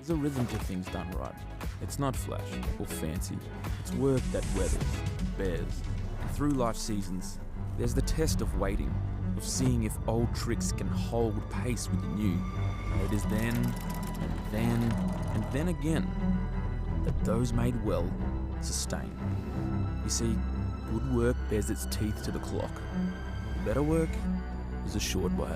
There's a rhythm to things done right. It's not flash or fancy. It's work that weathers, bears. And through life seasons, there's the test of waiting, of seeing if old tricks can hold pace with the new. And it is then, and then, and then again, that those made well sustain. You see, good work bears its teeth to the clock. Better work is a short way.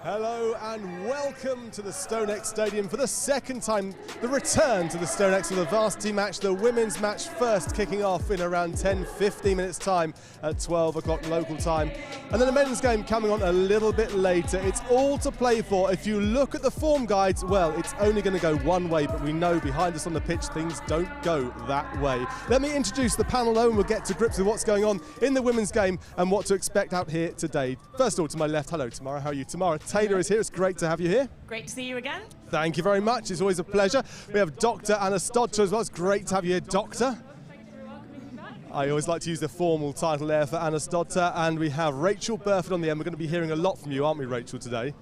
Hello and welcome to the StoneX Stadium for the second time, the return to the StoneX of the Varsity Match, the women's match first kicking off in around 10-15 minutes time at 12 o'clock local time. And then the men's game coming on a little bit later. It's all to play for. If you look at the form guides, well, it's only going to go one way, but we know behind us on the pitch things don't go that way. Let me introduce the panel though, and we'll get to grips with what's going on in the women's game and what to expect out here today. First of all, to my left, hello Tamara, how are you? Tamara Taylor is here. It's great to have you here. Great to see you again. Thank you very much. It's always a pleasure. We have Dr. Anna Stodter as well. It's great to have you here, Doctor. Thanks for welcoming me back. I always like to use the formal title there for Anna Stodter. And we have Rachel Burford on the end. We're going to be hearing a lot from you, aren't we, Rachel, today?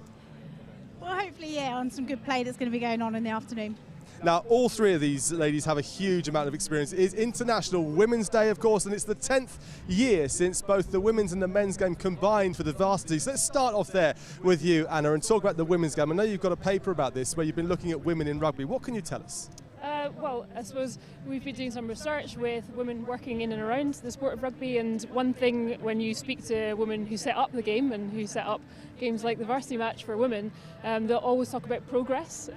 Well, hopefully, yeah, on some good play that's going to be going on in the afternoon. Now, all three of these ladies have a huge amount of experience. It is International Women's Day, of course, and it's the 10th year since both the women's and the men's game combined for the varsity. So let's start off there with you, Anna, and talk about the women's game. I know you've got a paper about this where you've been looking at women in rugby. What can you tell us? Well, I suppose we've been doing some research with women working in and around the sport of rugby, and one thing when you speak to women who set up the game and who set up games like the Varsity Match for women, they'll always talk about progress.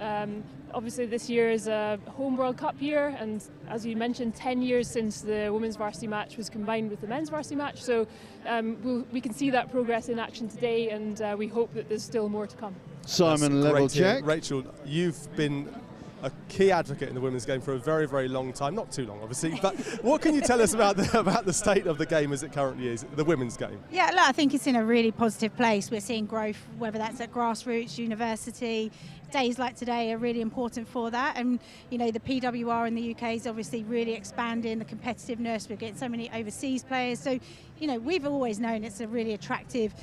Obviously this year is a home World Cup year, and as you mentioned, 10 years since the Women's Varsity Match was combined with the Men's Varsity Match, so we can see that progress in action today, and we hope that there's still more to come. Simon, level check. Rachel, you've been a key advocate in the women's game for a very, very long time. Not too long, obviously, but what can you tell us about the state of the game as it currently is, the women's game? Yeah, look, I think it's in a really positive place. We're seeing growth, whether that's at grassroots, university. Days like today are really important for that, and you know, the PWR in the UK is obviously really expanding the competitiveness. We're getting so many overseas players, so you know, we've always known it's a really attractive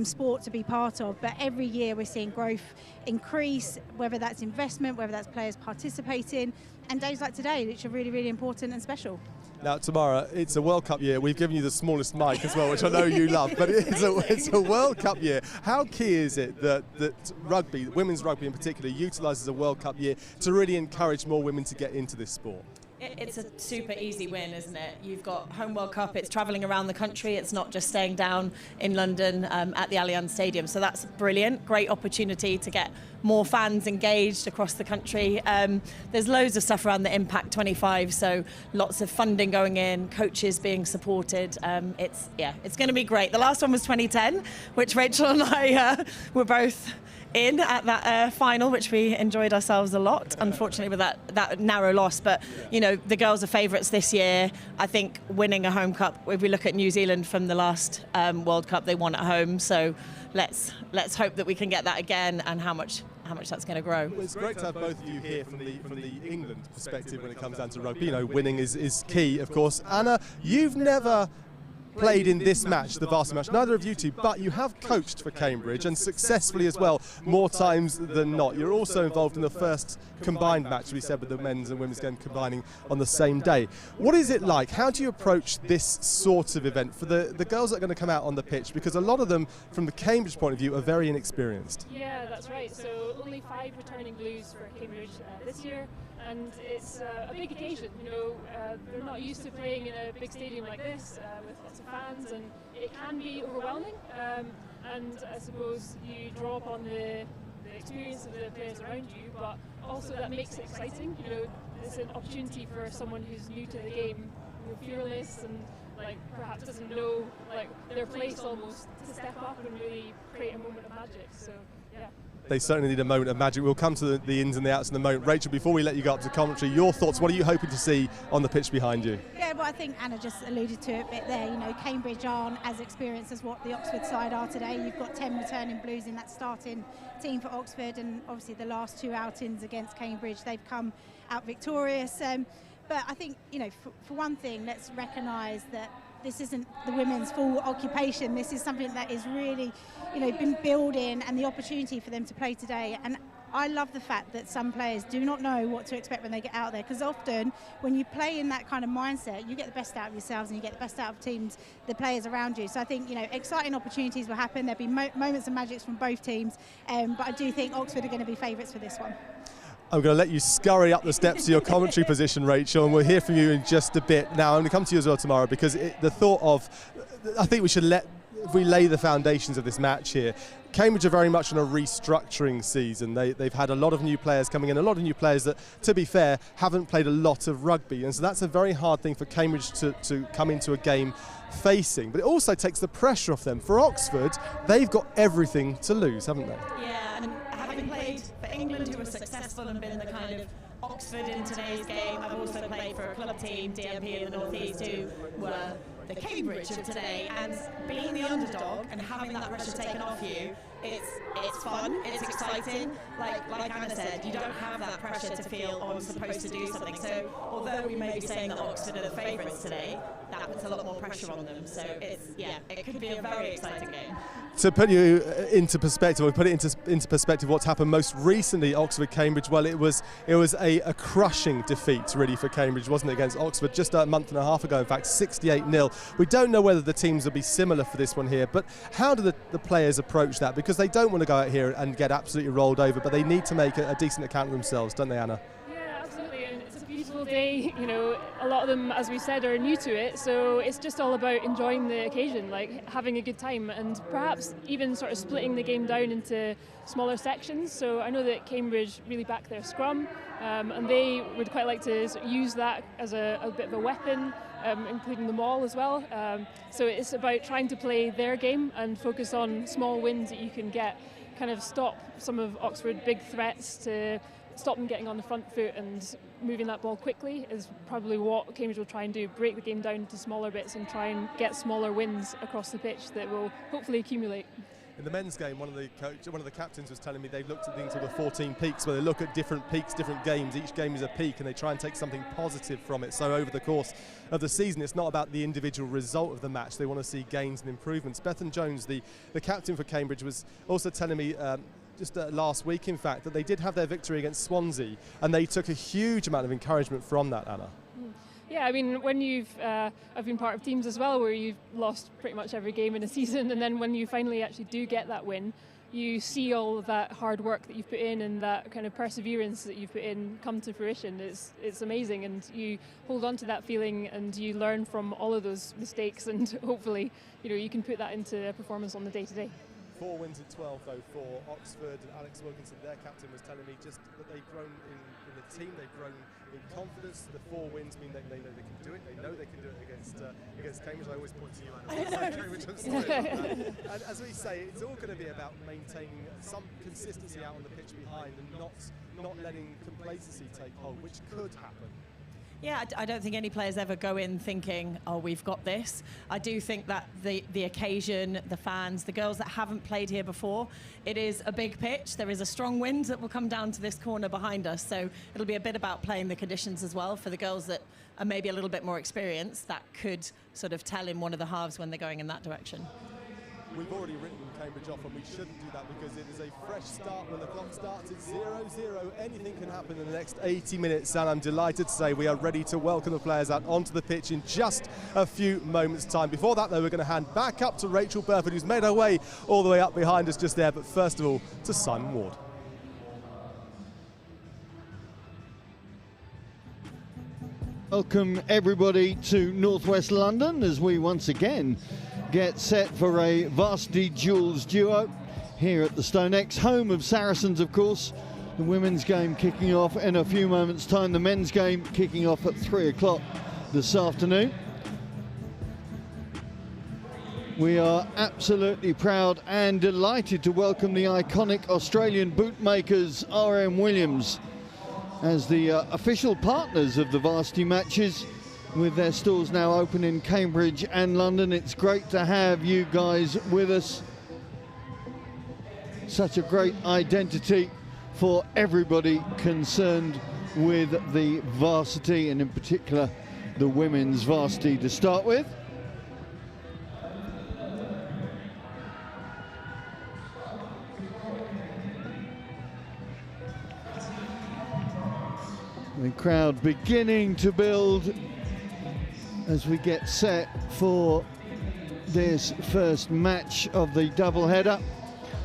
sport to be part of, but every year we're seeing growth increase, whether that's investment, whether that's players participating, and days like today, which are really, really important and special. Now, Tamara, it's a World Cup year. We've given you the smallest mic as well, which I know you love, but it's a World Cup year. How key is it that rugby, women's rugby in particular, utilises a World Cup year to really encourage more women to get into this sport? It's a super easy win, isn't it? You've got home World Cup, it's travelling around the country, it's not just staying down in London at the Allianz Stadium, so that's brilliant, great opportunity to get more fans engaged across the country. There's loads of stuff around the Impact 25, so lots of funding going in, coaches being supported. It's going to be great. The last one was 2010, which Rachel and I were both in at that final, which we enjoyed ourselves a lot, unfortunately with that narrow loss, but you know, the girls are favourites this year. I think winning a home cup, if we look at New Zealand from the last World Cup, they won at home, so let's hope that we can get that again, and how much that's going to grow. Well, it's great to have both of you here from the England perspective when it comes down to rugby. You know, winning is key, of course. Anna, you've never played in this match, the Varsity Match, neither of you two, but you have coached for Cambridge, and successfully as well, more times than not. You're also involved in the first combined match, we said, with the men's and women's game combining on the same day. What is it like? How do you approach this sort of event for the girls that are going to come out on the pitch? Because a lot of them, from the Cambridge point of view, are very inexperienced. Yeah, that's right. So only 5 returning Blues for Cambridge this year, and it's a big occasion. You know, they're not used to playing in a big stadium like this with lots of fans, and it can be overwhelming. And I suppose you draw upon the experience of the players around you, but also that makes it exciting. You know, it's an opportunity for someone who's new to the game, fearless and like perhaps doesn't know like their place almost to step up and really create a moment of magic. So yeah. They certainly need a moment of magic. We'll come to the ins and the outs in a moment. Rachel, before we let you go up to commentary, your thoughts, what are you hoping to see on the pitch behind you? Yeah, well, I think Anna just alluded to it a bit there. You know, Cambridge aren't as experienced as what the Oxford side are today. You've got 10 returning Blues in that starting team for Oxford, and obviously the last 2 outings against Cambridge, they've come out victorious. But I think, you know, for one thing, let's recognise that this isn't the women's full occupation. This is something that is really, you know, been building, and the opportunity for them to play today. And I love the fact that some players do not know what to expect when they get out there, because often when you play in that kind of mindset, you get the best out of yourselves and you get the best out of teams, the players around you. So I think, you know, exciting opportunities will happen. There'll be moments of magic from both teams, but I do think Oxford are going to be favourites for this one. I'm going to let you scurry up the steps to your commentary position, Rachel, and we'll hear from you in just a bit. Now, I'm going to come to you as well tomorrow, because the thought of, I think we should if we lay the foundations of this match here. Cambridge are very much on a restructuring season. They've had a lot of new players coming in, a lot of new players that, to be fair, haven't played a lot of rugby. And so that's a very hard thing for Cambridge to come into a game facing. But it also takes the pressure off them. For Oxford, they've got everything to lose, haven't they? Yeah, and having played for England, who were successful and been the kind of Oxford in today's game, I've also played for a club team, DMP in the North East, who were the Cambridge of today, and being the underdog and having that pressure taken off you, it's fun, it's exciting. Like Anna said, you don't have that pressure to feel, oh, I'm supposed to do something. So although we may be saying that Oxford are the favourites today, that puts a lot more pressure on them. So it could be a very exciting game. To put you into perspective, or put it into perspective, what's happened most recently, Oxford-Cambridge, well, it was a crushing defeat, really, for Cambridge, wasn't it, against Oxford, just a month and a half ago, in fact, 68-0. We don't know whether the teams will be similar for this one here, but how do the players approach that? Because they don't want to go out here and get absolutely rolled over, but they need to make a decent account of themselves, don't they, Anna? It's a beautiful day. You know, a lot of them, as we said, are new to it, so it's just all about enjoying the occasion, like having a good time, and perhaps even sort of splitting the game down into smaller sections. So I know that Cambridge really back their scrum, and they would quite like to use that as a bit of a weapon, including the maul as well. So it's about trying to play their game and focus on small wins that you can get, kind of stop some of Oxford big threats, to stop them getting on the front foot, and moving that ball quickly is probably what Cambridge will try and do, break the game down into smaller bits and try and get smaller wins across the pitch that will hopefully accumulate. In the men's game, one of the captains was telling me they've looked at things called the 14 peaks, where they look at different peaks, different games. Each game is a peak, and they try and take something positive from it. So over the course of the season, it's not about the individual result of the match. They want to see gains and improvements. Bethan Jones, the captain for Cambridge, was also telling me just last week, in fact, that they did have their victory against Swansea, and they took a huge amount of encouragement from that, Anna. Yeah, I mean, when I've been part of teams as well where you've lost pretty much every game in a season, and then when you finally actually do get that win, you see all of that hard work that you've put in and that kind of perseverance that you've put in come to fruition. It's amazing, and you hold on to that feeling and you learn from all of those mistakes, and hopefully, you know, you can put that into a performance on the day-to-day. 4 wins in 12, though, for Oxford. And Alex Wilkinson, their captain, was telling me just that they've grown in the team, they've grown in confidence. The 4 wins mean they know they can do it. They know they can do it against Cambridge. I always point to you, Anna. Cambridge, I'm sorry about that. And as we say, it's all going to be about maintaining some consistency out on the pitch behind, and not letting complacency take hold, which could happen. Yeah, I don't think any players ever go in thinking, oh, we've got this. I do think that the occasion, the fans, the girls that haven't played here before, it is a big pitch. There is a strong wind that will come down to this corner behind us. So it'll be a bit about playing the conditions as well. For the girls that are maybe a little bit more experienced, that could sort of tell in one of the halves when they're going in that direction. We've already written Cambridge off, and we shouldn't do that, because it is a fresh start. When the clock starts, it's 0-0. Anything can happen in the next 80 minutes, and I'm delighted to say we are ready to welcome the players out onto the pitch in just a few moments' time. Before that, though, we're going to hand back up to Rachel Burford, who's made her way all the way up behind us just there, but first of all, to Simon Ward. Welcome everybody to Northwest London as we once again get set for a Varsity Duels duo here at the StoneX, home of Saracens, of course. The women's game kicking off in a few moments' time, the men's game kicking off at 3 o'clock this afternoon. We are absolutely proud and delighted to welcome the iconic Australian bootmakers RM Williams as the official partners of the Varsity Matches, with their stores now open in Cambridge and London. It's great to have you guys with us. Such a great identity for everybody concerned with the varsity, and in particular the women's varsity to start with. The crowd beginning to build as we get set for this first match of the doubleheader.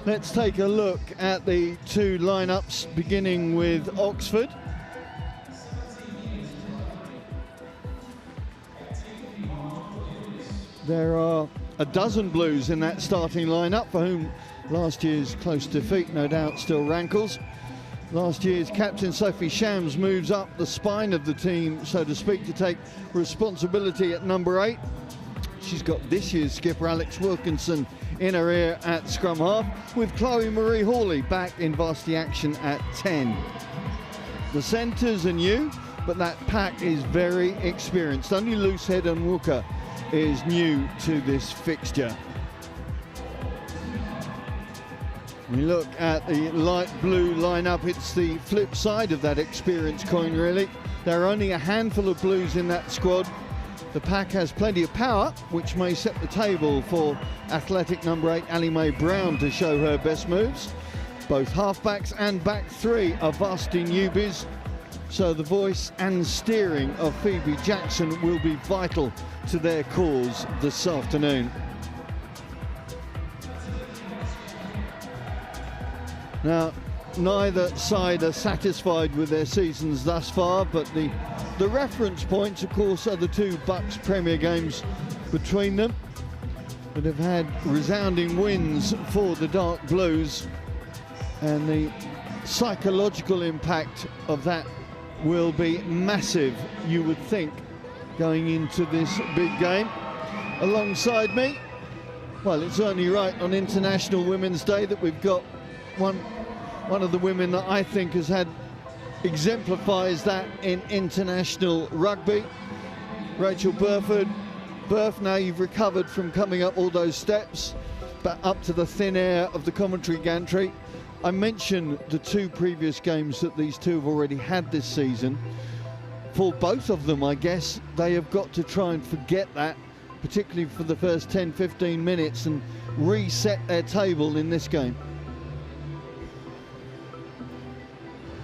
Let's take a look at the two lineups, beginning with Oxford. There are a dozen Blues in that starting lineup, for whom last year's close defeat no doubt still rankles. Last year's captain Sophie Shams moves up the spine of the team, so to speak, to take responsibility at number 8. She's got this year's skipper Alex Wilkinson in her ear at scrum half, with Chloe Marie Hawley back in varsity action at 10. The centres are new, but that pack is very experienced. Only Loosehead and Walker is new to this fixture. We look at the light blue lineup. It's the flip side of that experience coin, really. There are only a handful of Blues in that squad. The pack has plenty of power, which may set the table for athletic number 8 Ali Mae Brown to show her best moves. Both halfbacks and back three are varsity newbies, so the voice and steering of Phoebe Jackson will be vital to their cause this afternoon. Now, neither side are satisfied with their seasons thus far, but the reference points, of course, are the two Bucks Premier games between them, that have had resounding wins for the Dark Blues, and the psychological impact of that will be massive, you would think, going into this big game. Alongside me, well, it's only right on International Women's Day that we've got one of the women that I think has had exemplifies that in international rugby, Rachel Burford. Burf, now you've recovered from coming up all those steps, but up to the thin air of the commentary gantry. I mentioned the two previous games that these two have already had this season. For both of them, I guess, they have got to try and forget that, particularly for the first 10-15 minutes, and reset their table in this game.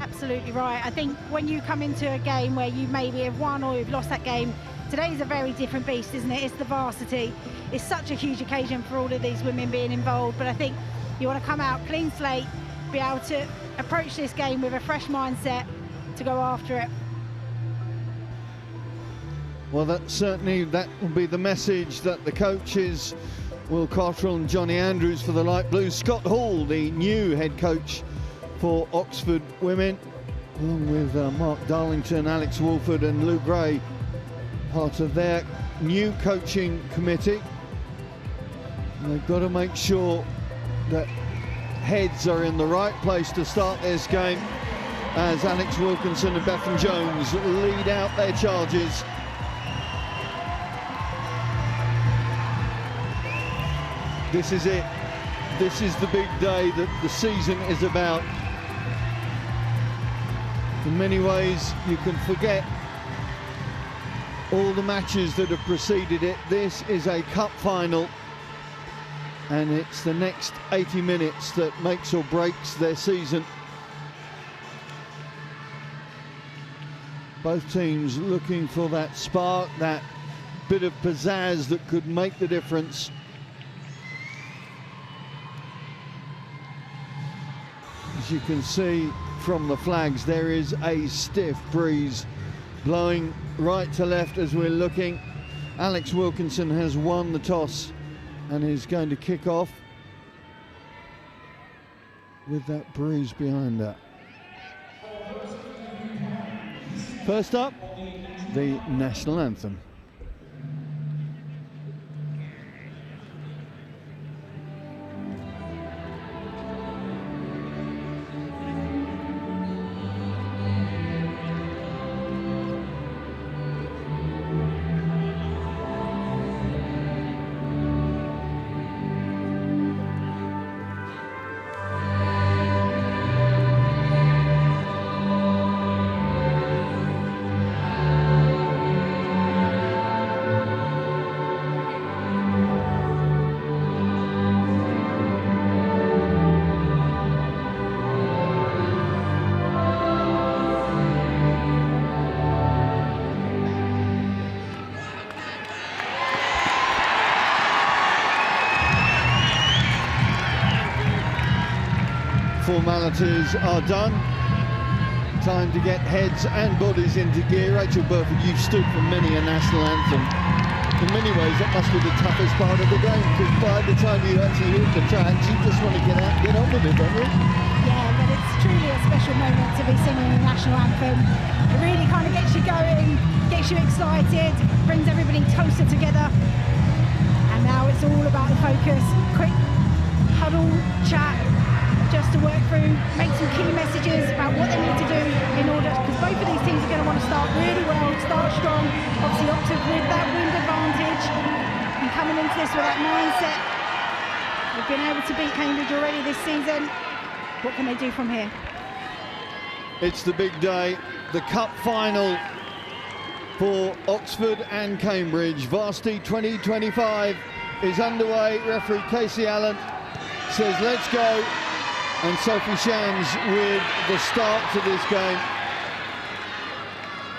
Absolutely right. I think when you come into a game where you maybe have won or you've lost that game, today's a very different beast, isn't it? It's the varsity. It's such a huge occasion for all of these women being involved, but I think you want to come out clean slate, be able to approach this game with a fresh mindset to go after it. Well, that will be the message that the coaches, Will Cottrell and Johnny Andrews for the Light Blues, Scott Hall, the new head coach for Oxford Women, along with Mark Darlington, Alex Wolford and Lou Gray, part of their new coaching committee. And they've got to make sure that heads are in the right place to start this game, as Alex Wilkinson and Bethan Jones lead out their charges. This is it. This is the big day that the season is about. In many ways, you can forget all the matches that have preceded it. This is a cup final, and it's the next 80 minutes that makes or breaks their season. Both teams looking for that spark, that bit of pizzazz that could make the difference. As you can see from the flags, there is a stiff breeze blowing right to left as we're looking. Alex Wilkinson has won the toss and is going to kick off with that breeze behind her. First up, the national anthem. formalities are done. Time to get heads and bodies into gear. Rachel Burford, you've stood for many a national anthem. In many ways, that must be the toughest part of the game, because by the time you actually hit the track, you just want to get out and get on with it, don't you? Yeah, but it's truly a special moment to be singing the national anthem. It really kind of gets you going, gets you excited, brings everybody closer together. And now it's all about the focus. Quick huddle, chat, just to work through, make some key messages about what they need to do in order, because both of these teams are going to want to start really well, start strong. Obviously Oxford with that wind advantage and coming into this with that mindset. They've been able to beat Cambridge already this season. What can they do from here? It's the big day, the cup final for Oxford and Cambridge. Varsity 2025 is underway. Referee Casey Allen says let's go, and Sophie Shams with the start to this game.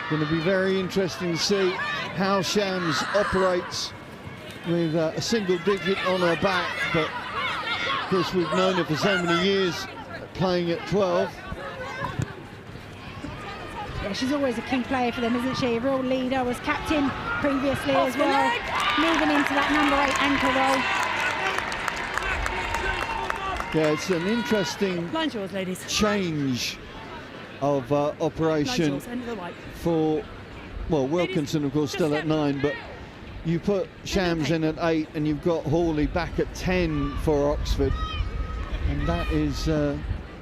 Going to be very interesting to see how Shams operates with a single digit on her back, but of course we've known her for so many years playing at 12. Yeah, she's always a key player for them, isn't she? A real leader, was captain previously as well, moving into that number 8 anchor role. Yeah, it's an interesting change of operation for, well, Wilkinson of course still at 9, but you put Shams in at 8 and you've got Hawley back at 10 for Oxford, and that is a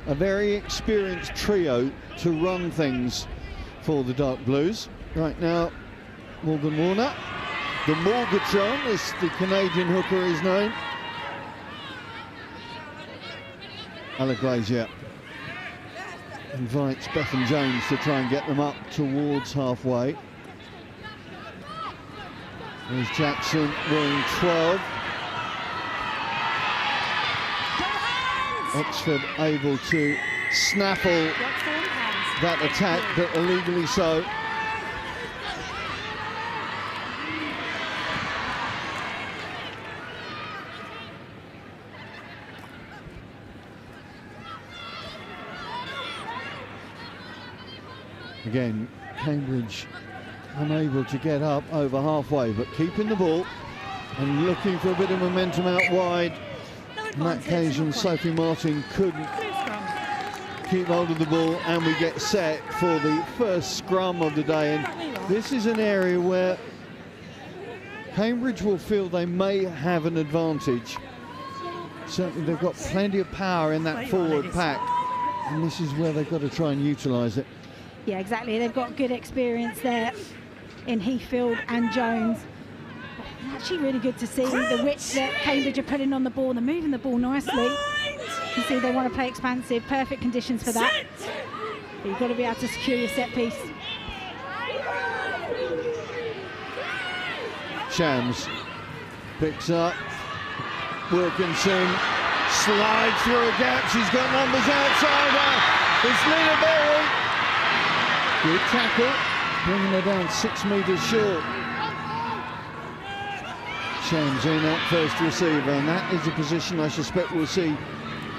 very experienced trio to run things for the Dark Blues. Right now, Morgan Warner, the Morgatron, as the Canadian hooker is known. Alaglasia invites Bethan Jones to try and get them up towards halfway. There's Jackson wearing 12. Oxford able to snaffle that attack, but illegally so. Again, Cambridge unable to get up over halfway, but keeping the ball and looking for a bit of momentum out wide. On that occasion, Sophie Martin couldn't keep hold of the ball, and we get set for the first scrum of the day. And this is an area where Cambridge will feel they may have an advantage. Certainly they've got plenty of power in that forward pack, and this is where they've got to try and utilise it. Yeah, exactly. They've got good experience there in Heathfield and Jones. Actually really good to see the width that Cambridge are putting on the ball. They're moving the ball nicely. You see they want to play expansive, perfect conditions for that. But you've got to be able to secure your set piece. Shams picks up. Wilkinson slides through a gap. She's got numbers outside her. It's Lena Berry. Good tackle, bringing her down 6 metres short. Shams in at first receiver, and that is a position I suspect we'll see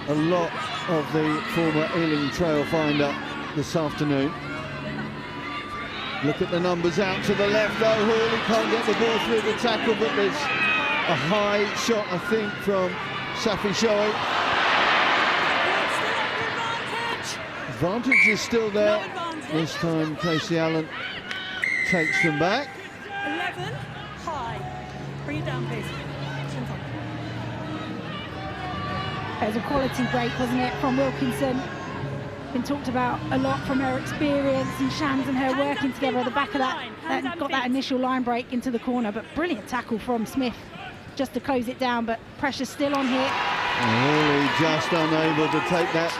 a lot of the former Ealing trail finder this afternoon. Look at the numbers out to the left though. Hawley can't get the ball through the tackle, but there's a high shot, I think, from Safi Shoei. Advantage is still there. This time Casey Allen takes them back. 11, high. Bring it down, please. It was a quality break, wasn't it, from Wilkinson? Been talked about a lot from her experience, and Shams and her working together at the back of that got that initial line break into the corner, but brilliant tackle from Smith just to close it down, but pressure's still on here. Hawley just unable to take that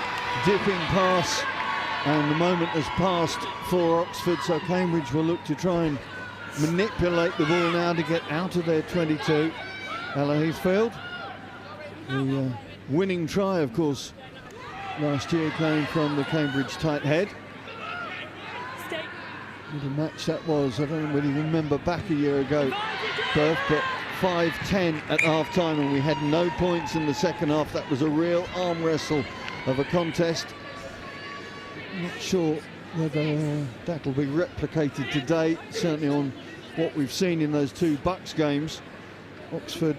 dipping pass, and the moment has passed for Oxford, so Cambridge will look to try and manipulate the ball now to get out of their 22. Ella Heathfield, the winning try, of course, last year came from the Cambridge tight head. What a match that was. I don't really remember back a year ago, Perth, but 5-10 at half-time, and we had no points in the second half. That was a real arm wrestle of a contest. Not sure whether that'll be replicated today, certainly on what we've seen in those two Bucks games. Oxford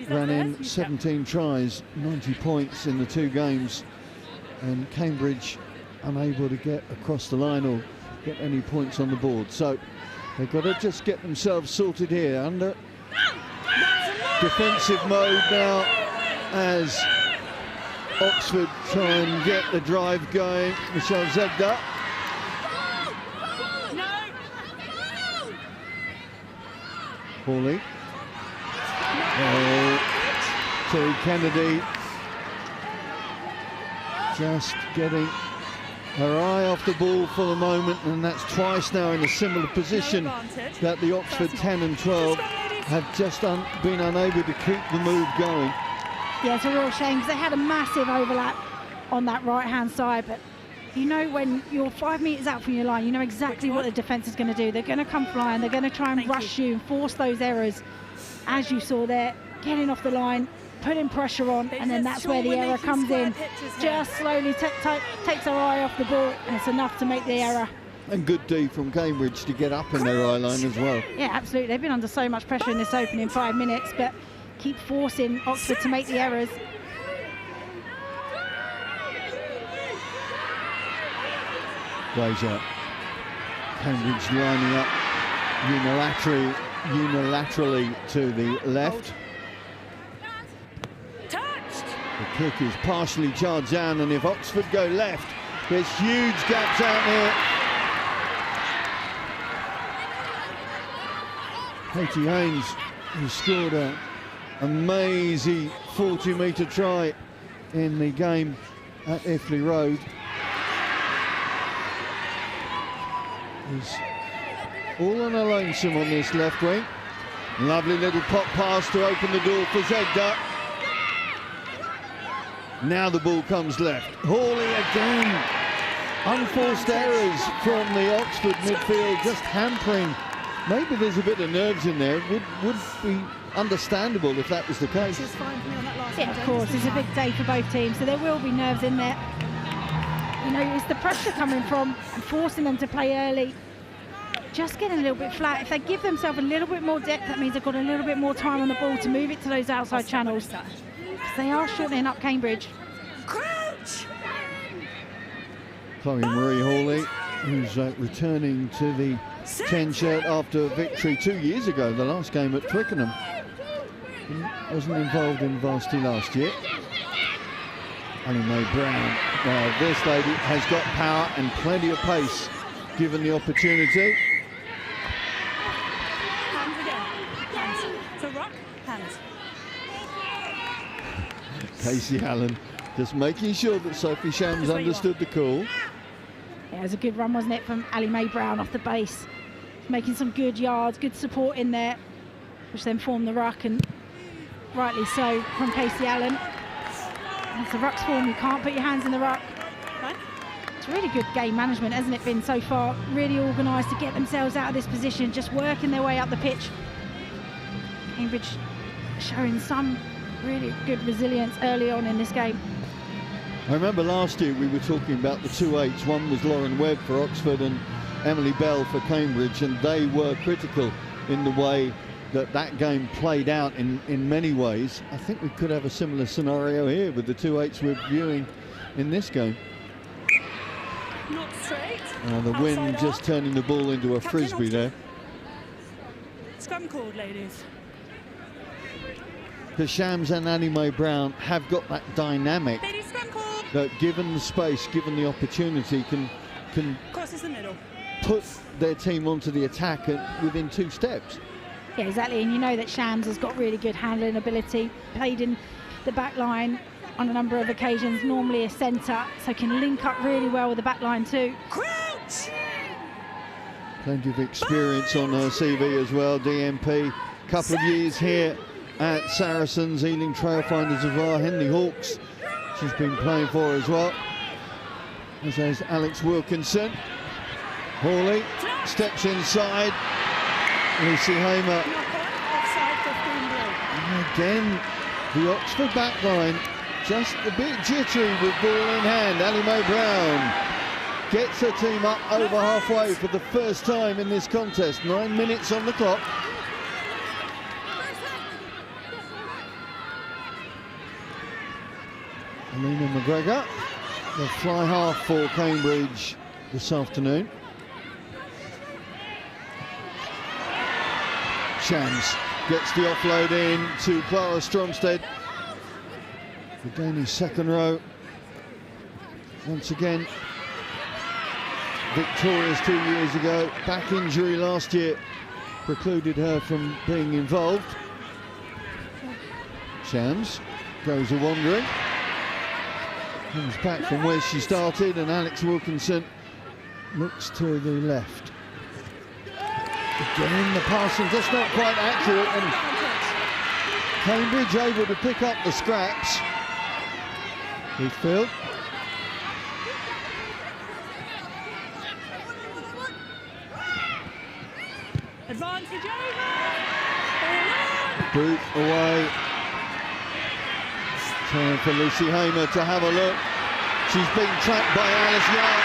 ran in 17 tries, 90 points in the two games, and Cambridge unable to get across the line or get any points on the board. So they've got to just get themselves sorted here under defensive mode now as Oxford try and get the drive going. Michelle Zegda. Hawley. To Kennedy. Just getting her eye off the ball for the moment, and that's twice now in a similar position that the Oxford 10 and 12 have just been unable to keep the move going. Yeah, it's a real shame because they had a massive overlap on that right-hand side, but you know when you're 5 meters out from your line, you know exactly what the defence is going to do. They're going to come flying, they're going to try and rush you and force those errors, as you saw there, getting off the line, putting pressure on, and then that's where the error comes in. Just slowly takes our eye off the ball, and it's enough to make the error. And good D from Cambridge to get up in their eye line as well. Yeah, absolutely. They've been under so much pressure in this opening 5 minutes, but keep forcing Oxford to make the errors. Glazer. Cambridge lining up unilaterally to the left. The kick is partially charged down, and if Oxford go left, there's huge gaps out there. Katie Haynes, who scored an amazing 40-metre try in the game at Iffley Road, is all on her lonesome on this left wing. Lovely little pop pass to open the door for Zegda. Now the ball comes left. Hawley again. Unforced errors from the Oxford midfield, just hampering. Maybe there's a bit of nerves in there. It would be understandable if that was the case. Yeah, of course, it's a big day for both teams, so there will be nerves in there. You know, it's the pressure coming from and forcing them to play early. Just getting a little bit flat. If they give themselves a little bit more depth, that means they've got a little bit more time on the ball to move it to those outside channels. They are shortening up Cambridge. Crouch! Chloe Marie Hawley, who's returning to the 10 shirt after a victory 2 years ago, the last game at Twickenham. Wasn't involved in varsity last year. Annie Mae Brown. Now this lady has got power and plenty of pace given the opportunity. Hands again. Hands. So rock, hands. Casey Allen just making sure that Sophie Shams understood the call. Yeah, it was a good run, wasn't it, from Annie Mae Brown off the base. Making some good yards, good support in there, which then formed the ruck, and rightly so from Casey Allen. That's the ruck's form, you can't put your hands in the ruck. It's really good game management, hasn't it been so far? Really organised to get themselves out of this position, just working their way up the pitch. Cambridge showing some really good resilience early on in this game. I remember last year we were talking about the 2-8s. One was Lauren Webb for Oxford and Emily Bell for Cambridge, and they were critical in the way that that game played out in many ways. I think we could have a similar scenario here with the 2-8s we're viewing in this game. Not straight. The wind just turning the ball into a frisbee there. Scrum called, ladies. The Shams and Annie Mae Brown have got that dynamic Ladies, scrum called. that, given the space, given the opportunity, can Crosses the middle. put their team onto the attack within 2 steps. Yeah, exactly, and you know that Shams has got really good handling ability, played in the back line on a number of occasions, normally a centre, so can link up really well with the back line too. Crouch! Plenty of experience on her CV as well, DMP. Couple of years here at Saracens, Ealing Trailfinders as well. Henley Hawks, she's been playing for as well. As is Alex Wilkinson. Hawley steps inside. Lucy Hamer. Offside 15 blue. And again, the Oxford backline just a bit jittery with ball in hand. Allie Mae Brown gets her team up over halfway for the first time in this contest. 9 minutes on the clock. Alina McGregor, the fly half for Cambridge this afternoon. Shams gets the offload in to Clara Stromstead. The Danish second row. Once again, victorious 2 years ago. Back injury last year precluded her from being involved. Shams goes a-wandering. Comes back from where she started, and Alex Wilkinson looks to the left. Again, the passing just not quite accurate, and Cambridge able to pick up the scraps. Heathfield. Advantage over. Boot away. Time for Lucy Hamer to have a look. She's been trapped by Alice Yao,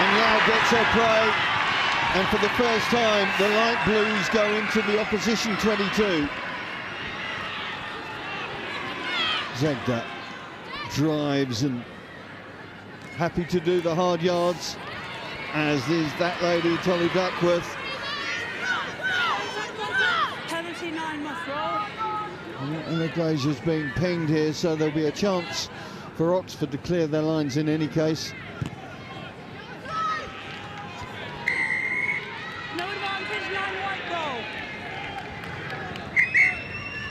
and Yao gets her prey. And for the first time, the light blues go into the opposition 22. Zegda drives and happy to do the hard yards, as is that lady, Tolly Duckworth. Penalty 9 must roll. And the Glazier's being pinged here, so there'll be a chance for Oxford to clear their lines in any case. No advantage, 9 white roll.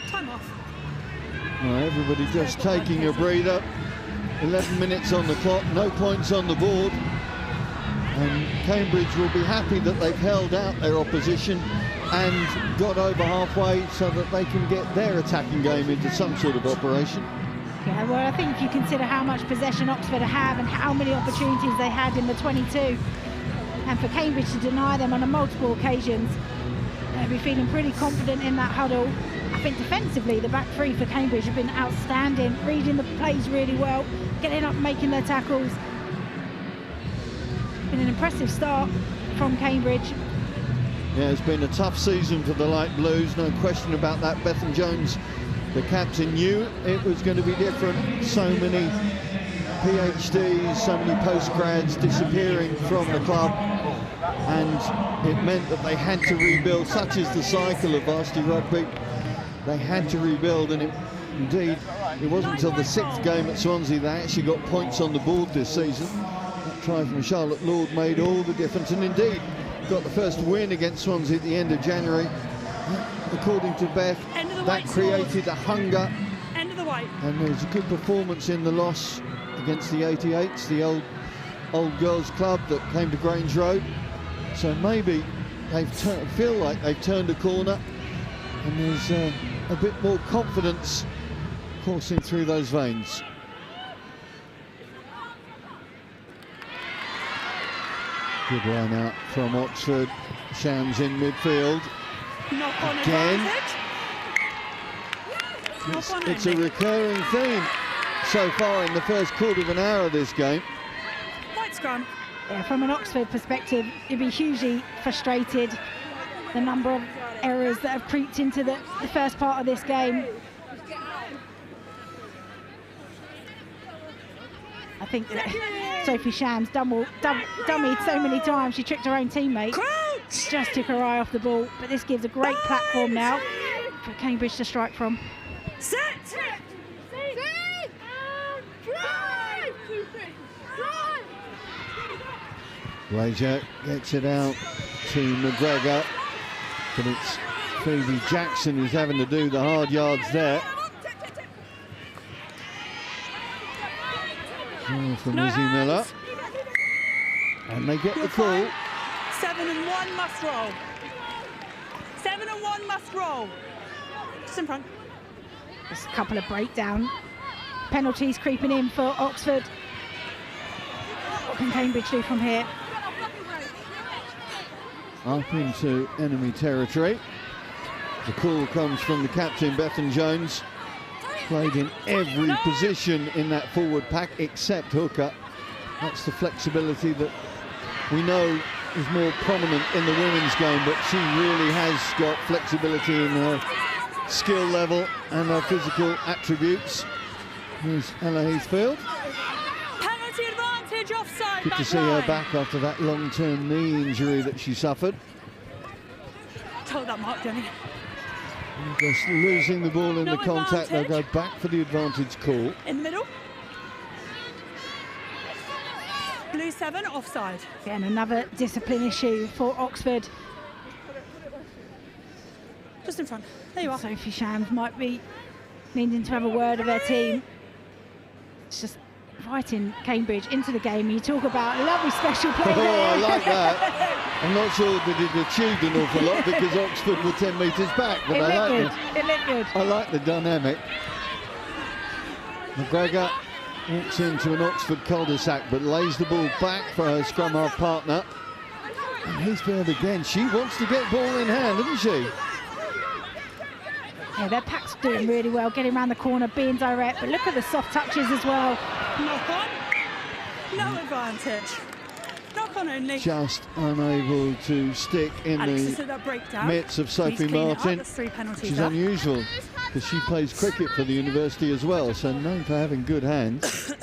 Time off. Well, everybody just taking a breather. 11 minutes on the clock, no points on the board. And Cambridge will be happy that they've held out their opposition and got over halfway so that they can get their attacking game into some sort of operation. Yeah, well, I think if you consider how much possession Oxford have and how many opportunities they had in the 22, and for Cambridge to deny them on multiple occasions, they'll be feeling pretty confident in that huddle. I think defensively, the back three for Cambridge have been outstanding, reading the plays really well, getting up, making their tackles. Been an impressive start from Cambridge. Yeah, it's been a tough season for the Light Blues, no question about that. Bethan Jones, the captain, knew it was going to be different. So many PhDs, so many postgrads disappearing from the club, and it meant that they had to rebuild. Such is the cycle of varsity rugby. They had to rebuild, and indeed, it wasn't until the 6th game at Swansea they actually got points on the board this season. That try from Charlotte Lord made all the difference, and indeed got the first win against Swansea at the end of January. According to Beth, that created a hunger. End of the white. And there was a good performance in the loss against the 88s, the old girls club that came to Grange Road. So maybe they feel like they've turned a corner, and there's a bit more confidence coursing through those veins. Good line out from Oxford. Shams in midfield. Knock on Again. advantage. It's a recurring theme so far in the first quarter of an hour of this game. White scrum. Yeah, from an Oxford perspective, you'd be hugely frustrated. The number of errors that have creeped into the first part of this game. I think that Sophie Shams dummied so many times, she tricked her own teammate. Crouch. Just took her eye off the ball, but this gives a great platform now for Cambridge to strike from. Set. Glazier gets it out to McGregor, but it's Phoebe Jackson who's having to do the hard yards there. From No Izzy hands. Miller, and they get the call. 7 and 1 must roll. 7 and 1 must roll. Just in front. Just a couple of breakdown penalties creeping in for Oxford. What can Cambridge do from here? Up into enemy territory. The call comes from the captain, Bethan Jones. played in every position in that forward pack except hooker. That's the flexibility that we know is more prominent in the women's game, but she really has got flexibility in her skill level and her physical attributes. Here's Ella Heathfield. Penalty advantage, offside. Good to see her back after that long-term knee injury that she suffered. Hold that mark, Jenny. Just losing the ball in the contact, they'll go back for the advantage call. In the middle. Blue 7, offside. Again, another discipline issue for Oxford. Just in front. There you are. Sophie Shams might be needing to have a word with her team. It's just inviting Cambridge into the game. You talk about a lovely special play there. Oh, I like that. I'm not sure that it achieved an awful lot because Oxford were 10 metres back, but It looked good. I like the dynamic. McGregor walks into an Oxford cul-de-sac but lays the ball back for her scrum half partner. And Heathfield again, she wants to get ball in hand, doesn't she? Yeah, their pack's doing really well, getting around the corner, being direct, but look at the soft touches as well. Knock on. No advantage. Knock on only. Just unable to stick in the midst of Sophie Martin, which is unusual because she plays cricket for the university as well, so known for having good hands.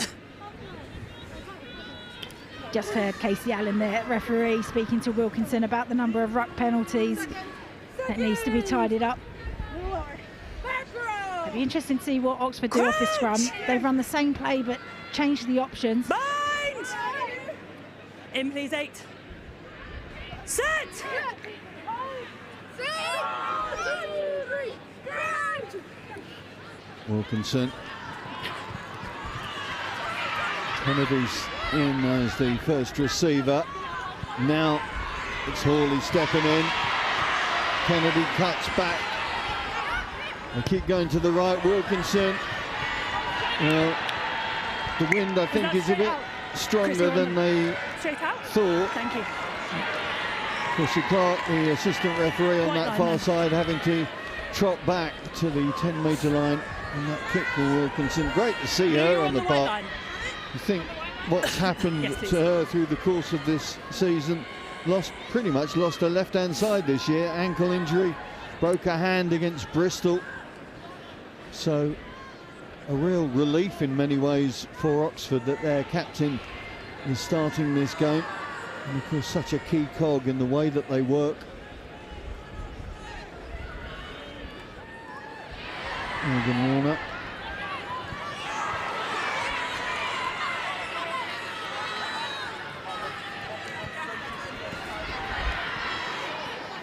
Just heard Casey Allen, the referee, speaking to Wilkinson about the number of ruck penalties that needs to be tidied up. It'll be interesting to see what Oxford do off this scrum. They've run the same play but changed the options. Bind! In, please, 8. Set! Wilkinson. Kennedy's in as the first receiver. Now it's Hawley stepping in. Kennedy cuts back. They keep going to the right. Wilkinson. The wind, I think, is a bit stronger than they thought. Thank you. Chrissy Clark, the assistant referee on that far side, having to trot back to the 10-metre line. And that kick for Wilkinson. Great to see her on the park. You think what's happened to her through the course of this season? Pretty much lost her left-hand side this year. Ankle injury, broke her hand against Bristol. So a real relief in many ways for Oxford that their captain is starting this game. And of course such a key cog in the way that they work. Morgan Warner.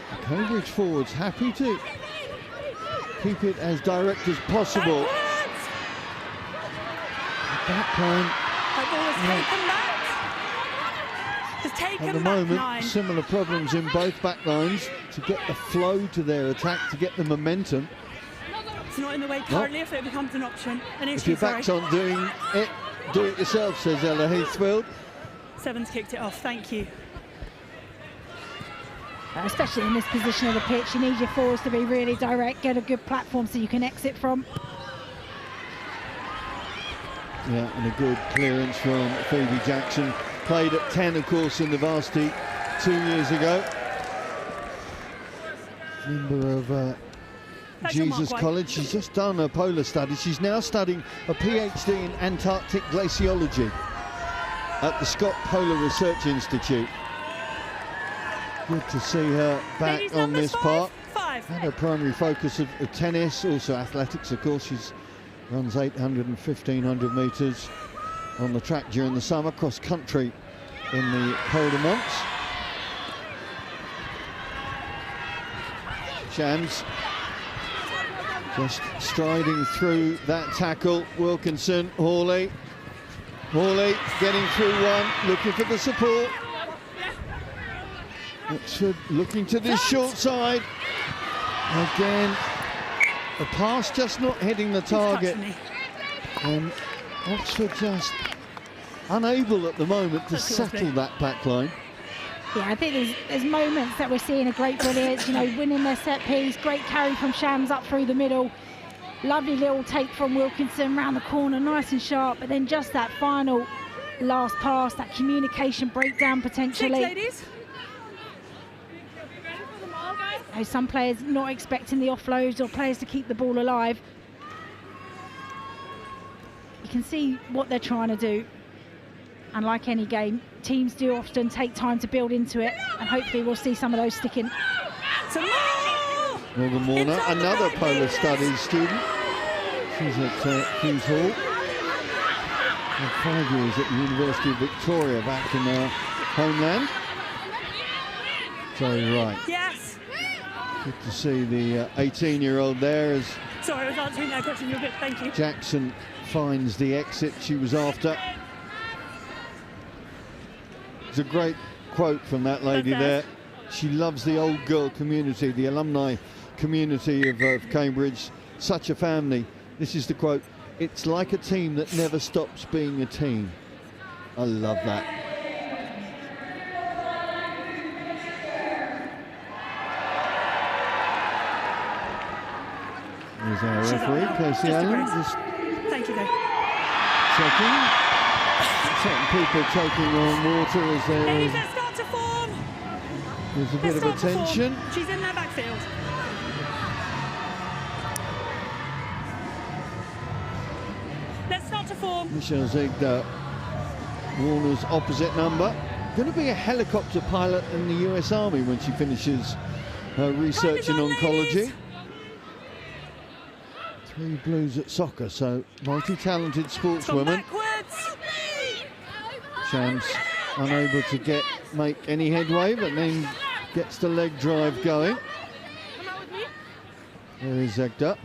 The Cambridge forwards happy to keep it as direct as possible. The back line, at the moment, similar problems in both back lines to get the flow to their attack, to get the momentum. It's not in the way currently if it becomes an option. If your back's on doing it, do it yourself, says Ella Heathfield. 7's kicked it off, thank you. Especially in this position of the pitch, you need your forwards to be really direct, get a good platform so you can exit from. Yeah, and a good clearance from Phoebe Jackson. Played at 10, of course, in the varsity 2 years ago. Member of Jesus College. She's just done her polar studies. She's now studying a PhD in Antarctic glaciology at the Scott Polar Research Institute. Good to see her back on this park. Had her primary focus of tennis, also athletics, of course. She runs 800 and 1500 metres on the track during the summer, cross country in the colder months. Shams just striding through that tackle. Wilkinson, Hawley getting through one, looking for the support. Oxford looking to this short side. Again, the pass just not hitting the target. And Oxford just unable at the moment to settle that back line. Yeah, I think there's moments that we're seeing a great brilliance, you know, winning their set piece, great carry from Shams up through the middle. Lovely little take from Wilkinson round the corner, nice and sharp, but then just that final last pass, that communication breakdown potentially. 6 ladies. Some players not expecting the offloads or players to keep the ball alive. You can see what they're trying to do. And like any game, teams do often take time to build into it, and hopefully we'll see some of those sticking. Morgan Warner, another Polar Studies student. She's at King's Hall. And 5 years at the University of Victoria, back in her homeland. Zoe Wright. Yes. Good to see the 18-year-old there as Sorry, I was answering that question. You're good. Thank you. Jackson finds the exit she was after. It's a great quote from that lady there. She loves the old girl community, the alumni community of Cambridge. Such a family. This is the quote: "It's like a team that never stops being a team." I love that. There's our referee, Casey Allen, just Thank you, though. checking. Certain people choking on water as Ladies, there's let's start to form. a bit of a tension. She's in their backfield. Let's start to form. Michelle Ziegler, Warner's opposite number. Going to be a helicopter pilot in the US Army when she finishes her research in on, oncology. ladies. 3 blues at soccer, so multi-talented Gone sportswoman. backwards. Shams unable to make any headway, but then gets the leg drive going. There is Zegda.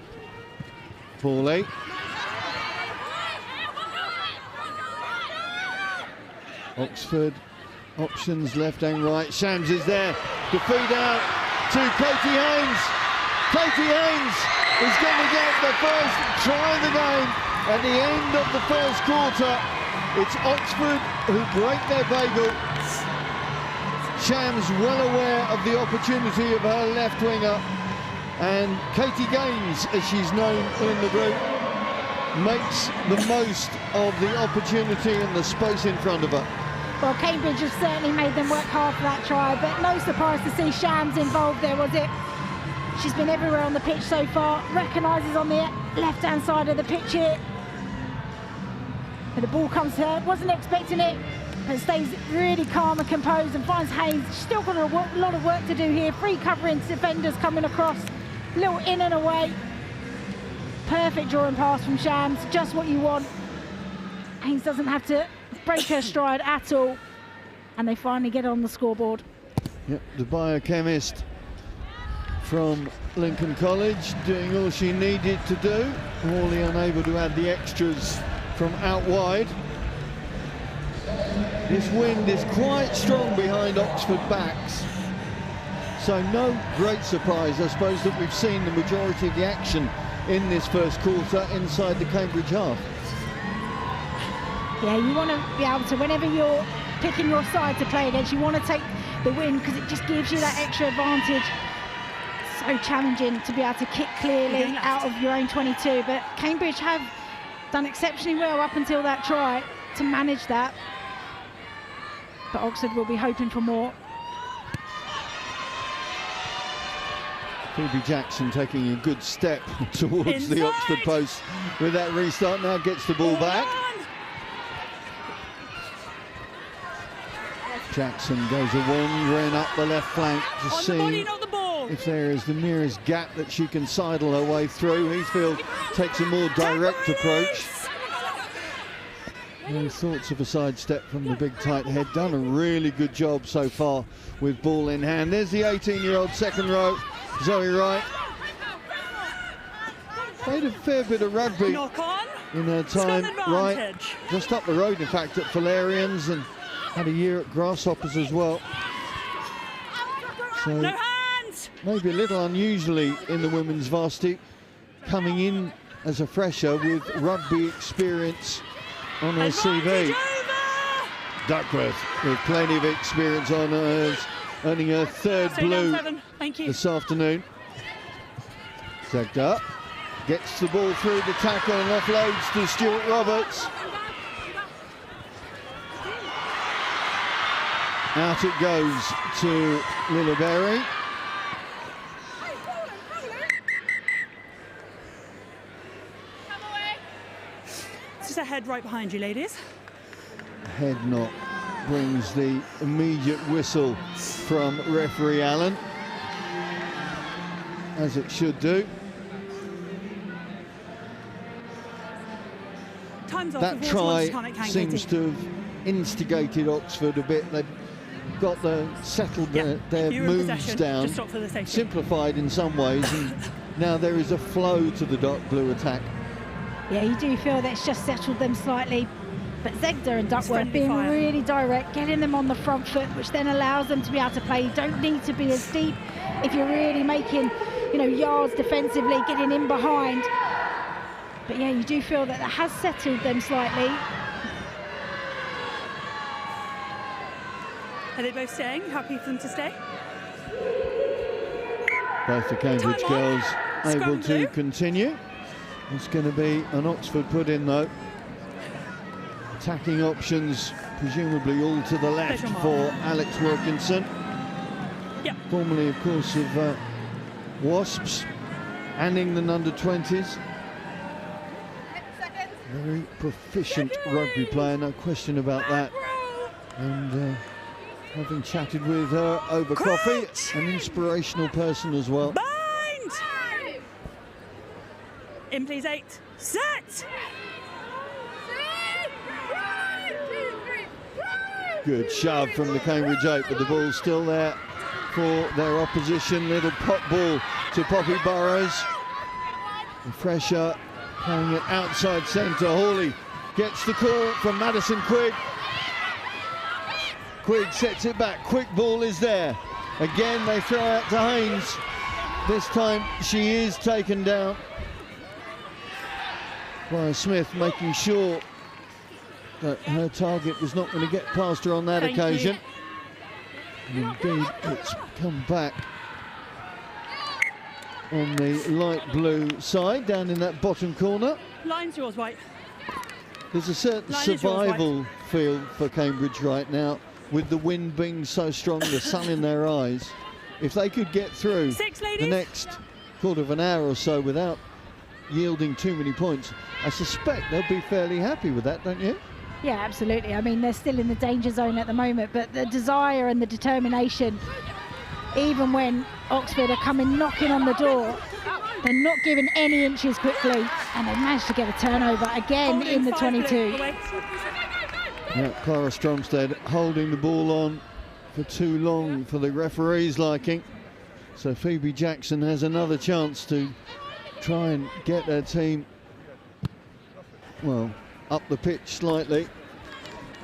Paulie. Oxford options left and right. Shams is there to feed out to Katie Haynes. Katie Haynes is going to get the first try of the game at the end of the first quarter. It's Oxford who break their bagel. Shams well aware of the opportunity of her left winger, and Katie Gaines, as she's known in the group, makes the most of the opportunity and the space in front of her. Well, Cambridge has certainly made them work hard for that try, but no surprise to see Shams involved there, was it? She's been everywhere on the pitch so far, recognises on the left-hand side of the pitch here. And the ball comes to her, wasn't expecting it, but stays really calm and composed and finds Haynes. She's still got a lot of work to do here. Free covering defenders coming across, little in and away. Perfect drawing pass from Shams, just what you want. Haynes doesn't have to break her stride at all, and they finally get on the scoreboard. Yep, the biochemist from Lincoln College doing all she needed to do. Morley unable to add the extras from out wide. This wind is quite strong behind Oxford backs, so no great surprise, I suppose, that we've seen the majority of the action in this first quarter inside the Cambridge half. Yeah, you want to be able to, whenever you're picking your side to play against, you want to take the win because it just gives you that extra advantage. So challenging to be able to kick clearly out of your own 22, but Cambridge have done exceptionally well up until that try to manage that. But Oxford will be hoping for more. Phoebe Jackson taking a good step towards the Oxford post with that restart. Now gets the ball back. Jackson goes a wandering up the left flank to see if there is the merest gap that she can sidle her way through. Heathfield takes a more direct approach. No thoughts of a sidestep from the big tight head. Done a really good job so far with ball in hand. There's the 18-year-old second row, Zoe Wright. Played a fair bit of rugby in her time, right just up the road, in fact, at Valerians, and had a year at Grasshoppers as well. So maybe a little unusually in the women's varsity, coming in as a fresher with rugby experience on her CV. Duckworth with plenty of experience on hers, earning her third blue this afternoon. Zegda Gets the ball through the tackle and offloads to Stuart Roberts. Out it goes to Lillaberry. Just a head right behind you, ladies. Head knock brings the immediate whistle from referee Allen, as it should do. Time's off. That try seems to have instigated Oxford a bit. They've got settled their moves down, simplified in some ways, and now there is a flow to the dark blue attack. Yeah, you do feel that it's just settled them slightly, but Zegda and Duckworth being really direct, getting them on the front foot, which then allows them to be able to play. You don't need to be as deep if you're really making, you know, yards defensively, getting in behind. But yeah, you do feel that has settled them slightly. Are they both staying? Happy for them to stay? Both the Cambridge girls able to continue. It's going to be an Oxford put in though. Attacking options presumably all to the left for Alex Wilkinson. Yep. Formerly, of course, of Wasps and England under-20s. Very proficient rugby player, no question about that. And having chatted with her over coffee, an inspirational person as well. Bind! In please, 8. Set! Good shove from the Cambridge 8, but the ball's still there for their opposition. Little pop ball to Poppy Burrows. And Fresher playing it outside centre. Hawley gets the call from Madison Quigg. Quigg sets it back. Quick ball is there. Again, they throw out to Haynes. This time she is taken down by Smith, making sure that her target was not going to get past her on that occasion. And indeed, it's come back on the light blue side, down in that bottom corner. Line's yours, White. There's a certain survival feel for Cambridge right now, with the wind being so strong, the sun in their eyes. If they could get through the next quarter of an hour or so without yielding too many points, I suspect they'll be fairly happy with that, don't you? Yeah, absolutely. I mean, they're still in the danger zone at the moment, but the desire and the determination, even when Oxford are coming knocking on the door, they're not giving any inches quickly, and they've managed to get a turnover again in the 22. Yeah, Clara Stromstead holding the ball on for too long for the referee's liking. So Phoebe Jackson has another chance to try and get her team, well, up the pitch slightly.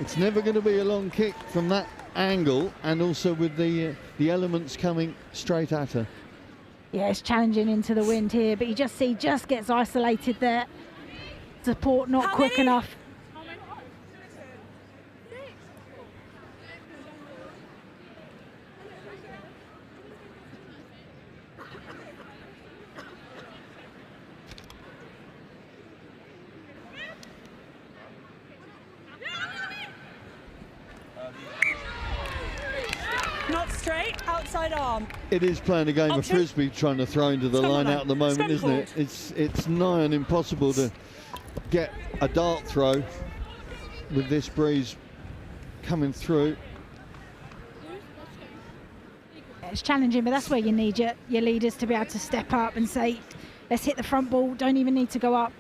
It's never going to be a long kick from that angle, and also with the elements coming straight at her. Yeah, it's challenging into the wind here, but you just see, just gets isolated there. Support not quick enough. Not straight, outside arm. It is playing a game of frisbee, trying to throw into the line out at the moment, isn't it? It's nigh on impossible to get a dart throw with this breeze coming through. It's challenging, but that's where you need your leaders to be able to step up and say, let's hit the front ball, don't even need to go up,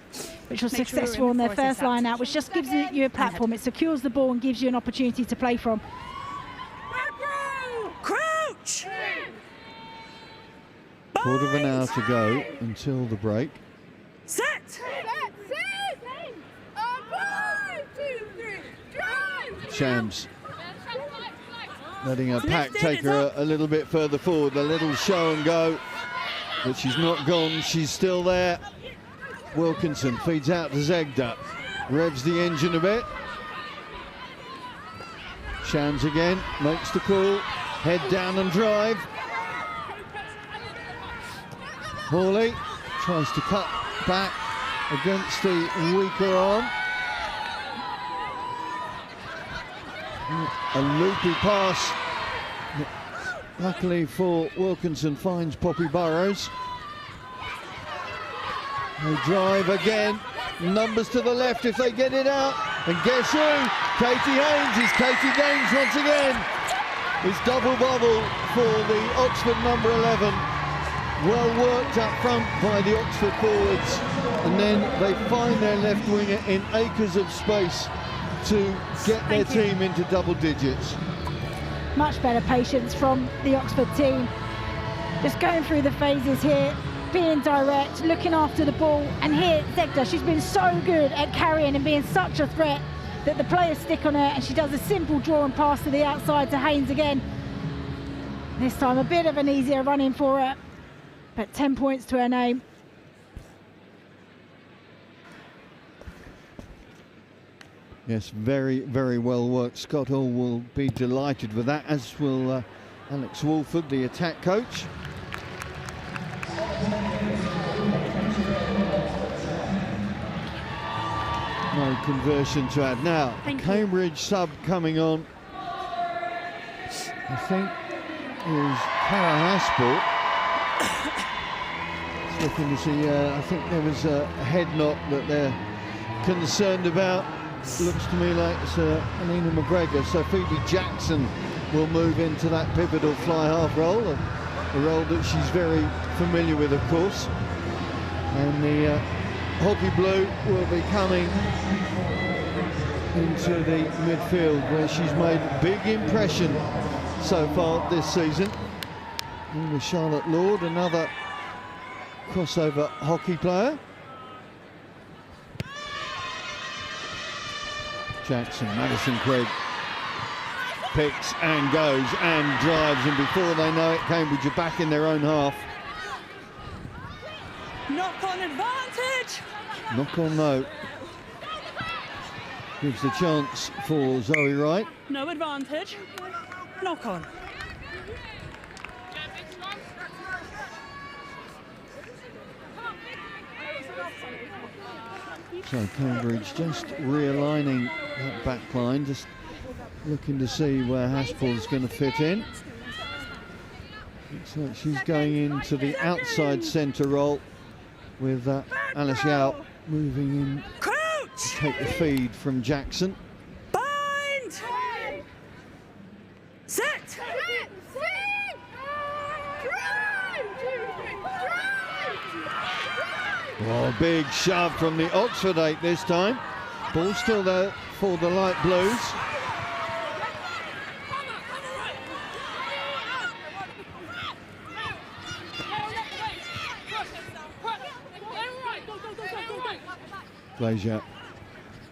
which was successful on their first line out, which just gives you a platform. It secures the ball and gives you an opportunity to play from. Crouch! Quarter of an hour to go until the break. Set! Shams letting her pack take her a little bit further forward. A little show and go, but she's not gone. She's still there. Wilkinson feeds out to Zegda, revs the engine a bit. Shams again makes the call. Head down and drive. Hawley tries to cut back against the weaker arm. A loopy pass. Luckily for Wilkinson, finds Poppy Burrows. They drive again. Numbers to the left if they get it out. And guess who? Katie Haynes is Katie Gaines once again. It's double bubble for the Oxford number 11. Well worked up front by the Oxford forwards. And then they find their left winger in acres of space to get their team into double digits. Much better patience from the Oxford team. Just going through the phases here, being direct, looking after the ball. And here, Zegda, she's been so good at carrying and being such a threat that the players stick on her, and she does a simple draw and pass to the outside to Haynes again. This time a bit of an easier run-in for her, but 10 points to her name. Yes, very, very well worked. Scott Hall will be delighted with that, as will Alex Walford, the attack coach. No conversion to add. Now, Cambridge sub coming on, I think, is Cara Haspel. Just looking to see, I think there was a head knock that they're concerned about. Looks to me like it's Anina McGregor, so Phoebe Jackson will move into that pivotal fly half role, a role that she's very familiar with, of course. And the Hockey Blue will be coming into the midfield, where she's made a big impression so far this season. And with Charlotte Lord, another crossover hockey player. Jackson, Madison Craig picks and goes and drives, and before they know it, Cambridge are back in their own half. Knock on advantage. Knock on no. Gives the chance for Zoe Wright. No advantage. Knock on. So Cambridge just realigning that back line, just looking to see where Haspel's going to fit in. Looks like she's going into the outside centre role, with Alice Yao moving in to take the feed from Jackson. Bind! Set! Oh, big shove from the Oxford 8 this time. Ball still there for the Light Blues. Glazier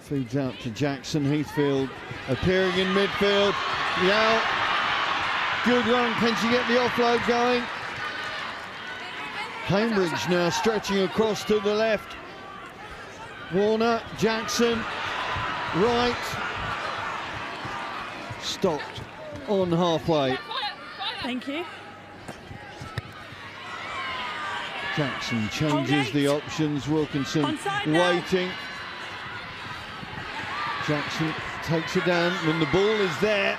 feeds out to Jackson. Heathfield appearing in midfield. Yao, good run. Can she get the offload going? Cambridge now stretching across to the left. Warner, Jackson, Wright. Stopped on halfway. Thank you. Jackson changes the options. Wilkinson waiting. Jackson takes it down when the ball is there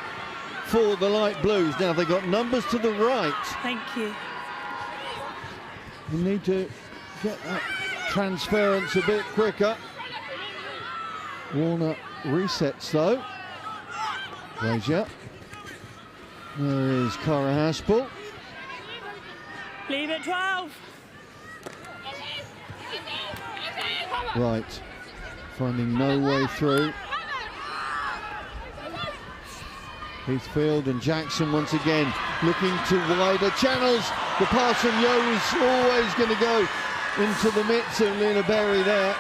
for the Light Blues. Now they've got numbers to the right. Thank you. You need to get that transference a bit quicker. Warner resets though. Glazier. There is Cara Haspel. Leave it 12. Right, finding no way through. Heathfield and Jackson once again looking to wider channels. The pass from Yo is always going to go into the midst of Lena Berry there.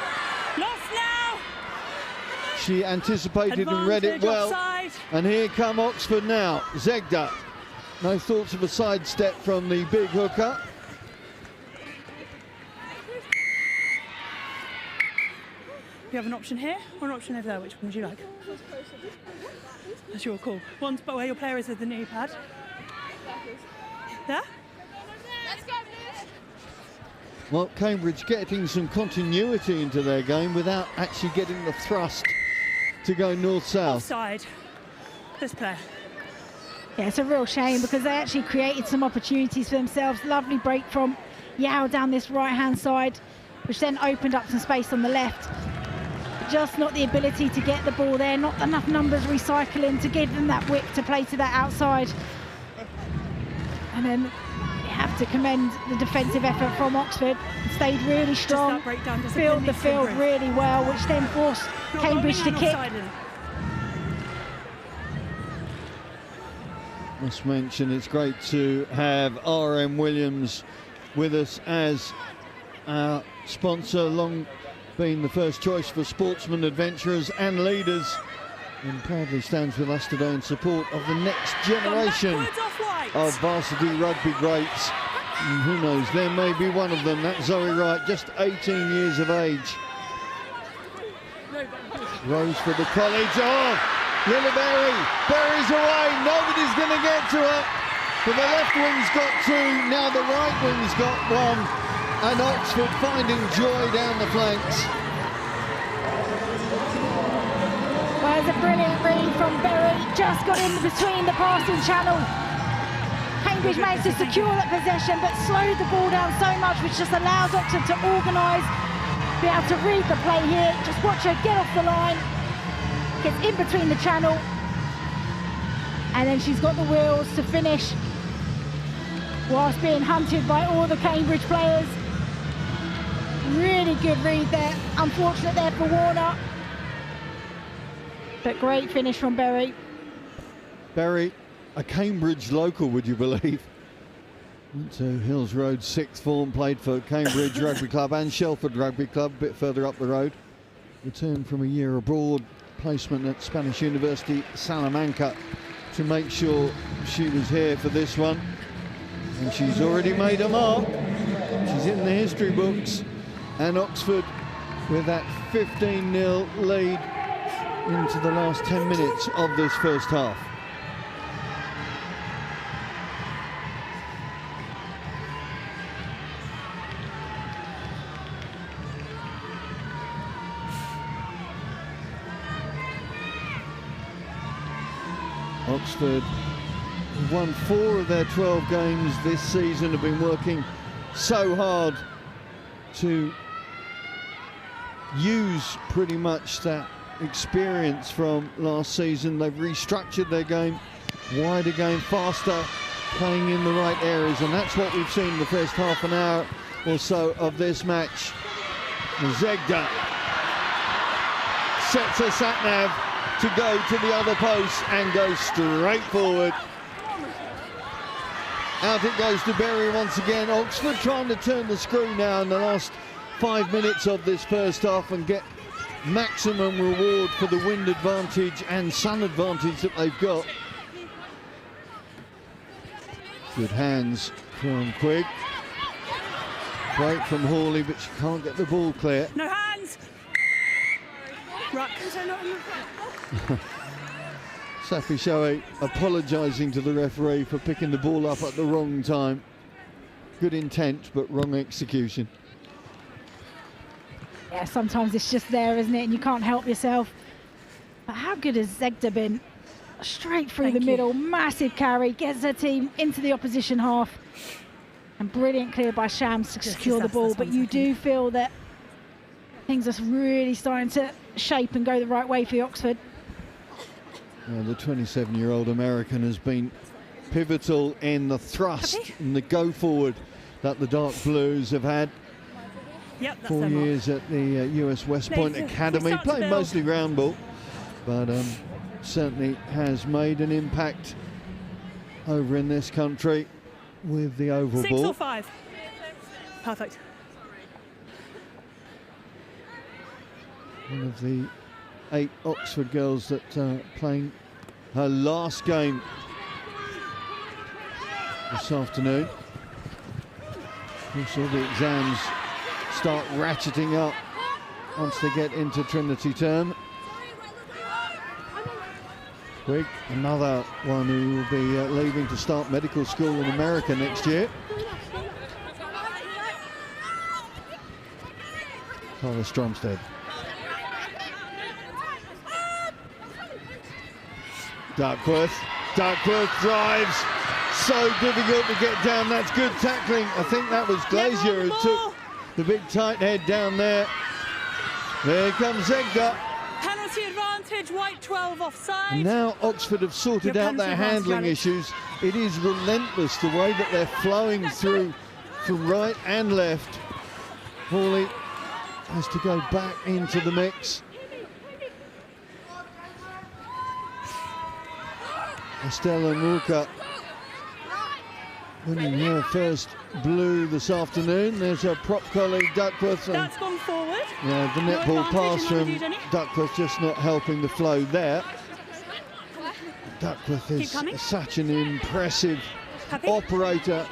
Lost now. She anticipated and read it well. Offside. And here come Oxford now. Zegda. No thoughts of a sidestep from the big hooker. You have an option here or an option over there. Which one would you like? That's your call. One's but where your player is with the knee pad. There? Let's go, Well, Cambridge getting some continuity into their game without actually getting the thrust to go north-south. Offside. This player. Yeah, it's a real shame because they actually created some opportunities for themselves. Lovely break from Yao down this right-hand side, which then opened up some space on the left. Just not the ability to get the ball there, not enough numbers recycling to give them that width to play to that outside. And then you have to commend the defensive effort from Oxford. Stayed really strong, filled the field really well, which then forced Cambridge to kick. Must mention it's great to have RM Williams with us as our sponsor, long been the first choice for sportsmen, adventurers and leaders, and proudly stands with us today in support of the next generation of varsity rugby greats. And who knows, there may be one of them, that's Zoe Wright, just 18 years of age. Rose for the college. Oh, Lilleberry, Berry's away, nobody's going to get to her. But the left wing's got two, now the right wing's got one. And Oxford finding joy down the flanks. Well, it's a brilliant read from Berry, just got in between the passing channel. Cambridge managed to secure that possession, but slowed the ball down so much, which just allows Oxford to organise, be able to read the play here. Just watch her get off the line, gets in between the channel, and then she's got the wheels to finish whilst being hunted by all the Cambridge players. Really good read there, unfortunate there for Warner, but great finish from Berry. Berry, a Cambridge local, would you believe? Went to Hills Road, sixth form, played for Cambridge Rugby Club and Shelford Rugby Club, a bit further up the road. Returned from a year abroad, placement at Spanish University Salamanca to make sure she was here for this one. And she's already made a mark. She's in the history books. And Oxford with that 15-0 lead into the last 10 minutes of this first half. Oxford won 4 of their 12 games this season, have been working so hard to use pretty much that experience from last season. They've restructured their game, wider game, faster, playing in the right areas, and that's what we've seen in the first half an hour or so of this match. Zegda sets her sat-nav to go to the other post and goes straight forward. Out it goes to Berry once again. Oxford trying to turn the screw now in the last 5 minutes of this first half and get maximum reward for the wind advantage and sun advantage that they've got. Good hands from Quigg. Break from Hawley, but she can't get the ball clear. No hands! Right. Safi Shoei apologising to the referee for picking the ball up at the wrong time. Good intent, but wrong execution. Yeah, sometimes it's just there, isn't it? And you can't help yourself. But how good has Zegda been? Straight through the middle, massive carry, gets her team into the opposition half. And brilliant clear by Shams to secure the ball. But you do feel that things are really starting to shape and go the right way for the Oxford. Well, the 27-year-old American has been pivotal in the thrust and the go forward that the Dark Blues have had. Yep, that's 4 years at the US West Point Academy, playing mostly round ball, but certainly has made an impact over in this country with the oval 6 ball. or 5? Perfect. One of the 8 Oxford girls that are playing her last game this afternoon. Of course, all the exams start ratcheting up once they get into Trinity term. Quigg, another one who will be leaving to start medical school in America next year. Carla Stromstead. Duckworth drives. So difficult to get down. That's good tackling. I think that was Glazier who took the big tight head down there. There comes Zegda. Penalty advantage, white 12 offside. And now Oxford have sorted out their handling issues. It is relentless the way that they're flowing through from right and left. Hawley has to go back into the mix. Estella Murka winning her first blue this afternoon. There's her prop colleague Duckworth. That's gone forward. Yeah, the netball pass from Duckworth just not helping the flow there. Duckworth is such an impressive operator,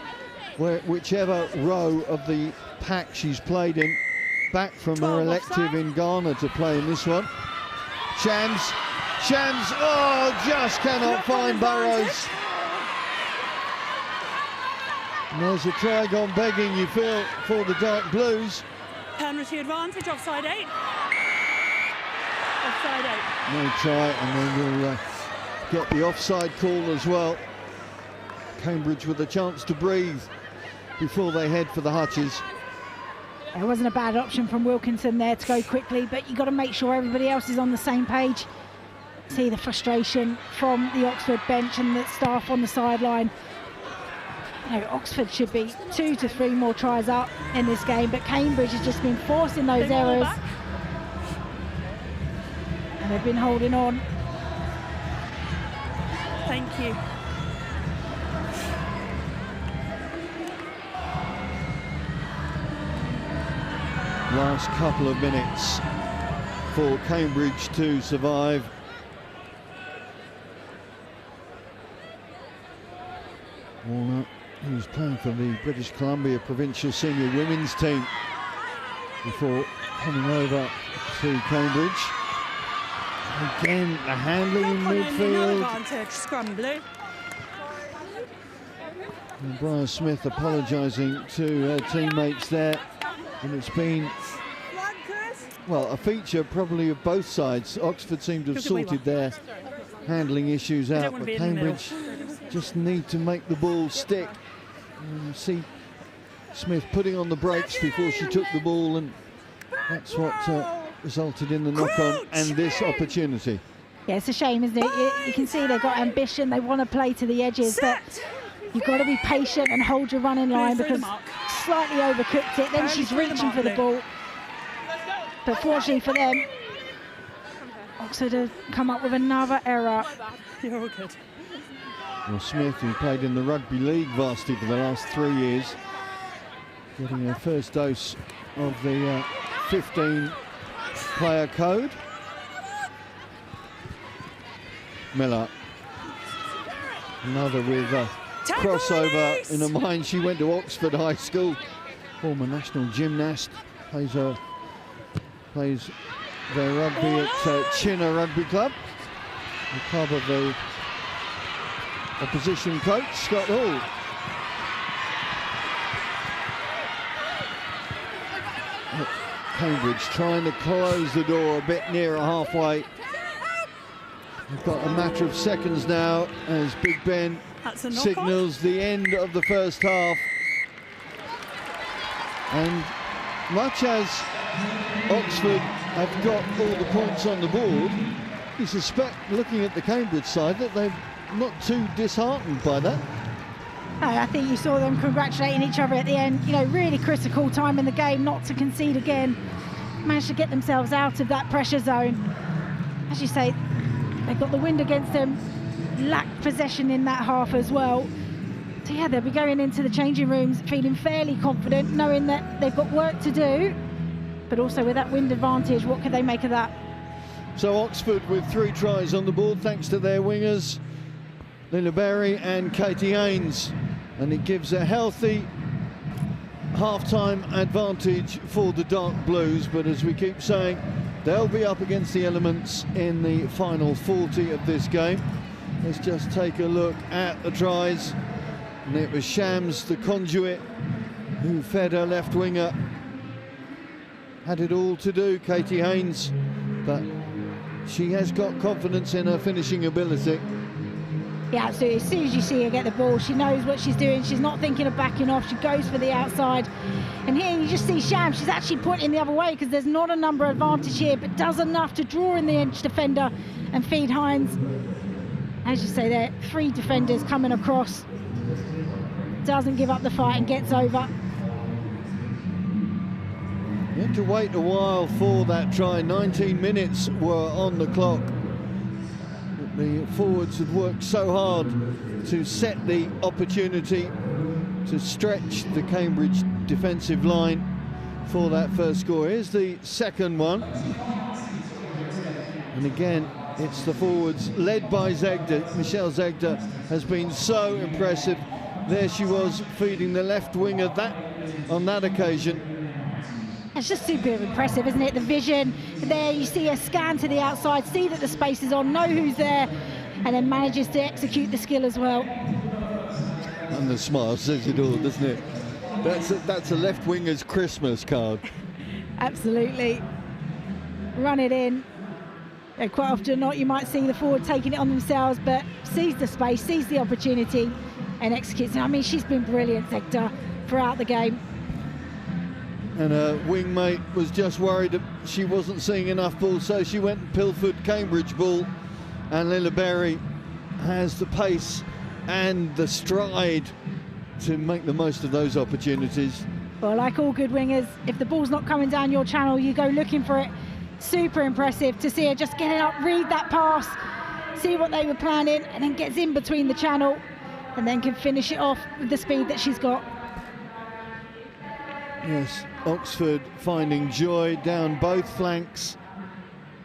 whichever row of the pack she's played in. Back from her elective in Ghana to play in this one. Shams, oh, just cannot find Burrows. And there's a try gone begging, you feel, for the Dark Blues. Penalty advantage, offside 8. Offside 8. No try, and then we'll get the offside call as well. Cambridge with a chance to breathe before they head for the hutches. It wasn't a bad option from Wilkinson there to go quickly, but you've got to make sure everybody else is on the same page. See the frustration from the Oxford bench and the staff on the sideline. You know, Oxford should be 2 to 3 more tries up in this game, but Cambridge has just been forcing those errors. And they've been holding on. Thank you. Last couple of minutes for Cambridge to survive. Warner, who's playing for the British Columbia Provincial Senior Women's Team before coming over to Cambridge. Again, the handling in midfield. Scrum blue. And Brian Smith apologising to her teammates there. And it's been, well, a feature probably of both sides. Oxford seem to have sorted their handling issues out, but Cambridge just need to make the ball stick. And you see Smith putting on the brakes before she took the ball, and that's what resulted in the knock-on and this opportunity. Yeah, it's a shame, isn't it? You can see they've got ambition, they want to play to the edges, but you've got to be patient and hold your running line, because slightly overcooked it, then she's reaching for the ball. But fortunately for them, Oxford have come up with another error. You're all good. Well, Smith, who played in the Rugby League varsity for the last 3 years, getting her first dose of the 15-player code. Miller, another with a crossover in her mind. She went to Oxford High School, former national gymnast, plays their rugby at Chinner Rugby Club, the club of the opposition coach, Scott Hall. Cambridge trying to close the door a bit nearer halfway. We've got a matter of seconds now as Big Ben signals the end of the first half. And much as Oxford have got all the points on the board, you suspect, looking at the Cambridge side, that they're not too disheartened by that. I think you saw them congratulating each other at the end. You know, really critical time in the game not to concede again. Managed to get themselves out of that pressure zone. As you say, they've got the wind against them, lacked possession in that half as well. So yeah, they'll be going into the changing rooms feeling fairly confident, knowing that they've got work to do, but also with that wind advantage, what could they make of that? So Oxford with 3 tries on the board thanks to their wingers, Lila Berry and Katie Haynes, and it gives a healthy half-time advantage for the Dark Blues, but as we keep saying, they'll be up against the elements in the final 40 of this game. Let's just take a look at the tries, and it was Shams, the conduit, who fed her left winger had it all to do, Katie Haynes, but she has got confidence in her finishing ability. Yeah, absolutely. As soon as you see her get the ball, she knows what she's doing. She's not thinking of backing off. She goes for the outside. And here you just see Sham. She's actually pointing the other way because there's not a number advantage here, but does enough to draw in the edge defender and feed Hines. As you say there, 3 defenders coming across. Doesn't give up the fight and gets over. You had to wait a while for that try. 19 minutes were on the clock. The forwards had worked so hard to set the opportunity to stretch the Cambridge defensive line for that first score. Here's the second one. And again, it's the forwards led by Zegda. Michelle Zegda has been so impressive. There she was feeding the left winger on that occasion. It's just super impressive, isn't it? The vision there, you see her scan to the outside, see that the space is on, know who's there, and then manages to execute the skill as well. And the smile says it all, doesn't it? That's a left winger's Christmas card. Absolutely. Run it in. And quite often not, you might see the forward taking it on themselves, but sees the space, sees the opportunity, and executes. I mean, she's been brilliant, Zegda, throughout the game. And her wingmate was just worried that she wasn't seeing enough ball, so she went and pilfered Cambridge ball. And Lila Berry has the pace and the stride to make the most of those opportunities. Well, like all good wingers, if the ball's not coming down your channel, you go looking for it. Super impressive to see her just get it up, read that pass, see what they were planning, and then gets in between the channel and then can finish it off with the speed that she's got. Yes, Oxford finding joy down both flanks,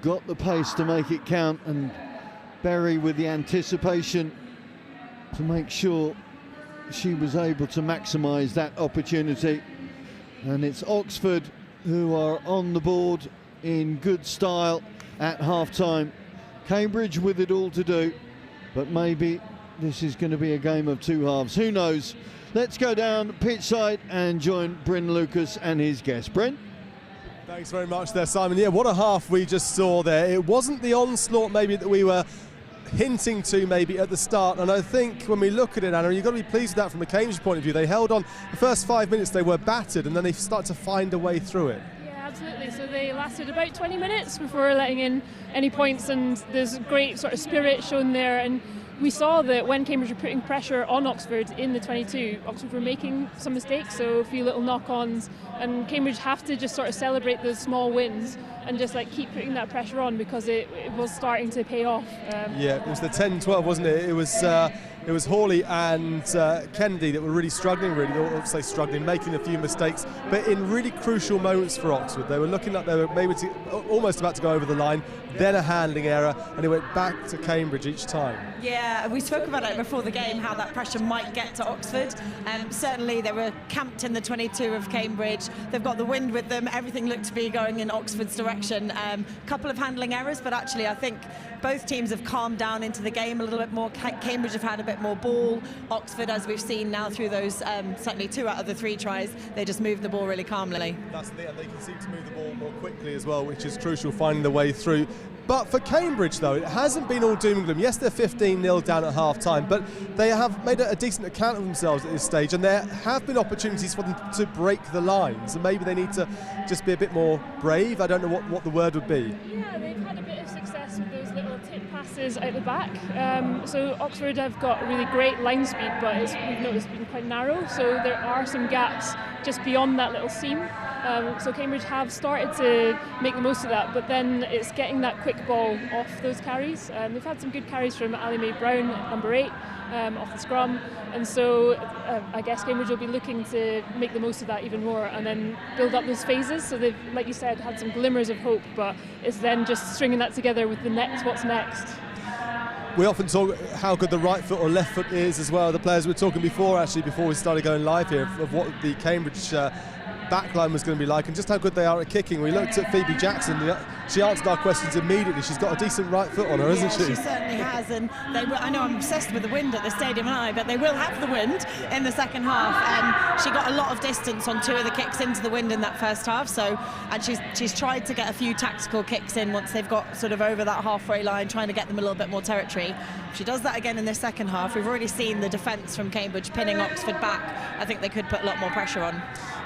got the pace to make it count, and Berry with the anticipation to make sure she was able to maximise that opportunity. And it's Oxford who are on the board in good style at half-time. Cambridge with it all to do, but maybe this is going to be a game of 2 halves. Who knows? Let's go down pitch side and join Bryn Lucas and his guest. Bryn? Thanks very much there, Simon. Yeah, what a half we just saw there. It wasn't the onslaught maybe that we were hinting to maybe at the start, and I think when we look at it, Anna, you've got to be pleased with that from the Cambridge point of view. They held on. The first 5 minutes they were battered, and then they start to find a way through it. Absolutely. So they lasted about 20 minutes before letting in any points, and there's great sort of spirit shown there. And we saw that when Cambridge were putting pressure on Oxford in the 22, Oxford were making some mistakes, so a few little knock-ons, and Cambridge have to just sort of celebrate those small wins and just like keep putting that pressure on because it was starting to pay off. Yeah, it was the 10-12, wasn't it? It was Hawley and Kennedy that were really struggling, making a few mistakes, but in really crucial moments for Oxford. They were looking like they were maybe almost about to go over the line, then a handling error, and it went back to Cambridge each time. Yeah, we spoke about it before the game, how that pressure might get to Oxford. Certainly they were camped in the 22 of Cambridge. They've got the wind with them. Everything looked to be going in Oxford's direction. Couple of handling errors, but actually I think both teams have calmed down into the game a little bit more. Cambridge have had a bit more ball. Oxford, as we've seen now through those certainly 2 out of the 3 tries, they just moved the ball really calmly. That's the, and they can seem to move the ball more quickly as well, which is crucial, finding the way through. But for Cambridge, though, it hasn't been all doom and gloom. Yes, they're 15-0 down at half-time, but they have made a decent account of themselves at this stage, and there have been opportunities for them to break the lines, and maybe they need to just be a bit more brave. I don't know what the word would be. Yeah, they've had a bit of success with those little tip passes out the back. So Oxford have got really great line speed, but we've noticed it's been quite narrow, so there are some gaps just beyond that little seam. So Cambridge have started to make the most of that, but then it's getting that quick ball off those carries. They've had some good carries from Ali Mae Brown at number 8 off the scrum, and so I guess Cambridge will be looking to make the most of that even more and then build up those phases. So they've, like you said, had some glimmers of hope, but it's then just stringing that together with the next, what's next. We often talk how good the right foot or left foot is as well. The players were talking before we started going live here, of what the Cambridge backline was going to be like and just how good they are at kicking. We looked at Phoebe Jackson, she answered our questions immediately. She's got a decent right foot on her, hasn't she? She certainly has, and I know I'm obsessed with the wind at the stadium, but they will have the wind in the second half. She got a lot of distance on 2 of the kicks into the wind in that first half, and she's tried to get a few tactical kicks in once they've got sort of over that halfway line, trying to get them a little bit more territory. If she does that again in the second half, we've already seen the defence from Cambridge pinning Oxford back. I think they could put a lot more pressure on.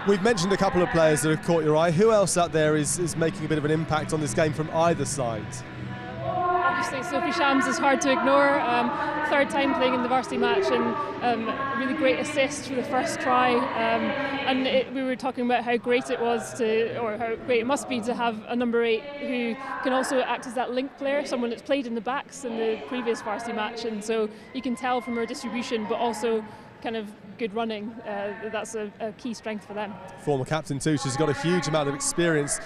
We've mentioned a couple of players that have caught your eye. Who else out there is making a bit of an impact on this game from either side? Obviously, Sophie Shams is hard to ignore. 3rd time playing in the varsity match, and a really great assist for the first try. We were talking about how great it was or how great it must be to have a number 8 who can also act as that link player, someone that's played in the backs in the previous varsity match, and so you can tell from her distribution, but also kind of good running. That's a key strength for them. Former captain too, she's got a huge amount of experience.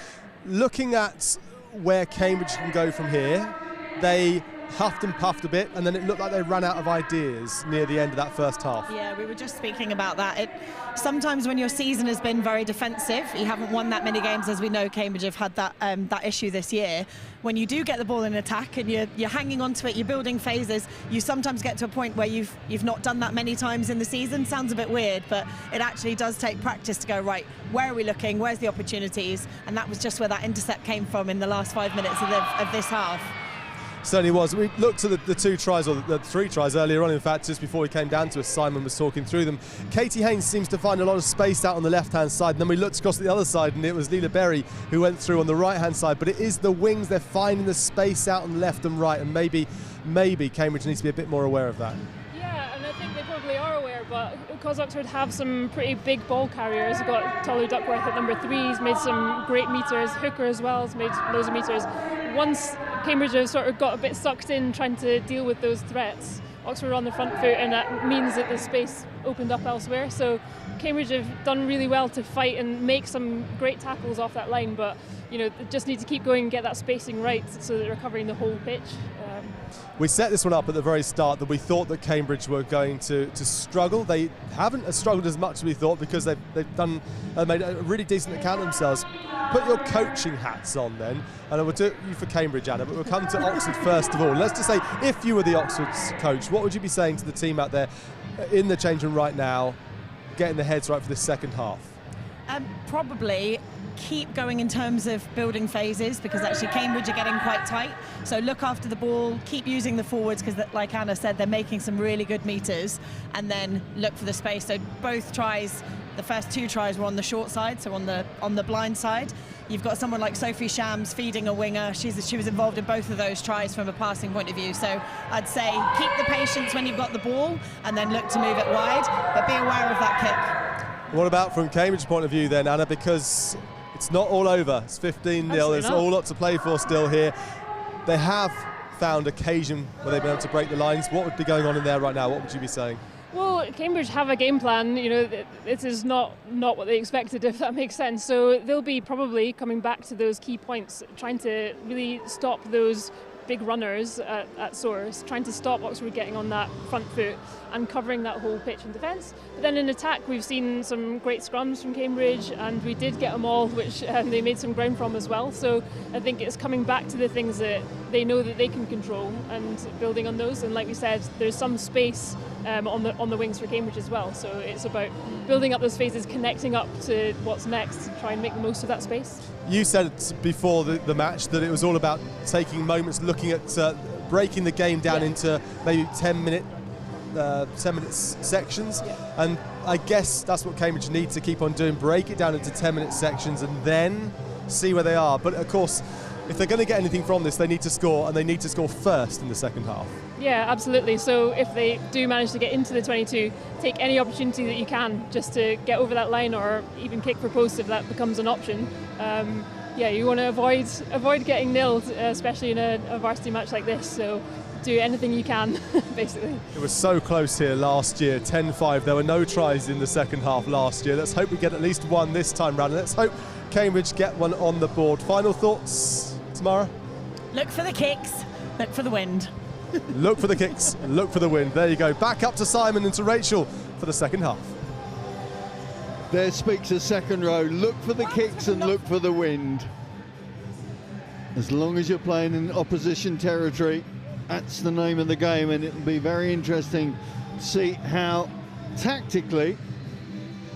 Looking at where Cambridge can go from here, they huffed and puffed a bit, and then it looked like they ran out of ideas near the end of that first half. Yeah, we were just speaking about that. Sometimes when your season has been very defensive, you haven't won that many games, as we know Cambridge have had that issue this year. When you do get the ball in attack and you're hanging on to it, you're building phases, you sometimes get to a point where you've not done that many times in the season. Sounds a bit weird, but it actually does take practice to go, right, where are we looking, where's the opportunities? And that was just where that intercept came from in the last 5 minutes of this half. Certainly was. We looked at the 2 tries, or the 3 tries earlier on, in fact, just before we came down to us. Simon was talking through them. Katie Haynes seems to find a lot of space out on the left-hand side, and then we looked across the other side, and it was Leela Berry who went through on the right-hand side. But it is the wings, they're finding the space out on left and right, and maybe Cambridge needs to be a bit more aware of that. Yeah, and I think they probably are aware, but because Oxford have some pretty big ball carriers, we've got Tolu Duckworth at number 3, he's made some great meters, Hooker as well has made loads of meters. Once Cambridge have sort of got a bit sucked in trying to deal with those threats, Oxford are on the front foot, and that means that the space opened up elsewhere. So Cambridge have done really well to fight and make some great tackles off that line, but they just need to keep going and get that spacing right so that they're covering the whole pitch. We set this one up at the very start that we thought that Cambridge were going to struggle. They haven't struggled as much as we thought, because they've made a really decent account of themselves. Put your coaching hats on then, and I will do you for Cambridge, Anna, but we'll come to Oxford first of all. Let's just say, if you were the Oxford's coach, what would you be saying to the team out there in the change room right now, getting their heads right for this second half? Probably keep going in terms of building phases, because actually Cambridge are getting quite tight. So look after the ball, keep using the forwards, because like Anna said, they're making some really good meters, and then look for the space. So both tries, the first 2 tries were on the short side, so on the blind side. You've got someone like Sophie Shams feeding a winger. She was involved in both of those tries from a passing point of view. So I'd say keep the patience when you've got the ball, and then look to move it wide, but be aware of that kick. What about from Cambridge's point of view then, Anna? Because it's not all over. It's 15-0. There's a whole lot to play for still here. They have found occasion where they've been able to break the lines. What would be going on in there right now? What would you be saying? Well, Cambridge have a game plan. It is not what they expected, if that makes sense. So they'll be probably coming back to those key points, trying to really stop those big runners at source, trying to stop Oxford getting on that front foot and covering that whole pitch in defence. But then in attack, we've seen some great scrums from Cambridge, and we did get them all, which they made some ground from as well. So I think it's coming back to the things that they know that they can control and building on those. And like we said, there's some space on the wings for Cambridge as well. So it's about building up those phases, connecting up to what's next, and try and make the most of that space. You said before the match that it was all about taking moments, looking at breaking the game down into maybe 10-minute sections, and I guess that's what Cambridge needs to keep on doing, break it down into 10-minute sections and then see where they are. But of course, if they're going to get anything from this, they need to score, and they need to score first in the second half. Yeah, absolutely. So if they do manage to get into the 22, take any opportunity that you can just to get over that line, or even kick for post if that becomes an option. You want to avoid getting nilled, especially in a varsity match like this. So do anything you can, basically. It was so close here last year, 10-5. There were no tries in the second half last year. Let's hope we get at least one this time round. Let's hope Cambridge get one on the board. Final thoughts, Tamara? Look for the kicks, look for the wind. Look for the kicks, look for the wind. There you go. Back up to Simon and to Rachel for the second half. There speaks a second row. Look for the kicks and look for the wind. As long as you're playing in opposition territory, that's the name of the game, and it'll be very interesting to see how tactically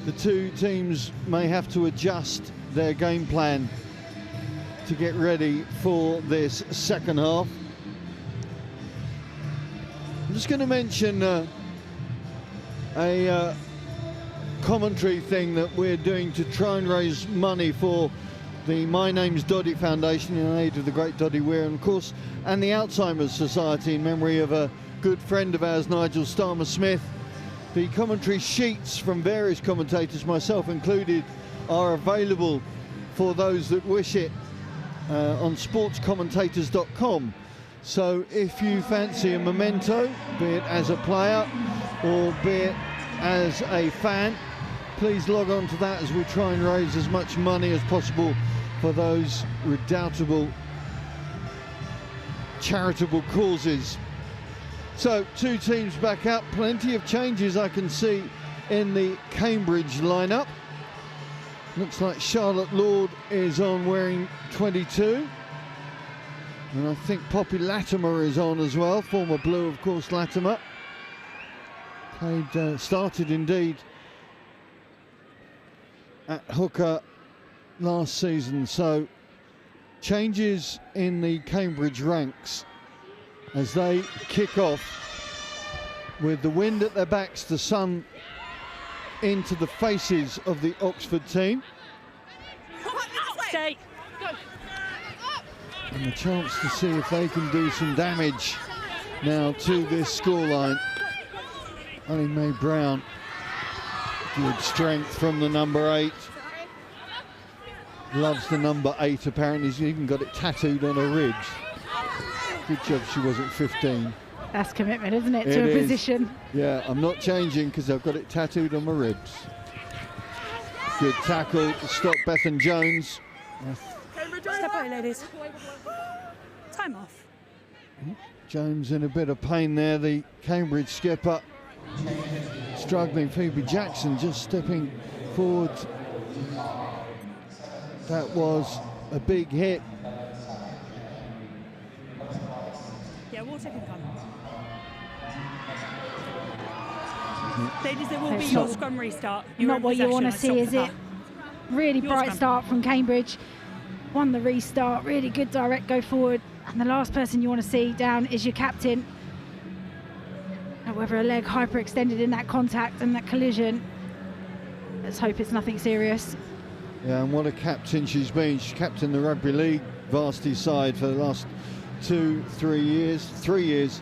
the two teams may have to adjust their game plan to get ready for this second half. I'm just going to mention a commentary thing that we're doing to try and raise money for the My Name's Doddy Foundation in aid of the great Doddy Weir, and of course, and the Alzheimer's Society in memory of a good friend of ours, Nigel Starmer-Smith. The commentary sheets from various commentators, myself included, are available for those that wish it on sportscommentators.com. So if you fancy a memento, be it as a player or be it as a fan, please log on to that as we try and raise as much money as possible for those redoubtable charitable causes. So two teams back up, plenty of changes I can see in the Cambridge lineup. Looks like Charlotte Lord is on wearing 22. And I think Poppy Latimer is on as well, former Blue, of course, Latimer. Started indeed at hooker last season, so changes in the Cambridge ranks as they kick off with the wind at their backs, the sun into the faces of the Oxford team. Stay. And a chance to see if they can do some damage now to this scoreline. Ellie Mae Brown, good strength from the number 8. Loves the number 8 apparently, he's even got it tattooed on her ribs. Good job she wasn't 15. That's commitment, isn't it, to a position? Yeah, I'm not changing because I've got it tattooed on my ribs. Good tackle to stop Bethan Jones. Step away, ladies. Time off. Jones in a bit of pain there, the Cambridge skipper. Struggling, Phoebe Jackson just stepping forward. That was a big hit. Yeah, water can come. Ladies, there will be your scrum restart. Not what you want to see, is it? Really bright start from Cambridge. Won the restart, really good direct go forward. And the last person you want to see down is your captain. However, a leg hyperextended in that contact and that collision. Let's hope it's nothing serious. Yeah, and what a captain she's been. She's captained the Rugby League varsity side for the last 3 years.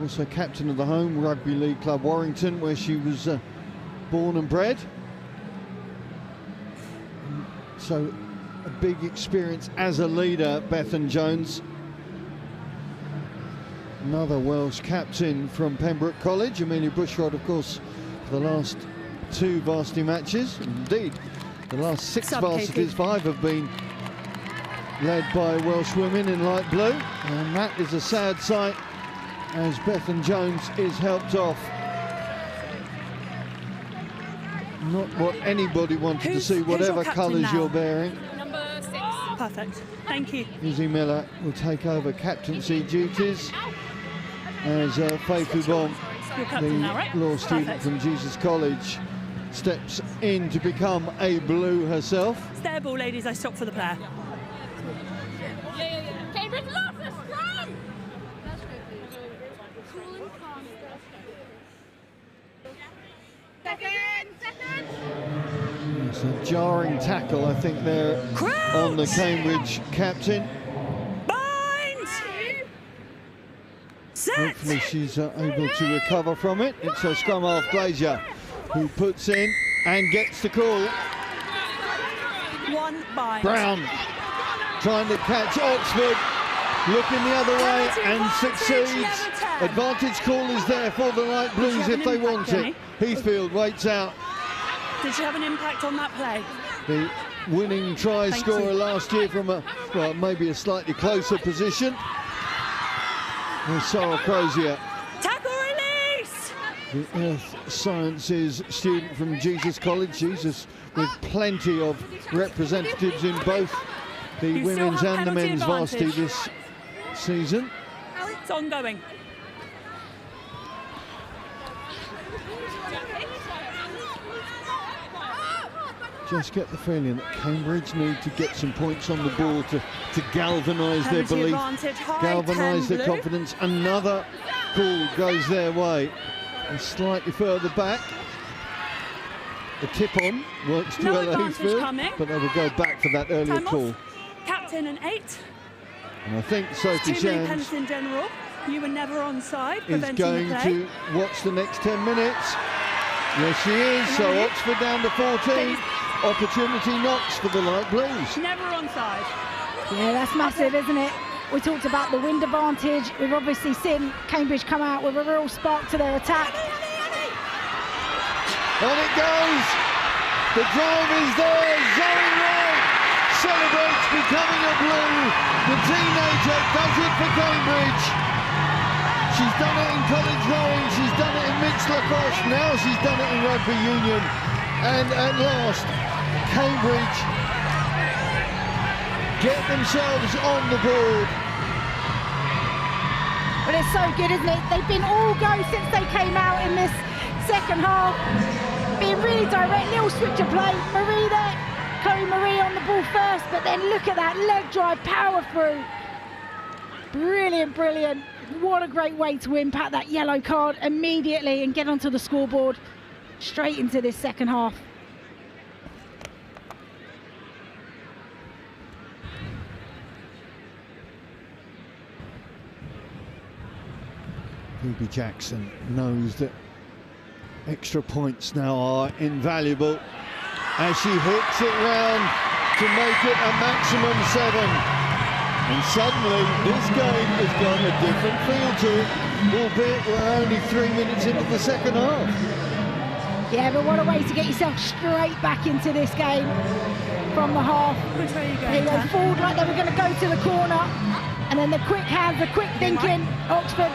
Also captain of the home Rugby League club Warrington, where she was born and bred. So a big experience as a leader, Bethan Jones. Another Welsh captain from Pembroke College, Amelia Bushrod, of course, for the last 2 varsity matches. Indeed, the last 6 varsities, 5 have been led by Welsh women in light blue. And that is a sad sight as Bethan Jones is helped off. Not what anybody wanted to see, whatever colours you're bearing. Number 6. Perfect. Thank you. Izzy Miller will take over captaincy duties as Faith Ubon, the law student from Jesus College, steps in to become a blue herself. Stay ball, ladies. I stop for the player. Cambridge lost the scrum! It's a jarring tackle, I think, there on the Cambridge captain. Bind! Set! Hopefully she's able to recover from it. It's her scrum half Glazier who puts in and gets the call. One bind. Brown trying to catch Oxford, looking the other way and succeeds. Advantage call is there for the light blues if they want it. Heathfield waits out. Did she have an impact on that play? The winning try scorer last year from a, well, maybe a slightly closer position. There's Sarah Crozier. Tackle release! The Earth Sciences student from Jesus College. Jesus with plenty of representatives in both the You still women's have and the penalty men's varsity advantage. this season. It's ongoing. Just get the feeling that Cambridge need to get some points on the board to galvanise their Penalty belief, advantage, high, galvanise 10 their blue. confidence. Another call goes their way. And slightly further back. The tip-on works to No LA advantage Field, coming. but they will go back for that earlier Time off. call. Captain and 8. And I think Sophie Too many Shams penalties in general. You were never onside, is preventing going the play. to watch the next 10 minutes. Yes, she is. So Another hit. Oxford down to 14. Opportunity knocks for the light blues. Never onside. Yeah, that's massive, isn't it? We talked about the wind advantage. We've obviously seen Cambridge come out with a real spark to their attack. On it goes. The drive is there. Zoe Wright celebrates becoming a blue. The teenager does it for Cambridge. She's done it in college rowing. She's done it in mixed lacrosse. Now she's done it in rugby union. And at last, Cambridge get themselves on the board. But it's so good, isn't it? They've been all go since they came out in this second half. Being really direct, little switch of play. Marie there, Chloe Marie on the ball first, but then look at that leg drive, power through. Brilliant, brilliant. What a great way to impact that yellow card immediately and get onto the scoreboard straight into this second half. Phoebe Jackson knows that extra points now are invaluable as she hits it round to make it a maximum 7. And suddenly this game has got a different feel to it, albeit we're only 3 minutes into the second half. Yeah, but what a way to get yourself straight back into this game from the half. Which way are you They going, go Tan? forward like they were going to go to the corner, and then the quick hands, the quick thinking. Oxford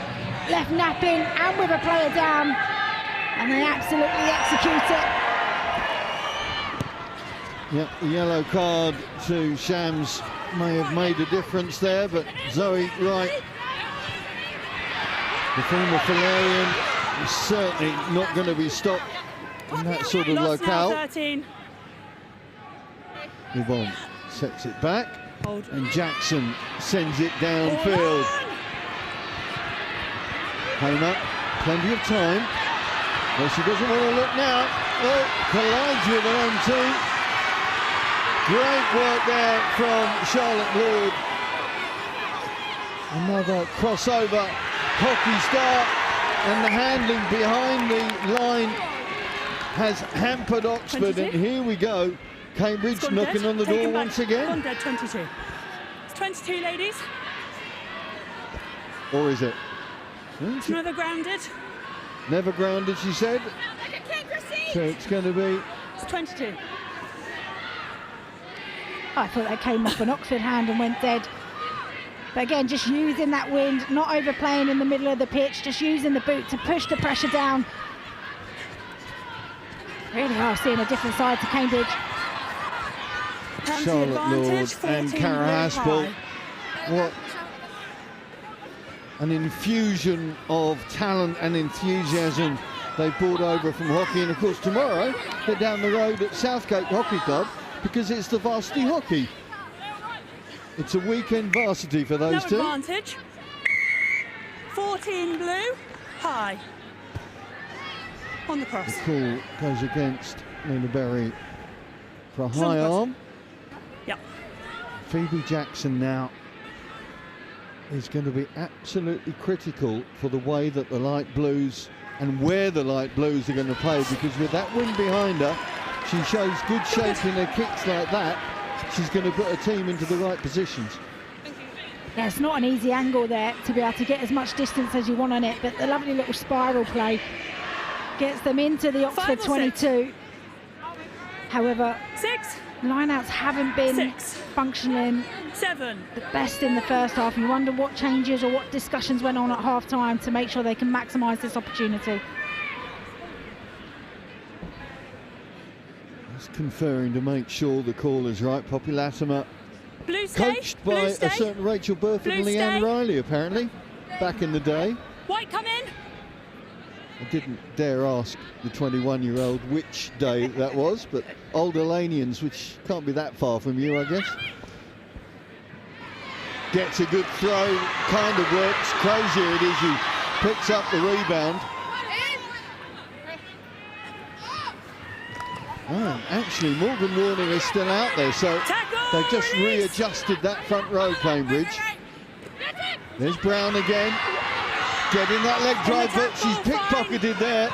left napping and with a player down, and they absolutely execute it. Yep, the yellow card to Shams may have made a difference there, but Zoe Wright, the former Falerian, is certainly not going to be stopped in that sort of Lost now, locale. 13. Yvonne sets it back, Hold. and Jackson sends it downfield. Homer, plenty of time. Well, she doesn't want to look now. Oh, collides with her own team. Great work there from Charlotte Lord. Another crossover, hockey start, and the handling behind the line has hampered Oxford. 22. And here we go. Cambridge It's gone knocking dead. on the Taken door back. once again. Gone dead, 22. It's 22, ladies. Or is it? It's another grounded. Never grounded, she said. So it's going to be It's 22. I thought that came off an Oxford hand and went dead. But again, just using that wind, not overplaying in the middle of the pitch, just using the boot to push the pressure down. Really are seeing a different side to Cambridge. Penalty Charlotte Lord advantage, and 14 Cara blue Haspel. high. What an infusion of talent and enthusiasm they brought over from hockey. And of course tomorrow they're down the road at Southgate Hockey Club because it's the varsity hockey. It's a weekend varsity for No those two. advantage. 14 blue high. On the cross. The call goes against Lena Berry for a It's on high the cross. arm. Yep. Phoebe Jackson now is going to be absolutely critical for the way that the light blues and where the light blues are going to play, because with that wind behind her, she shows good shape in her kicks like that. She's going to put her team into the right positions. Yeah, it's not an easy angle there to be able to get as much distance as you want on it, but the lovely little spiral play gets them into the Oxford 22. However, 6, lineouts haven't been 6, functioning 7. the best in the first half. You wonder what changes or what discussions went on at half time to make sure they can maximise this opportunity. Just conferring to make sure the call is right. Poppy Latimer Blue stay. Coached by a certain Rachel Burford and Leanne Riley, apparently, back in the day. White, come in. I didn't dare ask the 21-year-old which day that was, but Old Elanians, which can't be that far from you, I guess. Gets a good throw, kind of works. Crozier it is who picks up the rebound. Oh, actually, Morgan Warning is still out there, so they've just readjusted that front row, Cambridge. There's Brown again, getting that leg drive, but she's pickpocketed there.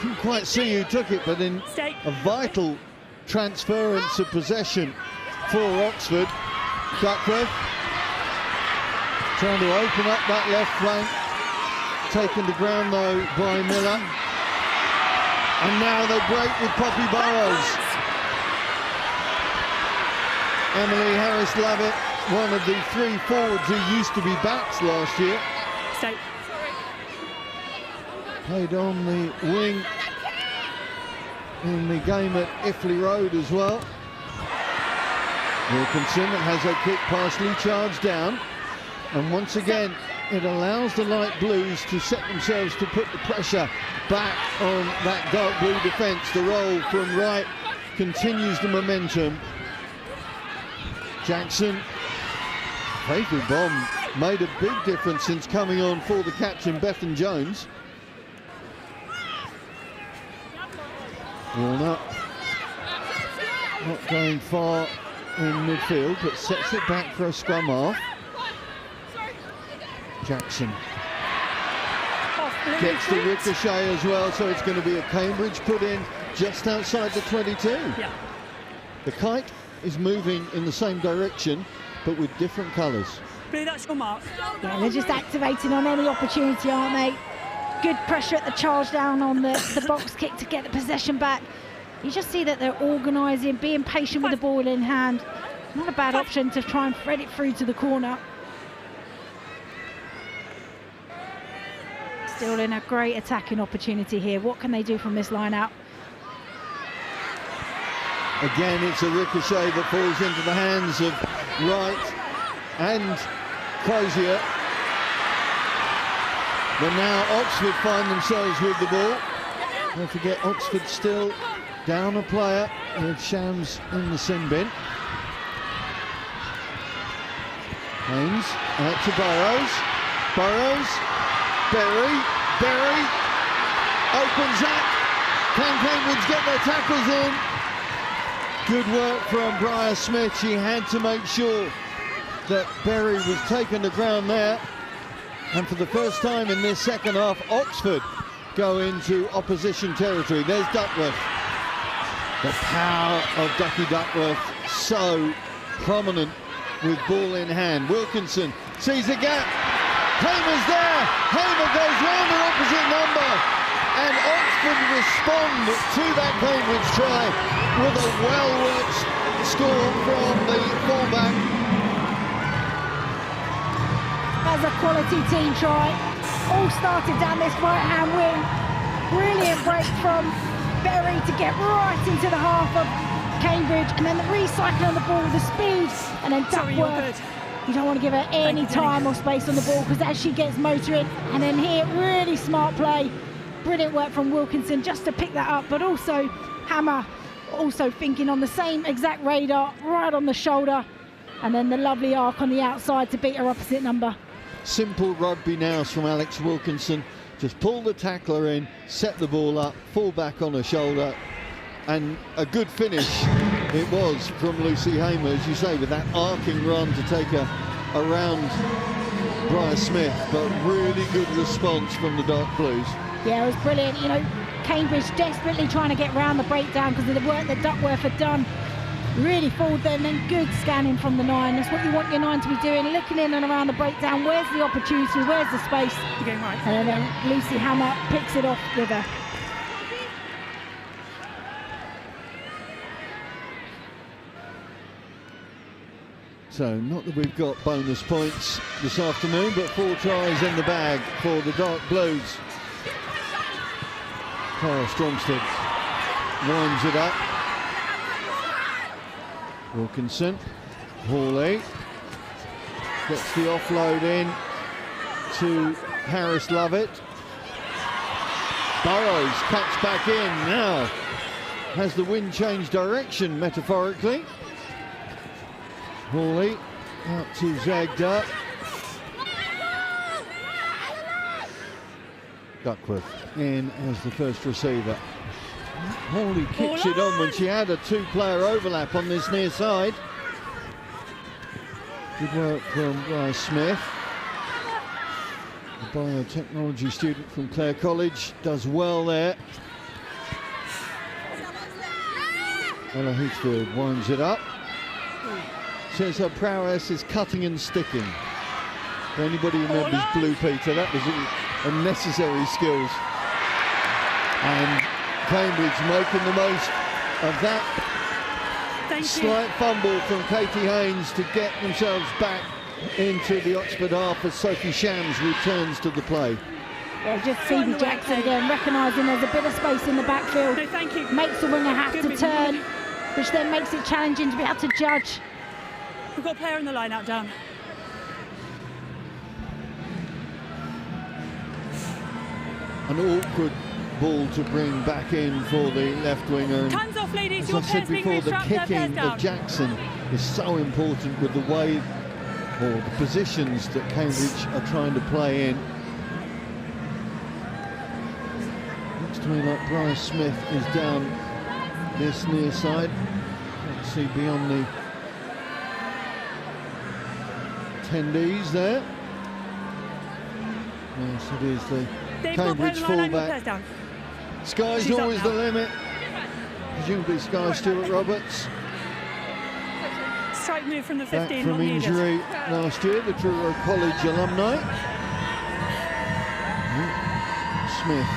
Couldn't quite see who took it, but in a vital transference of possession for Oxford. Duckworth trying to open up that left flank, taken to ground though by Miller. And now they break with Poppy Burrows. Emily Harris-Lovett, one of the 3 forwards who used to be backs last year. Played on the wing in the game at Iffley Road as well. Wilkinson has her kick partially charged down, and once again it allows the light blues to set themselves to put the pressure back on that dark blue defence. The roll from right continues the momentum. Jackson, Faithful Bomb made a big difference since coming on for the captain Bethan Jones. Warner not going far in midfield, but sets it back for a scrum half. Jackson gets the ricochet as well, so it's going to be a Cambridge put in just outside the 22. Yeah. The kite is moving in the same direction, but with different colours. Blue, that's your mark. Yeah, they're just activating on any opportunity, aren't they? Good pressure at the charge down on the box kick to get the possession back. You just see that they're organising, being patient with the ball in hand. Not a bad option to try and thread it through to the corner. Still in a great attacking opportunity here. What can they do from this line out? Again, it's a ricochet that falls into the hands of Wright and Crozier. But now Oxford find themselves with the ball. Don't forget, Oxford still down a player with Shams in the sin bin. Haynes out to Burrows. Burrows, Berry opens up. Can Cambridge get their tackles in? Good work from Briar Smith. She had to make sure that Berry was taken to ground there. And for the first time in this second half, Oxford go into opposition territory. There's Duckworth. The power of Ducky Duckworth, so prominent with ball in hand. Wilkinson sees a gap. Hamer's there. Hamer goes round the opposite number. And Oxford respond to that Cambridge try with a well-worked score from the fullback. As a quality team try, all started down this right-hand wing. Brilliant break from Berry to get right into the half of Cambridge, and then the recycling on the ball, the speed, and then Duckworth. You don't want to give her any time or space on the ball, because as she gets motoring, and then here, really smart play. Brilliant work from Wilkinson just to pick that up, but also Hammer also thinking on the same exact radar, right on the shoulder, and then the lovely arc on the outside to beat her opposite number. Simple rugby now from Alex Wilkinson. Just pull the tackler in, set the ball up, fall back on her shoulder, and a good finish it was from Lucy Hamer, as you say, with that arcing run to take her around Briar Smith, but really good response from the Dark Blues. Yeah, it was brilliant. You know, Cambridge desperately trying to get round the breakdown because of the work that Duckworth had done. Really forward then, and good scanning from the 9. That's what you want your 9 to be doing, looking in and around the breakdown. Where's the opportunity? Where's the space? You're going right. And then Lucy Hammer picks it off with her. So, not that we've got bonus points this afternoon, but 4 tries in the bag for the Dark Blues. Cara Stromstead winds it up. Wilkinson Hawley gets the offload in to Harris Lovett. Burrows cuts back in now. Has the wind changed direction, metaphorically? Hawley out to Zagda. Duckworth in as the first receiver. Hawley kicks it on when she had a two-player overlap on this near side. Good work from Bryce Smith. The biotechnology student from Clare College does well there. Ella Heathfield winds it up. Says her prowess is cutting and sticking. If anybody remembers Blue Peter, that was unnecessary skills. And Cambridge making the most of that slight fumble from Katie Haynes to get themselves back into the Oxford half as Sophie Shams returns to the play. Yeah, just Phoebe Jackson again, recognising there's a bit of space in the backfield. No, thank you. Makes the winger have to turn, which then makes it challenging to be able to judge. We've got a player in the line out down. An awkward ball to bring back in for the left winger. Hands off, ladies. As I said before, the kicking of Jackson is so important with the way or the positions that Cambridge are trying to play in. Looks to me like Bryce Smith is down this near side. Can't see beyond the attendees there. Yes, it is the Cambridge fullback. Sky's always the limit. Presumably Sky Stewart-Roberts. Strike move from the 15. Back from injury last year, the Truro College alumni. Smith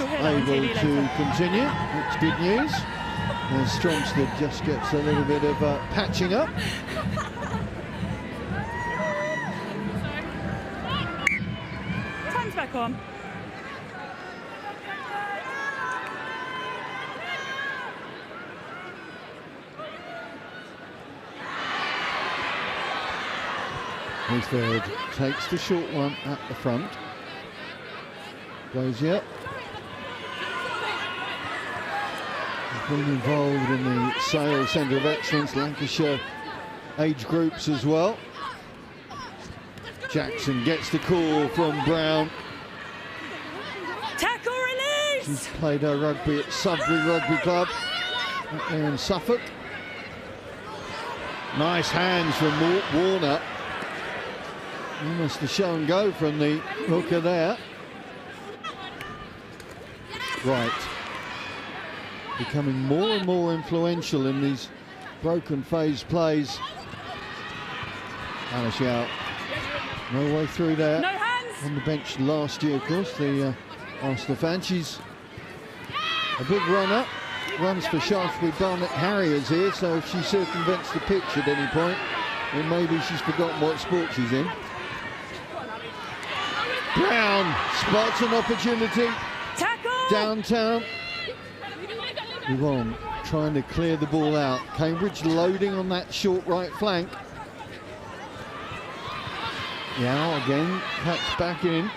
is able to continue. That's good news. And Stromstad just gets a little bit of patching up. Time's back on. Heathfield takes the short one at the front. Dozier. Been involved in the Sales Centre of Excellence, Lancashire age groups as well. Jackson gets the call from Brown. Tackle release! She's played her rugby at Sudbury Rugby Club up there in Suffolk. Nice hands from Warner. Almost a show and go from the hooker there. Right. Becoming more and more influential in these broken phase plays. Alice out. No way through there. No hands! On the bench last year, of course, the Arsenal fan. She's a big runner. Runs for Shaftesbury Barnet Harriers here, so if she circumvents the pitch at any point, then maybe she's forgotten what sport she's in. Brown spots an opportunity. Tackle! Downtown. Yvonne trying to clear the ball out. Cambridge loading on that short right flank. Yao again cuts back in.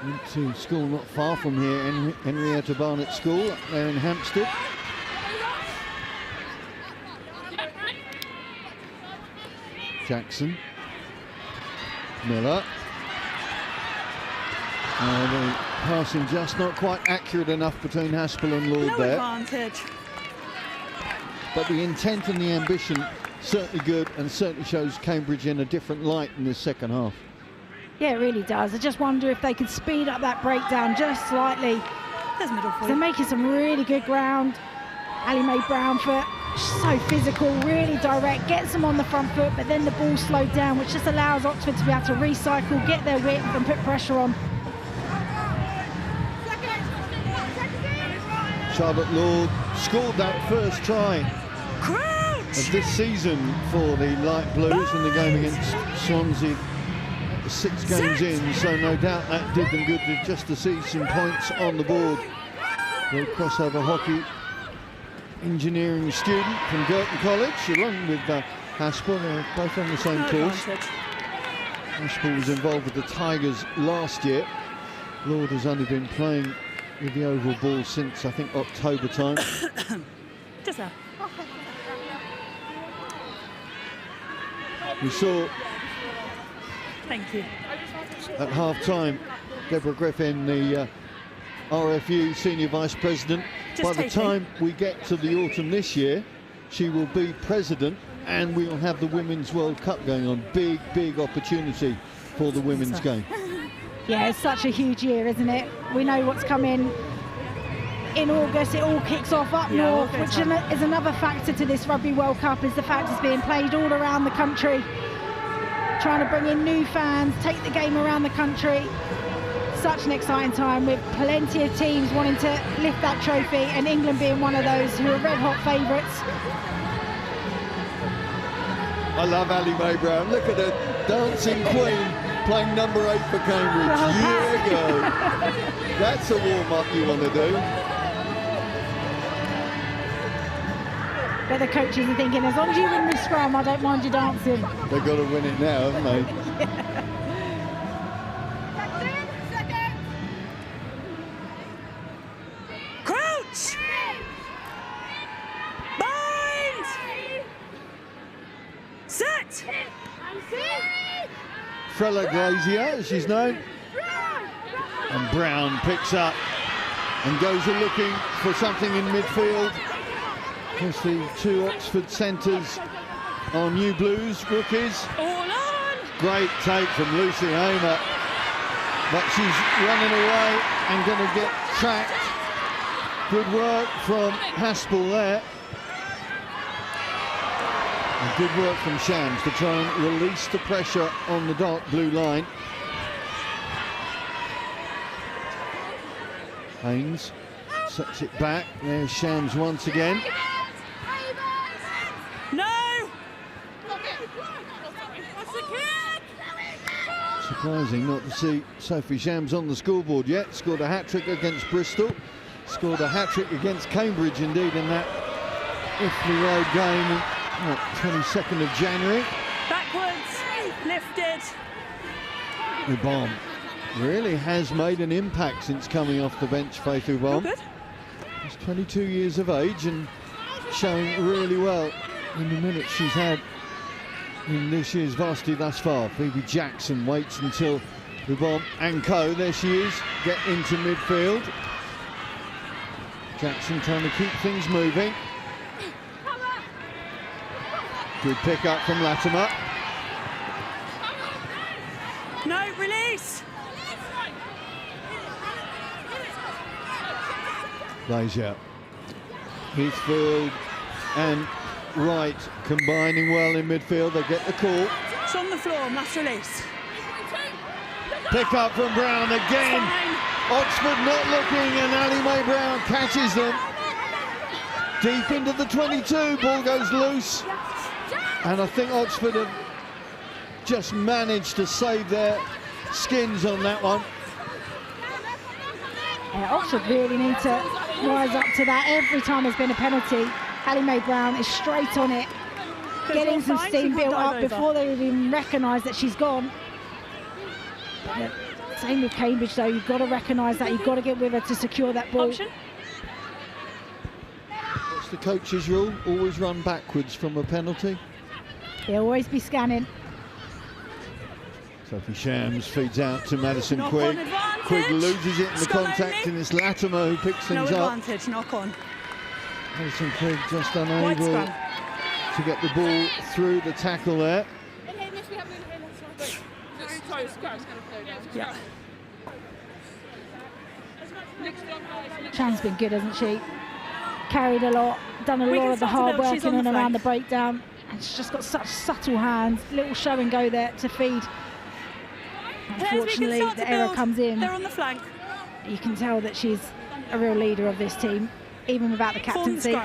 Went to school not far from here, Henrietta Barnett School up there in Hampstead. Jackson. Miller. The passing just not quite accurate enough between Haspel and Lord there. Advantage. But the intent and the ambition certainly good, and certainly shows Cambridge in a different light in this second half. Yeah, it really does. I just wonder if they could speed up that breakdown just slightly. There's middle foot. They're making some really good ground. Ali Mae Brownfoot, so physical, really direct, gets them on the front foot, but then the ball slowed down, which just allows Oxford to be able to recycle, get their width and put pressure on. Charlotte Lord scored that first try of this season for the Light Blues in the game against Swansea. 6 games in, so no doubt that did them good just to see some points on the board. The crossover hockey engineering student from Girton College, along with Haspel. They're both on the same course. Haspel was involved with the Tigers last year. Lord has only been playing with the oval ball since, I think, October time. Just there. We saw Thank you. at half-time Deborah Griffin, the RFU Senior Vice President. By the time we get to the autumn this year, she will be President, and we will have the Women's World Cup going on. Big, big opportunity for the women's game. Yeah, it's such a huge year, isn't it? We know what's coming in August. It all kicks off up north, which is another factor to this Rugby World Cup, is the fact it's being played all around the country. Trying to bring in new fans, take the game around the country. Such an exciting time, with plenty of teams wanting to lift that trophy, and England being one of those who are red hot favourites. I love Ali Mae Brown. Look at her dancing queen, playing number 8 for Cambridge. Yeah, go. That's a warm-up you want to do. But the coaches are thinking, as long as you win the scrum, I don't mind you dancing. They've got to win it now, haven't they? Crouch! Bind! Set! Frella Glazier, as she's known. And Brown picks up and goes looking for something in midfield. Of course, the two Oxford centres are New Blues rookies. All on! Great take from Lucy Hamer, but she's running away and going to get tracked. Good work from Haspel there. And good work from Shams to try and release the pressure on the dark blue line. Haynes sets it back. There's Shams once again. No! Surprising not to see Sophie Shams on the scoreboard yet. Scored a hat-trick against Bristol. Scored a hat-trick against Cambridge, indeed, in that Iffley Road game on 22nd of January. Backwards, lifted. Ubom really has made an impact since coming off the bench, Faith Ubom. She's 22 years of age and showing really well in the minutes she's had in this year's varsity thus far. Phoebe Jackson waits until Ubom and co, there she is, get into midfield. Jackson trying to keep things moving. Good pick up from Latimer. No, release. Glazier. Heathfield and Wright combining well in midfield. They get the call. It's on the floor, must release. Pick up from Brown again. Oxford not looking, and Ali Mae Brown catches them. Deep into the 22, ball goes loose. And I think Oxford have just managed to save their skins on that one. Yeah, Oxford really need to rise up to that. Every time there's been a penalty, Ali Mae Brown is straight on it, getting some steam built up before they even recognise that she's gone. But same with Cambridge though, you've got to recognise that, you've got to get with her to secure that ball. Option. What's the coach's rule? Always run backwards from a penalty. They'll always be scanning. Sophie Shams feeds out to Madison Knock Quigg. on advantage. Quigg loses it in the Scott contact, only. and it's Latimer who picks No things up. advantage, knock on. Madison Quigg just Wide unable scrum. to get the ball through the tackle there. Yeah. Chan's been good, hasn't she? Carried a lot, done a lot of the hard work in and around the breakdown. And she's just got such subtle hands, little show and go there to feed. Unfortunately, the error comes in. They're on the flank. You can tell that she's a real leader of this team, even without the captaincy.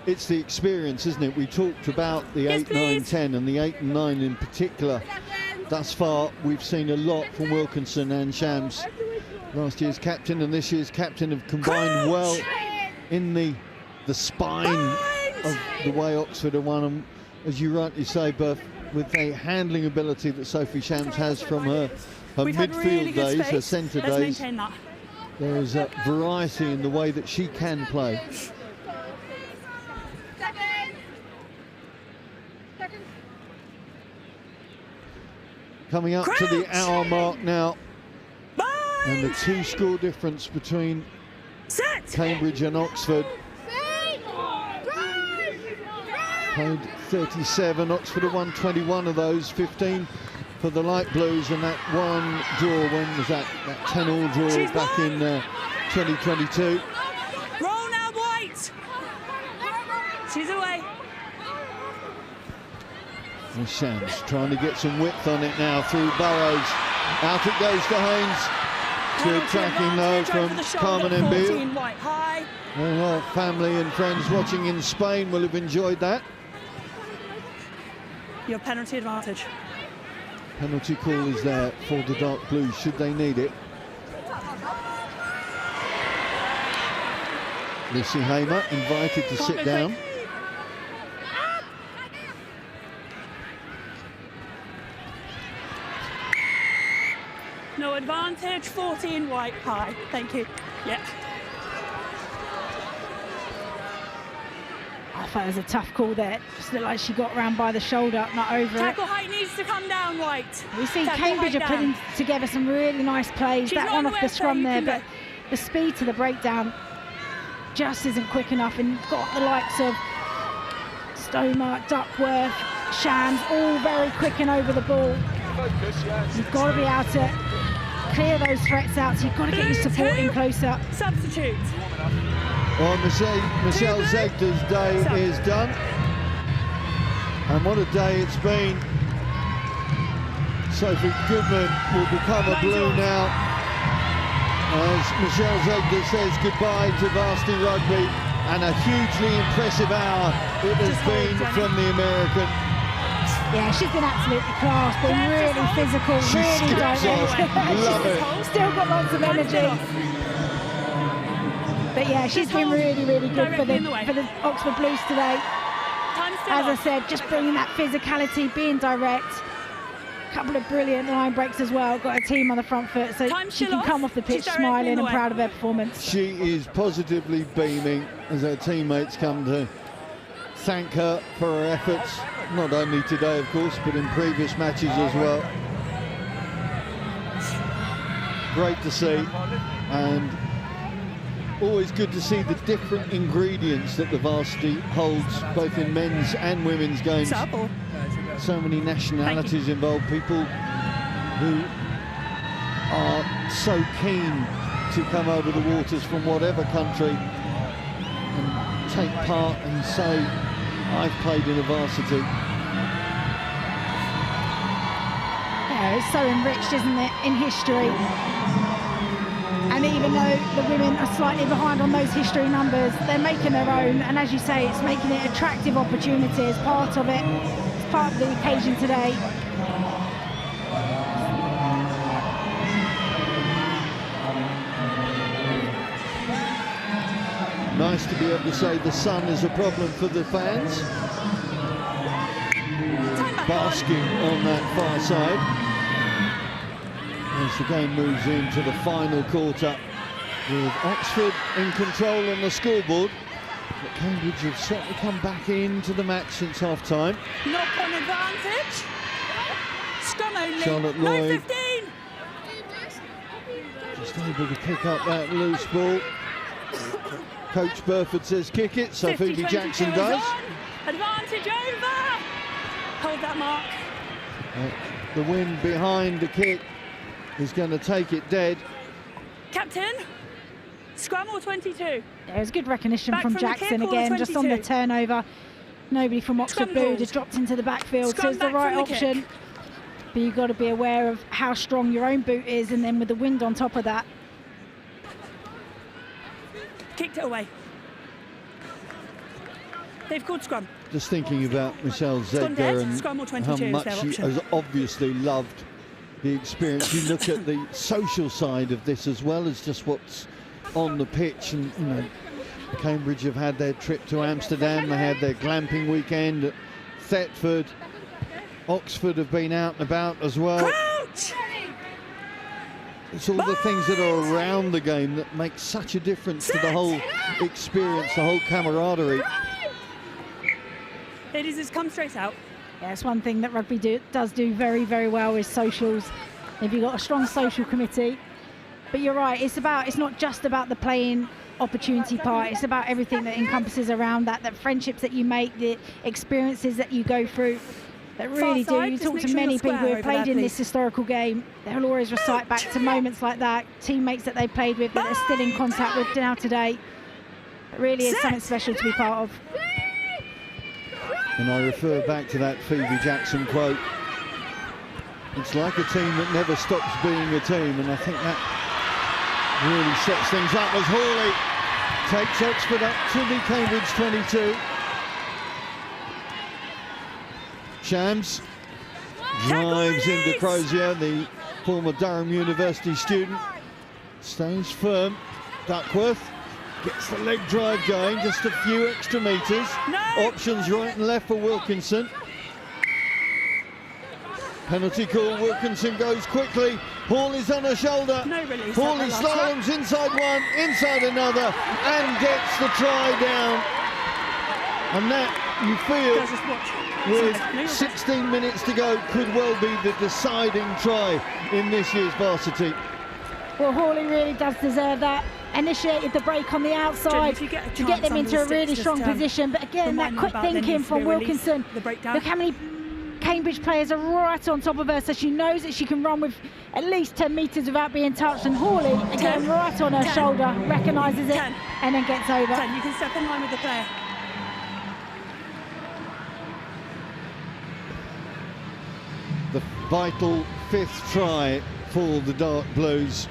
It's the experience, isn't it? We talked about the 8, 9, 10, and the 8 and 9 in particular. Thus far, we've seen a lot from Wilkinson and Shams. Last year's captain and this year's captain have combined well in the the spine of the way Oxford have won them. As you rightly say, Beth, with the handling ability that Sophie Shams has from her midfield days, her centre days, there is a variety in the way that she can play. Coming up to the hour mark now, and the 2-score difference between Cambridge and Oxford. Played 37, Oxford have won 21 of those, 15 for the light blues, and that one draw, when was that? That 10-all draw back in 2022. Roll now, White. She's away. And Shams trying to get some width on it now through Burrows. Out it goes to Haynes. Good tracking though from Carmen Embil. Well, family and friends watching in Spain will have enjoyed that. Your penalty advantage. Penalty call is there for the dark blues should they need it. Lucy Hamer invited to sit down. No advantage, 14 White, high. Thank you. Yeah. I thought it was a tough call there. Just looked like she got round by the shoulder, not over Tackle it. height needs to come down, White. We see Tackle Cambridge are height putting down. together some really nice plays. She's That not one off aware the of scrum where there, you but can the speed to the breakdown just isn't quick enough. And got the likes of Stomer, Duckworth, Shams, all very quick and over the ball. You've got to be able to clear those threats out, so you've got to get your support in closer. Substitute. Well, Michelle Zegda's day is done. And what a day it's been. Sophie Goodman will become a blue now, as Michelle Zegda says goodbye to Varsity Rugby, and a hugely impressive hour it has been from the American. Yeah, she's been absolutely class, been really physical, She really skips direct. on. Love it. Still got lots of energy. But yeah, she's been really, really good for the Oxford Blues today. As I said, just bringing that physicality, being direct. A couple of brilliant line breaks as well. Got a team on the front foot, so she can come off the pitch smiling and proud of her performance. She is positively beaming as her teammates come to thank her for her efforts, not only today, of course, but in previous matches as well. Great to see, and always good to see the different ingredients that the varsity holds, both in men's and women's games. So many nationalities involved, people who are so keen to come over the waters from whatever country and take part and say, I've played in a varsity. Yeah, it's so enriched, isn't it, in history. And even though the women are slightly behind on those history numbers, they're making their own, and as you say, it's making it attractive opportunity as part of it. It's part of the occasion today. Nice to be able to say the sun is a problem for the fans. Basking on that far side. As the game moves into the final quarter, with Oxford in control on the scoreboard, but Cambridge have certainly come back into the match since half-time. Knock on advantage. Scrum only. Charlotte Lloyd. No 15. Just able to pick up that loose ball. Coach Burford says kick it, so Phoebe Jackson does. Advantage over. Hold that mark. The wind behind the kick is going to take it dead. Captain, scrum or 22? There was good recognition Back from from the Jackson kick or again, just on the 22? turnover. Nobody from Oxford Scrum Blue called. had dropped into the backfield, so Scrum it's the back right from the option. kick. But you've got to be aware of how strong your own boot is, and then with the wind on top of that. Kicked it away. They've called scrum. Just thinking about Michelle gone dead. Zegda and Scrum or 22 how is much their she option. has obviously loved the experience. You look at the social side of this as well as just what's on the pitch, and you know, Cambridge have had their trip to Amsterdam, they had their glamping weekend at Thetford. Oxford have been out and about as well. Crouch! It's all the things that are around the game that make such a difference to the whole experience, the whole camaraderie. Ladies, it's come straight out. Yeah, it's one thing that rugby does do very, very well is socials. If you've got a strong social committee. But you're right, it's not just about the playing opportunity part, it's about everything that encompasses around that, the friendships that you make, the experiences that you go through that really do. You talk to many people who have played in this historical game, they'll always recite back to moments like that, teammates that they played with that they're still in contact with now today. It really is something special to be part of. And I refer back to that Phoebe Jackson quote. It's like a team that never stops being a team, and I think that really sets things up as Hawley takes Oxford up to the Cambridge 22. Shams drives into Crozier, the former Durham University student. Stays firm. Duckworth gets the leg drive going, just a few extra metres. Options right and left for Wilkinson. Penalty call, Wilkinson goes quickly. Hawley's on her shoulder. No release. Hawley slaloms inside one, inside another, and gets the try down. And that, you feel, with 16 minutes to go, could well be the deciding try in this year's varsity. Well, Hawley really does deserve that. Initiated the break on the outside to get them into a really strong position. But again, that quick thinking from Wilkinson. Look how many Cambridge players are right on top of her, so she knows that she can run with at least 10 metres without being touched. And Hawley, again, right on her shoulder, recognises it and then gets over. 10. You can step in line with the player. The vital 5th try for the Dark Blues.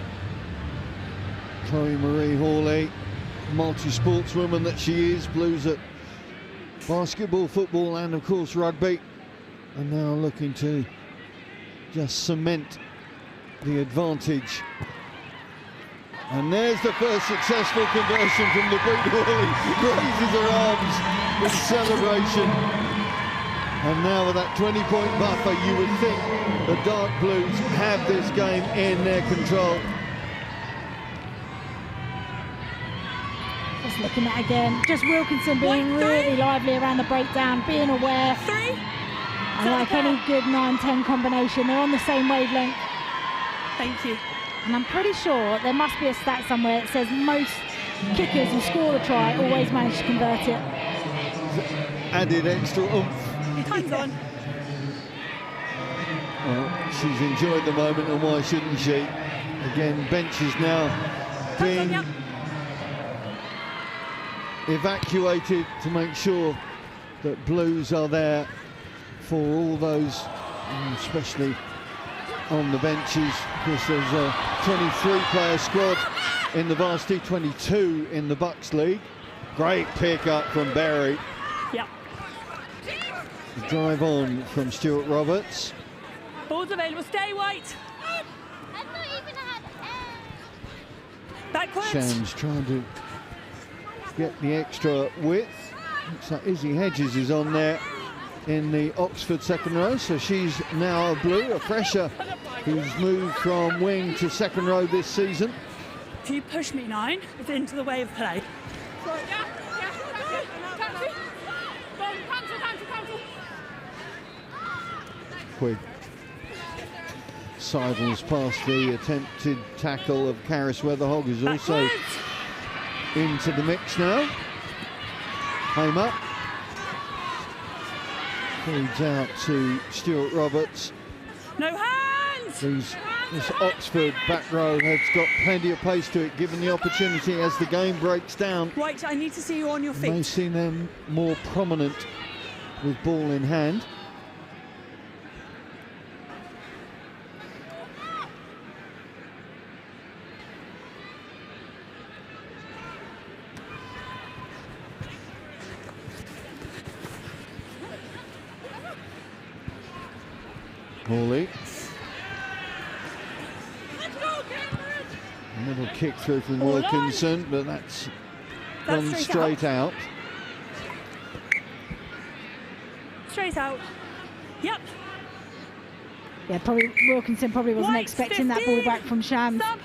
Chloe Marie Hawley, multi-sportswoman that she is, Blues at basketball, football and of course rugby, and now looking to just cement the advantage. And there's the first successful conversion from the boot. Hawley raises her arms in celebration. And now with that 20-point buffer, you would think the Dark Blues have this game in their control. Just looking at again, just Wilkinson being really lively around the breakdown, being aware. And like any good 9-10 combination, they're on the same wavelength. Thank you. And I'm pretty sure there must be a stat somewhere that says most kickers who score a try always manage to convert it. Added extra oomph. Time's on. Well, she's enjoyed the moment, and why shouldn't she? Again, benches now being evacuated to make sure that Blues are there for all those, especially on the benches, because there's a 23-player squad in the varsity, 22 in the Bucks League. Great pick up from Berry. Yeah. Drive on from Stuart Roberts. Ball's available, stay white. Backwards. Shams trying to get the extra width. Looks like Izzy Hedges is on there in the Oxford second row, so she's now a Blue, a fresher who's moved from wing to second row this season. If you push me 9, it's into the way of play. Quigg sidles past the attempted tackle of Caris Weatherhog, who's also into the mix now. Came up. Feeds out to Stuart Roberts. No hands! This Oxford back row has got plenty of pace to it, given the opportunity as the game breaks down. White, I need to see you on your feet. May see them more prominent with ball in hand. Hawley. A little kick through from Wilkinson, but that's gone straight out. Straight out. Yep. Yeah, probably Wilkinson probably wasn't White, expecting 50. that ball back from Shams. Sub.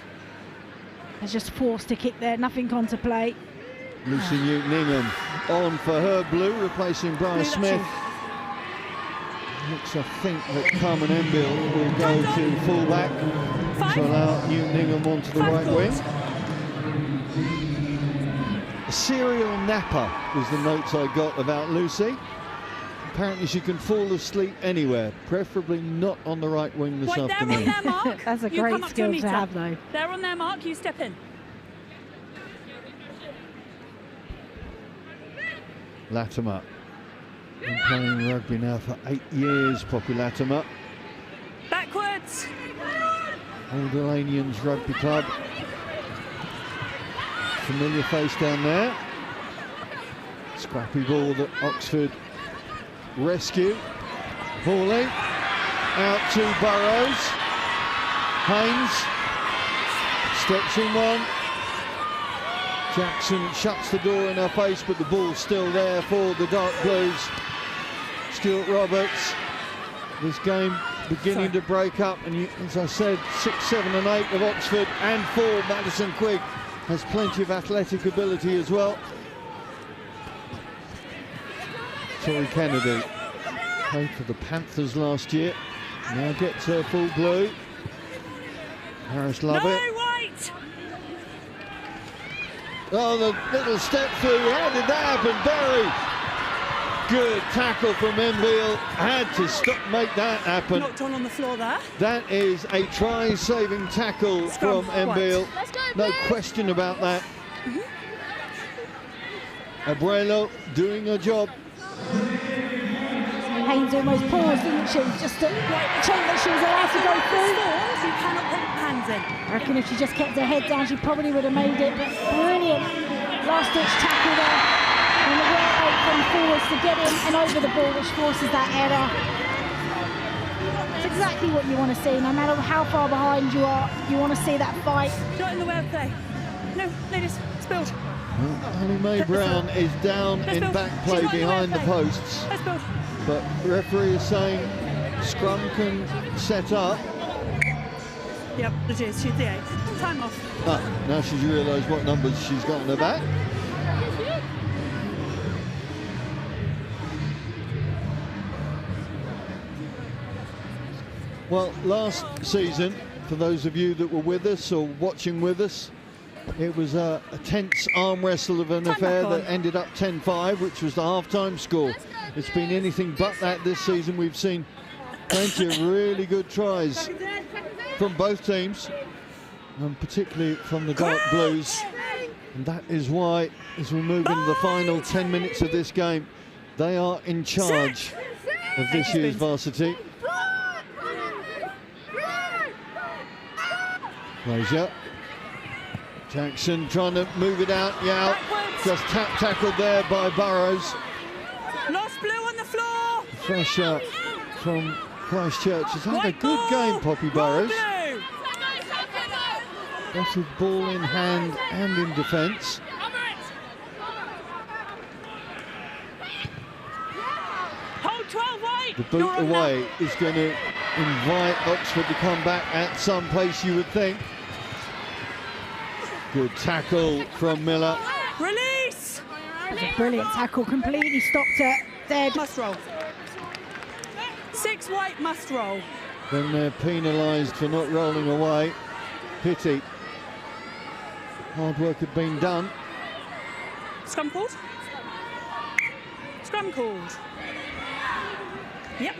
Has just forced a kick there, nothing on to play. Lucy Newton-Ingham on for her blue, replacing Brian Smith. Looks, I think, that Carmen Embil will go to full-back to allow Newton-Ingham onto the right wing. A serial napper was the notes I got about Lucy. Apparently she can fall asleep anywhere, preferably not on the right wing this afternoon. They're on their mark. That's a You great come up skill to meter. have, though. They're on their mark, you step in. Latimer. Been playing rugby now for 8 years, Poppy Latimer. Backwards. Old Elanians Rugby Club. Familiar face down there. Scrappy ball that Oxford rescue. Hawley out to Burrows. Haynes steps in one. Jackson shuts the door in her face, but the ball's still there for the Dark Blues. Stuart Roberts. This game beginning to break up, and you, as I said, 6, 7 and 8 of Oxford, and 4 Madison Quigg has plenty of athletic ability as well. Tori Kennedy played for the Panthers last year, now gets her full blue. Harris Lovett. No, White. Oh, the little step through, how did that happen? Berry. Good tackle from Embil, had to stop, make that happen. Knocked on the floor there. That is a try-saving tackle Scrum, from Embil. No question about that. Abuelo doing her job. Haynes almost paused, didn't she? Just to check that she was allowed to go through. You cannot put hands in. I reckon if she just kept her head down, she probably would have made it. But brilliant last-ditch tackle there. And the work rate from forwards to get in and over the ball, which forces that error. It's exactly what you want to see. No matter how far behind you are, you want to see that fight. Not in the way of play. No, ladies, spilled. Well, Annie Mae Brown is down in back play behind the posts. Let's build. But referee is saying scrum can set up. Yep, it is. She's the 8. Time off. Ah, now she's realised what numbers she's got on her back. Well, last season, for those of you that were with us or watching with us, it was a tense arm wrestle of an affair that ended up 10-5, which was the half-time score. It's been anything but that this season. We've seen plenty of really good tries from both teams, and particularly from the Dark Blues. And that is why, as we move into the final 10 minutes of this game, they are in charge of this year's varsity. Fraser. Jackson trying to move it out. Yeah, just tackled there by Burrows. Lost blue on the floor. Fresher from Christchurch has had a good game, Poppy Burrows. Lots of ball in hand and in defence. Hold 12 White. The boot away is going to invite Oxford to come back at some pace, you would think. Good tackle from Miller. Release. That's a brilliant tackle, completely stopped her dead. Must roll. 6 White must roll. Then they're penalised for not rolling away. Pity. Hard work had been done. Scrum called. Scrum called. Yep.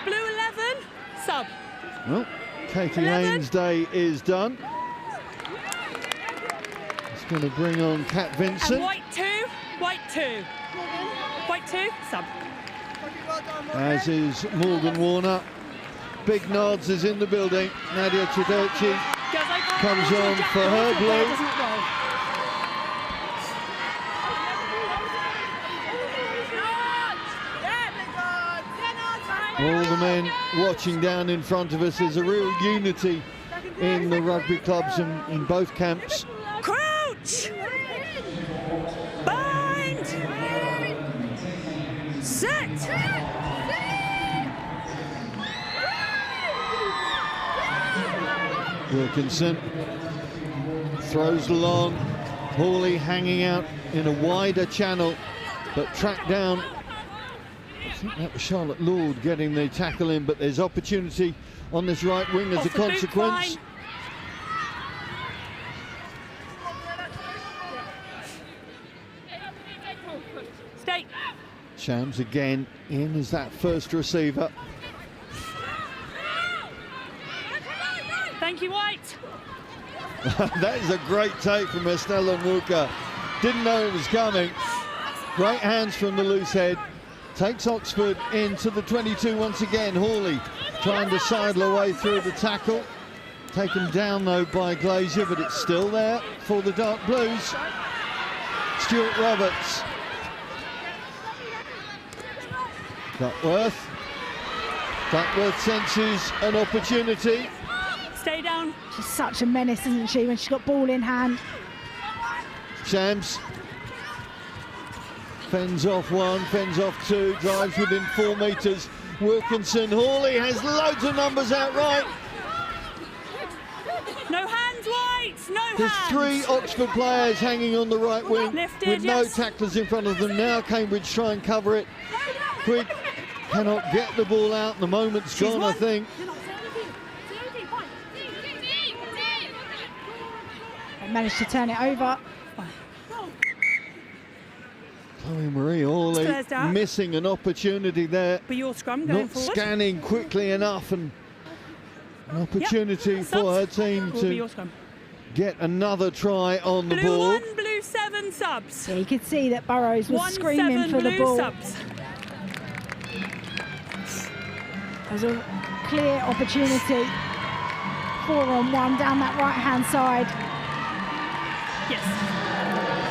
Blue 11. Sub. Well, Katie 11. Haynes' day is done. It's going to bring on Kat Vincent. And White 2. White 2. White 2. Sub. As is Morgan Warner. Big Nods is in the building. Nadia Chidochi comes on for her blue. All the men watching down in front of us. There's a real unity in the rugby clubs in both camps. Crouch! Wilkinson throws along. Hawley hanging out in a wider channel, but tracked down. I think that was Charlotte Lord getting the tackle in, but there's opportunity on this right wing as a consequence. Stay. Shams again in as that first receiver. Thank you, White. That is a great take from Estelle Muka. Didn't know it was coming. Great hands from the loose head. Takes Oxford into the 22 once again. Hawley trying to sidle away through the tackle. Taken down though by Glazier, but it's still there for the Dark Blues. Stuart Roberts. Duckworth senses an opportunity. Stay down. She's such a menace, isn't she, when she's got ball in hand. Shams fends off one, fends off two, drives within 4 metres. Wilkinson, Hawley has loads of numbers out right. No hands, White. No There's hands. 3 Oxford players hanging on the right wing with no tacklers in front of them. Now Cambridge try and cover it. Quigg cannot get the ball out. The moment's gone, I think. Managed to turn it over. Chloe Marie Hawley missing an opportunity there. But your scrum going Not forward. scanning quickly enough, and an opportunity for her team to get another try on the Blue board. 1, blue 7 subs. Yeah, you could see that Burrows was screaming for the blue ball. subs. There's a clear opportunity. 4-on-1 down that right-hand side. Yes.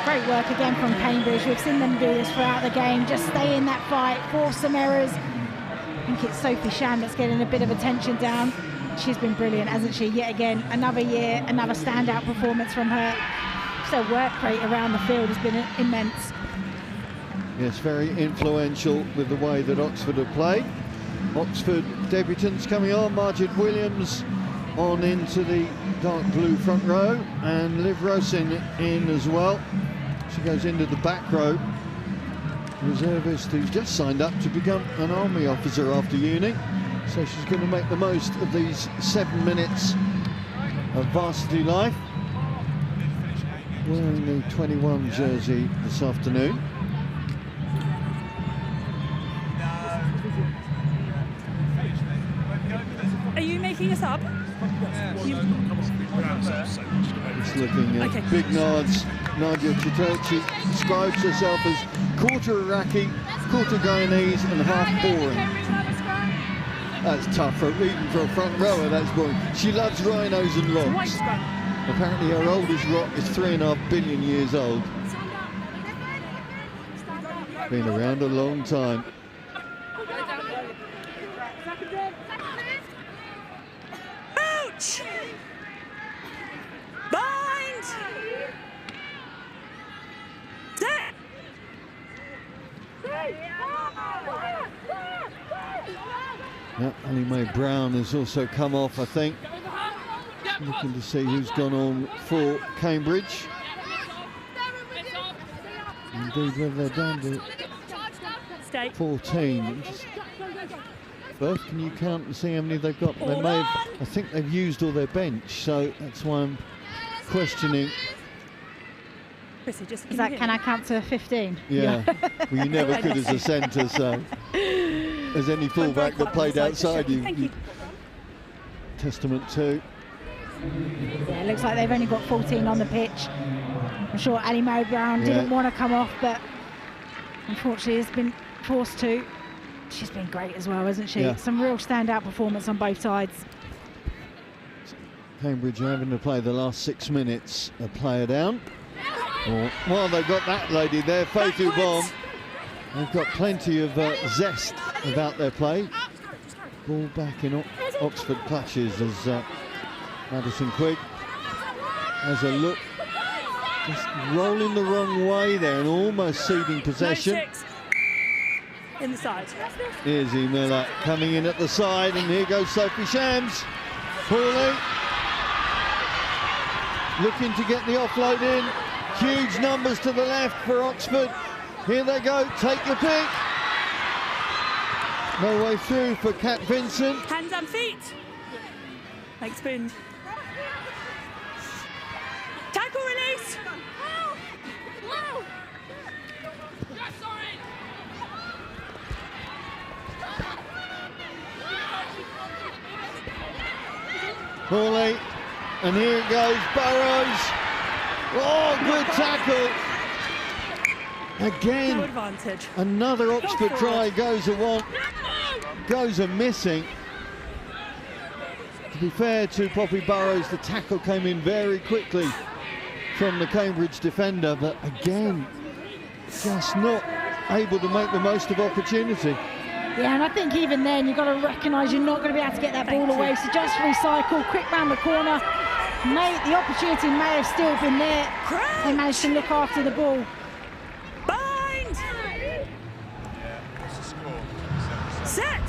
Great work again from Cambridge. We've seen them do this throughout the game. Just stay in that fight, force some errors. I think it's Sophie Sham that's getting a bit of attention down. She's been brilliant, hasn't she? Yet again, another year, another standout performance from her. So work rate around the field has been immense. Yes, very influential with the way that Oxford have played. Oxford debutants coming on. Margaret Williams on into the dark blue front row, and Liv Rosin in as well. She goes into the back row. Reservist who's just signed up to become an army officer after uni, so she's going to make the most of these 7 minutes of varsity life. Wearing the 21 jersey this afternoon. Are you making a sub? It's looking at big nods. Nadia Chiterchi describes herself as quarter Iraqi, quarter Guyanese and half boring. That's tough, even for a front rower, that's boring. She loves rhinos and logs. Apparently her oldest rock is 3.5 billion years old. Been around a long time. Ouch! Bind! Set! Yeah, Annie Mae Brown has also come off, I think. Looking to see who's gone on for Cambridge. Indeed, whether they're down to 14. Berth, can you count and see how many they've got? They may have, I think they've used all their bench, so that's why I'm questioning. Chrissy, can I count to 15? Yeah, well, you never could as a centre, so as any fullback that played outside you testament to. Yeah, it looks like they've only got 14 on the pitch. I'm sure Annie Mae Brown didn't want to come off, but unfortunately has been forced to. She's been great as well, hasn't she? Yeah. Some real standout performance on both sides. Cambridge are having to play the last 6 minutes. A player down. Well, they've got that lady there, Faithu Bomb. They've got plenty of zest about their play. Ball back in Oxford clutches as Madison Quigg has a look. Just rolling the wrong way there and almost ceding possession. In the side. Here's E. Miller coming in at the side, and here goes Sophie Shams. Hawley looking to get the offload in. Huge numbers to the left for Oxford. Here they go, take your pick. No way through for Kat Vincent. Hands and feet. Like spin. Tackle release. Hawley, and here it goes, Burrows. Oh, good tackle. Again, No advantage. another Oxford try goes a missing. To be fair to Poppy Burrows, the tackle came in very quickly from the Cambridge defender, but again, just not able to make the most of opportunity. Yeah, and I think even then you've got to recognise you're not going to be able to get that ball away, so just recycle, quick round the corner. The opportunity may have still been there. They managed to look after the ball. Bind! Set!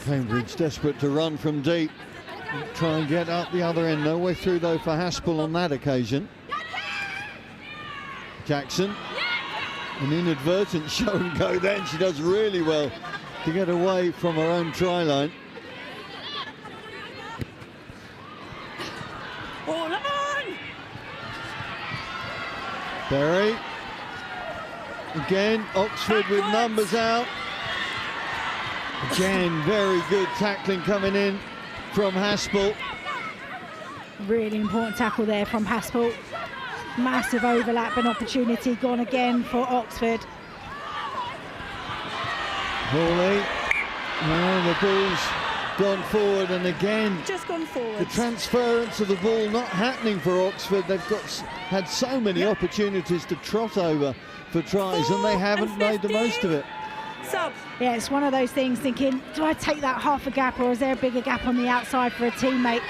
Cambridge desperate to run from deep, try and get up the other end. No way through though for Haspel on that occasion. Jackson, an inadvertent show and go then. She does really well to get away from her own try line. All on! Berry. Again, Oxford with numbers out. Again, very good tackling coming in from Haspel. Really important tackle there from Haspel. Massive overlap and opportunity gone again for Oxford. Hawley. Now the ball's gone forward, and again, Just gone forward. the transference of the ball not happening for Oxford. They've had so many opportunities to trot over for tries, and they haven't made the most of it. Sub. Yeah, it's one of those things thinking, do I take that half a gap or is there a bigger gap on the outside for a teammate?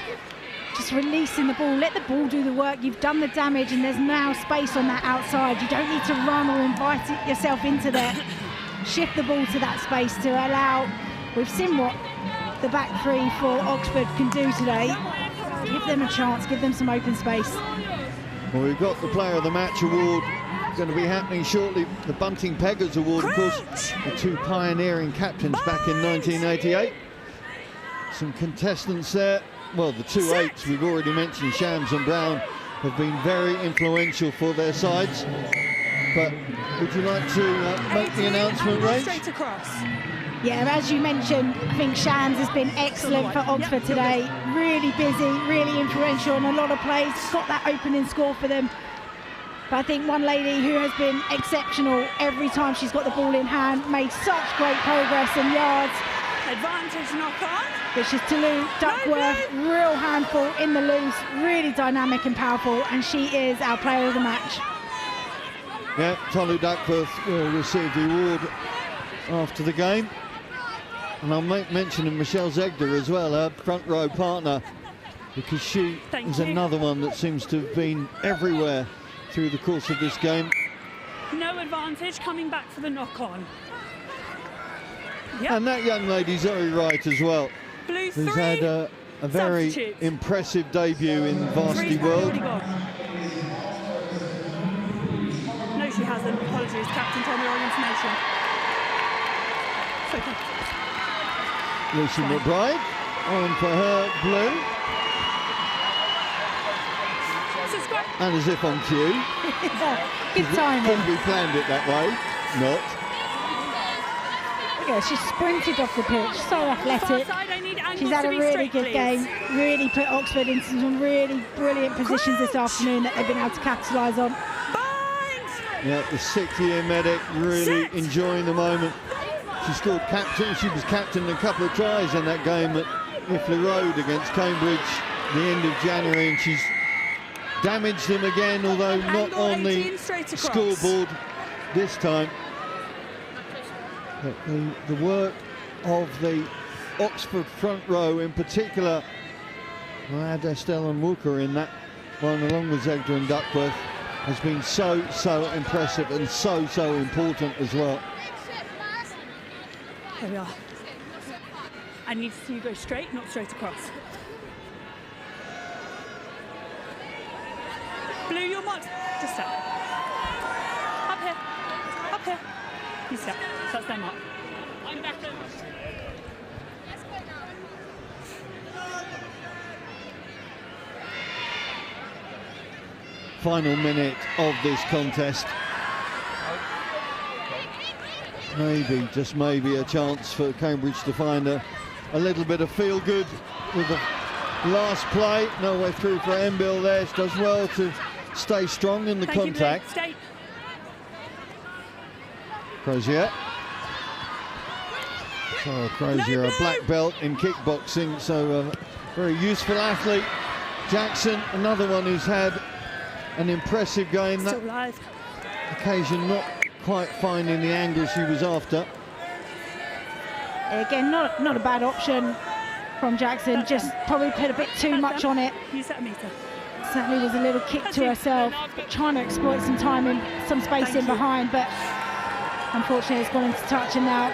Just releasing the ball, let the ball do the work. You've done the damage and there's now space on that outside. You don't need to run or invite yourself into there. Shift the ball to that space to allow, we've seen what the back three for Oxford can do today. Give them a chance, give them some open space. Well, we've got the Player of the Match award going to be happening shortly. The Bunting Peggers Award, of course, the two pioneering captains back in 1988. Some contestants there. Well, the two eights we've already mentioned, Shams and Brown, have been very influential for their sides. But would you like to make the announcement, Rach? Straight across. Yeah, as you mentioned, I think Shams has been excellent for Oxford today. Really busy, really influential in a lot of plays. Got that opening score for them. But I think one lady who has been exceptional every time she's got the ball in hand, made such great progress and yards. Advantage knock on. Which is Tolu Duckworth, real handful in the loose, really dynamic and powerful, and she is our player of the match. Yeah, Tolu Duckworth will receive the award after the game. And I'll make mention of Michelle Zegder as well, her front row partner, because she is another one that seems to have been everywhere through the course of this game. No advantage, coming back for the knock-on. Yep. And that young lady's Zoe Wright as well, Blue who's three. had a very impressive debut in Varsity World. No, she hasn't. Apologies, Captain told me wrong information. It's okay. Lucy McBride on for her blue. And as if on cue. Good timing. Couldn't we planned it that way? Not. Yeah, she sprinted off the pitch, so athletic. She's had a really good game, really put Oxford into some really brilliant positions this afternoon that they've been able to capitalise on. Yeah, the sixth-year medic really enjoying the moment. She scored captain. She was captain in a couple of tries in that game at Iffley Road against Cambridge at the end of January, and she's damaged them again, although not on the scoreboard this time. But the work of the Oxford front row in particular, Moad, Estelle and Walker in that one, along with Zegder and Duckworth, has been so impressive and so important as well. Here we are. I need to see you go straight, not straight across. Blue, your mark. Just step. Up here. Up here. You step. That's their mark. I'm back. Final minute of this contest. Maybe, just maybe, a chance for Cambridge to find a little bit of feel-good with the last play. No way through for Embil there. She does well to stay strong in the contact. Stay. Crozier. So Crozier, a black belt in kickboxing, so a very useful athlete. Jackson, another one who's had an impressive game. Still live. Occasion not quite finding the angle she was after. Again, not a bad option from Jackson, just probably put a bit too much on it. You set a meter. Certainly was a little kick to herself, trying to exploit some time and some space in behind, but unfortunately it's gone into touch, and now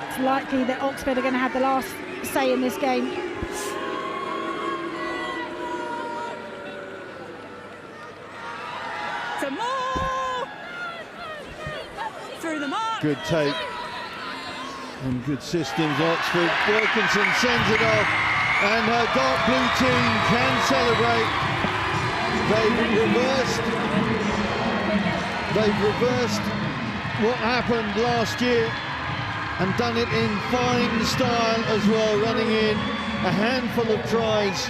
it's likely that Oxford are going to have the last say in this game. Some more! Through the mark! Good take and good systems. Oxford, Wilkinson sends it off, and her dark blue team can celebrate. They've reversed what happened last year and done it in fine style as well, running in a handful of tries.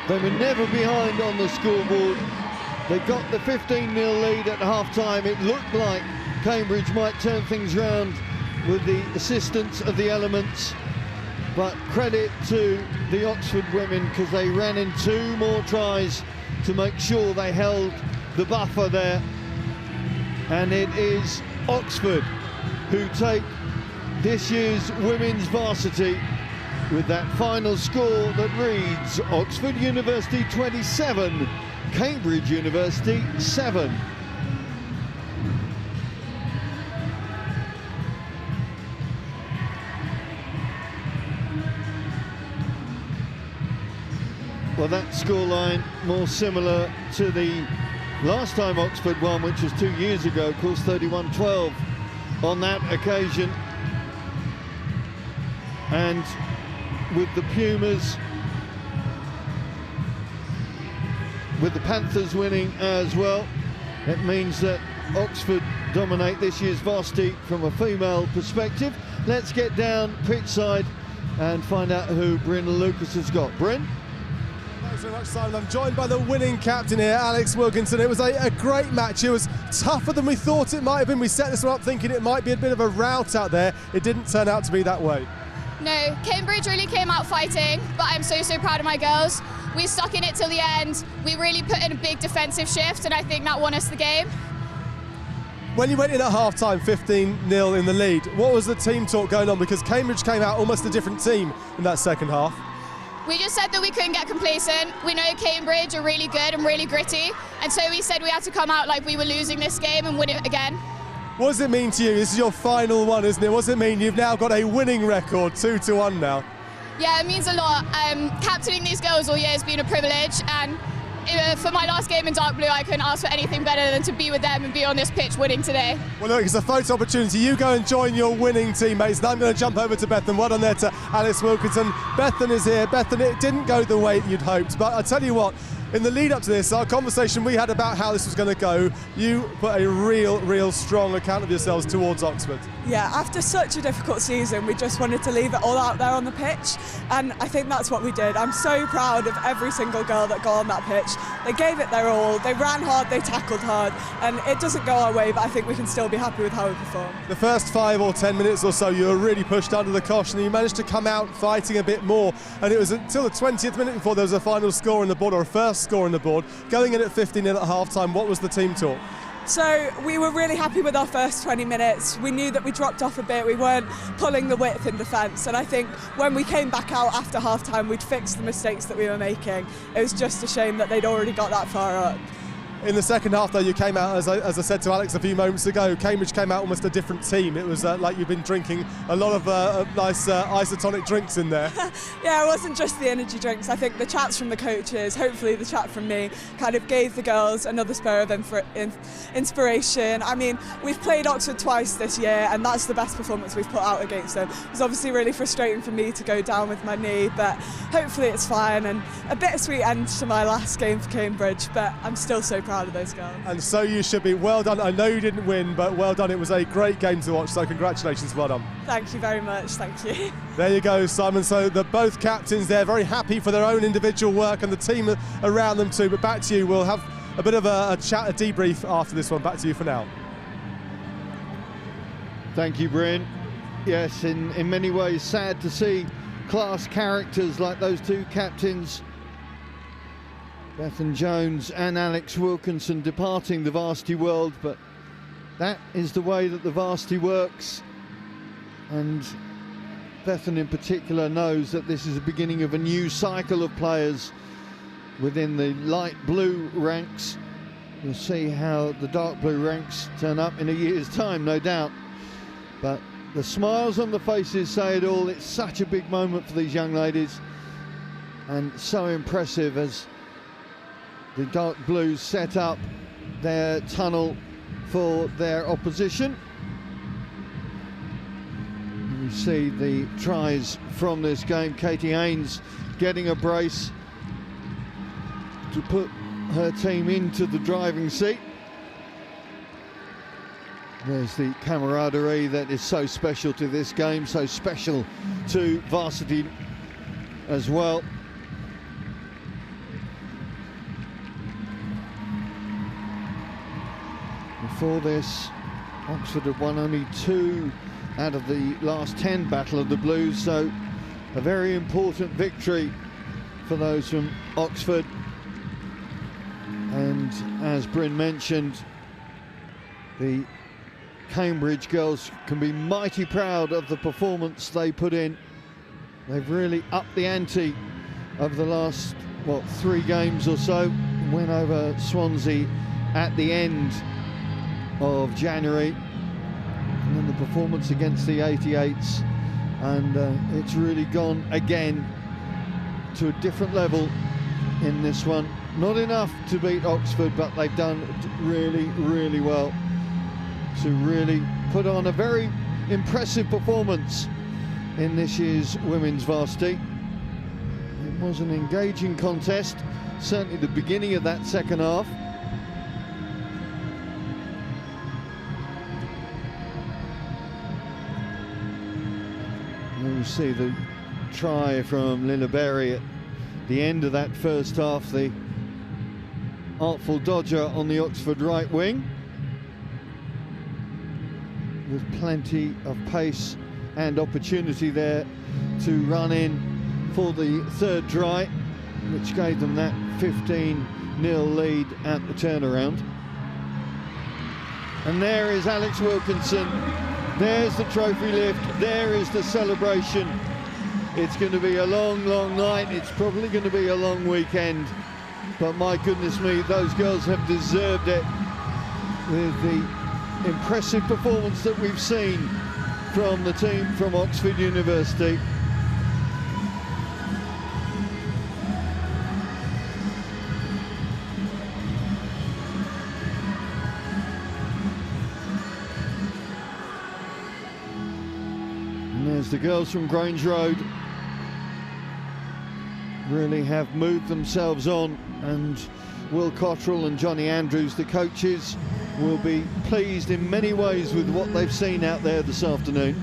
They were never behind on the scoreboard. They got the 15-0 lead at half-time. It looked like Cambridge might turn things round with the assistance of the elements, but credit to the Oxford women, because they ran in 2 more tries to make sure they held the buffer there. And it is Oxford who take this year's women's varsity with that final score that reads Oxford University 27, Cambridge University 7. Well, that scoreline more similar to the last time Oxford won, which was 2 years ago, of course, 31-12 on that occasion. And with the Pumas, with the Panthers winning as well, it means that Oxford dominate this year's varsity from a female perspective. Let's get down pitch side and find out who Bryn Lucas has got. Bryn? Thanks very much, Simon. I'm joined by the winning captain here, Alex Wilkinson. It was a great match. It was tougher than we thought it might have been. We set this one up thinking it might be a bit of a rout out there. It didn't turn out to be that way. No, Cambridge really came out fighting, but I'm so proud of my girls. We stuck in it till the end. We really put in a big defensive shift, and I think that won us the game. When you went in at half-time, 15-0 in the lead, what was the team talk going on? Because Cambridge came out almost a different team in that second half. We just said that we couldn't get complacent. We know Cambridge are really good and really gritty, and so we said we had to come out like we were losing this game and win it again. What does it mean to you? This is your final one, isn't it? What does it mean? You've now got a winning record, 2-1 now. Yeah, it means a lot. Captaining these girls all year has been a privilege, and for my last game in dark blue, I couldn't ask for anything better than to be with them and be on this pitch winning today. Well, look, it's a photo opportunity. You go and join your winning teammates. And I'm going to jump over to Bethan. Well done there to Alice Wilkinson. Bethan is here. Bethan, it didn't go the way you'd hoped, but I tell you what, in the lead up to this, our conversation we had about how this was going to go, you put a real strong account of yourselves towards Oxford. Yeah, after such a difficult season, we just wanted to leave it all out there on the pitch, and I think that's what we did. I'm so proud of every single girl that got on that pitch. They gave it their all, they ran hard, they tackled hard, and it doesn't go our way, but I think we can still be happy with how we performed. The first 5 or 10 minutes or so, you were really pushed under the cosh, and you managed to come out fighting a bit more, and it was until the 20th minute before there was a final score on the board, or a first score on the board. Going in at 15-0 at half-time, what was the team talk? So we were really happy with our first 20 minutes. We knew that we dropped off a bit, we weren't pulling the width in defence, and I think when we came back out after half-time, we'd fixed the mistakes that we were making. It was just a shame that they'd already got that far up. In the second half, though, you came out, as I said to Alex a few moments ago, Cambridge came out almost a different team. It was like you've been drinking a lot of nice isotonic drinks in there. Yeah, it wasn't just the energy drinks. I think the chats from the coaches, hopefully the chat from me, kind of gave the girls another spur of inspiration. I mean, we've played Oxford twice this year, and that's the best performance we've put out against them. It was obviously really frustrating for me to go down with my knee, but hopefully it's fine, and a bittersweet end to my last game for Cambridge, but I'm still so proud of those girls. And so you should be. Well done. I know you didn't win, but well done. It was a great game to watch, so congratulations. Well done. Thank you very much. Thank you. There you go, Simon. So both captains there, very happy for their own individual work and the team around them too. But back to you. We'll have a bit of a chat, a debrief after this one. Back to you for now. Thank you, Bryn. Yes, in many ways sad to see class characters like those two captains, Bethan Jones and Alex Wilkinson, departing the varsity world, but that is the way that the varsity works, and Bethan in particular knows that this is the beginning of a new cycle of players within the light blue ranks. We'll see how the dark blue ranks turn up in a year's time, no doubt, but the smiles on the faces say it all. It's such a big moment for these young ladies, and so impressive as the dark blues set up their tunnel for their opposition. You see the tries from this game. Katie Haynes getting a brace to put her team into the driving seat. There's the camaraderie that is so special to this game, so special to varsity as well. Before this, Oxford had won only 2 out of the last 10 Battle of the Blues, so a very important victory for those from Oxford. And as Bryn mentioned, the Cambridge girls can be mighty proud of the performance they put in. They've really upped the ante over the last, 3 games or so. Win over Swansea at the end of January, and then the performance against the 88s, and it's really gone again to a different level in this one. Not enough to beat Oxford, but they've done really, really well to really put on a very impressive performance in this year's women's varsity. It was an engaging contest, certainly the beginning of that second half. We'll see the try from Lila Berry at the end of that first half, the artful dodger on the Oxford right wing, with plenty of pace and opportunity there to run in for the third try, which gave them that 15-0 lead at the turnaround. And there is Alex Wilkinson. There's the trophy lift, there is the celebration. It's going to be a long, long night. It's probably going to be a long weekend. But my goodness me, those girls have deserved it with the impressive performance that we've seen from the team from Oxford University. The girls from Grange Road really have moved themselves on, and Will Cottrell and Johnny Andrews, the coaches, will be pleased in many ways with what they've seen out there this afternoon.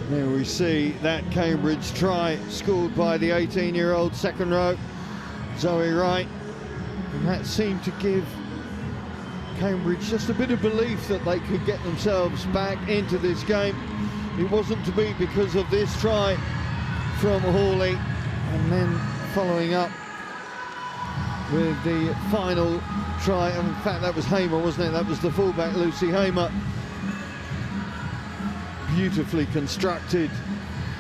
There we see that Cambridge try scored by the 18-year-old second row, Zoe Wright, and that seemed to give Cambridge just a bit of belief that they could get themselves back into this game. It wasn't to be because of this try from Hawley, and then following up with the final try. In fact, that was Hamer, wasn't it? That was the fullback, Lucy Hamer. Beautifully constructed,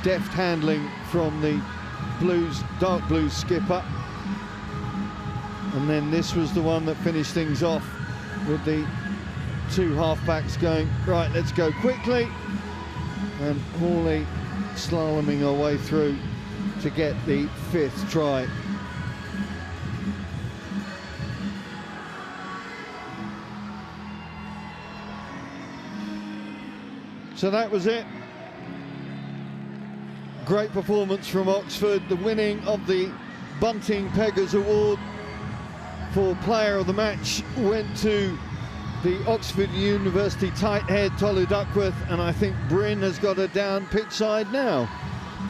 deft handling from the Blues, dark Blues skipper. And then this was the one that finished things off with the two halfbacks going, right, let's go quickly. And Hawley slaloming her way through to get the 5th try. So that was it. Great performance from Oxford. The winning of the Bunting Peggers Award for Player of the Match went to the Oxford University tight head, Tolu Duckworth, and I think Bryn has got her down pitch side now.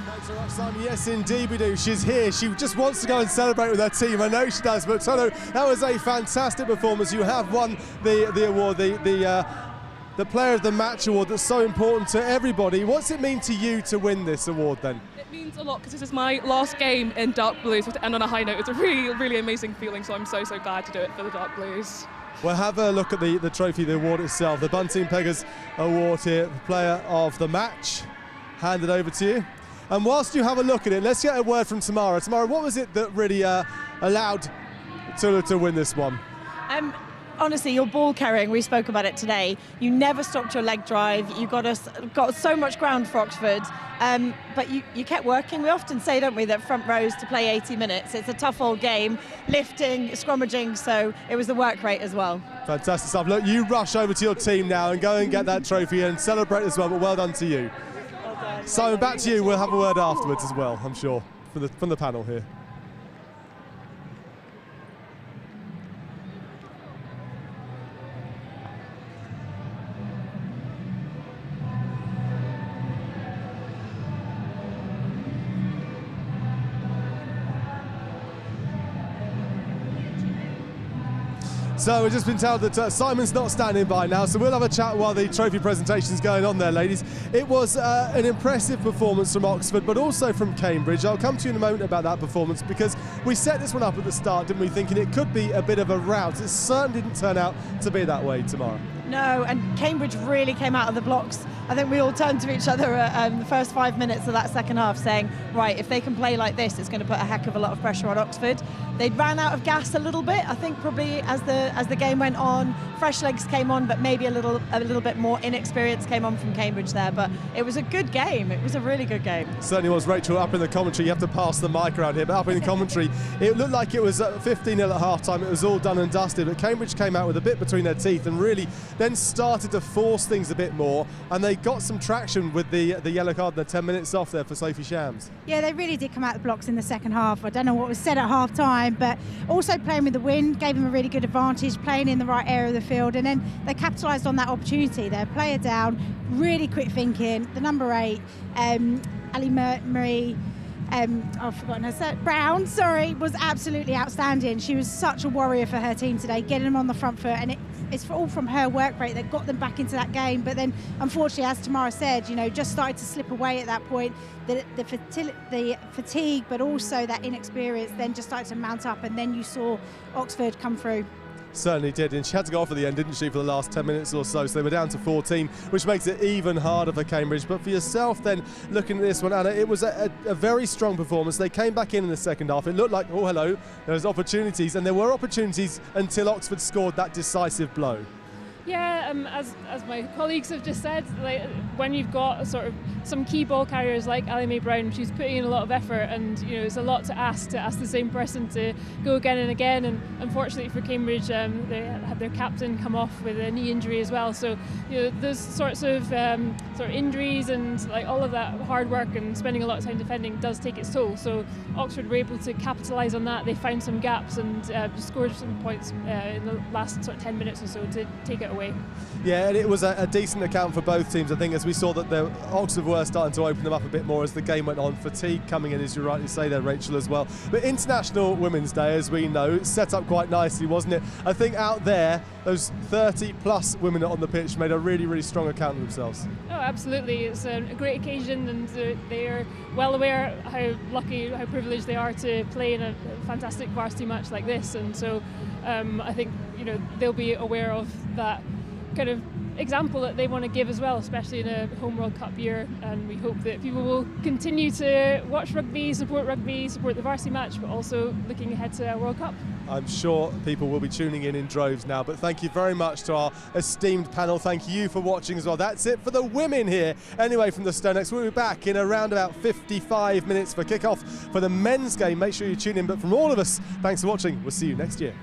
Thanks very much, Simon. Yes, indeed we do. She's here. She just wants to go and celebrate with her team. I know she does, but Tolu, that was a fantastic performance. You have won the award, the Player of the Match award that's so important to everybody. What's it mean to you to win this award then? It means a lot because this is my last game in Dark Blues, so to end on a high note, it's a really, really amazing feeling, so I'm so glad to do it for the Dark Blues. Well, have a look at the trophy, the award itself, the Bunting Peggers Award here, Player of the Match, handed over to you. And whilst you have a look at it, let's get a word from Tamara. Tamara, what was it that really allowed Tulu to win this one? Honestly, your ball carrying, we spoke about it today. You never stopped your leg drive. You got so much ground for Oxford, but you kept working. We often say, don't we, that front rows to play 80 minutes. It's a tough old game, lifting, scrummaging, so it was the work rate as well. Fantastic stuff. Look, you rush over to your team now and go and get that trophy and celebrate as well, but well done to you. Simon, back to you. We'll have a word afterwards as well, I'm sure, from the panel here. So we've just been told that Simon's not standing by now, so we'll have a chat while the trophy presentation's going on there, ladies. It was an impressive performance from Oxford, but also from Cambridge. I'll come to you in a moment about that performance, because we set this one up at the start, didn't we, thinking it could be a bit of a rout. It certainly didn't turn out to be that way tomorrow. No, and Cambridge really came out of the blocks. I think we all turned to each other the first 5 minutes of that second half saying, right, if they can play like this, it's going to put a heck of a lot of pressure on Oxford. They ran out of gas a little bit, I think, probably as the game went on. Fresh legs came on, but maybe a little bit more inexperience came on from Cambridge there. But it was a good game. It was a really good game. Certainly was. Rachel, up in the commentary, you have to pass the mic around here, but up in the commentary, it looked like it was 15-0 at half-time. It was all done and dusted, but Cambridge came out with a bit between their teeth and really then started to force things a bit more, and they got some traction with the yellow card and the 10 minutes off there for Sophie Shams. Yeah, they really did come out the blocks in the second half. I don't know what was said at half-time, but also playing with the wind gave them a really good advantage, playing in the right area of the field, and then they capitalised on that opportunity. Their player down, really quick thinking. The number 8, Ali Marie, I've forgotten her set. Brown, was absolutely outstanding. She was such a warrior for her team today, getting them on the front foot, and it's all from her work rate that got them back into that game. But then, unfortunately, as Tamara said, just started to slip away at that point. The fatigue, but also that inexperience, then just started to mount up, and then you saw Oxford come through. Certainly did, and she had to go off at the end, didn't she, for the last 10 minutes or so they were down to 14, which makes it even harder for Cambridge. But for yourself then, looking at this one, Anna, it was a very strong performance. They came back in the second half. It looked like, oh hello, there was opportunities, and there were opportunities until Oxford scored that decisive blow. Yeah, as my colleagues have just said, like, when you've got sort of some key ball carriers like Ali Mae Brown, she's putting in a lot of effort, and it's a lot to ask the same person to go again and again. And unfortunately for Cambridge, they had their captain come off with a knee injury as well. So those sorts of injuries and like all of that hard work and spending a lot of time defending does take its toll. So Oxford were able to capitalise on that. They found some gaps and scored some points in the last 10 minutes or so to take it away. away. Yeah, and it was a decent account for both teams. I think as we saw that Oxford were starting to open them up a bit more as the game went on. Fatigue coming in, as you rightly say there, Rachel, as well. But International Women's Day, as we know, set up quite nicely, wasn't it? I think out there, those 30-plus women on the pitch made a really, really strong account of themselves. Oh, absolutely. It's a great occasion, and they're well aware how lucky, how privileged they are to play in a fantastic varsity match like this. And so I think they'll be aware of that kind of example that they want to give as well, especially in a home World Cup year. And we hope that people will continue to watch rugby, support the varsity match, but also looking ahead to our World Cup. I'm sure people will be tuning in droves now, but thank you very much to our esteemed panel. Thank you for watching as well. That's it for the women here. Anyway, from the StoneX, we'll be back in around about 55 minutes for kickoff for the men's game. Make sure you tune in, but from all of us, thanks for watching. We'll see you next year.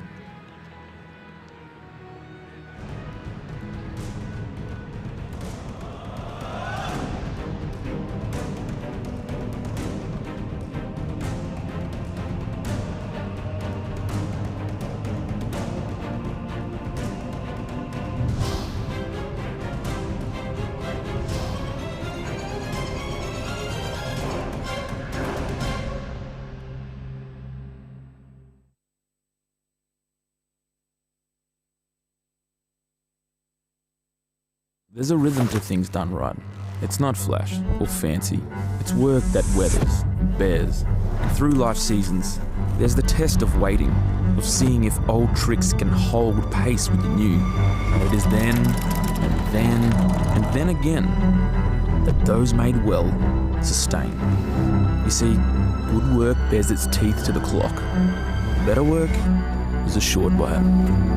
There's a rhythm to things done right. It's not flash or fancy. It's work that weathers, bears, and through life seasons, there's the test of waiting, of seeing if old tricks can hold pace with the new. And it is then, and then, and then again, that those made well sustain. You see, good work bears its teeth to the clock. Better work is assured by it.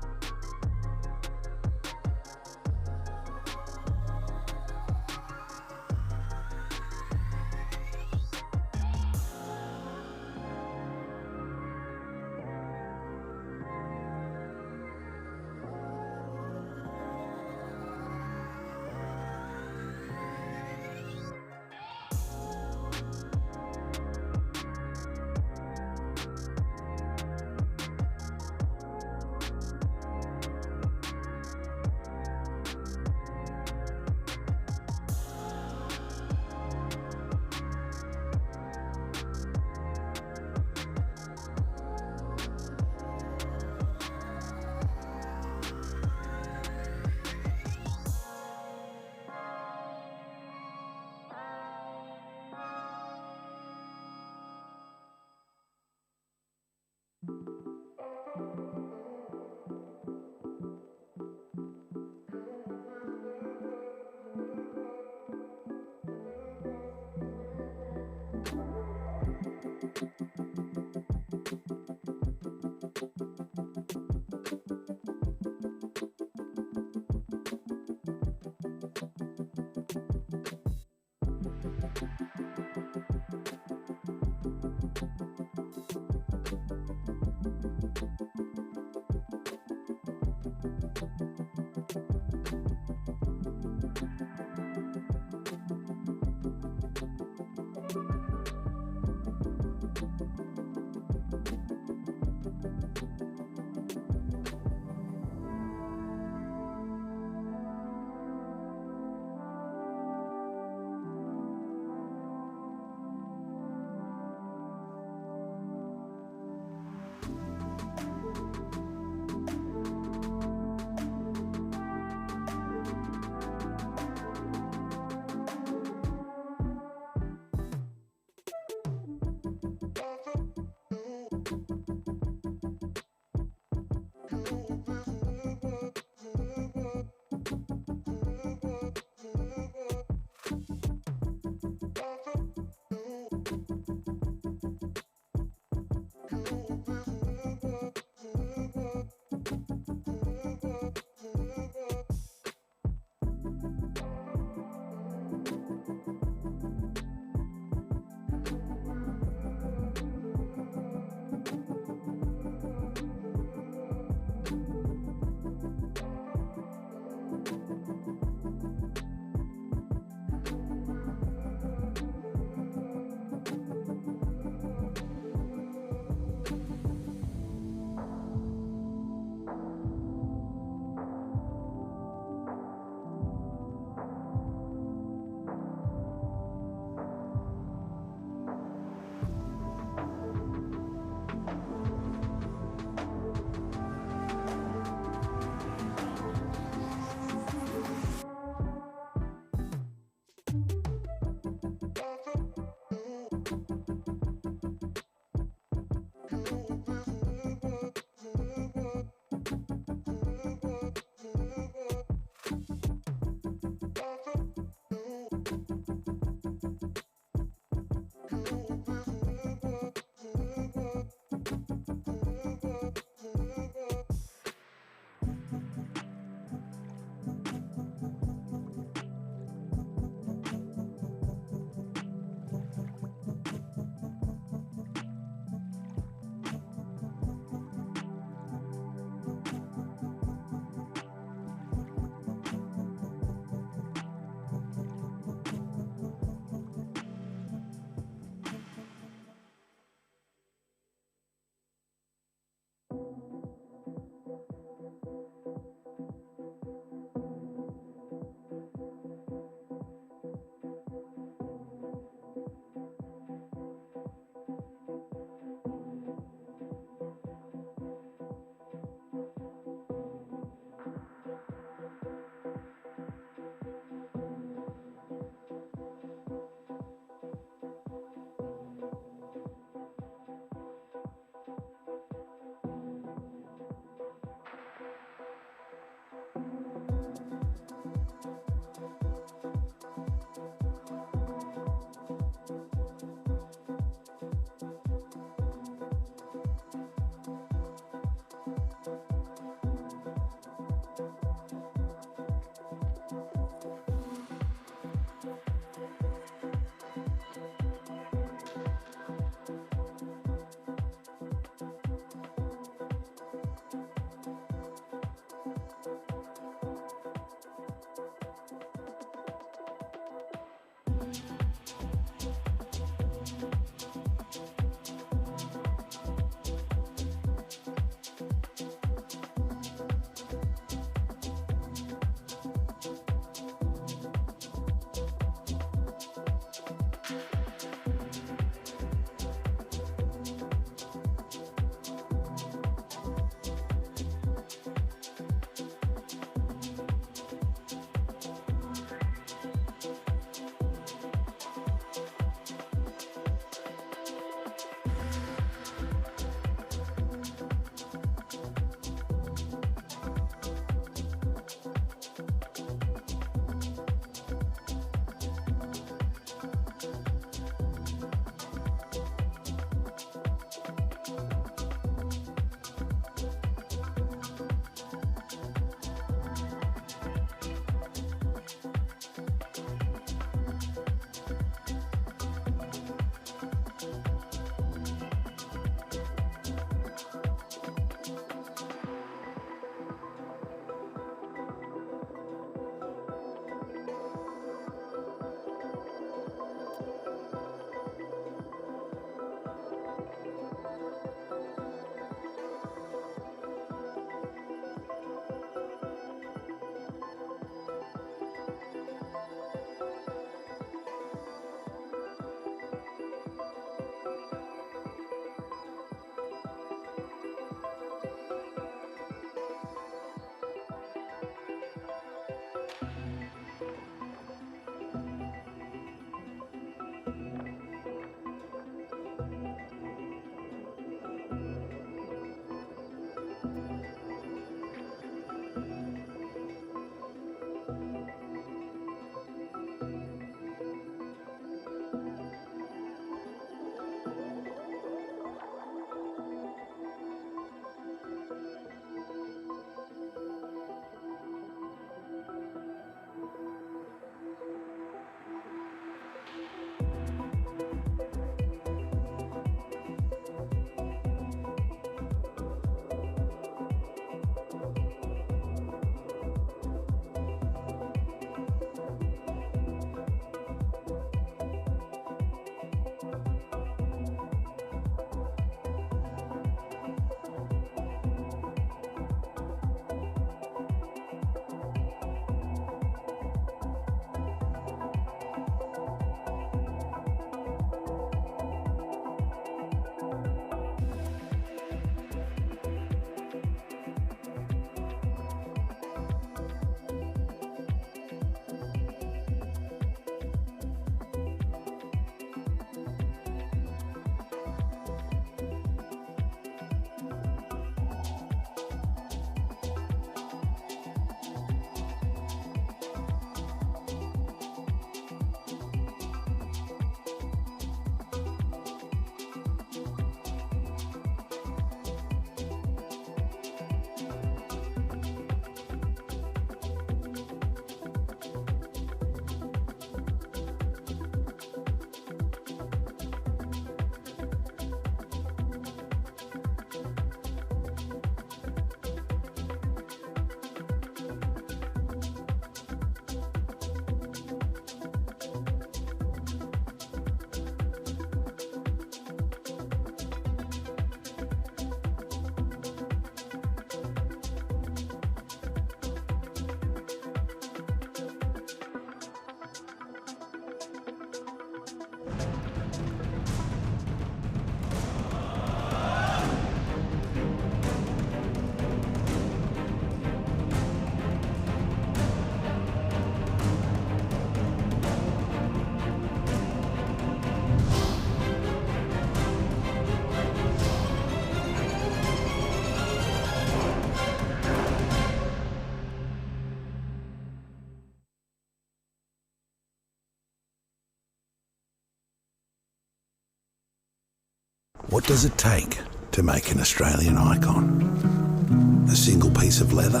What does it take to make an Australian icon? A single piece of leather?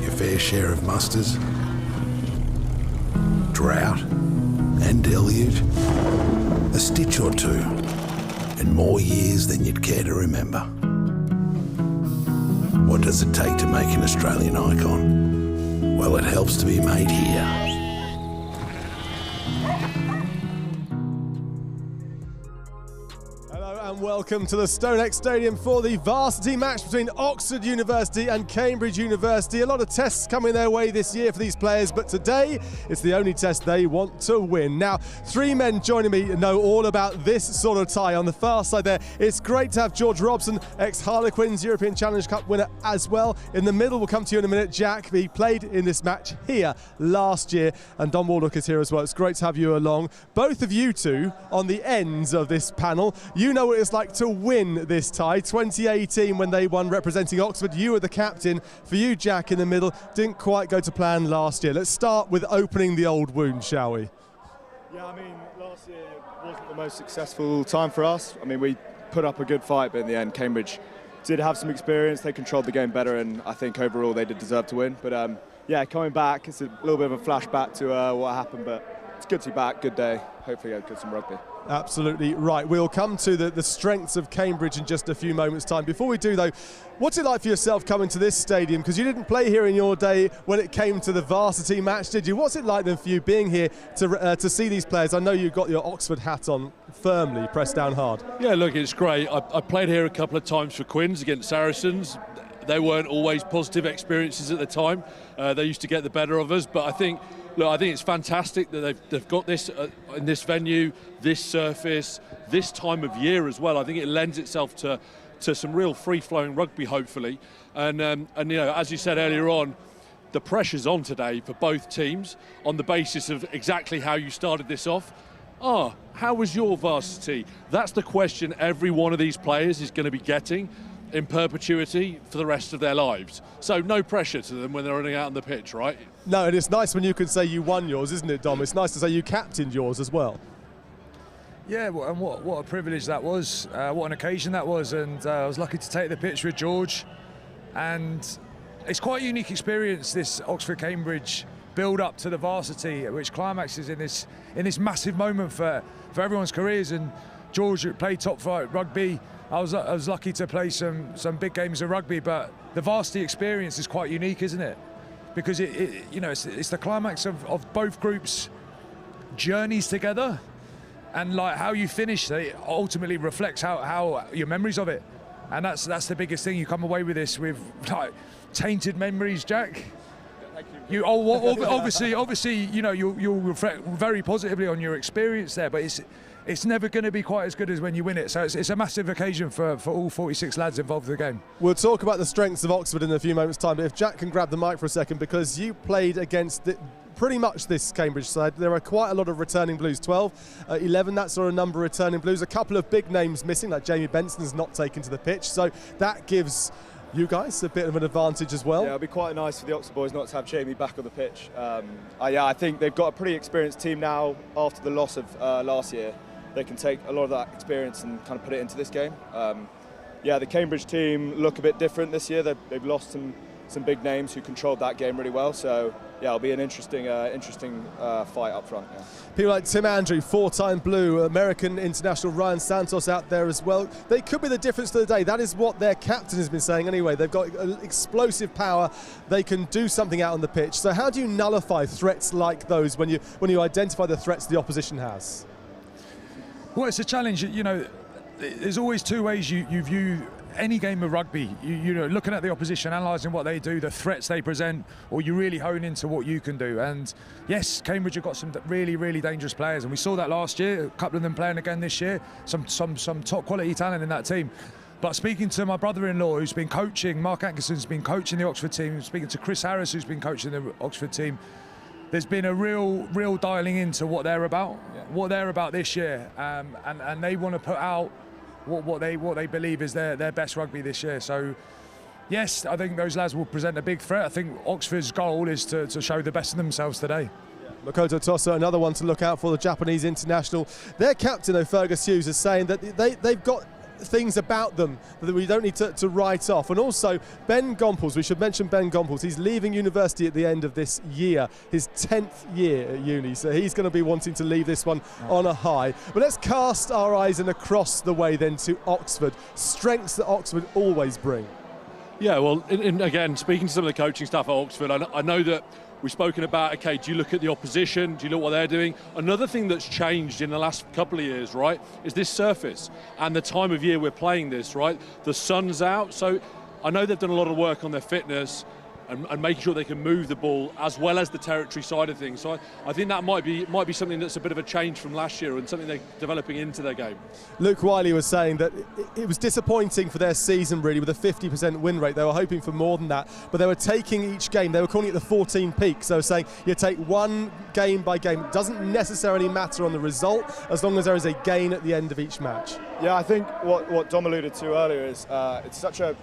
Your fair share of musters? Drought and deluge? A stitch or two? And more years than you'd care to remember? What does it take to make an Australian icon? Well, it helps to be made here. Welcome to the StoneX Stadium for the varsity match between Oxford University and Cambridge University. A lot of tests coming their way this year for these players, but today it's the only test they want to win. Now, three men joining me know all about this sort of tie. On the far side there, it's great to have George Robson, ex-Harlequins European Challenge Cup winner as well. In the middle, we'll come to you in a minute, Jack. He played in this match here last year, and Don Warlock is here as well. It's great to have you along. Both of you two on the ends of this panel, you know what it's like to win this tie. 2018 when they won representing Oxford, you were the captain. For you, Jack, in the middle, didn't quite go to plan last year. Let's start with opening the old wound, shall we? Yeah, I mean, last year wasn't the most successful time for us. I mean, we put up a good fight, but in the end, Cambridge did have some experience. They controlled the game better, and I think overall they did deserve to win. But yeah, coming back, it's a little bit of a flashback to what happened, but it's good to be back, good day. Hopefully get some rugby. Absolutely right. We'll come to the strengths of Cambridge in just a few moments' time. Before we do, though, what's it like for yourself coming to this stadium? Because you didn't play here in your day when it came to the varsity match, did you? What's it like then for you being here to see these players? I know you've got your Oxford hat on firmly, pressed down hard. Yeah, look, it's great. I played here a couple of times for Quins against Saracens. They weren't always positive experiences at the time. They used to get the better of us, but I think it's fantastic that they've got this in this venue, this surface, this time of year as well. I think it lends itself to some real free-flowing rugby, hopefully. And you know, as you said earlier on, the pressure's on today for both teams on the basis of exactly how you started this off. How was your varsity? That's the question every one of these players is going to be getting in perpetuity for the rest of their lives. So no pressure to them when they're running out on the pitch, right? No, and it's nice when you can say you won yours, isn't it, Dom? It's nice to say you captained yours as well. Yeah, and what a privilege that was. What an occasion that was, and I was lucky to take the pitch with George. And it's quite a unique experience, this Oxford-Cambridge build-up to the varsity, which climaxes in this massive moment for everyone's careers. And George played top flight rugby. I was lucky to play some big games of rugby, but the varsity experience is quite unique, isn't it? Because it's the climax of both groups' journeys together, and like how you finish, it ultimately reflects how your memories of it, and that's the biggest thing. You come away with this with like tainted memories, Jack. Obviously, you know, you'll reflect very positively on your experience there, but it's never going to be quite as good as when you win it. So it's a massive occasion for all 46 lads involved in the game. We'll talk about the strengths of Oxford in a few moments' time, but if Jack can grab the mic for a second, because you played against pretty much this Cambridge side. There are quite a lot of returning Blues, 12, 11, that sort of number of returning Blues. A couple of big names missing, like Jamie Benson's not taken to the pitch, so that gives you guys a bit of an advantage as well. Yeah, it'll be quite nice for the Oxford boys not to have Jamie back on the pitch. Yeah, I think they've got a pretty experienced team now after the loss of last year. They can take a lot of that experience and kind of put it into this game. Yeah, the Cambridge team look a bit different this year. They've lost some big names who controlled that game really well. So yeah, it'll be an interesting fight up front. Yeah. People like Tim Andrew, 4-time Blue, American international Ryan Santos out there as well. They could be the difference to the day. That is what their captain has been saying anyway. They've got explosive power. They can do something out on the pitch. So how do you nullify threats like those when you identify the threats the opposition has? Well, it's a challenge. You know, there's always two ways you view any game of rugby. You know, looking at the opposition, analysing what they do, the threats they present, or you really hone into what you can do. And yes, Cambridge have got some really, really dangerous players, and we saw that last year. A couple of them playing again this year. Some top quality talent in that team. But speaking to my brother-in-law, who's been coaching, Mark Atkinson's been coaching the Oxford team. Speaking to Chris Harris, who's been coaching the Oxford team. There's been a real dialing into what they're about, what they're about this year, and they want to put out what they believe is their best rugby this year. So, yes, I think those lads will present a big threat. I think Oxford's goal is to show the best of themselves today. Makoto Tosa, another one to look out for, the Japanese international. Their captain, though, Fergus Hughes, is saying that they've got things about them that we don't need to write off. And also Ben Gompels, we should mention Ben Gompels, he's leaving university at the end of this year, his 10th year at uni, so he's going to be wanting to leave this one on a high. But let's cast our eyes and across the way then to Oxford, strengths that Oxford always bring. Yeah, well, again, speaking to some of the coaching staff at Oxford, I know that we've spoken about, okay, do you look at the opposition? Do you look what they're doing? Another thing that's changed in the last couple of years, right, is this surface and the time of year we're playing this, right? The sun's out, so I know they've done a lot of work on their fitness and making sure they can move the ball as well as the territory side of things. So I think that might be something that's a bit of a change from last year and something they're developing into their game. Luke Wiley was saying that it was disappointing for their season really with a 50% win rate. They were hoping for more than that, but they were taking each game, they were calling it the 14 peaks. So saying you take one game by game. It doesn't necessarily matter on the result as long as there is a gain at the end of each match. Yeah, I think what Dom alluded to earlier is it's such a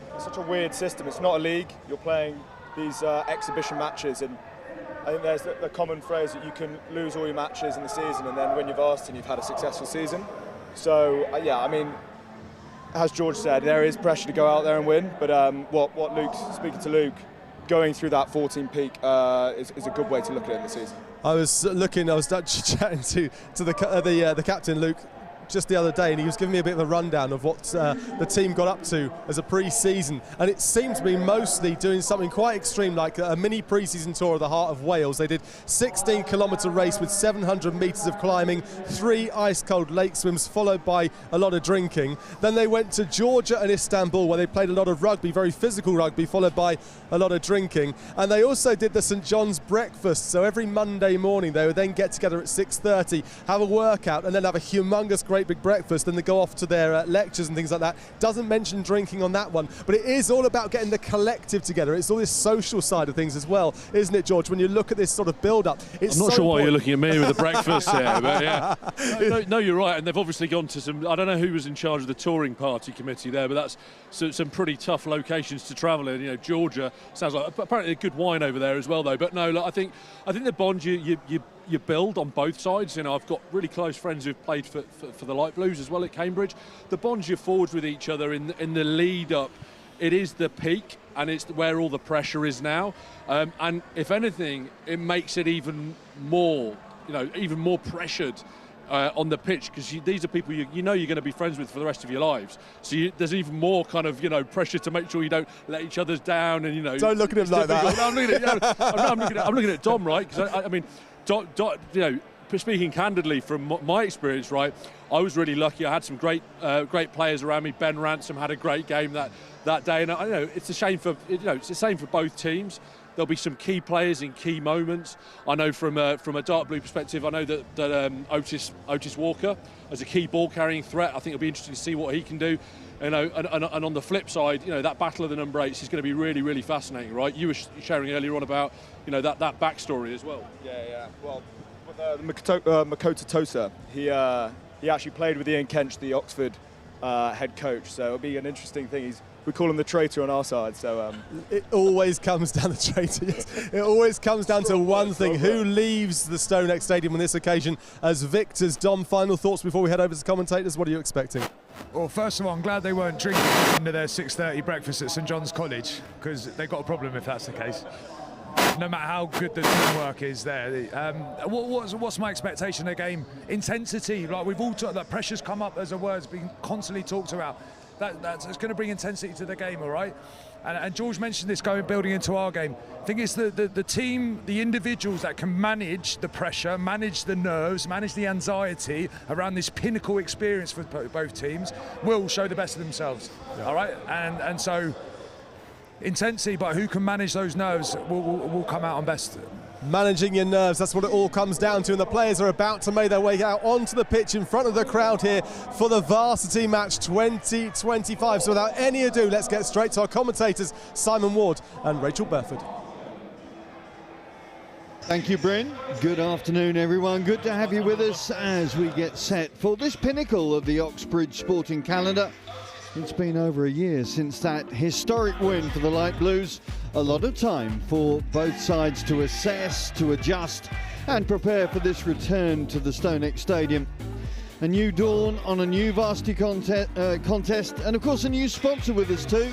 weird system. It's not a league. You're playing these exhibition matches, and I think there's the common phrase that you can lose all your matches in the season and then win your varsity and you've had a successful season. So yeah, I mean, as George said, there is pressure to go out there and win, but what Luke's speaking to Luke, going through that 14 peak is a good way to look at it in the season. I was chatting to the captain, Luke, just the other day, and he was giving me a bit of a rundown of what the team got up to as a pre-season, and it seemed to be mostly doing something quite extreme, like a mini pre-season tour of the heart of Wales. They did 16-kilometre race with 700 metres of climbing, 3 ice-cold lake swims, followed by a lot of drinking. Then they went to Georgia and Istanbul, where they played a lot of rugby, very physical rugby, followed by a lot of drinking. And they also did the St John's breakfast, so every Monday morning they would then get together at 6:30, have a workout, and then have a humongous great big breakfast, and they go off to their lectures and things like that. Doesn't mention drinking on that one, but it is all about getting the collective together. It's all this social side of things as well, isn't it, George? When you look at this sort of build-up, it's I'm not so sure why important. you're looking at me with the breakfast here, but yeah. No, you're right, and they've obviously gone to some, I don't know who was in charge of the touring party committee there, but that's some pretty tough locations to travel in. You know, Georgia sounds like apparently a good wine over there as well, though. But no, look, I think the bond you build on both sides. You know, I've got really close friends who've played for the Light Blues as well at Cambridge. The bonds you forge with each other in the lead up, it is the peak, and it's where all the pressure is now. And if anything, it makes it even more, even more pressured on the pitch, because these are people you know you're going to be friends with for the rest of your lives. So there's even more kind of pressure to make sure you don't let each other down, and Don't look at him like that. I'm looking at Dom, right? Because I mean, speaking candidly from my experience, right, I was really lucky. I had some great players around me. Ben Ransom had a great game that day, and I know it's a shame for it's the same for both teams. There'll be some key players in key moments. I know from a dark blue perspective, I know that Otis Walker as a key ball carrying threat, I think it'll be interesting to see what he can do. And on the flip side, that battle of the number 8s is going to be really, really fascinating, right? You were sharing earlier on about that backstory as well. Yeah. Well, Makota Tosa, he actually played with Ian Kench, the Oxford head coach. So it'll be an interesting thing. We call him the traitor on our side. So it always comes down to traitor. Yes. It always comes down to one thing: who leaves the StoneX Stadium on this occasion as victors? Dom, final thoughts before we head over to the commentators. What are you expecting? Well, first of all, I'm glad they weren't drinking into their 6:30 breakfast at St John's College, because they've got a problem if that's the case. No matter how good the teamwork is there. What's my expectation of the game? Intensity. Like we've all talked, that pressure's come up as a word's been constantly talked about. That's going to bring intensity to the game, all right? And George mentioned this building into our game. I think it's the team, the individuals that can manage the pressure, manage the nerves, manage the anxiety around this pinnacle experience for both teams will show the best of themselves, all right? And so intensity, but who can manage those nerves will come out on best. Managing your nerves, that's what it all comes down to, and the players are about to make their way out onto the pitch in front of the crowd here for the Varsity Match 2025. So without any ado, let's get straight to our commentators, Simon Ward and Rachel Burford. Thank you, Bryn. Good afternoon, everyone. Good to have you with us as we get set for this pinnacle of the Oxbridge sporting calendar. It's been over a year since that historic win for the Light Blues. A lot of time for both sides to assess, to adjust and prepare for this return to the StoneX Stadium. A new dawn on a new varsity contest, and of course a new sponsor with us too.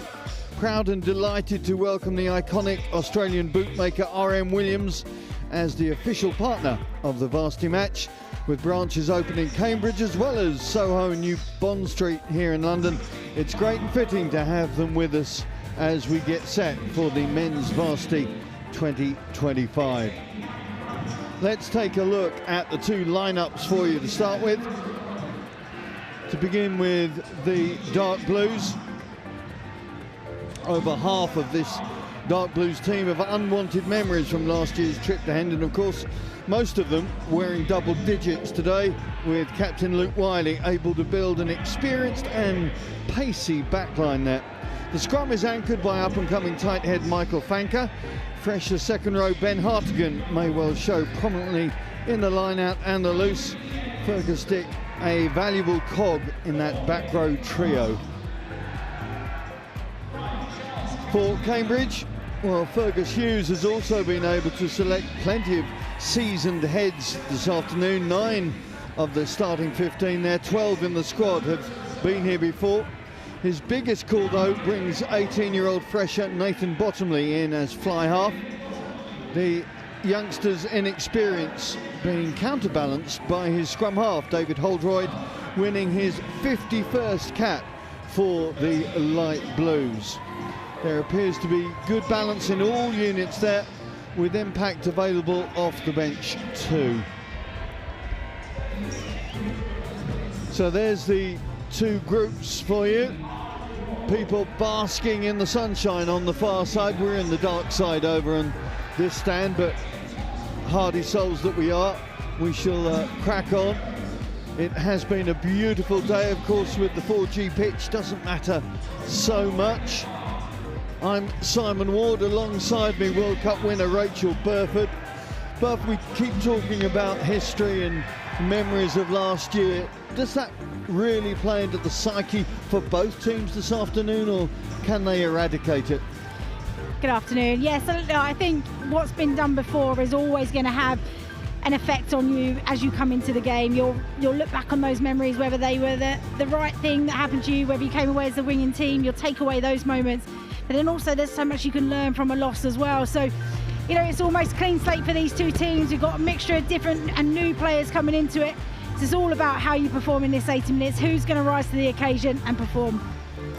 Proud and delighted to welcome the iconic Australian bootmaker RM Williams as the official partner of the Varsity Match, with branches open in Cambridge as well as Soho and New Bond Street here in London. It's great and fitting to have them with us as we get set for the Men's Varsity 2025. Let's take a look at the two lineups for you to start with. To begin with the dark blues. Over half of this dark blues team have unwanted memories from last year's trip to Hendon, of course, most of them wearing double digits today, with Captain Luke Wiley able to build an experienced and pacey backline there. The scrum is anchored by up-and-coming tight head Michael Fanker. Fresh as second row Ben Hartigan may well show prominently in the line-out and the loose. Fergus Dick, a valuable cog in that back row trio. For Cambridge, well, Fergus Hughes has also been able to select plenty of seasoned heads this afternoon. 9 of the starting 15 there, 12 in the squad have been here before. His biggest call though brings 18-year-old fresher Nathan Bottomley in as fly half. The youngster's inexperience being counterbalanced by his scrum half David Holdroyd, winning his 51st cap for the light blues. There appears to be good balance in all units there, with impact available off the bench too. So there's the two groups for you. People basking in the sunshine on the far side. We're in the dark side over on this stand, but hardy souls that we are, we shall crack on. It has been a beautiful day, of course, with the 4G pitch. Doesn't matter so much. I'm Simon Ward, alongside me World Cup winner Rachel Burford. But we keep talking about history and memories of last year. Does that really play into the psyche for both teams this afternoon, or can they eradicate it? Good afternoon. Yes, I think what's been done before is always going to have an effect on you as you come into the game. You'll look back on those memories, whether they were the right thing that happened to you, whether you came away as the winning team. You'll take away those moments. But then also there's so much you can learn from a loss as well. So, you know, it's almost clean slate for these two teams. We've got a mixture of different and new players coming into it. So it's all about how you perform in this 80 minutes, who's going to rise to the occasion and perform.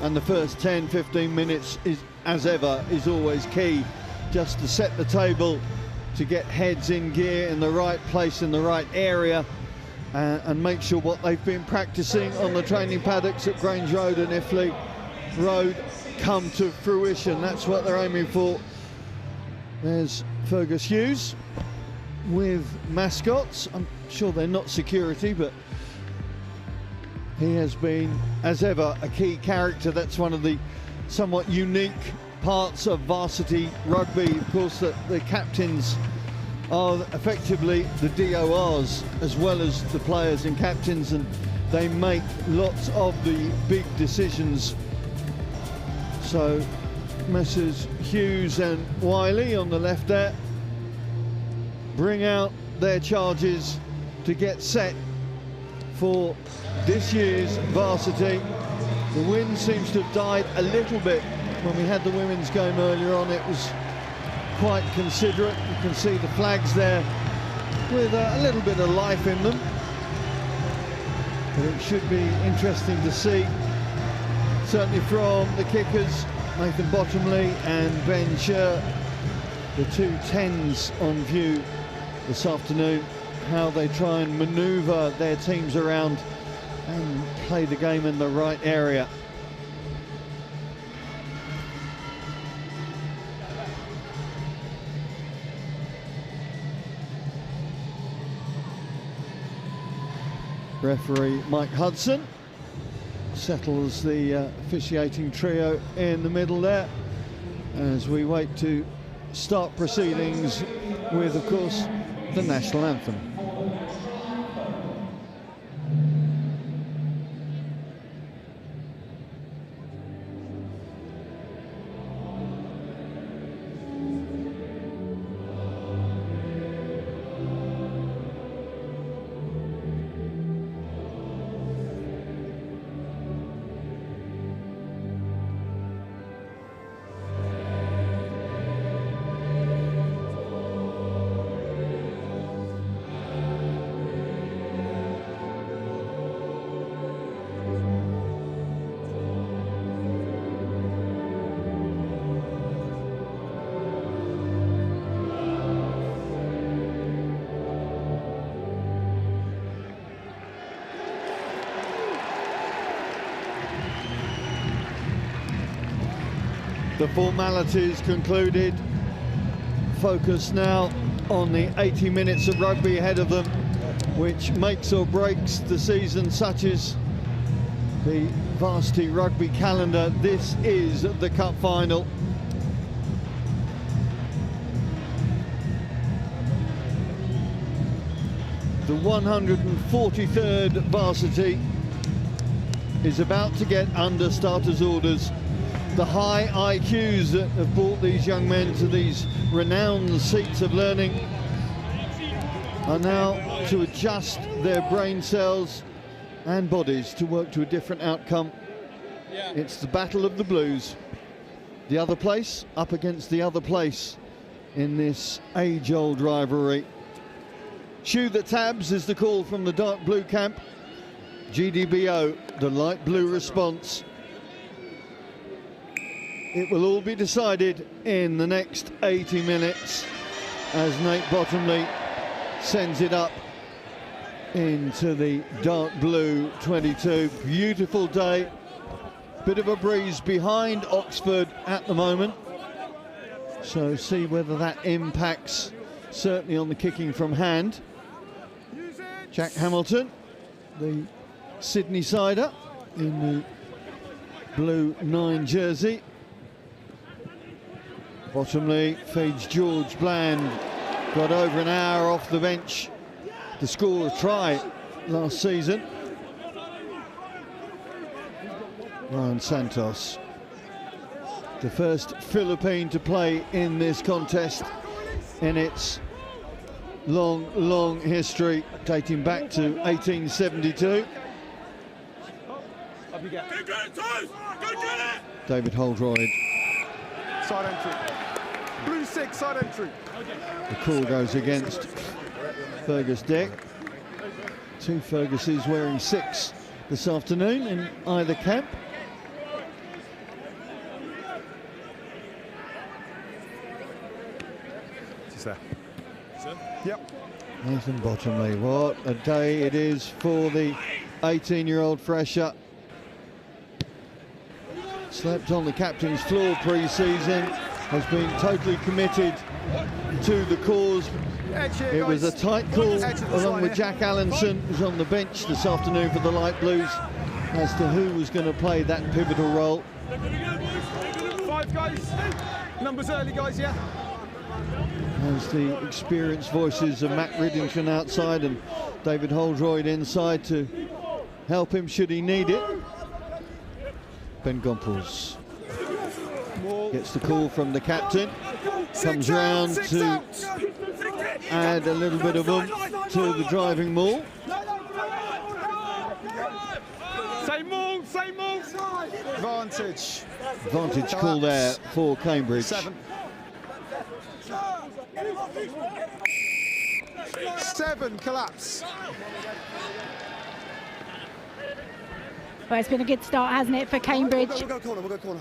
And the first 10-15 minutes is, as ever, is always key, just to set the table, to get heads in gear in the right place, in the right area, and make sure what they've been practicing on the training paddocks at Grange Road and Iffley Road come to fruition. That's what they're aiming for. There's Fergus Hughes with mascots. I'm sure they're not security, but he has been, as ever, a key character. That's one of the somewhat unique parts of varsity rugby, of course, that the captains are effectively the DORs as well as the players and captains, and they make lots of the big decisions. So Messrs Hughes and Wiley on the left there bring out their charges to get set for this year's varsity. The wind seems to have died a little bit. When we had the women's game earlier on, it was quite considerate. You can see the flags there with a little bit of life in them. But it should be interesting to see, certainly from the kickers, Nathan Bottomley and Ben Sher, the two 10s on view this afternoon, how they try and manoeuvre their teams around and play the game in the right area. Referee Mike Hudson settles the officiating trio in the middle there as we wait to start proceedings with, of course, the national anthem. The formalities concluded. Focus now on the 80 minutes of rugby ahead of them, which makes or breaks the season, such as the Varsity Rugby calendar. This is the Cup final. The 143rd Varsity is about to get under starters' orders. The high IQs that have brought these young men to these renowned seats of learning are now to adjust their brain cells and bodies to work to a different outcome. It's the battle of the blues. The other place up against the other place in this age-old rivalry. Shoe that tabs is the call from the dark blue camp. GDBO, the light blue response. It will all be decided in the next 80 minutes as Nate Bottomley sends it up into the dark blue 22. Beautiful day. Bit of a breeze behind Oxford at the moment. So see whether that impacts certainly on the kicking from hand. Jack Hamilton, the Sydney sider in the blue 9 jersey. Bottomley feeds George Bland. Got over an hour off the bench to score a try last season. Ryan Santos, the first Philippine to play in this contest in its long history, dating back to 1872. David Holdroyd. Side entry. Blue 6, side entry. The call goes against Fergus Deck. Two Ferguses wearing 6 this afternoon in either camp. She's there. Yep. Nathan Bottomley, what a day it is for the 18-year-old fresher. Slept on the captain's floor pre-season, has been totally committed to the cause. It was a tight call along with Jack Allenson, who's on the bench this afternoon for the Light Blues, as to who was going to play that pivotal role. 5 guys, numbers early guys, yeah. As the experienced voices of Matt Riddington outside and David Holdroyd inside to help him should he need it. Ben Gompels gets the call from the captain, comes round to add a little bit of oomph to the driving maul. Same maul. Vantage. Vantage call there for Cambridge. 7 collapse. Well, it's been a good start, hasn't it, for Cambridge? We'll go corner.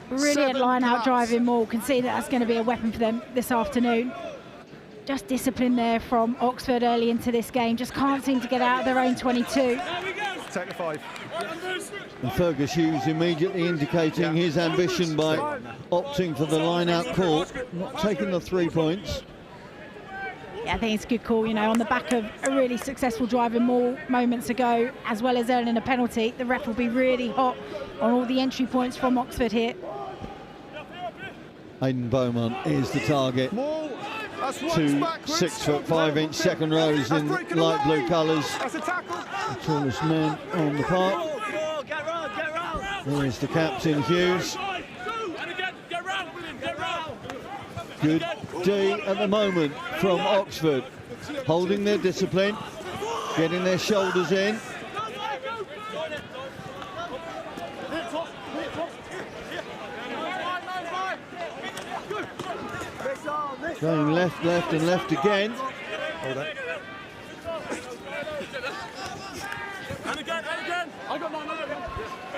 Brilliant line-out collapse. driving maul. Can see that that's going to be a weapon for them this afternoon. Just discipline there from Oxford early into this game. Just can't seem to get out of their own 22. Take the 5. And Fergus Hughes immediately indicating his ambition by opting for the line-out call, not taking the 3 points. Yeah, I think it's a good call, you know, on the back of a really successful driving maul moments ago, as well as earning a penalty. The ref will be really hot on all the entry points from Oxford here. Aidan Beaumont is the target. 2 6'5" second rows in light blue colours. The tallest man on the park. There's the captain, Hughes. Good day at the moment from Oxford, holding their discipline, getting their shoulders in. Going left, and left again. Hold it.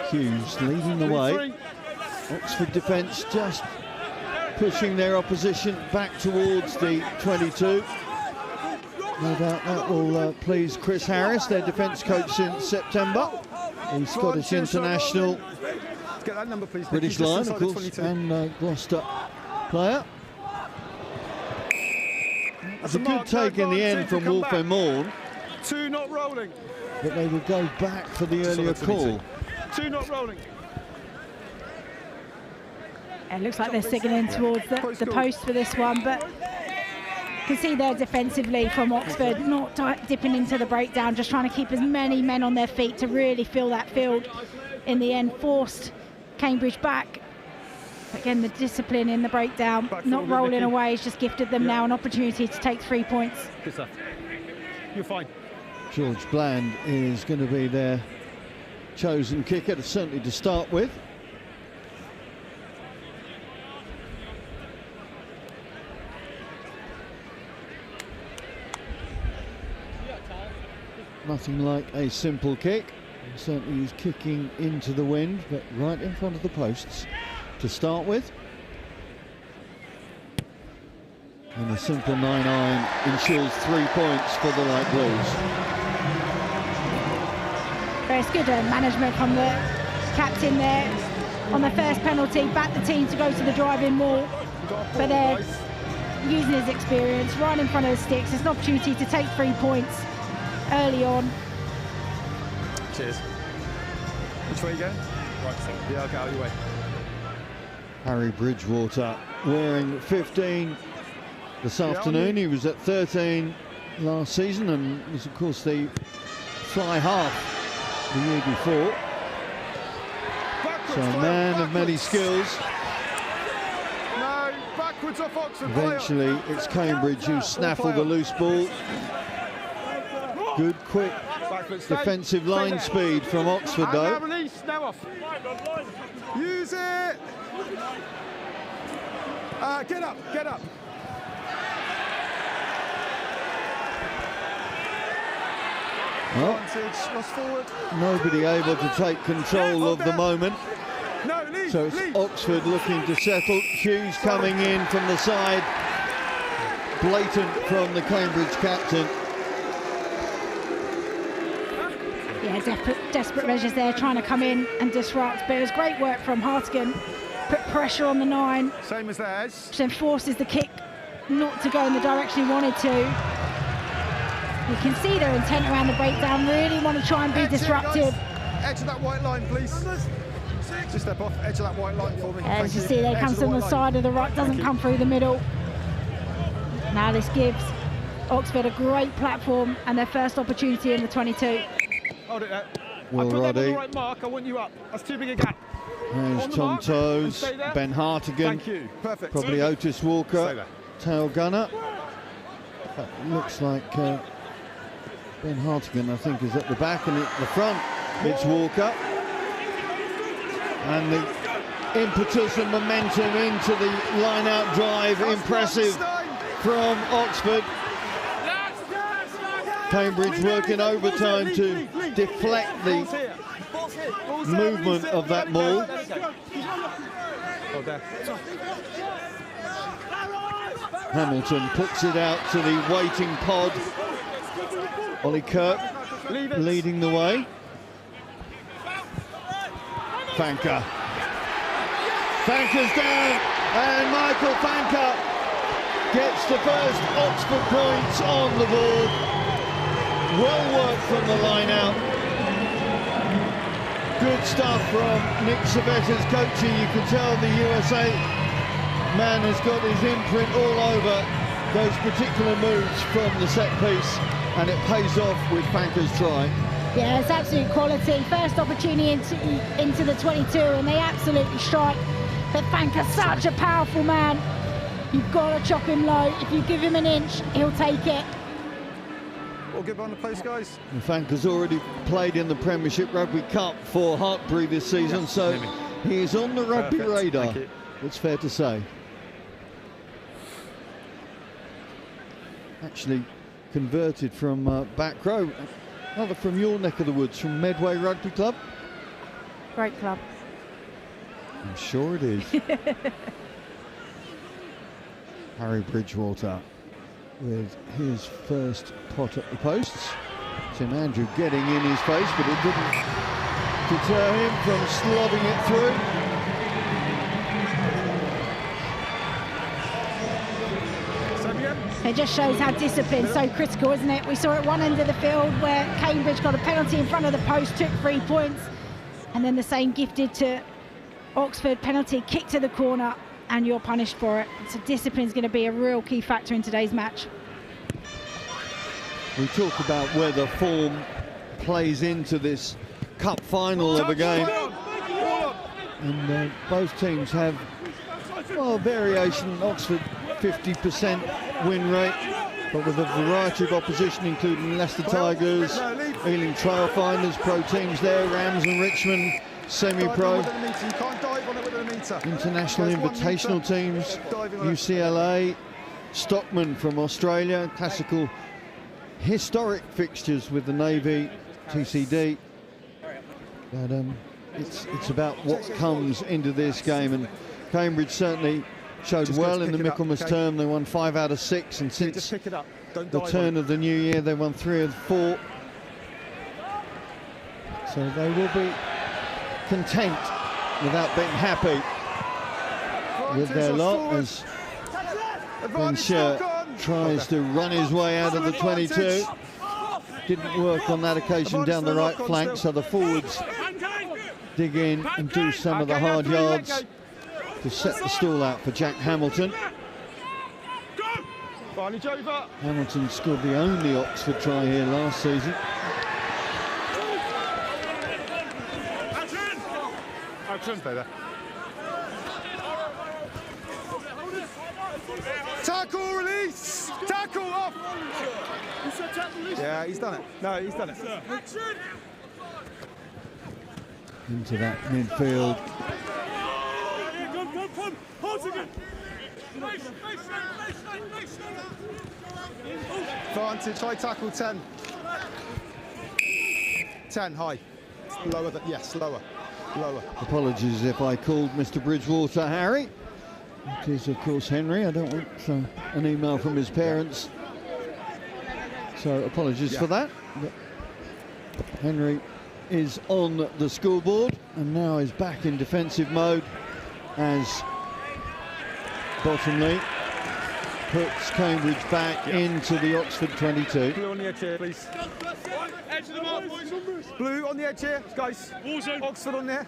Hughes leading the way. Oxford defence just pushing their opposition back towards the 22. No doubt that will please Chris Harris, their defence coach since September, the Scottish international, Get that number, please. British Lion, of course, and Gloucester player. It's a good take in the end from Wolf Morn. 2 not rolling. But they would go back for the earlier call. 2 not rolling. It looks like they're signalling towards the post for this one, but you can see there defensively from Oxford, not dipping into the breakdown, just trying to keep as many men on their feet to really fill that field. In the end, forced Cambridge back. Again, the discipline in the breakdown, not rolling away, has just gifted them now an opportunity to take 3 points. Good stuff. You're fine. George Bland is going to be their chosen kicker, certainly to start with. Nothing like a simple kick. Certainly he's kicking into the wind, but right in front of the posts to start with. And a simple 9-iron ensures 3 points for the Light Blues. Very good management from the captain there. On the first penalty, back the team to go to the drive-in wall. But they're using his experience right in front of the sticks. It's an opportunity to take 3 points early on. Cheers. Which way are you going? Right, so. Yeah, okay, out of your way. Harry Bridgewater wearing 15 this afternoon. He was at 13 last season and was, of course, the fly half the year before. So a man of many skills. No, backwards off Oxford. Eventually, it's Cambridge who snaffle the loose ball. Good, quick defensive line speed from Oxford, though. Now release, now off. Use it. Get up, get up. Well, lost forward. Nobody able to take control of the moment. No, leave, so it's Oxford looking to settle. Hughes coming in from the side. Blatant from the Cambridge captain. Yeah, desperate measures there, trying to come in and disrupt. But it was great work from Hartigan. Put pressure on the 9. Same as theirs. Which then forces the kick not to go in the direction he wanted to. You can see their intent around the breakdown, really want to try and be disruptive. Edge of that white line, please. Just step off, edge of that white line for me. As you see, they comes from the side of the right, doesn't come through the middle. Now this gives Oxford a great platform and their first opportunity in the 22. Hold it there. Will I put them on the Roddy. right mark, I want you up. That's too big a gap. There's Tom Toes, Ben Hartigan. Thank you, perfect. Probably Otis Walker, tail gunner. That looks like Ben Hartigan, I think, is at the back, and at the front it's Walker. And the impetus and momentum into the line-out drive, impressive from Oxford. Cambridge working overtime to deflect the movement of that ball. Hamilton puts it out to the waiting pod. Ollie Kirk leading the way. Fanker. Fanker's down, and Michael Fanker gets the first Oxford points on the board. Well worked from the line out. Good stuff from Nick Savetta's coaching. You can tell the USA man has got his imprint all over those particular moves from the set piece, and it pays off with Fanker's try. Yeah, it's absolute quality. First opportunity into the 22, and they absolutely strike. But Fanker's such a powerful man. You've got to chop him low. If you give him an inch, he'll take it. All good on the place, guys. Fanker's already played in the Premiership Rugby Cup for Hartbury this season, so he is on the rugby radar. It's fair to say. Actually converted from back row. Another from your neck of the woods, from Medway Rugby Club. Great club. I'm sure it is. Harry Bridgewater with his first pot at the posts. Tim Andrew getting in his face, but it didn't deter him from slobbing it through. It just shows how discipline is so critical, isn't it? We saw at one end of the field where Cambridge got a penalty in front of the post, took 3 points, and then the same gifted to Oxford, penalty, kick to the corner, and you're punished for it. So discipline is going to be a real key factor in today's match. We talk about whether form plays into this cup final of a game, and both teams have, well, variation. Oxford 50% win rate, but with a variety of opposition, including Leicester Tigers, Ealing Trailfinders, pro teams there, Rams and Richmond, semi-pro, international invitational teams, UCLA, Stockman from Australia, classical historic fixtures with the Navy, TCD. But it's about what comes into this game, and Cambridge certainly showed well in the Michaelmas term. They won 5 out of 6, and since the turn of the new year they won 3 of 4. So they will be content without being happy with their lot as Ben Sher tries to run his way out of the 22. Didn't work on that occasion down the right flank, so the forwards dig in and do some of the hard yards to set the stall out for Jack Hamilton. Hamilton scored the only Oxford try here last season. Tackle, release! Tackle, off! Yeah, he's done it. No, he's done it. Into that midfield. Advantage, high tackle, 10. 10, high. Lower, yes, lower. Lower. Apologies if I called Mr. Bridgewater Harry. It is, of course, Henry. I don't want an email from his parents. So apologies for that. But Henry is on the scoreboard and now is back in defensive mode as Bottomley puts Cambridge back into the Oxford 22. Blue on the edge here, please. Edge of the mark, boys. Blue on the edge here, guys. Oxford on there.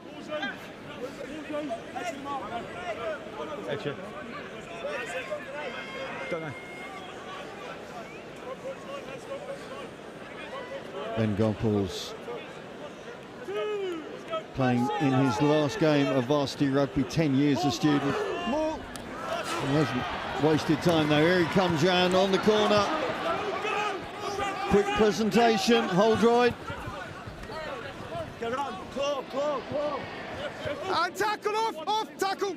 Edge here. Don't know. Ben Gompels playing in his last game of varsity rugby, 10 years a student. He hasn't wasted time though. Here he comes round on the corner. Quick presentation, Holdroyd. And tackle off, tackle.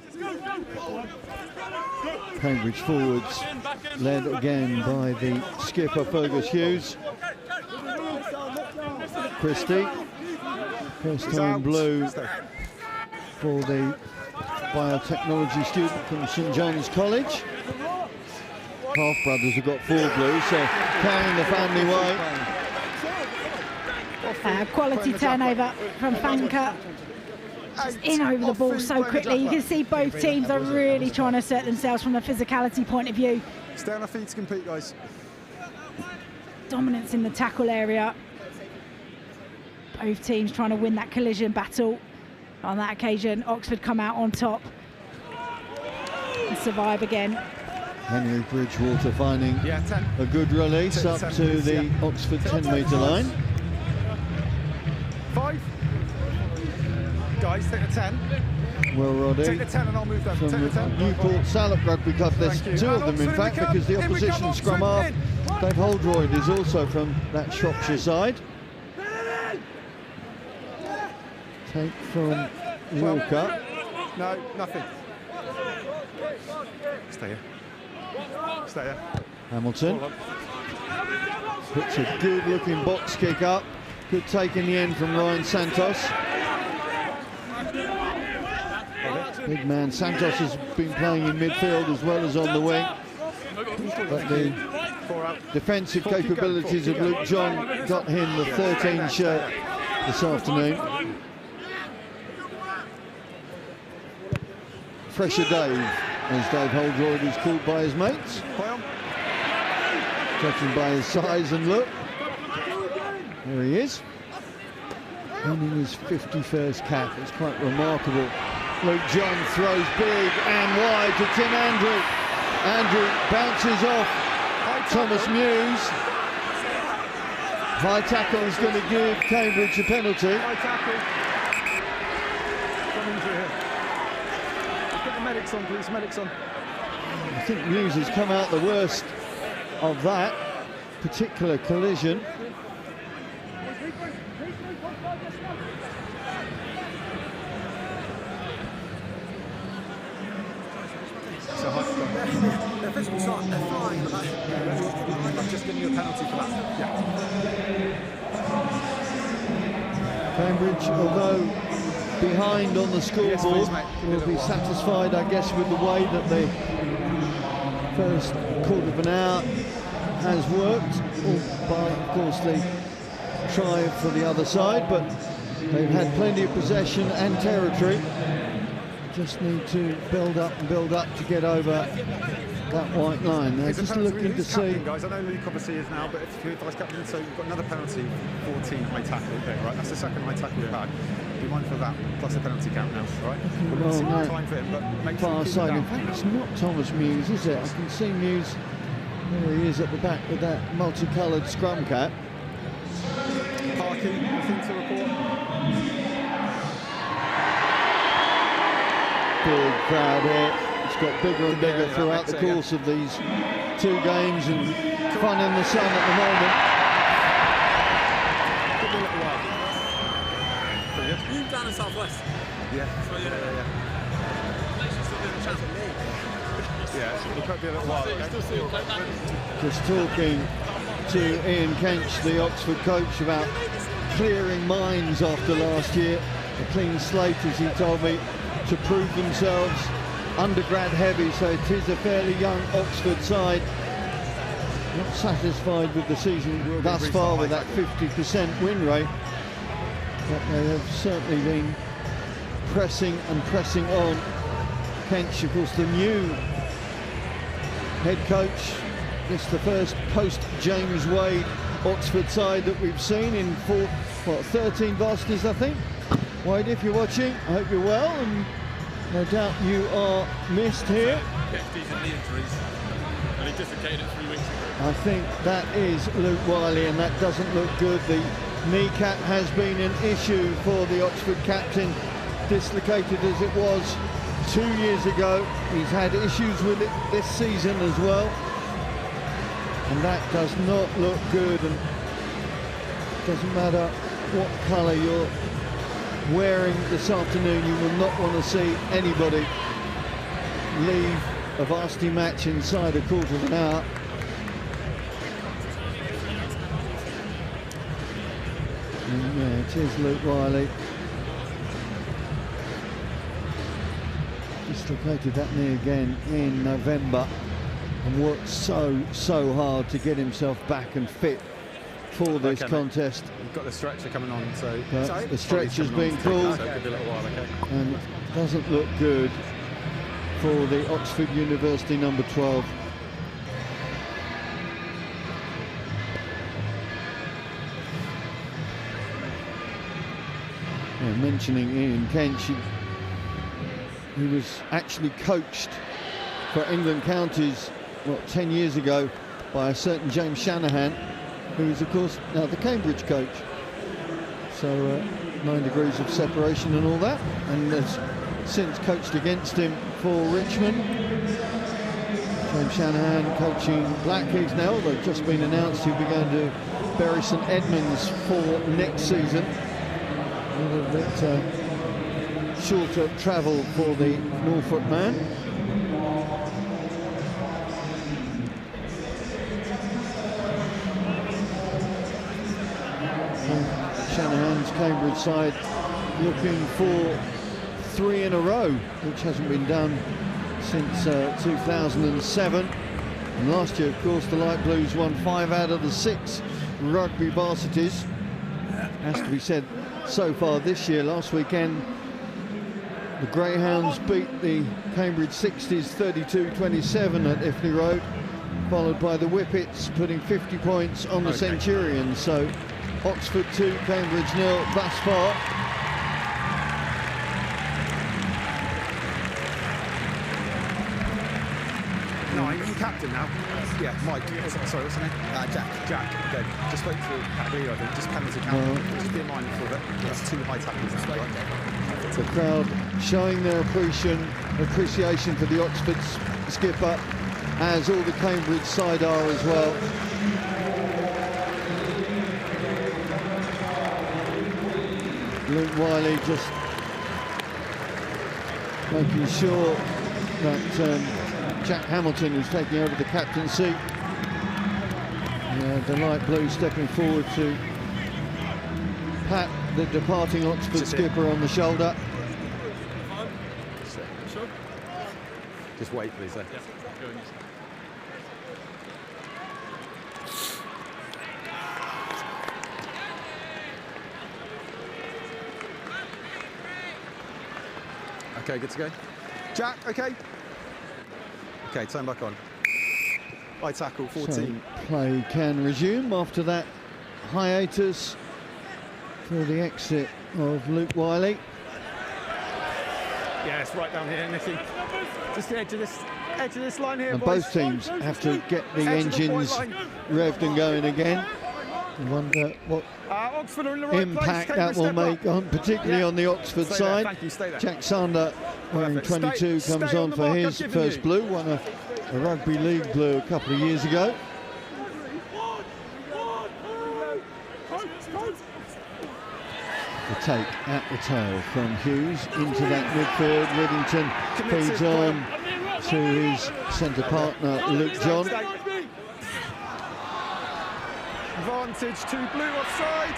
Cambridge forwards led again by the skipper Fergus Hughes. Christie, first time blue for the biotechnology student from St John's College. Half brothers have got 4 blue, so carrying the family way. Quality turnover from Fanker. Just in over the ball so quickly. You can see both teams are really trying to assert themselves from a physicality point of view. Stay on our feet to compete, guys. Dominance in the tackle area. Both teams trying to win that collision battle. On that occasion, Oxford come out on top and survive again. Henry Bridgewater finding a good release up to the Oxford 10-metre line. 5. Guys, take the 10. Well, Roddy, take the 10 and I'll move them. from Take the 10. Newport Salop Rugby Club. There's 2 of them, in fact, because the opposition scrum half, Dave Holdroyd, is also from that Shropshire side. Take from Walker. No, nothing. Stay here. Stay here. Hamilton puts a good-looking box kick up. Good take in the end from Ryan Santos. Big man Santos has been playing in midfield as well as on the wing. But the defensive capabilities of Luke John got him the 13 shirt this afternoon. Fresher Dave, as Dave Holdsworth is called by his mates. Judging by his size and look. There he is. Winning his 51st cap. It's quite remarkable. Luke John throws big and wide to Tim Andrew. Andrew bounces off Thomas Muse. High tackle is going to give Cambridge a penalty. High tackle. Come into here. Get the medics on, please. Medics on. I think Muse has come out the worst of that particular collision. So they're physical start, they're flying. I'm just giving you a penalty for that. Yeah. Cambridge, although behind on the scoreboard, will be satisfied, I guess, with the way that the first quarter of an hour has worked, by, of course, the try for the other side, but they've had plenty of possession and territory. Just need to build up to get over that white line. They're just looking to see. Guys, I know Luke obviously is now, but if you're vice captain, so you've got another penalty, 14 high tackle there, right? That's the second high tackle we've had. Be mindful of that, plus the penalty count now, right? We'll see more time for him, but make sure you keep side. him In down. fact, it's not Thomas Muse, is it? I can see Muse. There he is at the back with that multicoloured scrum cap. Parky, nothing to report. Big crowd here. It's got bigger and bigger throughout the course of these two games, and fun in the sun at the moment. Could be a little while. Brilliant. You down in Southwest? Yeah. So, yeah. Yeah, it could be a little while. Just talking to Ian Kench, the Oxford coach, about clearing minds after last year. A clean slate, as he told me, to prove themselves. Undergrad heavy, so it is a fairly young Oxford side. Not satisfied with the season thus far with that 50% win rate, but they have certainly been pressing and pressing on. Kench, of course, the new head coach. This is the first post-James Wade Oxford side that we've seen in 13 varsities, I think. Wade, if you're watching, I hope you're well, and no doubt you are missed here. These are knee injuries, and he dislocated it 3 weeks ago. I think that is Luke Wiley, and that doesn't look good. The kneecap has been an issue for the Oxford captain, dislocated as it was 2 years ago. He's had issues with it this season as well, and that does not look good. And it doesn't matter what colour you're wearing this afternoon, you will not want to see anybody leave a varsity match inside a quarter of an hour. And yeah, it is Luke Wiley. Dislocated that knee again in November and worked so hard to get himself back and fit for this contest. We've got the stretcher coming on, so the stretcher's been called, and it doesn't look good for the Oxford University number 12. Yeah, mentioning Ian Kench, he was actually coached for England counties 10 years ago by a certain James Shanahan, who is, of course, now the Cambridge coach. So 9 degrees of separation and all that, and has since coached against him for Richmond. James Shanahan coaching Blackheath now, although just been announced he'll be going to Bury St Edmunds for next season. A little bit shorter travel for the Norfolk man. Shanahan's Cambridge side looking for 3 in a row, which hasn't been done since 2007. And last year, of course, the Light Blues won 5 out of the 6 rugby varsities. Has to be said, so far this year, last weekend, The Greyhounds beat the Cambridge 60s 32-27 at Iffley Road, followed by the Whippets putting 50 points on the Centurions. So Oxford 2, Cambridge 0 thus far. No, are you captain now? Yeah, Mike. Sorry, what's your name? Jack. Jack. Okay. Just spoke to Pat, I think. Just penalty count. Just be mindful of it. That's 2 high tackles now, right? The crowd showing their appreciation for the Oxford skipper, as all the Cambridge side are as well. Luke Wiley just making sure that Jack Hamilton is taking over the captaincy. The light blue stepping forward to pat the departing Oxford skipper on the shoulder. Just wait, please. Okay, good to go. Jack, okay. Okay, turn back on. High tackle, 14. So play can resume after that hiatus for the exit of Luke Wiley. Yeah, it's right down here, Nicky. Just the edge of this line here, And boys. both teams have to get the engines revved and going again. I wonder what Oxford are in the right impact place. that will make, particularly on the Oxford Stay there, side. thank you, stay there. Jack Sander, wearing 22, comes on for his first blue, won a rugby league blue a couple of years ago. The take at the tail from Hughes into that midfield. Riddington feeds on to his centre partner, Luke John. Advantage to blue offside.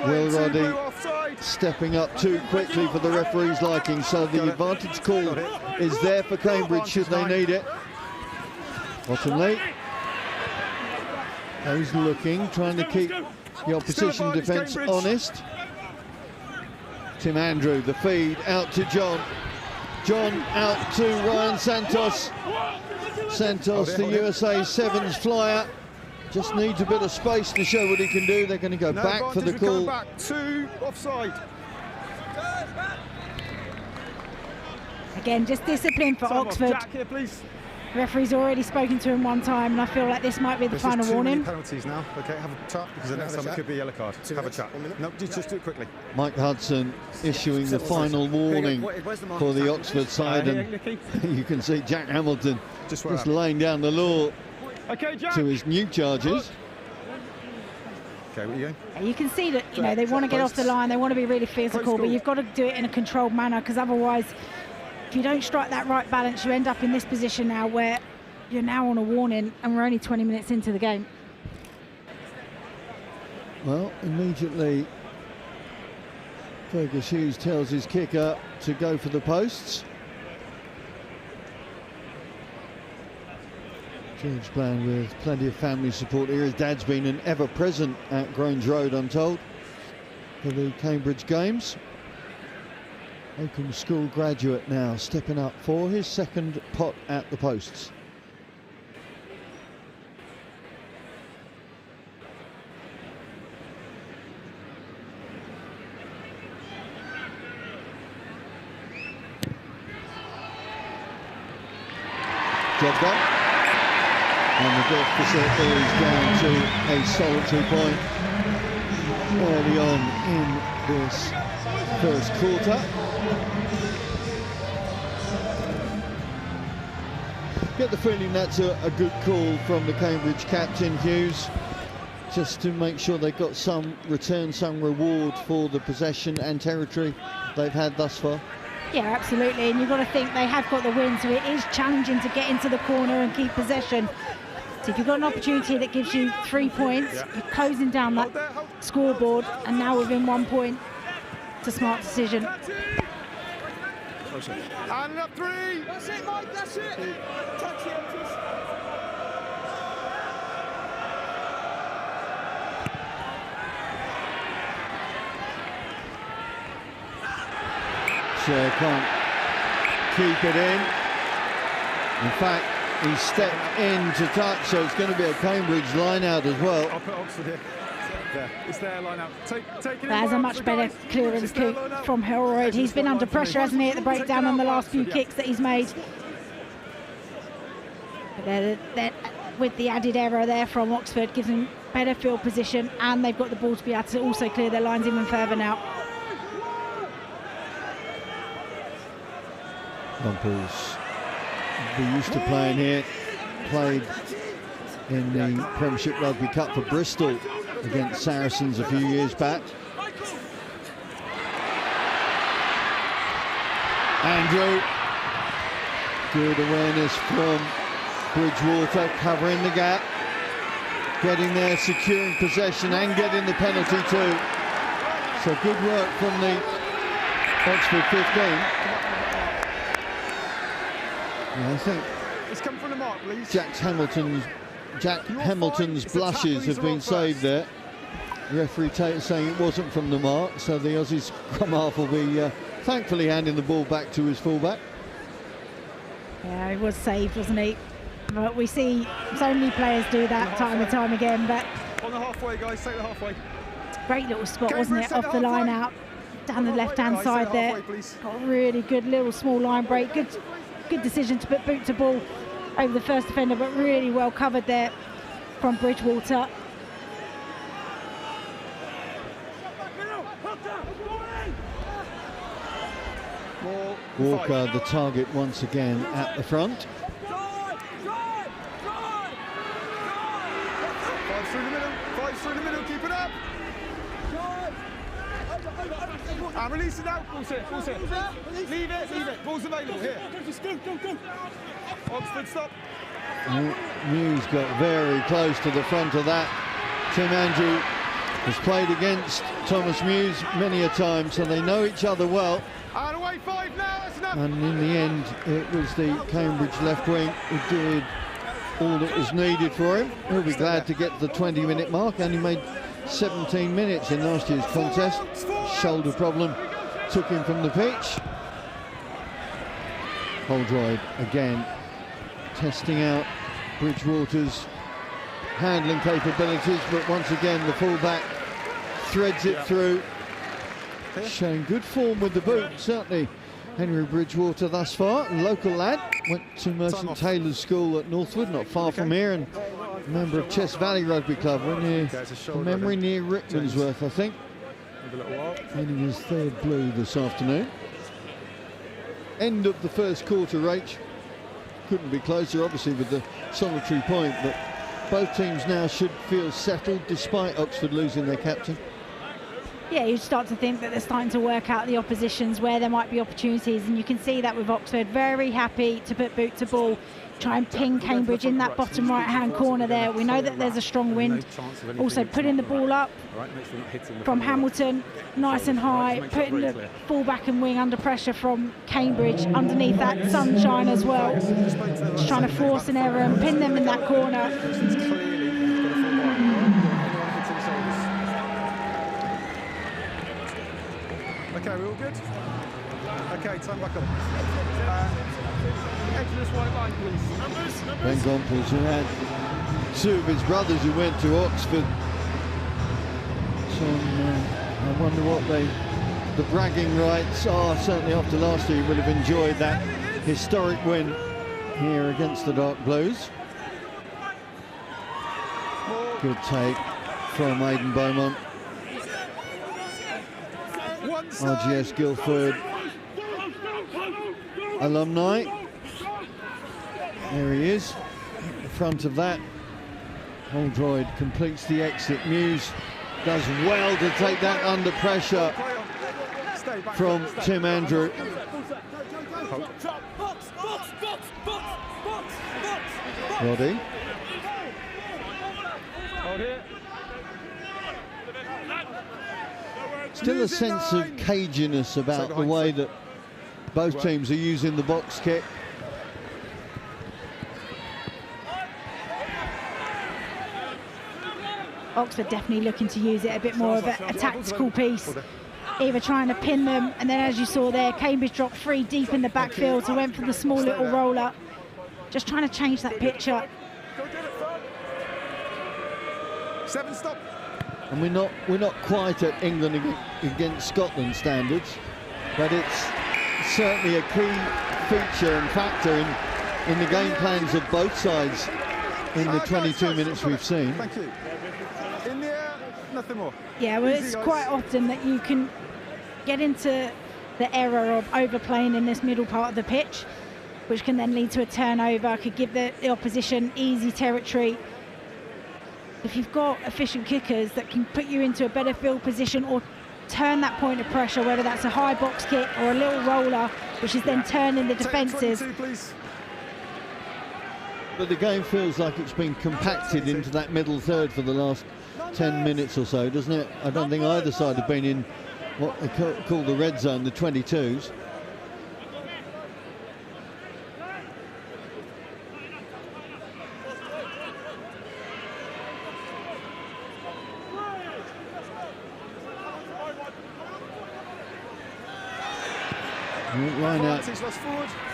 Will Roddy stepping up too quickly for the referee's liking, so the advantage call is there for Cambridge should they need it. Bottomley, he's looking, trying to keep the opposition defence honest. Tim Andrew, the feed out to John. John out to Ryan Santos. Santos, the USA Sevens flyer, just needs a bit of space to show what he can do. They're going to go back for the call. Back 2 offside. Again, just discipline for Oxford. Jack here, please. Referee's already spoken to him one time, and I feel like this might be the final warning. Penalties now. Okay, have a chat because the next time it could be a yellow card. Have a chat. No, just do it quickly. Mike Hudson issuing the final warning for the Oxford side, and you can see Jack Hamilton just laying down the law to his new charges. Okay, where are you going? You can see that they want to get off the line, they want to be really physical, but you've got to do it in a controlled manner, because otherwise, if you don't strike that right balance, you end up in this position now where you're now on a warning, and we're only 20 minutes into the game. Well, immediately Fergus Hughes tells his kicker to go for the posts. George Bland with plenty of family support here. His dad's been an ever-present at Grange Road, I'm told, for the Cambridge games. Oakham School graduate now, stepping up for his second pot at the posts. Job done. And the deficit is down to a solitary point early on in this first quarter. Get the feeling that's a good call from the Cambridge captain, Hughes, just to make sure they got some return, some reward for the possession and territory they've had thus far. Yeah, absolutely, and you've got to think they have got the win, so it is challenging to get into the corner and keep possession. So if you've got an opportunity that gives you 3 points, you're closing down that scoreboard, and now within 1 point, it's a smart decision. And up 3! That's it, Mike, that's it! Touch the empties. can't keep it in. In fact, he stepped in to touch, so it's going to be a Cambridge line out as well. I'll put Oxford here. There, it's their line out. Take it That is a much better clearance kick from Helroyd. He's been under pressure, hasn't he, at the breakdown on the last few kicks that he's made. But with the added error there from Oxford, gives them better field position, and they've got the ball to be able to also clear their lines even further now. Gompels, we're used to playing here, played in the Premiership Rugby Cup for Bristol against Saracens a few years back. Andrew, good awareness from Bridgewater, covering the gap, getting there, securing possession and getting the penalty too. So good work from the Oxford 15. Yeah, I think it's come from the mark, please. Jack Hamilton's blushes have been saved there. The referee saying it wasn't from the mark, so the Aussie scrum half will be thankfully handing the ball back to his fullback. Yeah, he was saved, wasn't he? But we see so many players do that time and time again. But on the halfway, guys, take the halfway. Great little spot, wasn't it? Off the line out, down the left-hand side there. Got a really good little small line break. Good decision to put boot to ball over the first defender, but really well covered there from Bridgewater. Walker, the target once again at the front. Five through the middle, keep it up. And release it now. Ball's here. Leave it. Ball's available here. Oxford, stop. Muse got very close to the front of that. Tim Andrew has played against Thomas Muse many a time, so they know each other well. And away 5 now, that's enough. And in the end, it was the Cambridge left wing who did all that was needed for him. He'll be glad to get to the 20-minute mark. Only made 17 minutes in last year's contest. Shoulder problem took him from the pitch. Holdroyd again testing out Bridgewater's handling capabilities, but once again the fullback threads it through, showing good form with the boot. Certainly Henry Bridgewater thus far, local lad, went to Merchant Taylor's School at Northwood, not far from here, and a member of Chess Valley Rugby Club. We're near, from memory, near Rickmansworth, I think. Getting his third blue this afternoon. End of the first quarter, Rach. Couldn't be closer, obviously, with the solitary point, but both teams now should feel settled despite Oxford losing their captain. Yeah, you start to think that they're starting to work out the oppositions where there might be opportunities, and you can see that with Oxford. Very happy to put boot to ball, try and ping Cambridge in that bottom right-hand corner there. We know that there's a strong wind. Also putting the ball up from Hamilton, nice and high, putting the fullback and wing under pressure from Cambridge underneath that sunshine as well. Just trying to force an error and pin them in that corner. Okay, we're all good? Okay, turn back up. Edge of this white line, please. Ben Gompels, who had two of his brothers who went to Oxford. So I wonder what the bragging rights are. Certainly after last year, he would have enjoyed that historic win here against the Dark Blues. Good take from Aidan Beaumont. RGS Guildford alumni. There he is, at the front of that. Holdroyd completes the exit. Muse does well to take that under pressure from Tim Andrew. Roddy. Still a sense of caginess about the way that both teams are using the box kick. Oxford definitely looking to use it a bit more of a tactical piece. either trying to pin them, and then as you saw there, Cambridge dropped 3 deep in the backfield, so went for the small little roller, just trying to change that picture. 7, stop. And we're not quite at England against Scotland standards, but it's certainly a key feature and factor in the game plans of both sides in the 22 minutes we've seen. Thank you. In the air, nothing more. Yeah, well, it's quite often that you can get into the error of overplaying in this middle part of the pitch, which can then lead to a turnover, could give the opposition easy territory. If you've got efficient kickers that can put you into a better field position or turn that point of pressure, whether that's a high box kick or a little roller, which is then turning the defences. But the game feels like it's been compacted into that middle third for the last 10 minutes or so, doesn't it? I don't think either side have been in what they call the red zone, the 22s. Line out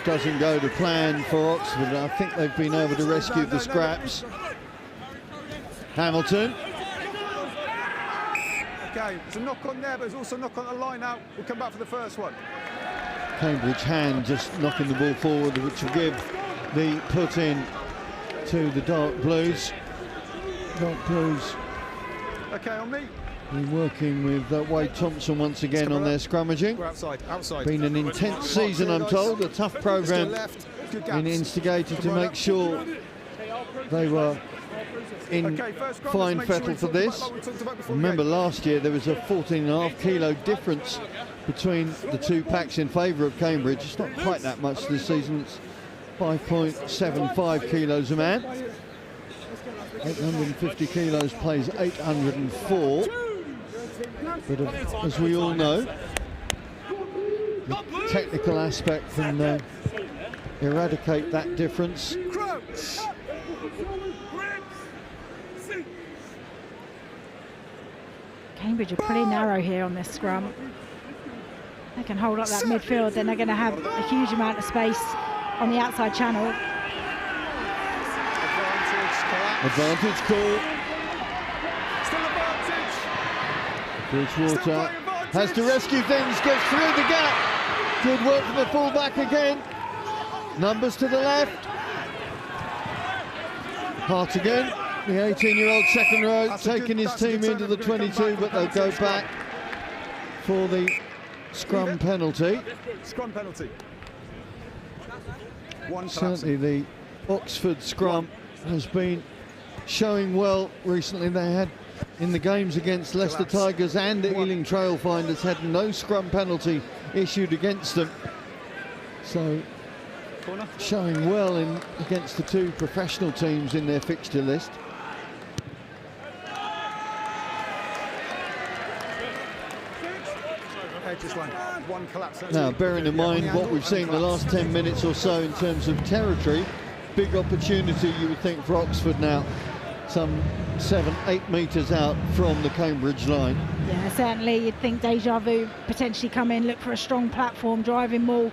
doesn't go to plan for Oxford. I think they've been able to rescue the scraps. Hamilton. Okay, there's a knock on there, but there's also a knock on the line out. We'll come back for the first one. Cambridge hand just knocking the ball forward, which will give the put in to the Dark Blues. Dark Blues. Okay, on me. Working with Wade Thompson once again on their scrummaging. We're outside. Been an intense season, I'm told. A tough programme in Instigator to make sure they were in fine fettle for this. Remember last year there was a 14.5 kilo difference between the two packs in favour of Cambridge. It's not quite that much this season. It's 5.75 kilos a man. 850 kilos plays 804. But as we all know, the technical aspect can eradicate that difference. Cambridge are pretty narrow here on this scrum. They can hold up that midfield, then they're going to have a huge amount of space on the outside channel. Advantage call. Bridgewater has to rescue things, goes through the gap. Good work from the fullback again. Numbers to the left. Hart again, the 18-year-old second row, taking his team into the 22, but they'll go back for the scrum penalty. Scrum penalty. Certainly the Oxford scrum has been showing well recently. They had in the games against Leicester Tigers and the Ealing Trailfinders had no scrum penalty issued against them. So showing well against the two professional teams in their fixture list. One collapse. Now, bearing in mind what we've seen the last 10 minutes or so in terms of territory, big opportunity you would think for Oxford now, some 7-8 metres out from the Cambridge line. Yeah, certainly you'd think Deja Vu potentially come in, look for a strong platform, driving maul.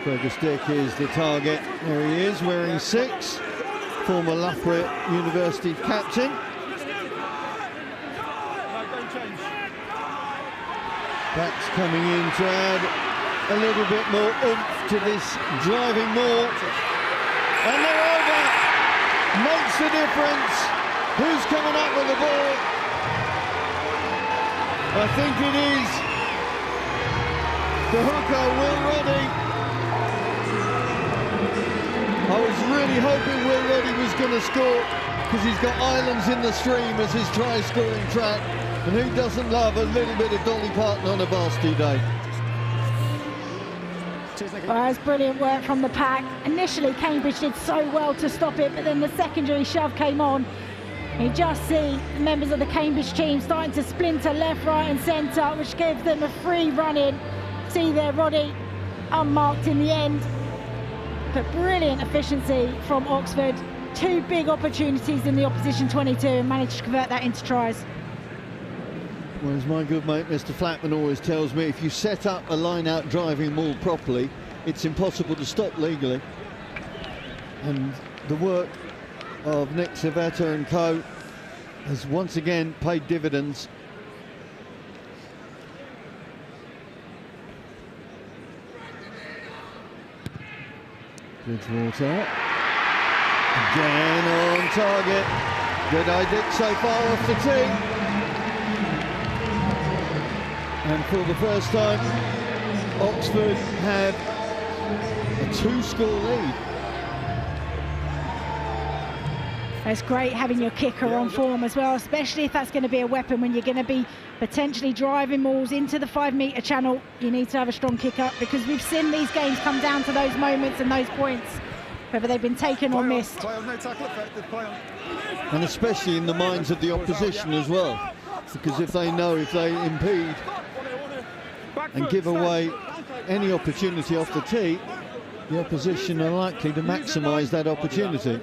Fergus Dick is the target. There he is, wearing 6, former Loughborough University captain. That's coming in to add a little bit more oomph to this driving maul. And they're over. Makes the difference. Who's coming up with the ball? I think it is the hooker, Will Roddy. I was really hoping Will Roddy was going to score because he's got Islands in the Stream as his try-scoring track. And who doesn't love a little bit of Dolly Parton on a varsity day? Well, that's brilliant work from the pack. Initially, Cambridge did so well to stop it, but then the secondary shove came on. You just see the members of the Cambridge team starting to splinter left, right and centre, which gives them a free run in. See there, Roddy unmarked in the end. But brilliant efficiency from Oxford. 2 big opportunities in the opposition 22 and managed to convert that into tries. Well, as my good mate Mr. Flatman always tells me, if you set up a line-out driving maul properly, it's impossible to stop legally. And the work of Nick Savetta and co has once again paid dividends. Bridgewater again on target. Good idea so far off the tee. And for the first time, Oxford have a 2-score lead. It's great having your kicker on form as well, especially if that's going to be a weapon when you're going to be potentially driving mauls into the 5-metre channel. You need to have a strong kicker, because we've seen these games come down to those moments and those points, whether they've been taken or missed. And especially in the minds of the opposition as well, because if they know if they impede and give away any opportunity off the tee, the opposition are likely to maximise that opportunity.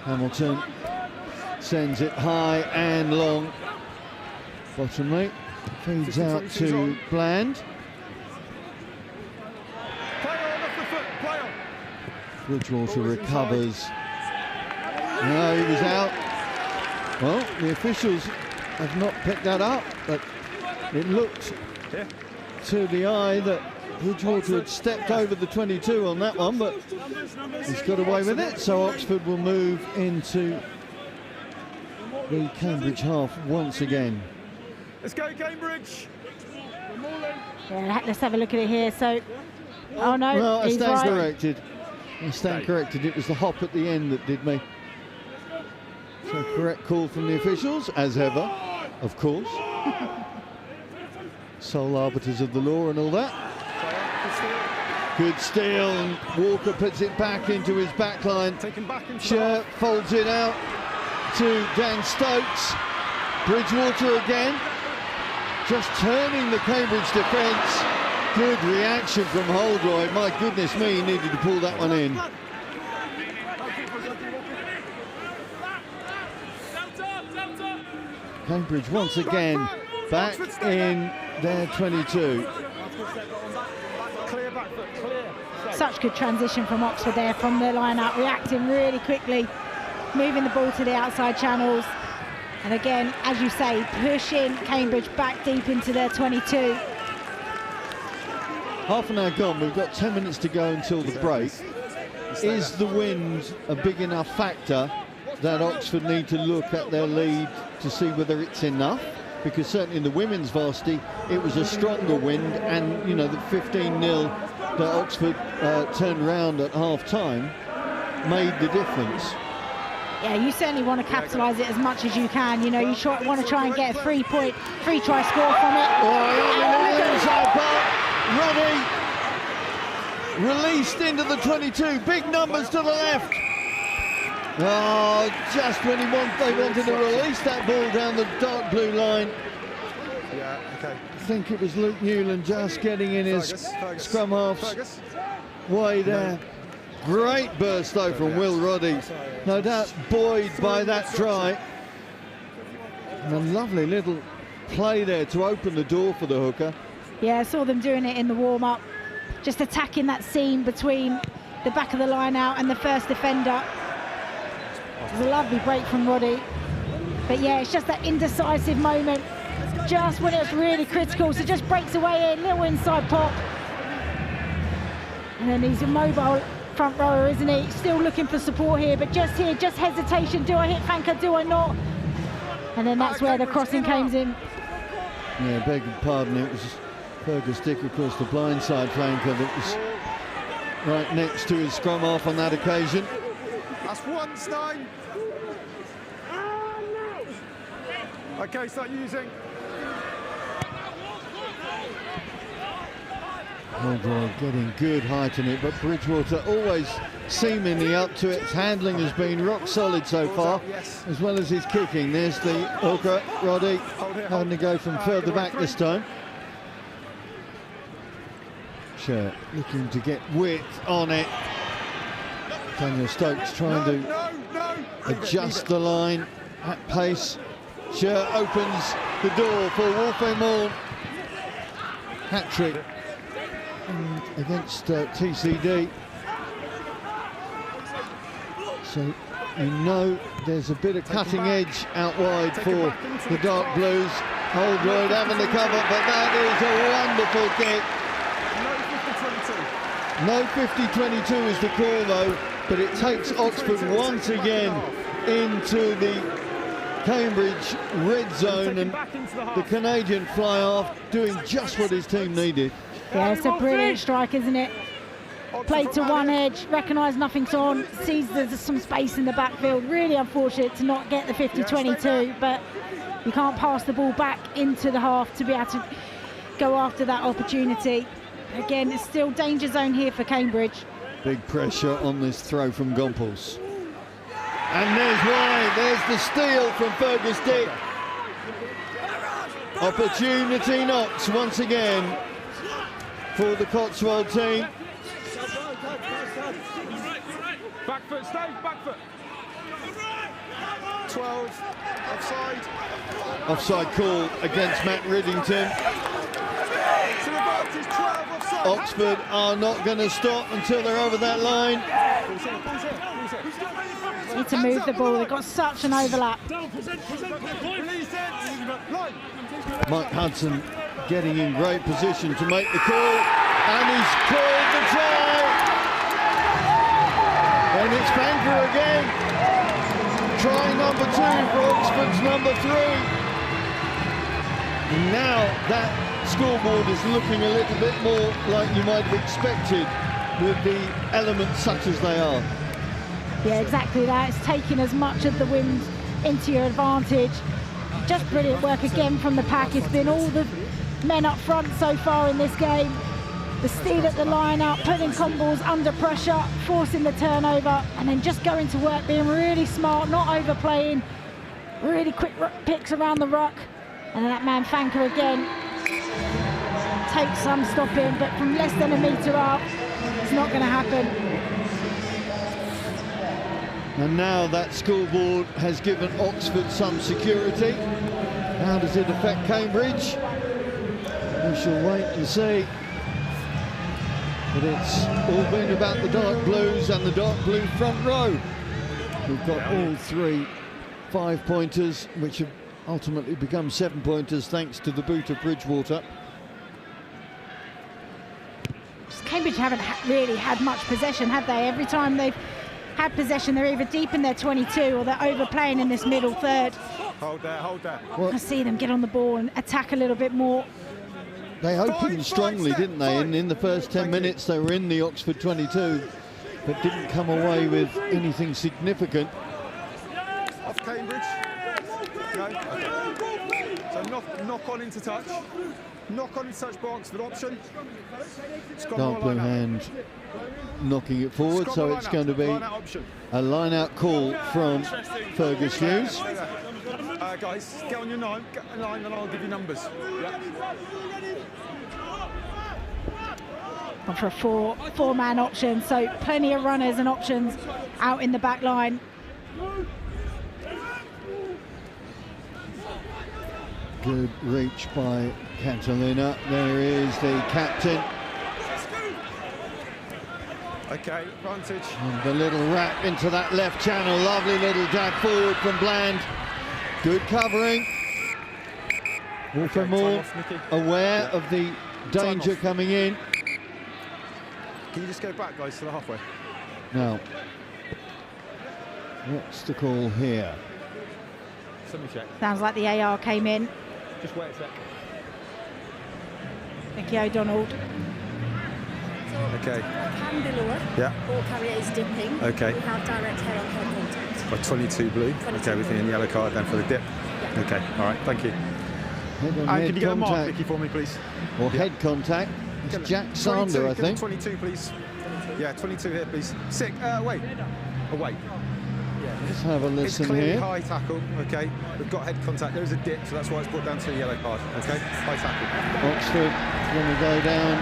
Hamilton sends it high and long. Bottomley feeds out to Bland. Bridgewater recovers. No, he was out. Well, the officials have not picked that up, but it looked to the eye that Bridgewater had stepped over the 22 on that one, but he's got away with it, so Oxford will move into the Cambridge half once again. Let's go, Cambridge! Yeah, let's have a look at it here. So, oh no, well, I he's stand right. corrected. I stand corrected. It was the hop at the end that did me. So correct call from the officials, as ever, of course. Sole arbiters of the law and all that. Good steal, and Walker puts it back into his backline. Sher folds it out to Dan Stokes. Bridgewater again, just turning the Cambridge defence. Good reaction from Holdroyd. My goodness me, he needed to pull that one in. Cambridge once again back in their 22. Such good transition from Oxford there, from their line-out, reacting really quickly, moving the ball to the outside channels. And again, as you say, pushing Cambridge back deep into their 22. Half an hour gone, we've got 10 minutes to go until the break. Is the wind a big enough factor that Oxford need to look at their lead to see whether it's enough? Because certainly in the women's varsity, it was a stronger wind, and you know, the 15-0 that Oxford turned around at half-time made the difference. Yeah, you certainly want to capitalise it as much as you can. You know, you want to try and get a three-try score from it. Ruddy released into the 22, big numbers to the left. Oh, just when they wanted to release that ball down the dark blue line. Yeah, okay. I think it was Luke Newland just getting in his scrum half's way there. Great burst though from Will Roddy. No doubt buoyed by that try. And a lovely little play there to open the door for the hooker. Yeah, I saw them doing it in the warm-up, just attacking that seam between the back of the line out and the first defender. It was a lovely break from Roddy. But yeah, it's just that indecisive moment, just when it was really critical. So just breaks away a little inside pop. And then he's a mobile front rower, isn't he? Still looking for support here, but just here, just hesitation. Do I hit flanker, do I not? And then that's where the crossing comes in. Yeah, beg your pardon, it was Fergus Dick across the blindside flanker that was right next to his scrum half on that occasion. That's one, Stein. Okay, start using. Holdroyd getting good height in it, but Bridgewater always seemingly up to it. His handling has been rock solid so far, as well as his kicking. There's the hooker, Roddy, having to go from further back this time. Sure, looking to get width on it. Daniel Stokes trying to adjust the line at pace. Scher opens the door for Wolfgang Moore. Hat-trick against TCD. So you know there's a bit of cutting edge out wide for the Dark Blues. Holroyd having the cover, but that is a wonderful kick. No 50-22 is the call though, but it takes Oxford once again into the Cambridge red zone, and the Canadian fly-half doing just what his team needed. Yeah, it's a brilliant strike, isn't it? Played to one edge, recognised nothing's on, sees there's some space in the backfield. Really unfortunate to not get the 50-22, but you can't pass the ball back into the half to be able to go after that opportunity. Again, it's still danger zone here for Cambridge. Big pressure on this throw from Gompels. And there's why, there's the steal from Fergus Dick. Opportunity knocks once again for the Cotswold team. Back foot, Steve, back foot. 12, offside. Offside call against Matt Riddington. Oxford are not going to stop until they're over that line. Need to move the ball, they've got such an overlap. Mike Hudson getting in great position to make the call, and he's called the try. And it's Fanker again. Try number 2 for Oxford's number 3. And now that scoreboard is looking a little bit more like you might have expected with the elements such as they are. Yeah, exactly that. It's taking as much of the wind into your advantage. Just brilliant work again from the pack. It's been all the men up front so far in this game. The steal at the line out, putting combos under pressure, forcing the turnover, and then just going to work, being really smart, not overplaying, really quick picks around the ruck. And then that man Fanker again takes some stopping, but from less than a metre out, it's not going to happen. And now that scoreboard has given Oxford some security. How does it affect Cambridge? We shall wait and see. But it's all been about the Dark Blues and the Dark Blue front row. We've got all 3 5-pointers, which have ultimately become 7-pointers thanks to the boot of Bridgewater. Cambridge haven't really had much possession, have they? Every time they've had possession, they're either deep in their 22 or they're overplaying in this middle third. Hold there, hold there. I see them get on the ball and attack a little bit more. They opened strongly, didn't they? And in the first 10 minutes, they were in the Oxford 22, but didn't come away with anything significant. Off Cambridge. No. Okay. So knock on into touch. Knock on into touch for Oxford option. Dark blue hand knocking it forward, so it's going to be a line-out call from Fergus Hughes. Guys, get on your line and I'll give you numbers. Yeah. On for a four-man option, so plenty of runners and options out in the back line. Good reach by Catalina. There is the captain. Okay, advantage. And the little wrap into that left channel. Lovely little dab forward from Bland. Good covering. Wolfgang Moore aware of the danger coming in. Can you just go back, guys, to the halfway? Now, what's the call here? Semi-check. Sounds like the AR came in. Just wait a sec. Vicky O'Donnell. Okay. Can be lower. Yeah. Ball carrier is dipping. Okay. We have direct head-on-head contact. By 22 blue. 22 okay, everything in the yellow card then for the dip. Yeah. Okay, all right, thank you. Head-on-head can you get a mark, contact. Vicky, for me, please? Or head contact. It's Jack Sander, I think. 22, please. Yeah, 22 here, please. Sick. Wait. Away. Let's have a listen it's clearly here. High tackle, okay. We've got head contact. There is a dip, so that's why it's brought down to a yellow card, okay. High tackle. Oxford going to go down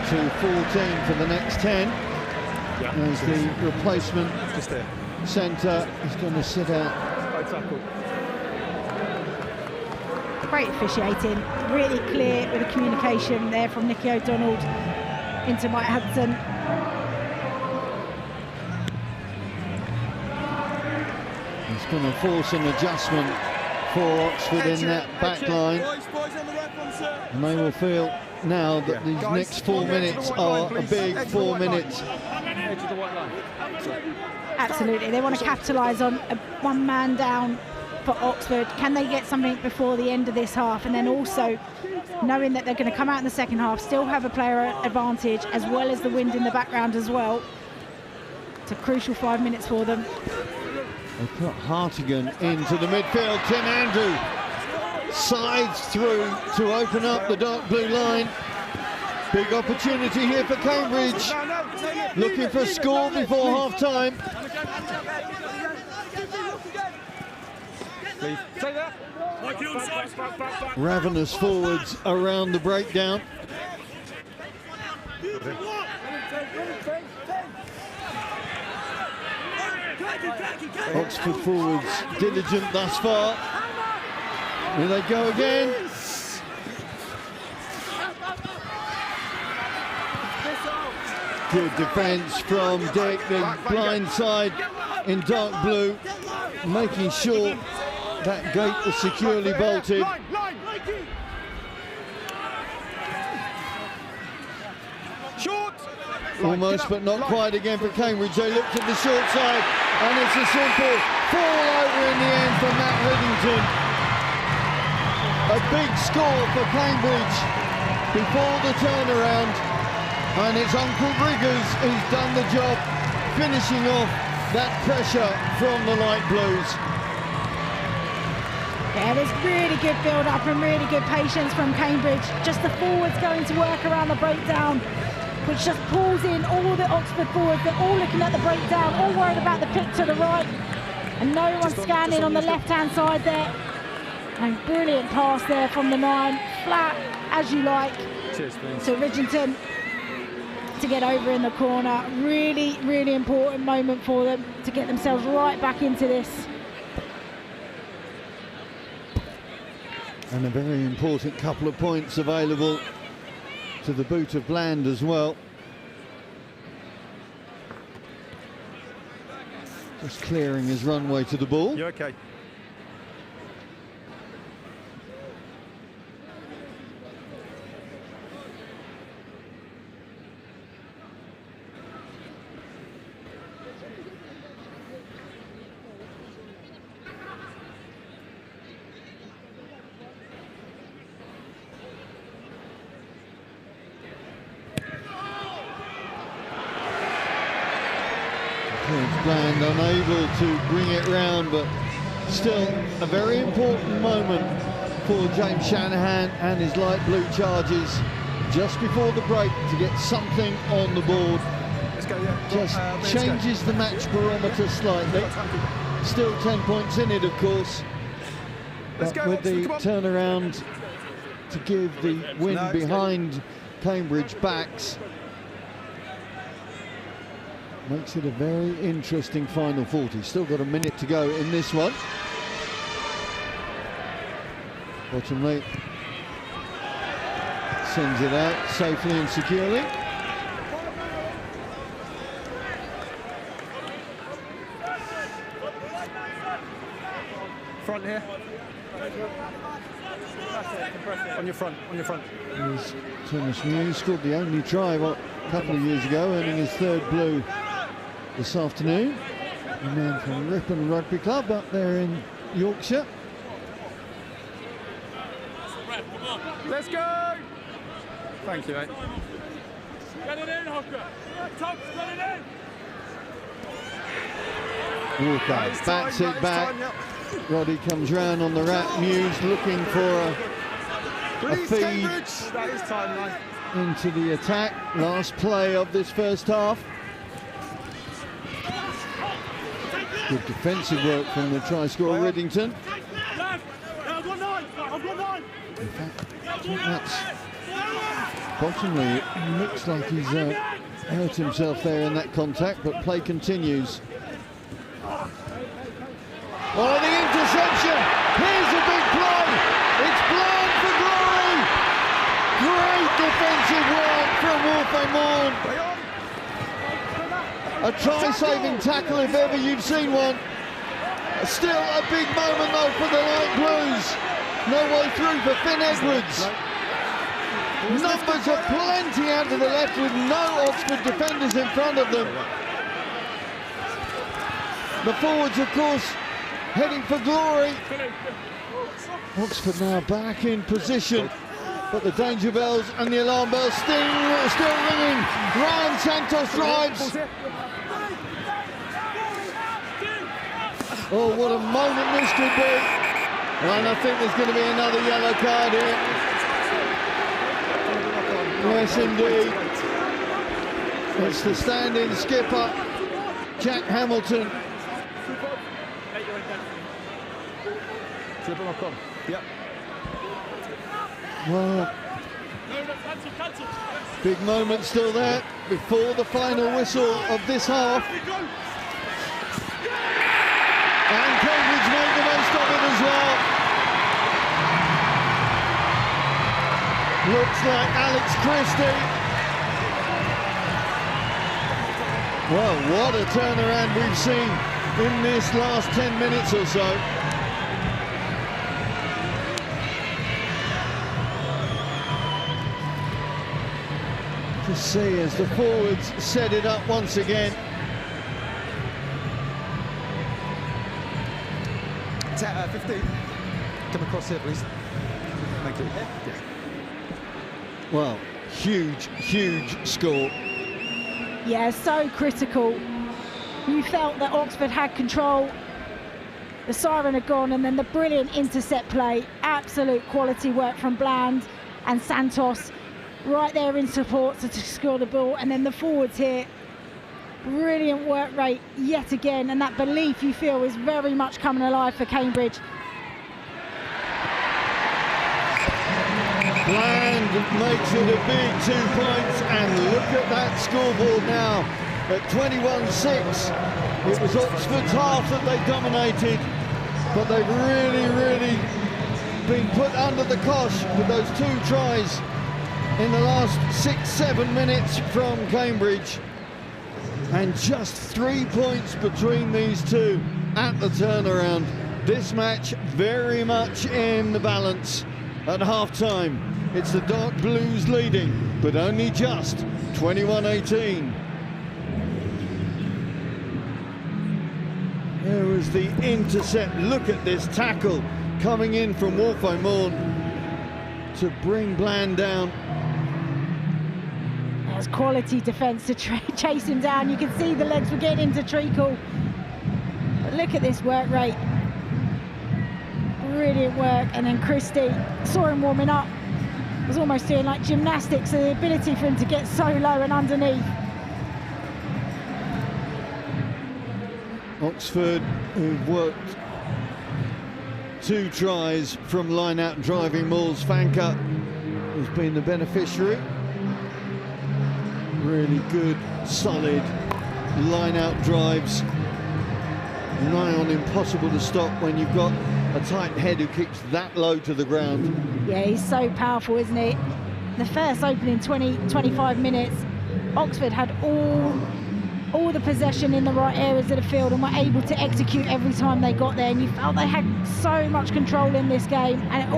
to 14 for the next 10. There's the replacement centre. He's going to sit out. Great officiating, really clear with the communication there from Nicky O'Donnell into Mike Hudson. He's going to force an adjustment for Oxford in that back line. And they will feel now that these next 4 minutes are a big 4 minutes. Absolutely, they want to capitalise on a one man down for Oxford. Can they get something before the end of this half? And then also knowing that they're going to come out in the second half, still have a player advantage as well as the wind in the background as well. It's a crucial 5 minutes for them. They put Hartigan into the midfield. Tim Andrew sides through to open up the dark blue line. Big opportunity here for Cambridge. Looking for a score before half-time. Ravenous forwards around the breakdown. Oxford forwards diligent thus far. Here they go again. Good defence from Dick, the blind side in dark blue, making sure that gate was securely bolted. Almost, but not quite again for Cambridge. They looked at the short side, and it's a simple fall over in the end for Matt Riddington. A big score for Cambridge before the turnaround, and it's Uncle Riggers who's done the job, finishing off that pressure from the light blues. Yeah, there's really good build-up and really good patience from Cambridge. Just the forwards going to work around the breakdown, which just pulls in all the Oxford forwards. They're all looking at the breakdown, all worried about the pick to the right, and no one scanning on the left-hand side there. And brilliant pass there from the 9, flat as you like. Cheers, please. To Ridgington to get over in the corner. Really, really important moment for them to get themselves right back into this. And a very important couple of points available to the boot of Bland as well. Just clearing his runway to the ball. You okay? Bland unable to bring it round, but still a very important moment for James Shanahan and his light blue charges just before the break to get something on the board. Let's go, yeah. Just changes the match barometer slightly. Still 10 points in it, of course. But with the turnaround to give the win behind Cambridge backs, makes it a very interesting final 40. Still got a minute to go in this one. Bottomley sends it out safely and securely. Front here. On your front, on your front. Here's Thomas Mews, scored the only try a couple of years ago, earning his third blue this afternoon. A man from Ripon Rugby Club up there in Yorkshire. Let's go! Thank you, mate. Get it in, Hooker! Top, get it in! Walker bats it back. Roddy comes round on the wrap. Mews looking for a feed That is timeline. into the attack. Last play of this first half. Good defensive work from the try scorer Riddington. In fact, I think that's Bottomley. It looks like he's hurt himself there in that contact, but play continues. Oh, the interception! Here's a big play! It's Bland for glory! Great defensive work from Wolf-Mourne. A try-saving tackle if ever you've seen one. Still a big moment though for the Light Blues. No way through for Finn Edwards. Numbers are plenty out to the left with no Oxford defenders in front of them. The forwards, of course, heading for glory. Oxford now back in position, but the danger bells and the alarm bells still ringing. Ryan Santos drives. Oh, what a moment this could be. And I think there's going to be another yellow card here. Yes, indeed. It's the stand-in skipper, Jack Hamilton. Yep. Well, big moment still there before the final whistle of this half. And Cambridge made the most of it as well. Looks like Alex Christie. Well, what a turnaround we've seen in this last 10 minutes or so. To see as the forwards set it up once again. 15. Come across here, please. Thank you. Yeah. Well, huge score. Yeah, so critical. You felt that Oxford had control. The siren had gone, and then the brilliant intercept play. Absolute quality work from Bland and Santos. Right there in support to score the ball, and then the forwards here. Brilliant work rate yet again, and that belief you feel is very much coming alive for Cambridge. Bland makes it a big 2 points, and look at that scoreboard now at 21-6. It was Oxford's half that they dominated, but they've really been put under the cosh with those 2 tries in the last 6-7 minutes from Cambridge. And just 3 points between these two at the turnaround. This match very much in the balance at half-time. It's the Dark Blues leading, but only just 21-18. There was the intercept. Look at this tackle coming in from Wolf-Mourne to bring Bland down. There's quality defence to chase him down. You can see the legs were getting into treacle. But look at this work rate. Brilliant work. And then Christie, saw him warming up, was almost doing like gymnastics, so the ability for him to get so low and underneath. Oxford, who've worked 2 tries from line-out driving mauls. Fanker has been the beneficiary. Really good, solid line-out drives. Nigh on impossible to stop when you've got a tight head who kicks that low to the ground. Yeah, he's so powerful, isn't he? The first opening 20-25 minutes, Oxford had all the possession in the right areas of the field and were able to execute every time they got there, and you felt they had so much control in this game, and it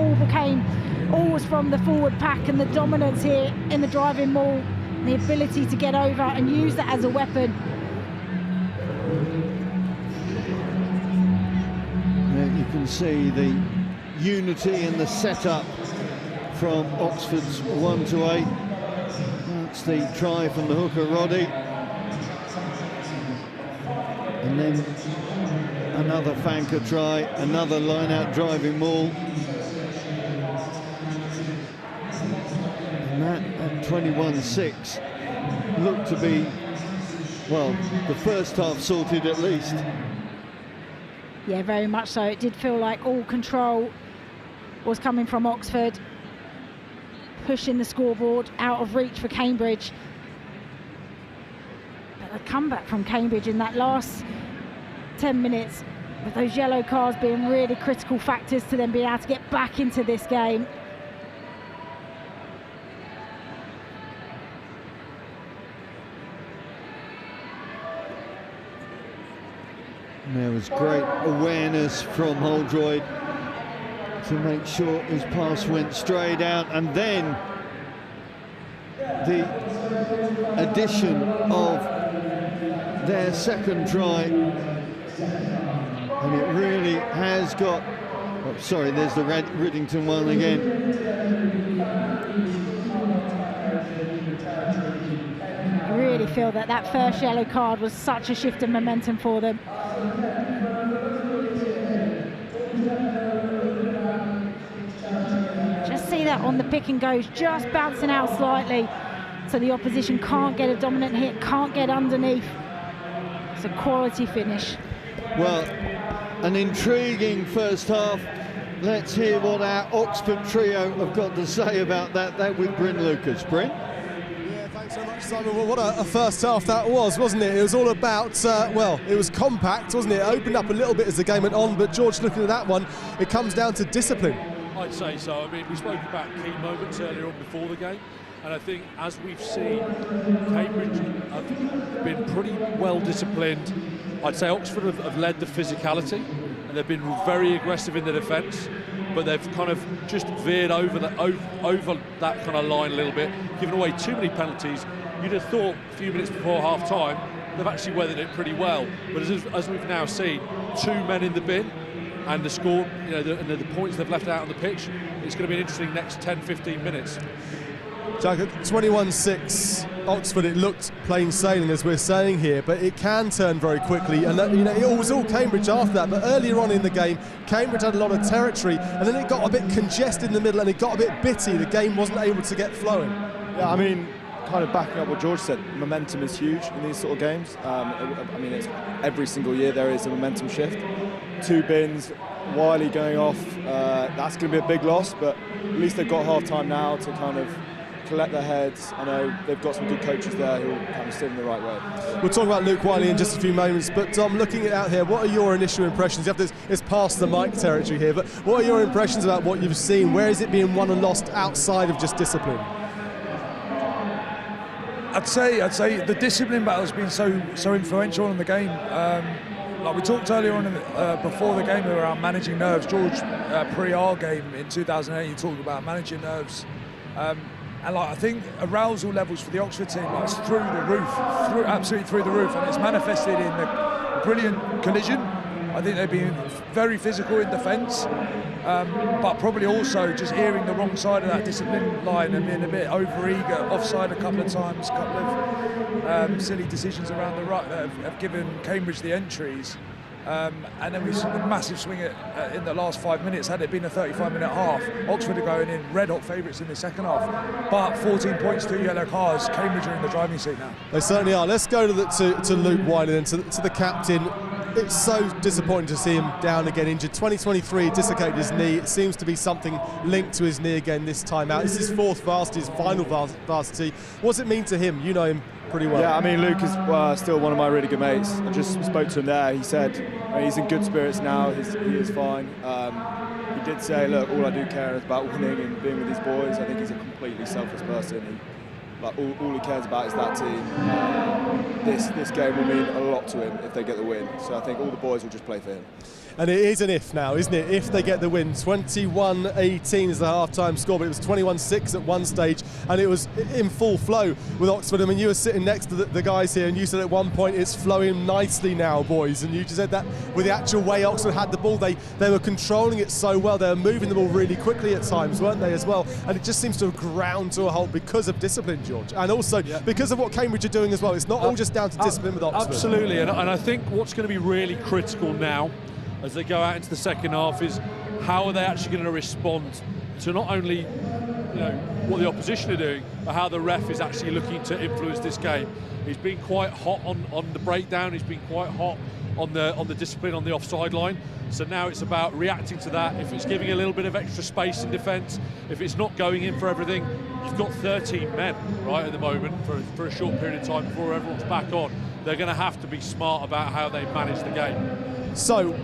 all was from the forward pack and the dominance here in the driving maul, and the ability to get over and use that as a weapon. There you can see the unity and the setup from Oxford's 1 to 8. That's the try from the hooker Roddy. And then another Fanker try, another line-out driving maul. And that at 21-6 looked to be, well, the first half sorted at least. Yeah, very much so. It did feel like all control was coming from Oxford, pushing the scoreboard out of reach for Cambridge. the comeback from Cambridge in that last 10 minutes, with those yellow cards being really critical factors to them being able to get back into this game. There was great awareness from Holdroyd to make sure his pass went straight out, and then the addition of their second try, and it really has got, oh, sorry, there's the Riddington one again. I really feel that that first yellow card was such a shift in momentum for them. Just see that on the pick and goes, just bouncing out slightly, so the opposition can't get a dominant hit, can't get underneath. It's a quality finish. Well, an intriguing first half. Let's hear what our Oxford trio have got to say about that with Bryn Lucas. Bryn? Yeah, thanks so much, Simon. Well, what a first half that was, wasn't it? It was all about, well, it was compact, wasn't it? It opened up a little bit as the game went on, but George, looking at that one, it comes down to discipline. I'd say so. I mean, we spoke about key moments earlier on before the game, and I think as we've seen, Cambridge have been pretty well disciplined. I'd say Oxford have led the physicality, and they've been very aggressive in the defence, but they've kind of just veered over that kind of line a little bit, giving away too many penalties. You'd have thought a few minutes before half-time they've actually weathered it pretty well, but as we've now seen, 2 men in the bin, and the score, you know, the points they've left out on the pitch, it's going to be an interesting next 10-15 minutes. Jack, at 21-6 Oxford, it looked plain sailing, as we're saying here, but it can turn very quickly, and that, you know, it was all Cambridge after that. But earlier on in the game, Cambridge had a lot of territory, and then it got a bit congested in the middle, and it got a bit bitty. The game wasn't able to get flowing. Yeah, I mean, kind of backing up what George said, momentum is huge in these sort of games. I mean, it's every single year there is a momentum shift. 2 bins, Wiley going off, that's going to be a big loss, but at least they've got half-time now to kind of collect their heads. I know they've got some good coaches there who will kind of steer them the right way. We'll talk about Luke Wiley in just a few moments, but Dom, looking it out here, what are your initial impressions? You have this, it's past the mic territory here, but what are your impressions about what you've seen? Where is it being won and lost outside of just discipline? I'd say the discipline battle has been so influential in the game. Like we talked earlier on before the game around managing nerves. George, pre our game in 2008, he talked about managing nerves. And like, I think arousal levels for the Oxford team, like, it's through the roof, absolutely through the roof, and it's manifested in the brilliant collision. I think they've been very physical in defence, but probably also just hearing the wrong side of that discipline line and being a bit over-eager, offside a couple of times, a couple of silly decisions around the right that have given Cambridge the entries. And then we saw the massive swing in the last 5 minutes. Had it been a 35-minute half, Oxford are going in red-hot favourites in the second half. But 14 points, 2 yellow cards, Cambridge are in the driving seat now. They certainly are. Let's go to Luke Wiley and to the captain. It's so disappointing to see him down again, injured. 2023, dislocated his knee. It seems to be something linked to his knee again this time out. This is his 4th varsity, his final varsity. What does it mean to him? You know him pretty well. Yeah, I mean, Luke is still one of my really good mates. I just spoke to him there. He said he's in good spirits now. He is fine. He did say, look, all I do care is about winning and being with these boys. I think he's a completely selfless person. All he cares about is that team. This game will mean a lot to him if they get the win. So I think all the boys will just play for him. And it is an if now, isn't it? If they get the win. 21-18 is the half-time score, but it was 21-6 at one stage, and it was in full flow with Oxford. I mean, you were sitting next to the guys here, and you said at one point, it's flowing nicely now, boys. And you just said that with the actual way Oxford had the ball, they were controlling it so well. They were moving the ball really quickly at times, weren't they, as well? And it just seems to have ground to a halt because of discipline, George. And also because of what Cambridge are doing as well. It's not all just down to discipline with Oxford. Absolutely, and I think what's going to be really critical now as they go out into the second half is how are they actually going to respond to not only what the opposition are doing, but how the ref is actually looking to influence this game. He's been quite hot on the breakdown. He's been quite hot on the discipline on the offside line. So now it's about reacting to that. If it's giving a little bit of extra space in defence, if it's not going in for everything, you've got 13 men right at the moment for a short period of time before everyone's back on. They're going to have to be smart about how they manage the game. So,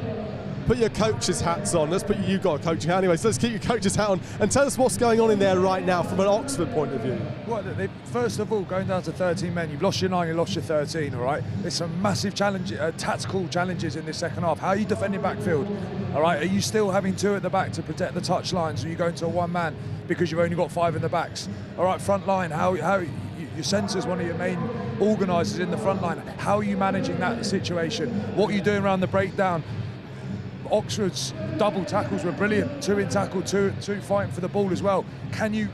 put your coach's hats on. You've got a coaching hat anyway, so let's keep your coach's hat on and tell us what's going on in there right now from an Oxford point of view. Well, first of all, going down to 13 men, you've lost your 9, you lost your 13, all right? There's some massive tactical challenges in this second half. How are you defending backfield? All right, are you still having 2 at the back to protect the touch lines? Are you going to a 1-man because you've only got 5 in the backs? All right, front line, how your centre's one of your main organisers in the front line. How are you managing that situation? What are you doing around the breakdown? Oxford's double tackles were brilliant. 2 in tackle, two fighting for the ball as well. Can you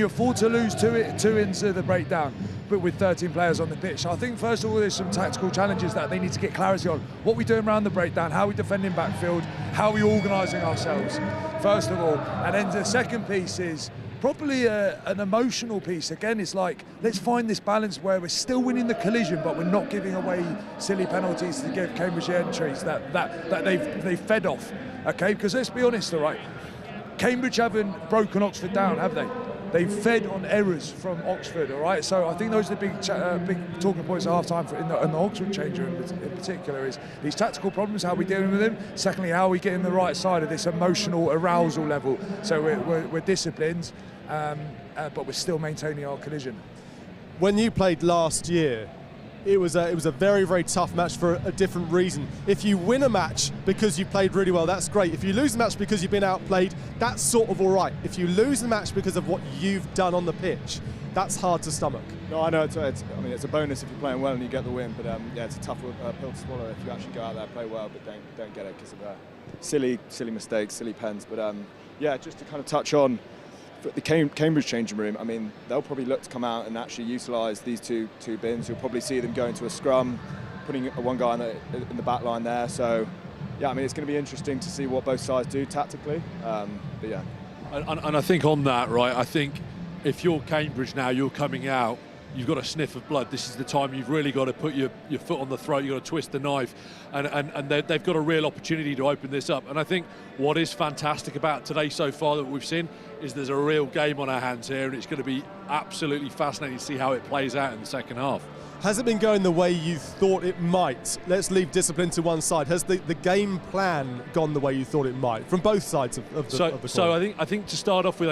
afford to lose 2 into the breakdown, but with 13 players on the pitch? I think first of all there's some tactical challenges that they need to get clarity on. What are we doing around the breakdown? How are we defending backfield? How are we organising ourselves? First of all, and then the second piece is probably an emotional piece. Again, it's like, let's find this balance where we're still winning the collision, but we're not giving away silly penalties to give Cambridge entries that they've fed off. Okay, because let's be honest, all right, Cambridge haven't broken Oxford down, have they? They've fed on errors from Oxford, all right? So I think those are the big talking points at half-time in the Oxford changer in particular, is these tactical problems, how are we dealing with them? Secondly, how are we getting the right side of this emotional arousal level? So we're disciplined, but we're still maintaining our collision. When you played last year, it was a very, very tough match for a different reason. If you win a match because you played really well, that's great. If you lose a match because you've been outplayed, that's sort of all right. If you lose the match because of what you've done on the pitch, that's hard to stomach. No, I know. It's a bonus if you're playing well and you get the win, but yeah, it's a tough pill to swallow if you actually go out there and play well, but don't get it because of silly mistakes, silly pens. But yeah, just to kind of touch on the Cambridge changing room, I mean, they'll probably look to come out and actually utilise these two bins. You'll probably see them going to a scrum, putting one guy in the back line there. So, yeah, I mean, it's going to be interesting to see what both sides do tactically. But yeah. And I think on that, right, I think if you're Cambridge now, you're coming out, you've got a sniff of blood. This is the time you've really got to put your foot on the throat. You've got to twist the knife, and they've got a real opportunity to open this up. And I think what is fantastic about today so far that we've seen is there's a real game on our hands here, and it's going to be absolutely fascinating to see how it plays out in the second half. Has it been going the way you thought it might? Let's leave discipline to one side. Has the game plan gone the way you thought it might from both sides of the coin? So I think to start off with,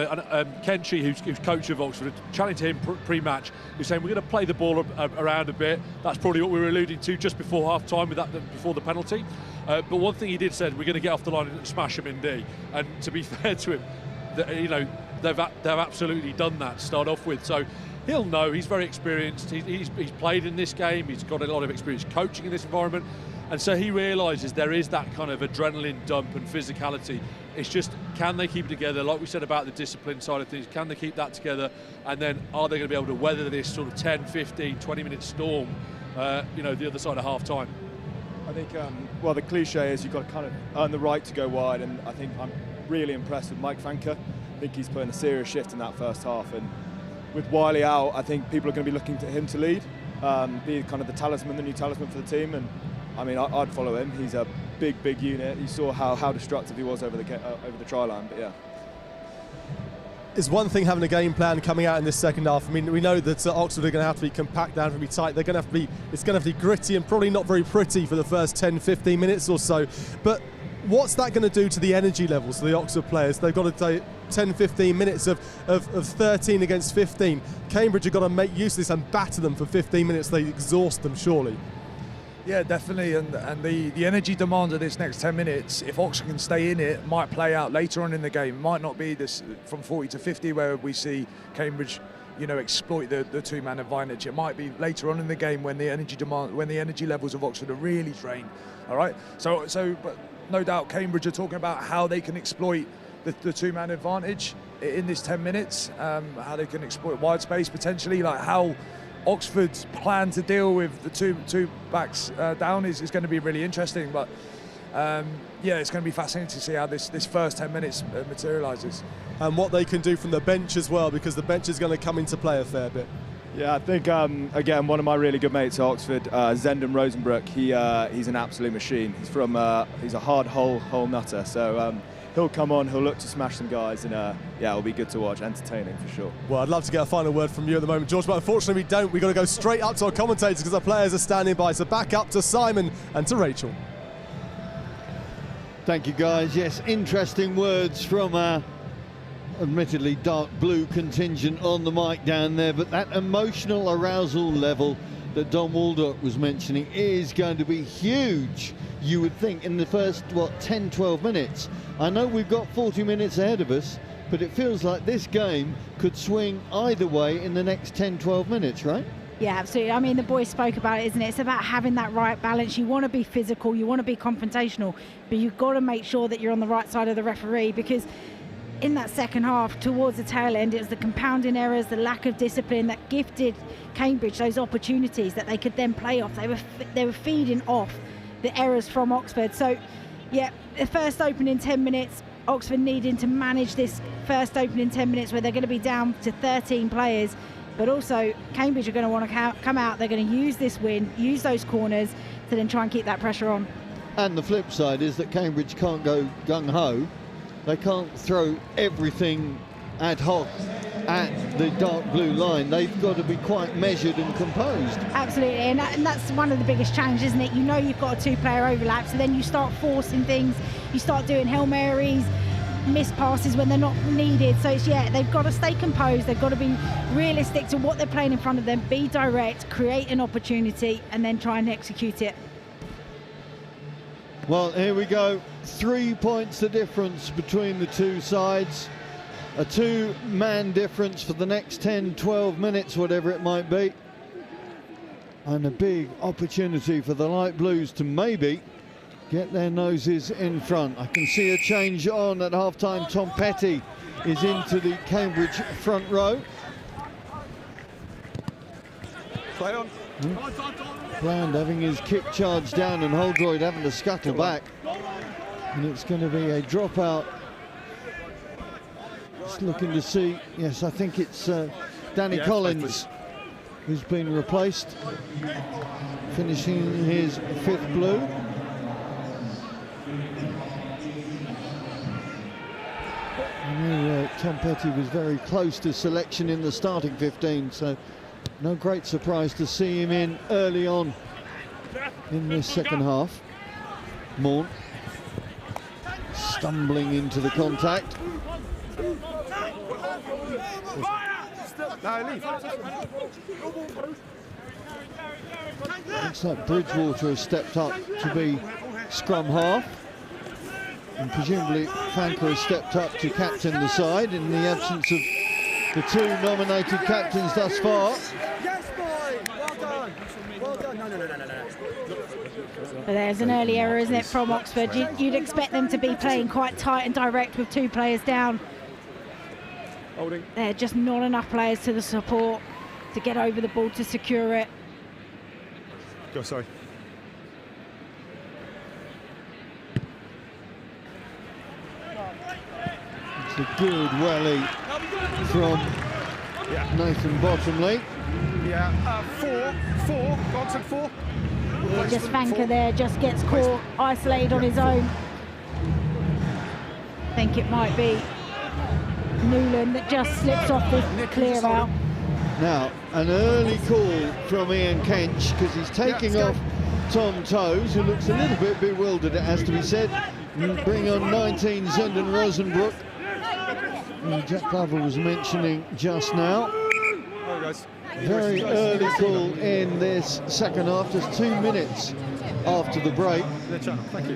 Kenchi, who's coach of Oxford, chatting to him pre-match, he's saying we're going to play the ball around a bit. That's probably what we were alluding to just before half-time, before the penalty. But one thing he did said, we're going to get off the line and smash him in D. And to be fair to him, they've absolutely done that to start off with. So he'll know, he's very experienced, he's played in this game, he's got a lot of experience coaching in this environment, and so he realises there is that kind of adrenaline dump and physicality. It's just, can they keep it together? Like we said about the discipline side of things, can they keep that together? And then are they going to be able to weather this sort of 10, 15, 20-minute storm, the other side of half-time? I think, well, the cliche is you've got to kind of earn the right to go wide, and I think I'm really impressed with Mike Fanker. I think he's putting a serious shift in that first half, and with Wiley out, I think people are going to be looking to him to lead, be kind of the new talisman for the team. And I mean, I'd follow him. He's a big unit. You saw how destructive he was over the try line. But yeah, it's one thing having a game plan coming out in this second half. I mean, we know that Oxford are going to have to be compact, they're going to have to be tight. They're going to have to be. It's going to have to be gritty and probably not very pretty for the first 10-15 minutes or so. But what's that going to do to the energy levels of the Oxford players? They've got to take 10-15 minutes of 13 against 15. Cambridge have got to make use of this and batter them for 15 minutes. They exhaust them, surely. Yeah, definitely, and the energy demand of this next 10 minutes, if Oxford can stay in it, might play out later on in the game. It might not be this from 40 to 50 where we see Cambridge exploit the two-man advantage. It might be later on in the game when the energy levels of Oxford are really drained. All right, so but no doubt Cambridge are talking about how they can exploit the two-man advantage in this 10 minutes, how they can exploit wide space potentially, like how Oxford's plan to deal with the two backs down is going to be really interesting. But Yeah, it's going to be fascinating to see how this first 10 minutes materialises. And what they can do from the bench as well, because the bench is going to come into play a fair bit. Yeah, I think, again, one of my really good mates at Oxford, Zendon Rosenbrook, he's an absolute machine. He's a hard hole nutter, so he'll come on, he'll look to smash some guys, and yeah, it'll be good to watch, entertaining for sure. Well, I'd love to get a final word from you at the moment, George, but unfortunately we don't. We've got to go straight up to our commentators because our players are standing by. So back up to Simon and to Rachel. Thank you, guys. Yes, interesting words from our admittedly dark blue contingent on the mic down there, but that emotional arousal level that Don Waldock was mentioning is going to be huge, you would think, in the first, 10, 12 minutes. I know we've got 40 minutes ahead of us, but it feels like this game could swing either way in the next 10, 12 minutes, right? Yeah, absolutely. I mean, the boys spoke about it, isn't it? It's about having that right balance. You want to be physical, you want to be confrontational, but you've got to make sure that you're on the right side of the referee, because in that second half, towards the tail end, it was the compounding errors, the lack of discipline that gifted Cambridge those opportunities that they could then play off. They were feeding off the errors from Oxford. So, yeah, the first opening 10 minutes, Oxford needing to manage this first opening 10 minutes where they're going to be down to 13 players. But also, Cambridge are going to want to come out. They're going to use this win, use those corners to then try and keep that pressure on. And the flip side is that Cambridge can't go gung-ho. They can't throw everything ad hoc at the dark blue line. They've got to be quite measured and composed. Absolutely, and that's one of the biggest challenges, isn't it? You know you've got a two-player overlap, so then you start forcing things, you start doing Hail Marys, missed passes when they're not needed. So it's, yeah, they've got to stay composed, they've got to be realistic to what they're playing in front of them, be direct, create an opportunity, and then try and execute it. Well, here we go. 3 points the difference between the two sides. A two-man difference for the next 10, 12 minutes, whatever it might be. And a big opportunity for the light blues to maybe get their noses in front. I can see a change on at half-time. Tom Petty is into the Cambridge front row. Play on. Bland having his kick charge down and Holdroyd having to scuttle back. And it's going to be a dropout. Just looking to see, yes, I think it's Danny Collins who's been replaced, finishing his 5th blue. I know Tom Petty was very close to selection in the starting 15, so no great surprise to see him in early on in this second half. Morn stumbling into the contact. Looks like Bridgewater has stepped up to be scrum half, and presumably Fanker has stepped up to captain the side in the absence of the two nominated captains thus far. Yes, boy! Well done! Well done! No. But there's an early error, isn't it, from Oxford? You'd expect them to be playing quite tight and direct with two players down. Holding. There are just not enough players to the support to get over the ball to secure it. Go, sorry. It's a good rally from Nathan Bottomley. Yeah, 4. Bottom 4. Yeah, just Fanker there, just gets caught, isolated on his own. I think it might be Newland that just slips off the clear out. Now, an early call from Ian Kench, because he's taking off Tom Toes, who looks a little bit bewildered, it has to be said. And bring on 19, Zendon Rosenbrook. And Jack Glover was mentioning just now. Very early call in this second half, just 2 minutes after the break. Thank you.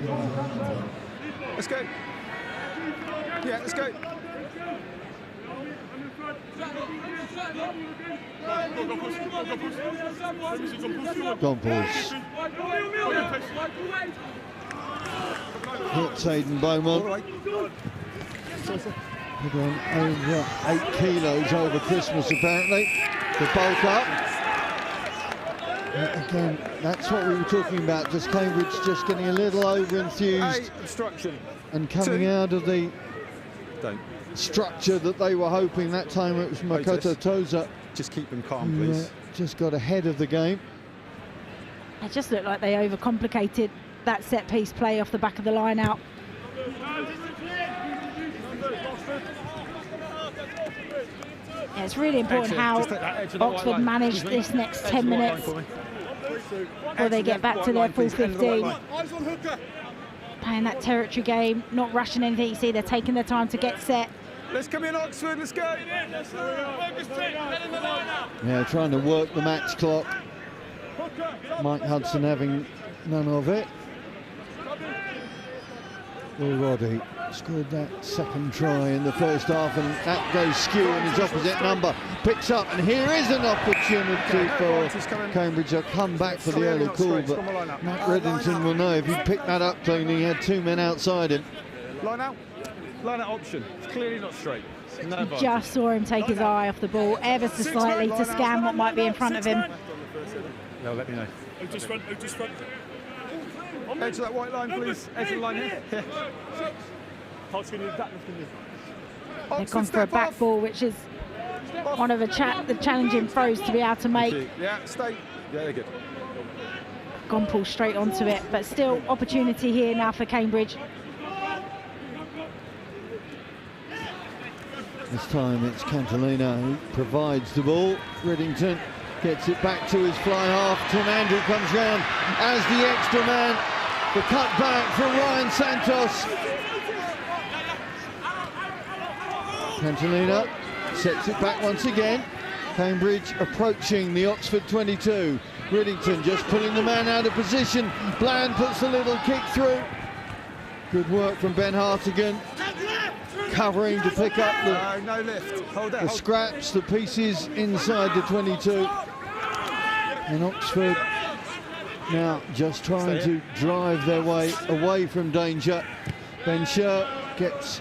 Let's go. Yeah, let's go. Gompels. Hits Aidan Beaumont. Put on over 8 kilos over Christmas, apparently, to bulk up. Again, that's what we were talking about, just Cambridge just getting a little over-enthused and coming out of the structure that they were hoping. That time it was Makoto Toza. Just keep them calm, please. Just got ahead of the game. It just looked like they overcomplicated that set-piece play off the back of the line-out. Yeah, it's really important how Oxford manage this next 10 minutes before they get back to their full 15. Playing that territory game, not rushing anything. You see they're taking their time to get set. Let's come in, Oxford, let's go! Yeah, trying to work the match clock. Mike Hudson having none of it. Roddy scored that second try in the first half, and that goes skew, and his opposite number picks up, and here is an opportunity for Cambridge. They'll come back for the early call, but Matt Reddington will know if he picked that up clean. He had 2 men outside him. Line out option. It's clearly not straight. No Just saw him take his eye off the ball ever so slightly to scan what might be in front of him. No, let me know. Edge of that white line, please. Edge of the line here. They've gone for a back ball, which is one of the challenging throws to be able to make. Yeah, stay. Yeah, they're good. Gone pull straight onto it, but still opportunity here now for Cambridge. This time it's Cantalina who provides the ball. Reddington gets it back to his fly half. Tim Andrew comes round as the extra man. The cut back from Ryan Santos. Cantalina sets it back once again. Cambridge approaching the Oxford 22. Reddington just putting the man out of position. Bland puts a little kick through. Good work from Ben Hartigan. Covering to pick up the scraps, the pieces inside the 22. And Oxford now just trying to drive their way away from danger. Ben Scher gets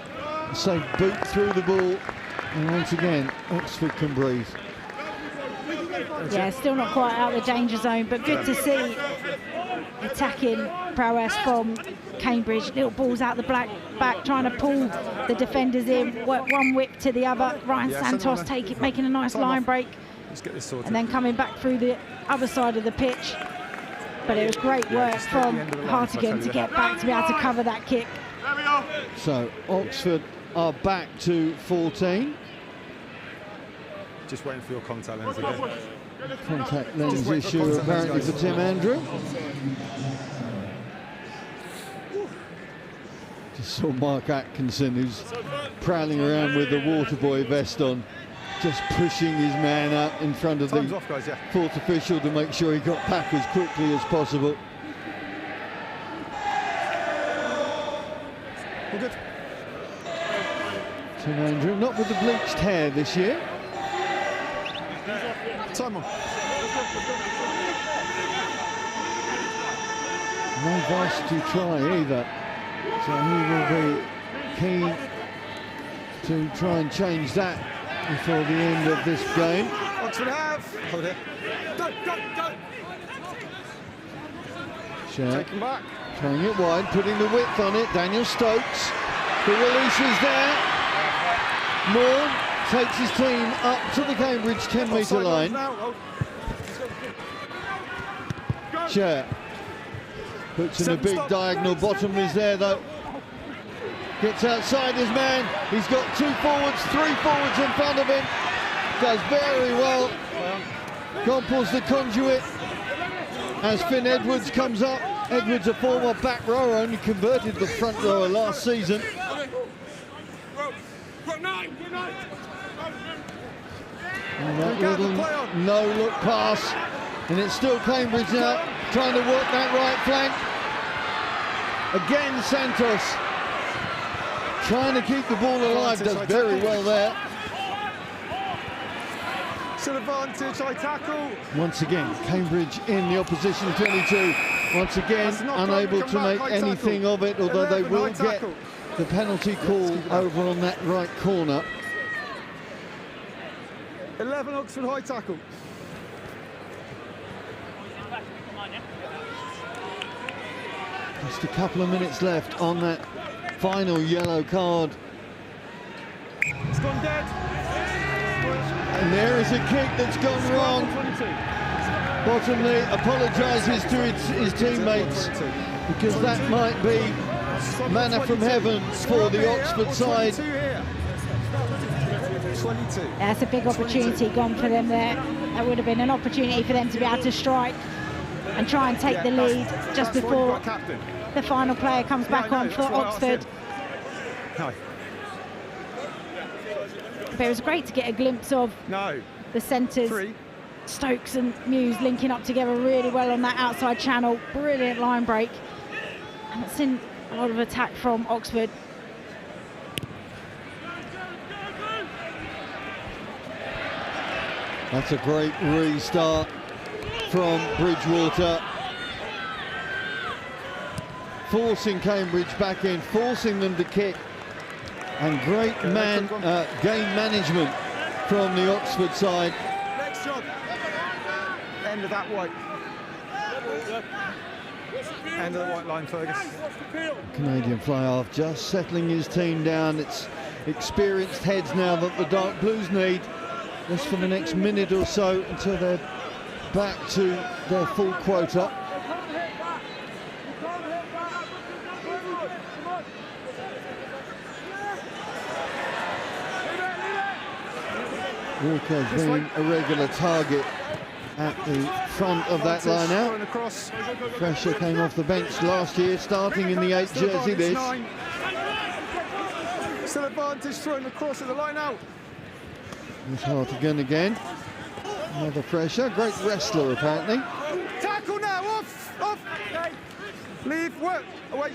a safe boot through the ball, and once again Oxford can breathe. Yeah, still not quite out of the danger zone, but good to see attacking prowess from Cambridge. Little balls out the back, trying to pull the defenders in. One whip to the other. Ryan Santos making a nice line break, and then coming back through the other side of the pitch. But it was great work from Hartigan to get back to be able to cover that kick. So Oxford are back to 14. Just waiting for your contact lens again. Contact lens issue apparently for Tim Andrew. Just saw Mark Atkinson, who's prowling around with the Waterboy vest on, just pushing his man out in front of the fourth official to make sure he got back as quickly as possible. All good. Tim Andrew, not with the bleached hair this year. Time on. No varsity try either. So he will be keen to try and change that before the end of this game. Oxford have. Hold it. Go. Scher Take him back. throwing it wide, putting the width on it. Daniel Stokes. The release is there. Moore takes his team up to the Cambridge 10-metre line. Scher puts in a big diagonal. Bottom is there though. Gets outside his man. He's got 2 forwards, 3 forwards in front of him. Does very well. Gompels the conduit as Finn Edwards comes up. Edwards, a former back rower, only converted the front rower last season. And that little no-look pass, and it's still Cambridge now trying to work that right flank. Again, Santos trying to keep the ball alive, does very well there. It's an advantage, high tackle. Once again, Cambridge in the opposition 22. Once again, unable to make anything of it, although they will get the penalty call over on that right corner. 11 Oxford high tackle. Just a couple of minutes left on that final yellow card. It's gone dead. And there is a kick that's gone wrong. Bottomley apologises to his teammates because that might be manna from heaven for the Oxford side. That's a big opportunity gone for them there. That would have been an opportunity for them to be able to strike and try and take the lead just before the final player comes back on for Oxford. But it was great to get a glimpse of the centres. Stokes and Muse linking up together really well on that outside channel. Brilliant line break. And it's in a lot of attack from Oxford. That's a great restart from Bridgewater. Forcing Cambridge back in, forcing them to kick. And great game management from the Oxford side. Next job. End of that white. End of the white line, Fergus. Canadian fly-half just settling his team down. It's experienced heads now that the Dark Blues need. Just for the next minute or so until they're back to their full quota. Walker's been a regular target at the front of that line out. Fresher came off the bench last year, starting in the 8 jersey this. Still advantage throwing across at the line out. It's Hartigan again. Another Fresher, great wrestler apparently. Tackle now, off. Leave, work, away.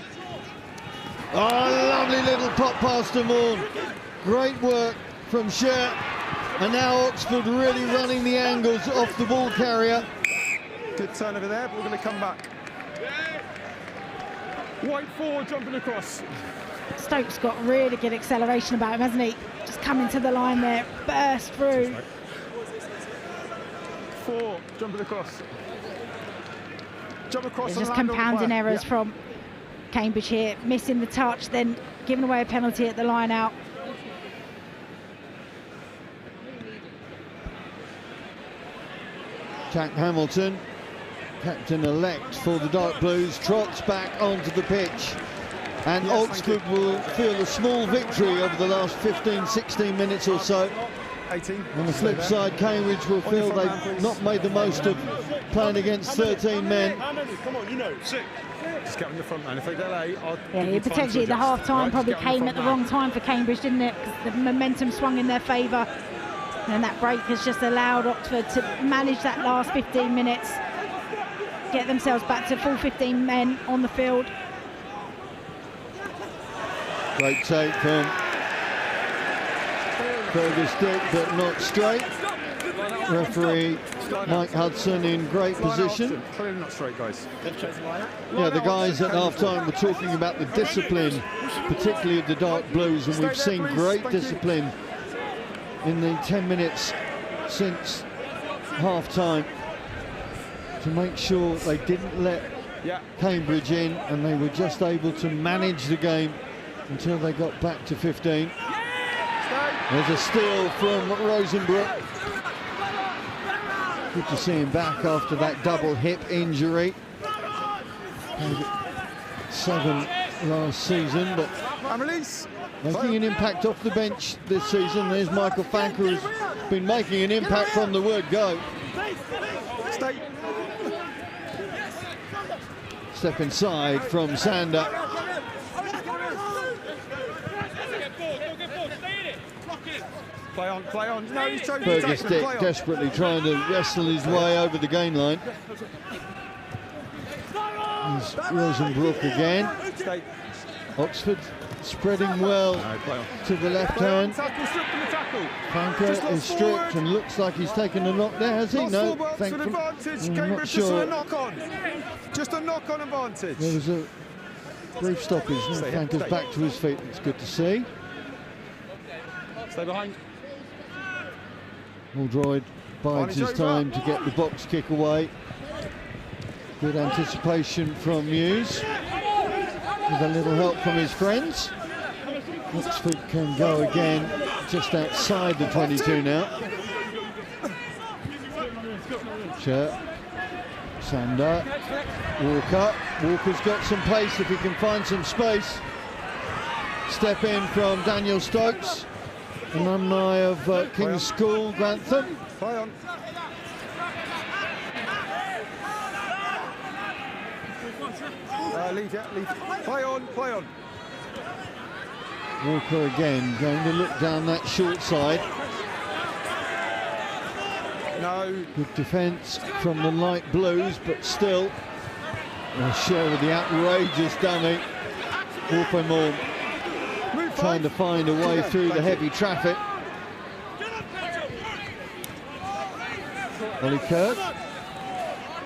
Oh, lovely little pop past to Vaughan. Great work from Sher. And now Oxford really running the angles off the ball carrier. Good turn over there, but we're going to come back. White forward, jumping across. Stokes got really good acceleration about him, hasn't he? Just coming to the line there, burst through. 4, jumping across. Jump across. There's just compounding errors from Cambridge here, missing the touch, then giving away a penalty at the line out. Jack Hamilton, captain-elect for the Dark Blues, trots back onto the pitch. And Oxford will feel a small victory over the last 15, 16 minutes or so. 18. On the flip side, Cambridge will feel they've not made the most of playing against 13 men. Come on, you know, 6. Just get on the front man. If they delay, yeah, potentially the half-time probably came at the wrong time for Cambridge, didn't it? Because the momentum swung in their favour. And that break has just allowed Oxford to manage that last 15 minutes, get themselves back to full 15 men on the field. Great take from Fergus Dick, but not straight. Referee Mike Hudson in great position. Clearly not straight, guys. Yeah, the guys at half-time were talking about the discipline, particularly of the Dark Blues, and we've seen great discipline in the 10 minutes since half-time to make sure they didn't let Cambridge in, and they were just able to manage the game until they got back to 15. There's a steal from Rosenbrook. Good to see him back after that double hip injury. 7 last season, but making an impact off the bench this season. There's Michael Fanker, who's been making an impact from the word go. Step inside from Sander. Play on. No, he's trying Fergus Dick desperately trying to wrestle his way over the gain line. There's Rosenbrook again. Oxford spreading well to the left hand. Fanker is stripped and looks like he's taken a knock there, has he? No, thankfully. I'm not sure. Just a knock-on advantage. There was a brief stoppage. Fanker's back to his feet. It's good to see. Stay behind. Muldroyd bides his time to get the box kick away. Good anticipation from Muse. with a little help from his friends. Oxford can go again, just outside the 22 now. Sander, Walker. Walker's got some pace if he can find some space. Step in from Daniel Stokes, alumni of King's School, Grantham. Play on. Leave. Play on. Walker again going to look down that short side. No. Good defence from the light blues, but still a share with the outrageous dummy. Warpemore trying to find a way through the heavy traffic. Ollie Kirk.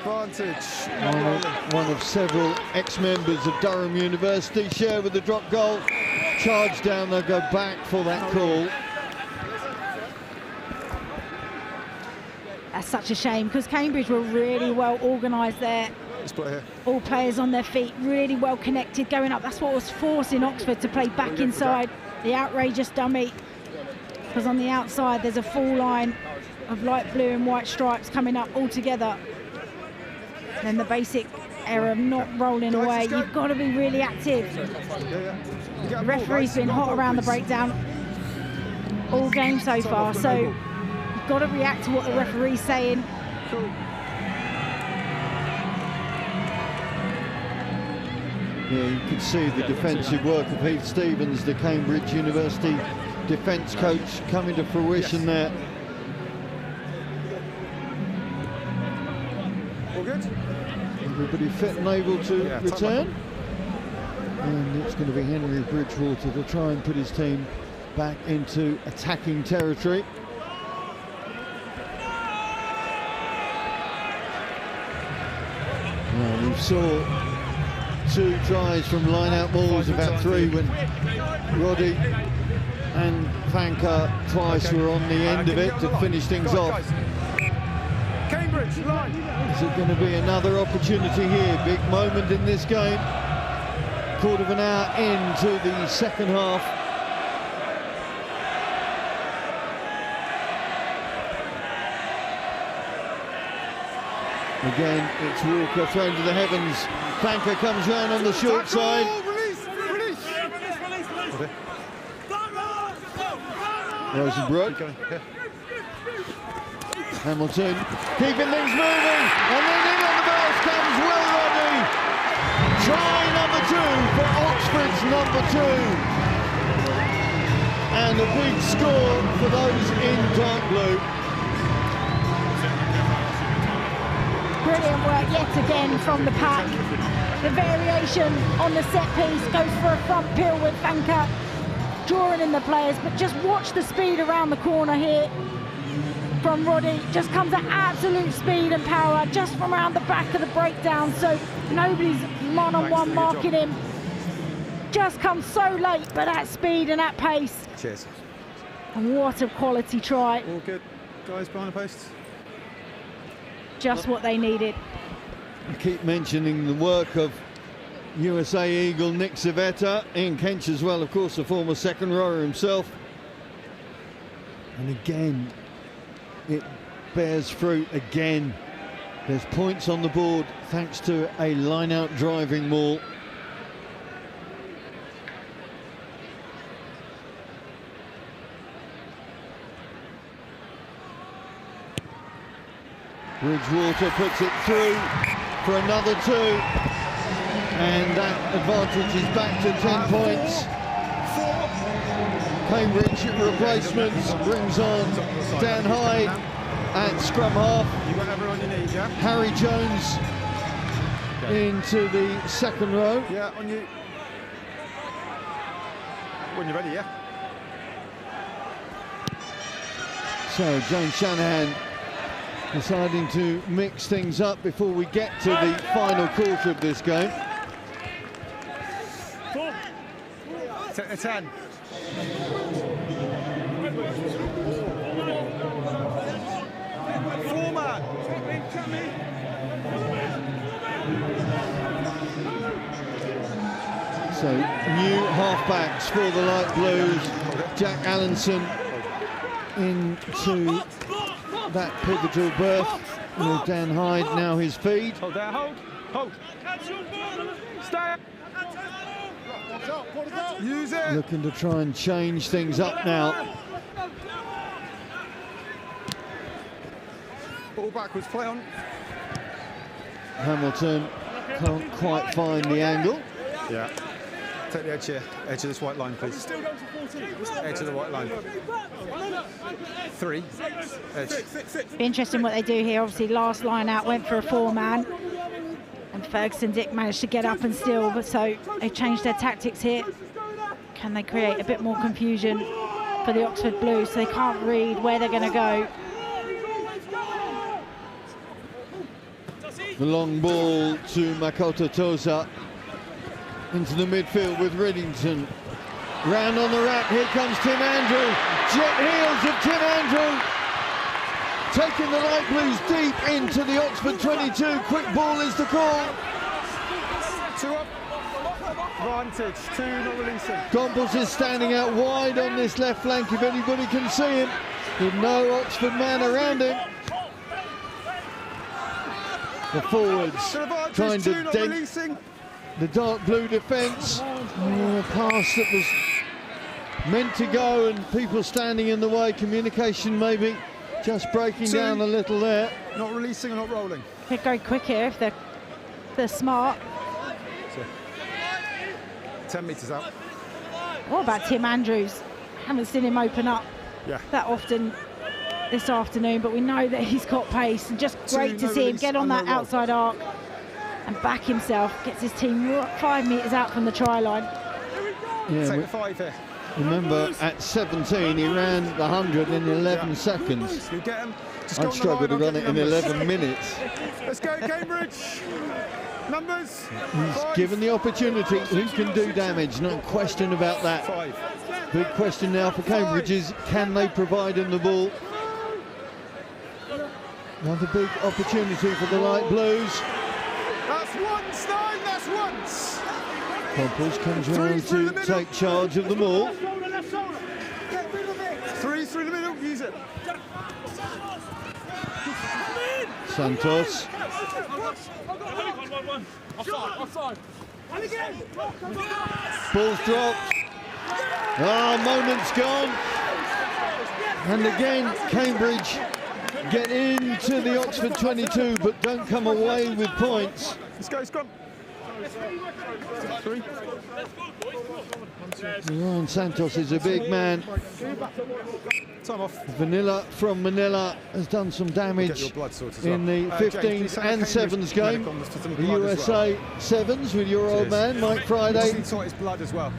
Advantage. One of several ex-members of Durham University. Share with the drop goal. Charge down, they'll go back for that call. That's such a shame, because Cambridge were really well organised there. All players on their feet, really well connected, going up. That's what was forcing Oxford to play back inside. The outrageous dummy, because on the outside there's a full line of light blue and white stripes coming up all together. And the basic error of not rolling away. You've got to be really active. The referee's been hot around the breakdown all game so far, so you've got to react to what the referee's saying. Yeah, you could see the defensive work of Heath Stevens, the Cambridge University defence coach, coming to fruition there. All good? Everybody fit and able to return. And it's going to be Henry Bridgewater to try and put his team back into attacking territory. Well, we saw 2 tries from line-out balls, about 3 when Roddy and Fanka twice were on the end of it to finish things off. Cambridge, line. Is it going to be another opportunity here? Big moment in this game. Quarter of an hour into the second half. Again, it's Walker thrown to the heavens. Fanka comes round on the short side. Rosenbrook. Hamilton keeping things moving, and then in on the bounce comes Will Roddy. Try number 2 for Oxford's number 2. And a big score for those in dark blue. Brilliant work yet again from the pack. The variation on the set piece goes for a front peel with Fanka, drawing in the players, but just watch the speed around the corner here from Roddy. Just comes at absolute speed and power just from around the back of the breakdown, so nobody's one-on-one marking him. Just comes so late, but at speed and at pace. Cheers. And what a quality try. All good, guys behind the posts. Just what they needed. I keep mentioning the work of USA Eagle Nick Civetta, Ian Kench as well, of course, a former second rower himself. And again, it bears fruit again. There's points on the board thanks to a line-out driving maul. Bridgewater puts it through for another 2. And that advantage is back to 10 points. Cambridge replacements brings on Dan Hyde at scrum half. You got everyone you need, yeah? Harry Jones into the second row. Yeah, on you. When you're ready, yeah? So James Shanahan deciding to mix things up before we get to the final quarter of this game. 10. Format. So new halfbacks for the light blues. Jack Allenson into that pivotal berth with Dan Hyde now his feed. Hold there, hold. Stay. Use it. Looking to try and change things up now. Ball backwards, play on. Hamilton can't quite find the angle. Yeah. Take the edge here. Edge of this white line, please. Edge of the white line. 3. Edge. Be interesting what they do here. Obviously, last line out went for a 4-man. And Ferguson Dick managed to get up and steal, but so they changed their tactics here. Can they create a bit more confusion for the Oxford Blues so they can't read where they're going to go? The long ball to Makoto Tosa into the midfield with Riddington. Round on the rack, here comes Tim Andrew. Jet heels of Tim Andrew. Taking the light blues deep into the Oxford 22. Quick ball is the call. 2 up. Vantage, 2 not releasing. Gompels is standing out wide on this left flank if anybody can see him. With no Oxford man around him. The forwards trying to dent the dark blue defence. A pass that was meant to go and people standing in the way. Communication maybe just breaking down a little there. Not releasing or not rolling. They go quick here if they're smart. 10 metres out. What about Tim Andrews? Haven't seen him open up that often this afternoon, but we know that he's got pace, and just great to see him get on that outside arc and back himself. Gets his team 5 metres out from the try line. Yeah, take the 5 here. Remember, at 17, he ran the 100 in 11 seconds. You get him. I'd struggle to run it in 11 minutes. Let's go, Cambridge. Numbers. He's given the opportunity. Who can do damage? No question about that. 5. Big question now for Cambridge is, can they provide him the ball? Another big opportunity for the light blues. That's once, 9, that's once. Gompels comes around to take charge of them all. 3 through the middle, use it. Santos. Offside. Ball's dropped. Moment's gone. And again, Cambridge get into the Oxford 22, but don't come away with points. Let's go, scrum. 3. Ryan Santos is a big man. Time off. Vanilla from Manila has done some damage in the 15s and 7s game. The USA 7s with your old man, Mike Friday. He saw his blood as well.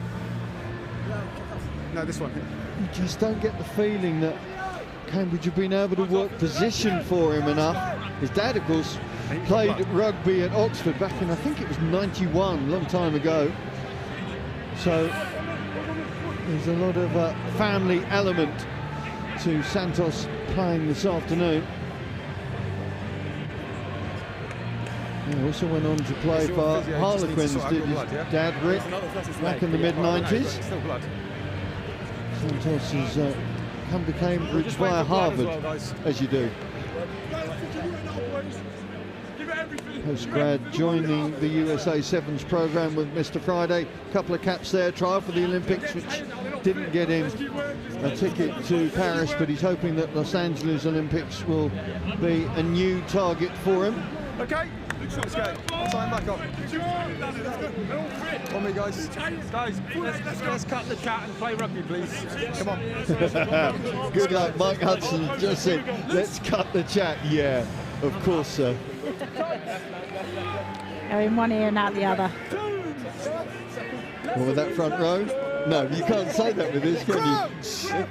No, this one. You just don't get the feeling that Cambridge have been able to work position for him enough. His dad, of course, played rugby at Oxford back in, I think it was 91, a long time ago. So there's a lot of family element to Santos playing this afternoon. He also went on to play for Harlequins, did his dad, Rick, back in the mid-90s. Santos has come to Cambridge via Harvard, as you do. Post-grad joining the USA Sevens program with Mr. Friday. Couple of caps there, trial for the Olympics, which didn't get him a ticket to Paris, but he's hoping that Los Angeles Olympics will be a new target for him. Okay, let's go. Time back up. On me, guys. Guys, let's cut the chat and play rugby, please. Come on. Good luck. Mike Hudson just said, let's cut the chat. Yeah, of course, sir. Go in one ear and out the other. What with that front row? No, you can't say that with this, can you?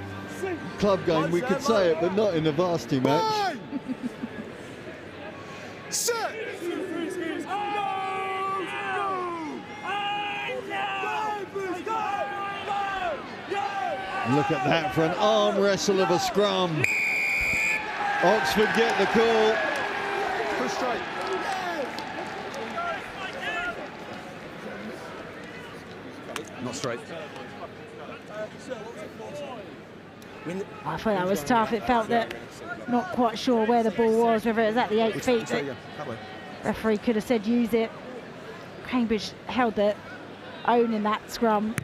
Club game, we could say it, but not in a varsity match. Look at that for an arm wrestle of a scrum. Oxford get the call. Push straight. Not straight. I thought that was tough. It felt that not quite sure where the ball was, whether it was at the 8 feet. That referee could have said use it. Cambridge held their own in that scrum.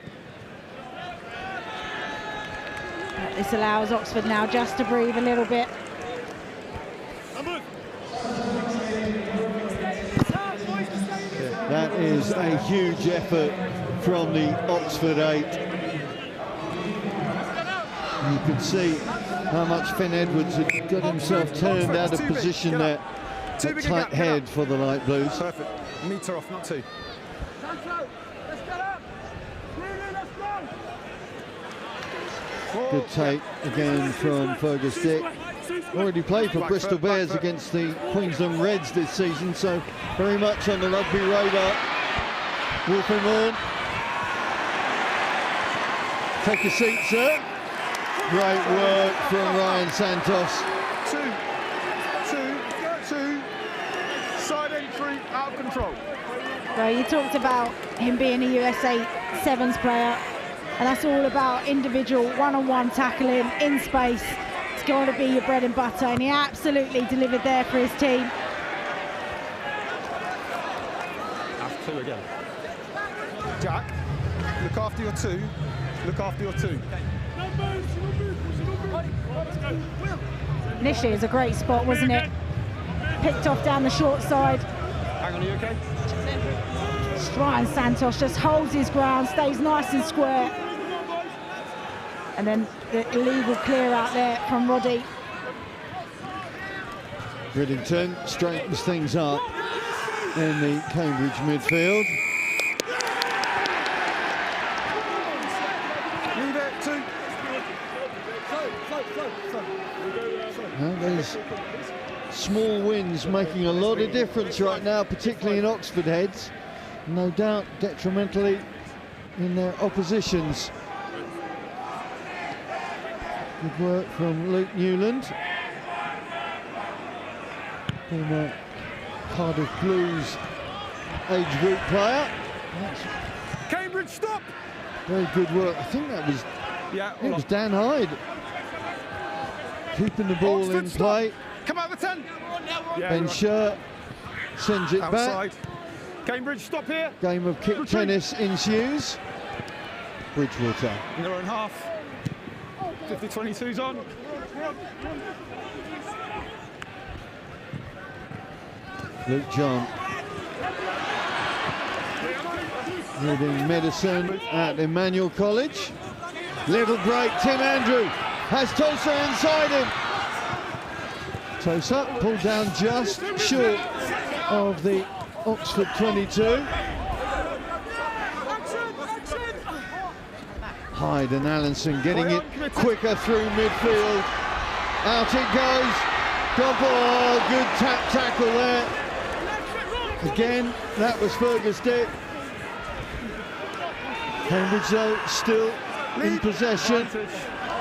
But this allows Oxford now just to breathe a little bit. That is a huge effort from the Oxford 8. You can see how much Finn Edwards had got himself turned out of position there. A tight head for the Light Blues. Perfect. Metre off, not 2. Good take again from Fergus Dick. Already played for Bristol Bears against the Queensland Reds this season, so very much on the rugby radar. Wolfen Moore. Take a seat, sir. Great work from Ryan Santos. 2. Side entry, out of control. Well, you talked about him being a USA Sevens player, and that's all about individual one-on-one tackling in space. It's got to be your bread and butter, and he absolutely delivered there for his team. That's 2 again. Jack, look after your 2. Look after your 2. Initially, it was a great spot, wasn't it? Picked off down the short side. Hang on, are you okay? Ryan Santos just holds his ground, stays nice and square. And then the illegal clear out there from Roddy. Bridington straightens things up in the Cambridge midfield. Leave it, 2. Now those small wins making a lot of difference right now, particularly in Oxford heads. No doubt detrimentally in their oppositions. Good work from Luke Newland, former Cardiff Blues age group player. That's Cambridge, stop! very good work. I think that was, it was Dan Hyde keeping the ball Oxford, in stop. play. Come out the 10. Ben Scher sends it Outside. back. Cambridge, stop here. Game of kick tennis ensues. Bridgewater. In their own half. 50-22's on. Luke John leading medicine at Emmanuel College. Little break, Tim Andrew has Tosa inside him. Tosa pulled down just short of the Oxford 22. Hyde and Allenson getting it quicker through midfield. Out it goes. Oh, good tap tackle there. Again, that was Fergus Dick. Cambridge though still in possession.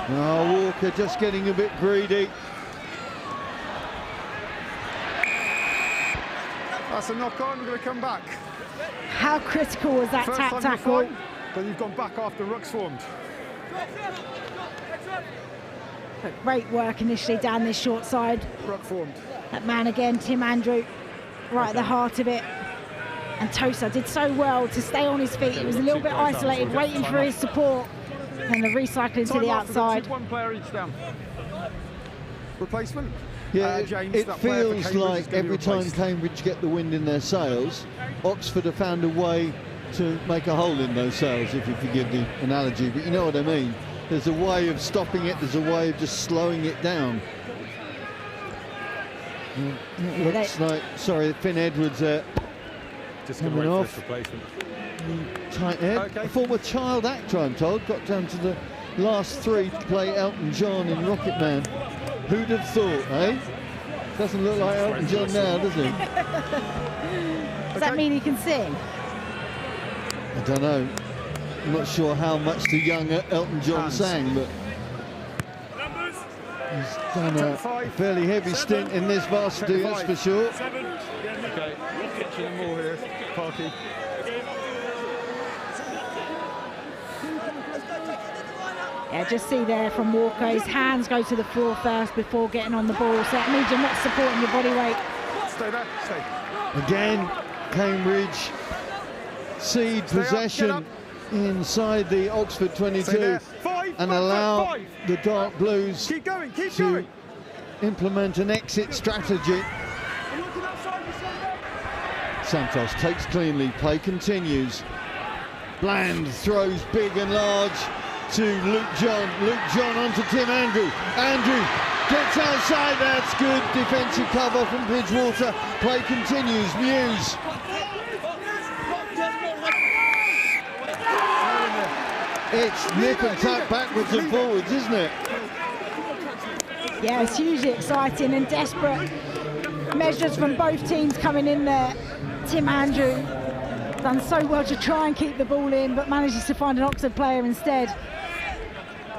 Oh, Walker just getting a bit greedy. That's a knock-on, we're going to come back. How critical was that tap tackle? But you've gone back after rucks formed. But great work initially down this short side. Ruck formed. That man again, Tim Andrew, right at the heart of it. And Tosa did so well to stay on his feet. He was a little bit isolated, waiting for his support. And the recycling to the outside. One player each down. Replacement? Yeah, James, it feels like every time replaced. Cambridge get the wind in their sails, Oxford have found a way to make a hole in those sails, if you forgive the analogy, but you know what I mean. There's a way of stopping it, there's a way of just slowing it down. It looks like, sorry, Finn Edwards just coming off. Replacement. Tight head. Okay. A former child actor, I'm told, got down to the last 3 to play Elton John in Rocket Man. Who'd have thought, eh? Doesn't look like Elton John now, does he? Does that mean he can sing? I don't know. I'm not sure how much the young Elton John sang, but he's done a fairly heavy stint in this varsity, that's for sure. Okay, catching them all here, Parky. Yeah, just see there from Walker, his hands go to the floor first before getting on the ball, so that means you're not supporting your body weight. Stay there, stay. Again, Cambridge cede possession inside the Oxford 22 and allow the Dark Blues to implement an exit strategy. Santos takes cleanly, play continues. Bland throws big and large to Luke John. Luke John onto Tim Andrew. Andrew gets outside, that's good defensive cover from Bridgewater. Play continues, Muse. It's nip and tuck backwards and forwards, isn't it? Yeah, it's hugely exciting and desperate measures from both teams coming in there. Tim Andrew done so well to try and keep the ball in, but manages to find an Oxford player instead.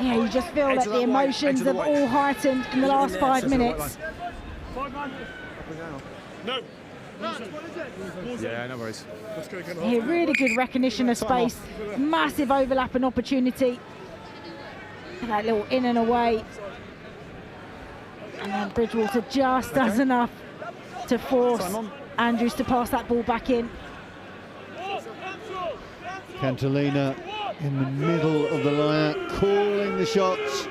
Yeah, you just feel that the emotions have all heightened in the last 5 minutes. No. Yeah, no worries. Yeah, really good recognition of space, massive overlap and opportunity. That little in and away. And then Bridgewater just does enough to force Andrews to pass that ball back in. Cantalina in the middle of the line, calling the shots.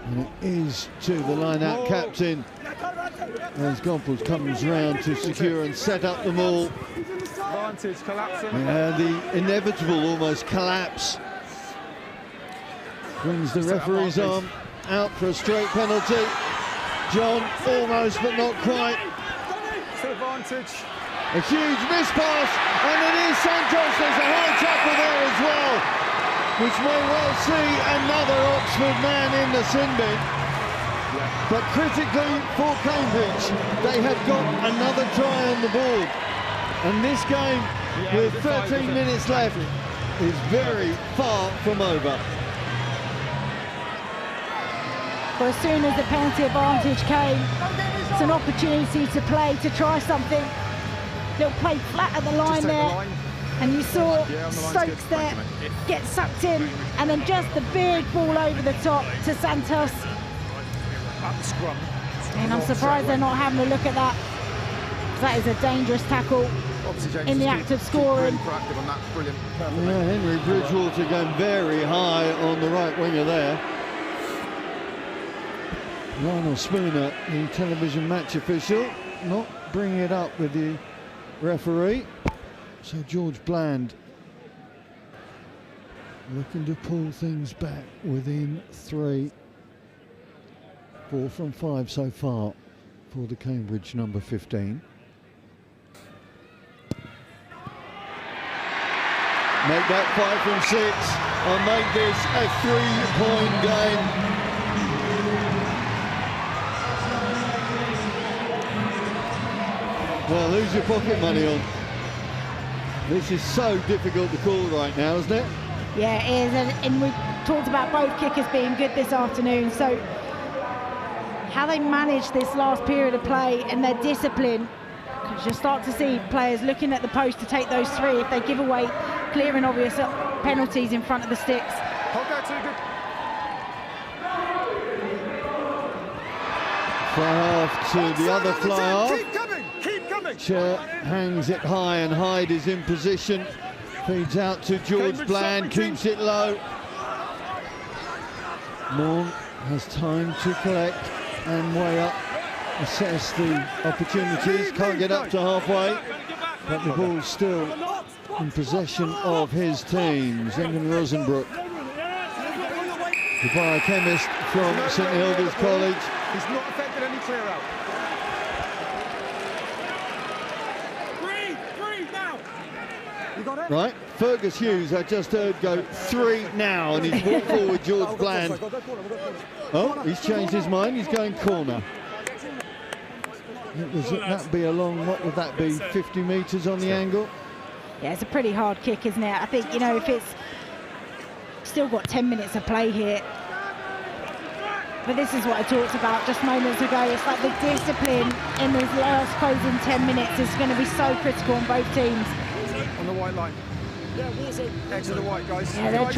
And it is to the line-out captain as Gompels comes round to secure and set up the maul. Vantage collapsing. Yeah, the inevitable almost collapse brings the referee's arm out for a straight penalty. John almost but not quite. Advantage. A huge miss pass, and it is Santos. There's a high tackle there as well, which may well see another Oxford man in the sin bin. But critically for Cambridge, they have got another try on the board. And this game, with 13 minutes left, is very far from over. But as soon as the penalty advantage came, it's an opportunity to play, to try something. They'll play flat at the line there. And you saw Stokes there get sucked in, and then just the big ball over the top to Santos. And I'm surprised they're not having a look at that. That is a dangerous tackle in the act of scoring. Yeah, Henry Bridgewater going very high on the right winger there. Lionel Spooner, the television match official, not bringing it up with the referee. So George Bland looking to pull things back within 3. 4 from 5 so far for the Cambridge number 15. Make that 5 from 6 and make this a 3-point game. Well, who's your pocket money on? This is so difficult to call right now, isn't it? Yeah, it is, and we talked about both kickers being good this afternoon, so how they manage this last period of play and their discipline, because you start to see players looking at the post to take those 3 if they give away clear and obvious penalties in front of the sticks. Fly half to the other fly half. Chair hangs it high, and Hyde is in position. Feeds out to George Bland, keeps it low. Morn has time to collect and weigh up, assess the opportunities. Can't get up to halfway, but the ball's still in possession of his team. Zengen Rosenbrook, the biochemist from St Hilda's College. He's not affected any clear out. Right, Fergus Hughes, I just heard go 3 now, and he's walked forward George Bland. Oh, he's changed his mind, he's going corner. That'd be along, what would that be, 50 metres on the angle? Yeah, it's a pretty hard kick, isn't it? I think, you know, if it's still got 10 minutes of play here. But this is what I talked about just moments ago. It's like the discipline in these last closing 10 minutes is going to be so critical on both teams. On the white line. Edge of the white, guys. Yeah, they're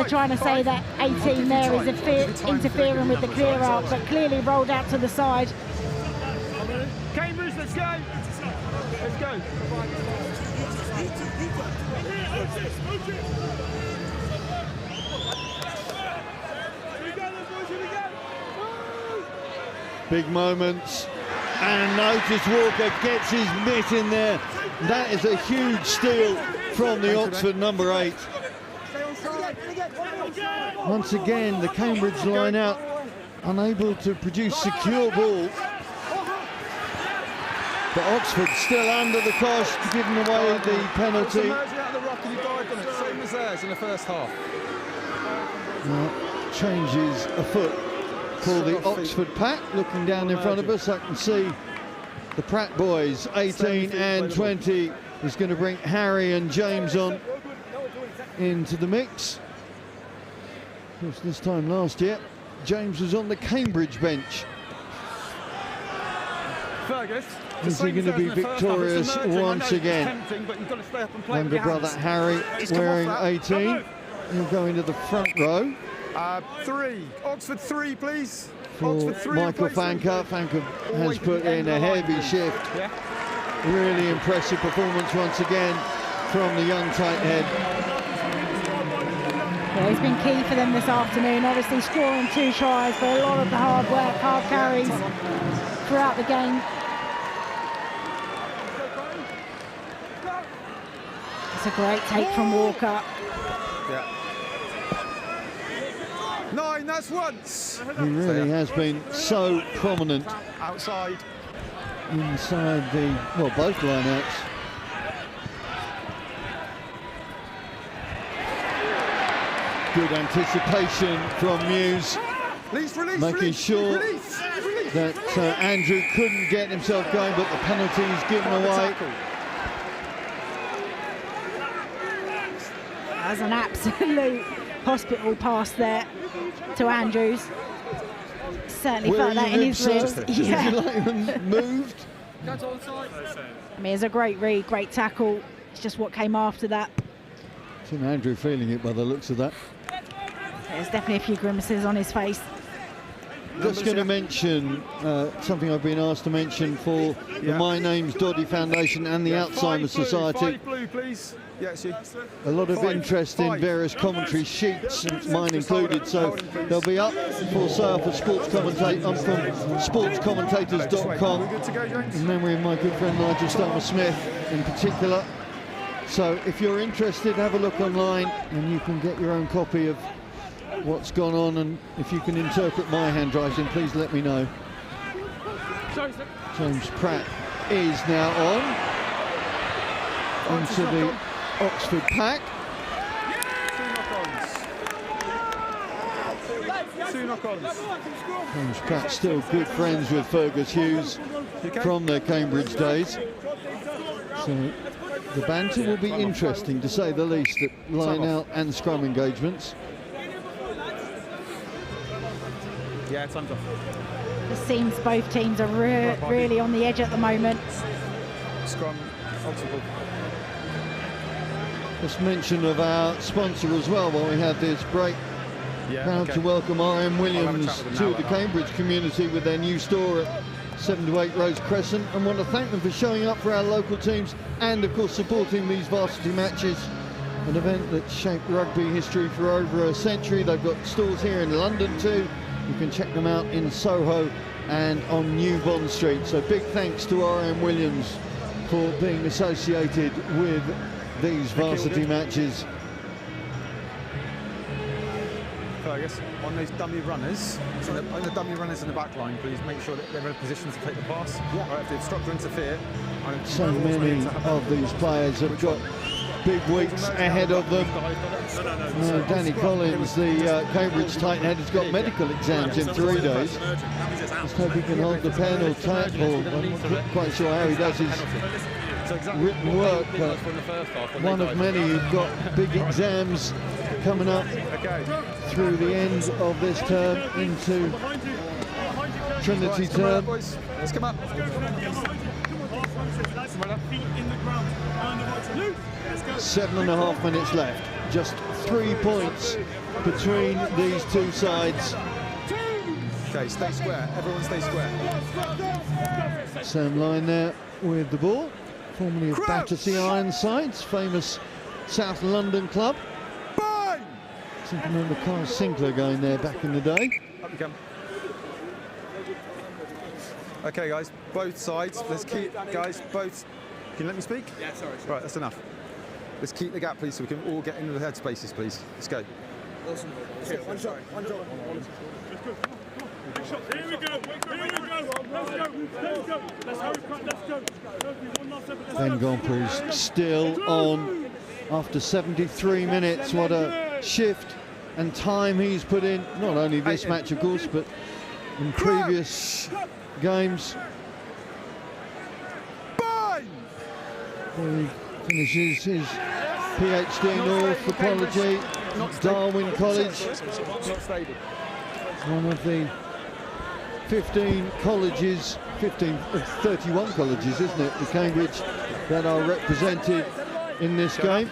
trying to say that 18 there is interfering with the clear out, but clearly rolled out to the side. Cambridge, let's go. Let's go. Big moments, and notice Walker gets his mitt in there. That is a huge steal from the Oxford number 8. Once again, the Cambridge line out, unable to produce secure ball. But Oxford still under the cost, giving away the penalty. Emerging out of the rock and he dived on it, same as theirs in the first half. Changes afoot for the Oxford pack. Looking down in front of us, I can see the Pratt boys, 18 and 20, is going to bring Harry and James on into the mix. Of course, this time last year, James was on the Cambridge bench. Fergus. Is he going to be victorious once again? Younger brother Harry wearing 18. He'll go into the front row. 3. Oxford 3, please. For Oxford 3 Michael Fanker. Fanker has put in a heavy shift. Really impressive performance once again from the young tight head. Yeah, he's been key for them this afternoon, obviously scoring 2 tries, but a lot of the hard work, hard carries throughout the game. It's a great take from Walker. Yeah. 9, that's once. He really has been so prominent. Outside. Inside the, well, both lineouts. Good anticipation from Muse. Making sure that Andrew couldn't get himself going, but the penalty is given away. As an absolute hospital pass there to Andrews. Certainly felt that in his ribs. Yeah. Moved. I mean, it's a great read, great tackle. It's just what came after that. Tim Andrew feeling it by the looks of that. There's definitely a few grimaces on his face. Just going to mention something I've been asked to mention for the My Name's Doddy Foundation and the Alzheimer's Society. 5 blue, please. Yes, you. A lot of interest in various commentary sheets, mine included, so they'll be up for sale for sports commentators from sportscommentators.com in memory of my good friend Nigel Starmer-Smith in particular. So if you're interested, have a look online and you can get your own copy of what's gone on, and if you can interpret my handwriting, please let me know. James Pratt is now on into the Oxford pack. 2 knock-ons. James Pratt still good friends with Fergus Hughes from their Cambridge days. So the banter will be interesting to say the least at line-out and scrum engagements. Yeah, time's off. It seems both teams are really on the edge at the moment. Scrum, Oxford. Just mention of our sponsor as well while we have this break. Proud to welcome RM Williams to the Cambridge community with their new store at 7 to 8 Rose Crescent, and want to thank them for showing up for our local teams and of course supporting these varsity matches, an event that shaped rugby history for over a century. They've got stores here in London too. You can check them out in Soho and on New Bond Street. So big thanks to RM Williams for being associated with these varsity matches. Fergus, on those dummy runners, on the dummy runners in the back line, please make sure that they're in a position to take the pass. Or if the obstructor interfere. So many of these players have got big weeks ahead of them. Danny Collins, the Cambridge tight head, has got medical exams in 3 days. Just hope he can hold the pen or tap, or I'm not quite sure how he does his written work, but one of many who've got big exams coming up through the end of this term into Trinity term. Let's come up. 7.5 minutes left. Just 3 points between these two sides. Okay, stay square. Everyone stay square. Sam Lyne there with the ball, formerly of Battersea Ironsides, famous South London club. Bang! I think I remember Carl Sinclair going there back in the day. Up you come. Okay, guys, both sides. Let's keep, guys, both. Can you let me speak? Yeah, sorry. Right, that's enough. Let's keep the gap, please, so we can all get into the head spaces, please. Let's go. Awesome. One shot. Here we go. Let's go. Ben Gompel's still on after 73 minutes. What a shift and time he's put in, not only this match, of course, but in previous games. He finishes his PhD in anthropology, Darwin College. One of the 15 colleges, 15 of 31 colleges, isn't it, in Cambridge, that are represented in this game.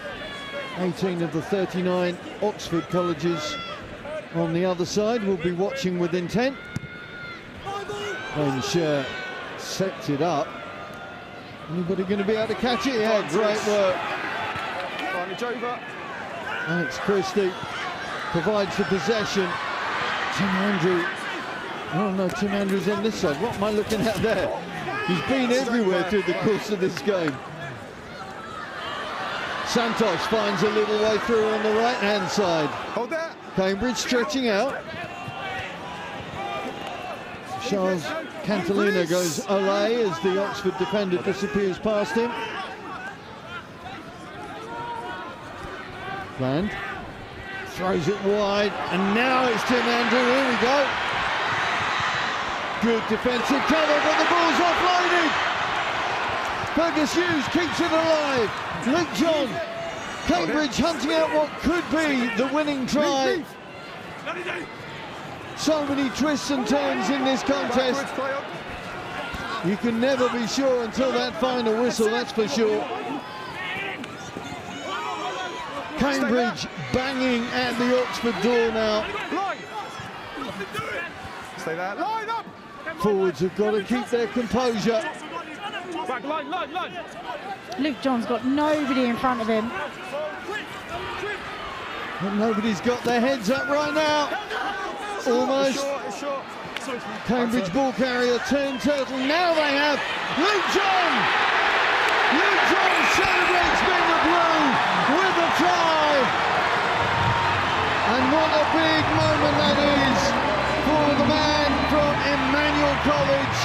18 of the 39 Oxford colleges on the other side will be watching with intent. And sets it up. Anybody going to be able to catch it? Yeah, great work. Alex Christie provides the possession. Tim Andrew. Oh no, Tim Andrew's on this side. What am I looking at there? He's been everywhere through the course of this game. Santos finds a little way through on the right-hand side. Hold that. Cambridge stretching out. Charles Cantalina goes away as the Oxford defender disappears past him. Bland throws it wide, and now it's Tim Andrew. Here we go. Good defensive cover, but the ball's offloaded. Fergus Hughes keeps it alive. Luke John, Cambridge hunting out what could be the winning try. So many twists and turns in this contest. You can never be sure until that final whistle, that's for sure. Cambridge banging at the Oxford door now. Stay there. Line up. Forwards have got to keep their composure. Back line. Luke John's got nobody in front of him. But nobody's got their heads up right now. Almost. Cambridge ball carrier, turn turtle. Now they have Luke John. Luke John celebrates being the blue with a try. And what a big moment that is for the man from Emmanuel College.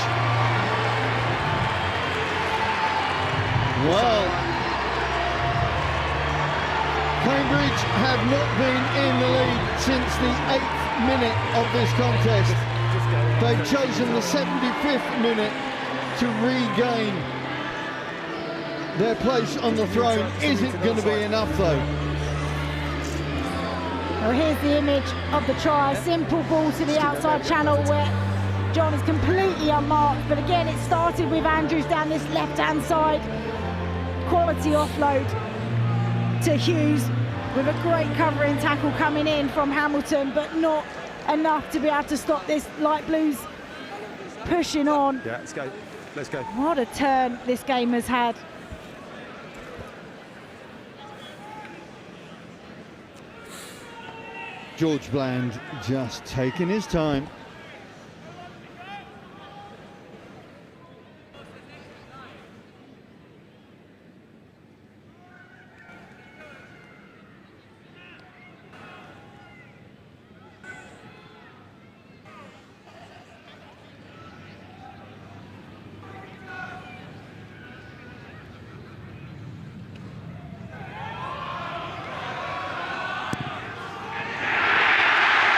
Well, Cambridge have not been in the lead since the 8th minute of this contest. They've chosen the 75th minute to regain their place on the throne. Is it going to be enough though? Well, here's the image of the try. Simple ball to the outside channel where John is completely unmarked. But again, it started with Andrews down this left-hand side. Quality offload to Hughes with a great covering tackle coming in from Hamilton, but not enough to be able to stop this light blues pushing on. Yeah, let's go. What a turn this game has had. George Bland just taking his time.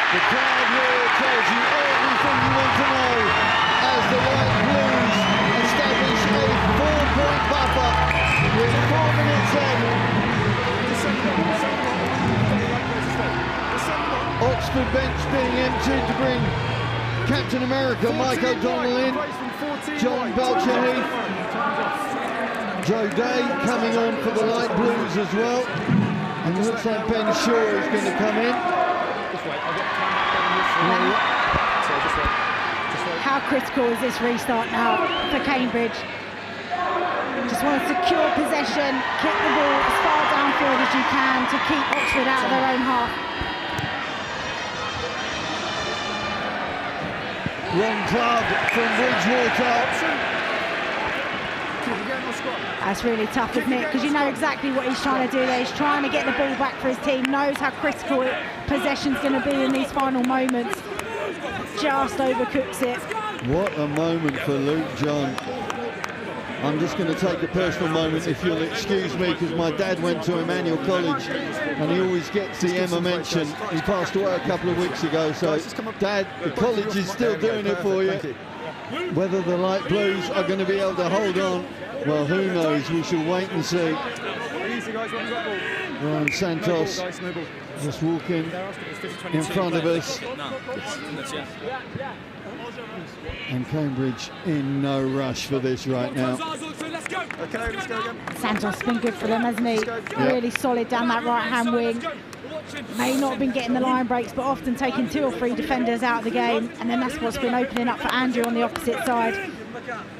The crowd here tells you everything you want to know as the White Blues establish a 4-point buffer with 4 minutes in. Oxford bench being emptied to bring Captain America Mike O'Donnell in, John Belcher-Heath, Joe Day coming on for the light blues as well. And it looks like Ben Shaw is going to come in. How critical is this restart now for Cambridge? Just want to secure possession, kick the ball as far downfield as you can to keep Oxford out of their own half. Ron Club from Bridgewater. That's really tough, isn't it? Because you know exactly what he's trying to do there. He's trying to get the ball back for his team, knows how critical possession's going to be in these final moments. Just overcooks it. What a moment for Luke John. I'm just going to take a personal moment, if you'll excuse me, because my dad went to Emmanuel College and he always gets the Emma mention. He passed away a couple of weeks ago, so Dad, the college is still doing it for you. Whether the light blues are going to be able to hold on, well, who knows? We shall wait and see. Ryan Santos just walking in front of us. And Cambridge in no rush for this right now. Okay, let's go again. Santos has been good for them, hasn't he? Really solid down that right-hand wing. May not have been getting the line breaks, but often taking 2 or 3 defenders out of the game. And then that's what's been opening up for Andrew on the opposite side.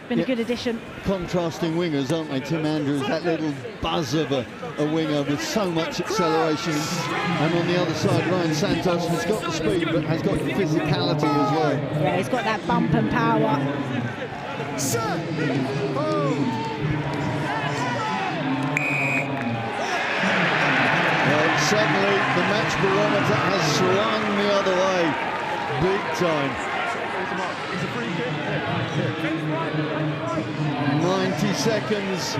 Been a good addition. Contrasting wingers, aren't they? Tim Andrews, that little buzz of a winger with so much acceleration. And on the other side, Ryan Santos has got the speed, but has got the physicality as well. Yeah, he's got that bump and power. Suddenly, the match barometer has swung the other way, big time. 90 seconds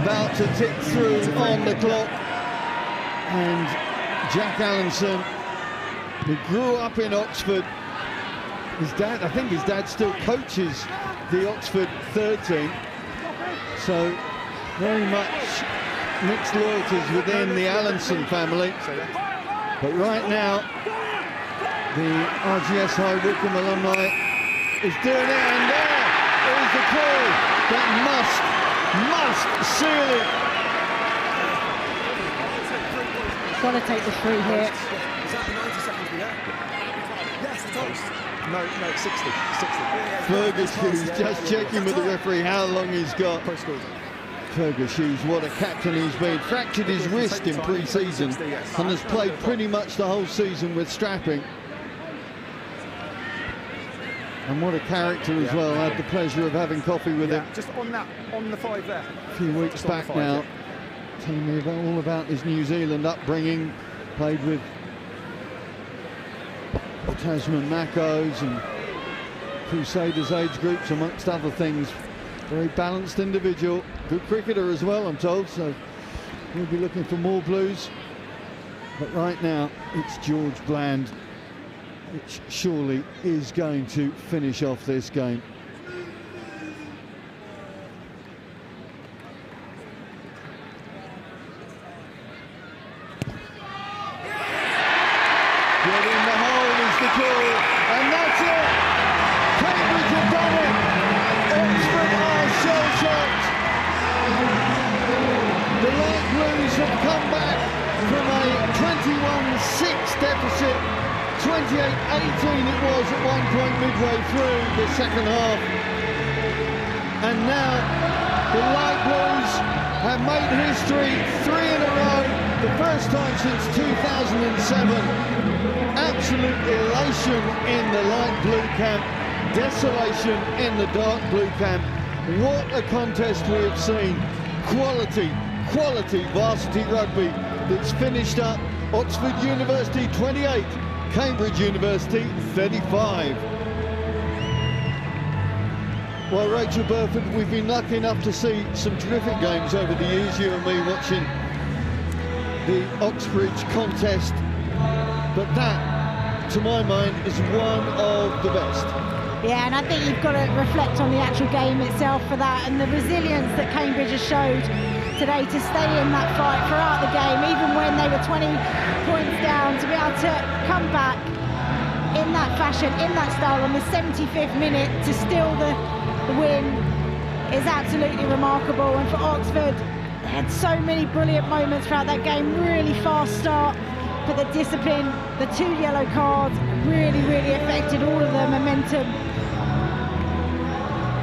about to tick through on the clock. And Jack Allenson, who grew up in Oxford, his dad, I think his dad still coaches the Oxford third team. So very much mixed loyalties within the Allenson family. But right now, the RGS High Wycombe alumni is doing it, and there is the call that must seal it. Got to take the free here. Is that the 90 seconds we get? Yes, the toast. No, 60. Fergus Hughes just checking with the referee how long he's got. Fergus Hughes, what a captain he's been. Fractured his wrist in pre-season and has played pretty much the whole season with strapping. And what a character as well. I had the pleasure of having coffee with him. Just on the 5 there. A few weeks back now, telling me all about his New Zealand upbringing. Played with the Tasman Macos and Crusaders age groups, amongst other things. Very balanced individual, good cricketer as well, I'm told, so we'll be looking for more blues. But right now, it's George Bland, which surely is going to finish off this game. Get in the hole is the call, and that's it! Cambridge have done it! Oxford are shell-shocked. The Light Blues have come back from a 21-6 deficit. 28-18 it was at one point midway through the second half. And now the Light Blues have made history 3 in a row, the first time since 2007. Absolute elation in the light blue camp. Desolation in the dark blue camp. What a contest we have seen. Quality varsity rugby that's finished up. Oxford University 28, Cambridge University 35. Well, Rachel Burford, we've been lucky enough to see some terrific games over the years, you and me, watching the Oxbridge contest. But that, to my mind, is one of the best. Yeah, and I think you've got to reflect on the actual game itself for that, and the resilience that Cambridge has showed today to stay in that fight throughout the game, even when they were 20 points down, to be able to come back in that fashion, in that style, on the 75th minute to steal the win is absolutely remarkable. And for Oxford, they had so many brilliant moments throughout that game. Really fast start, but the discipline, the 2 yellow cards really affected all of the momentum.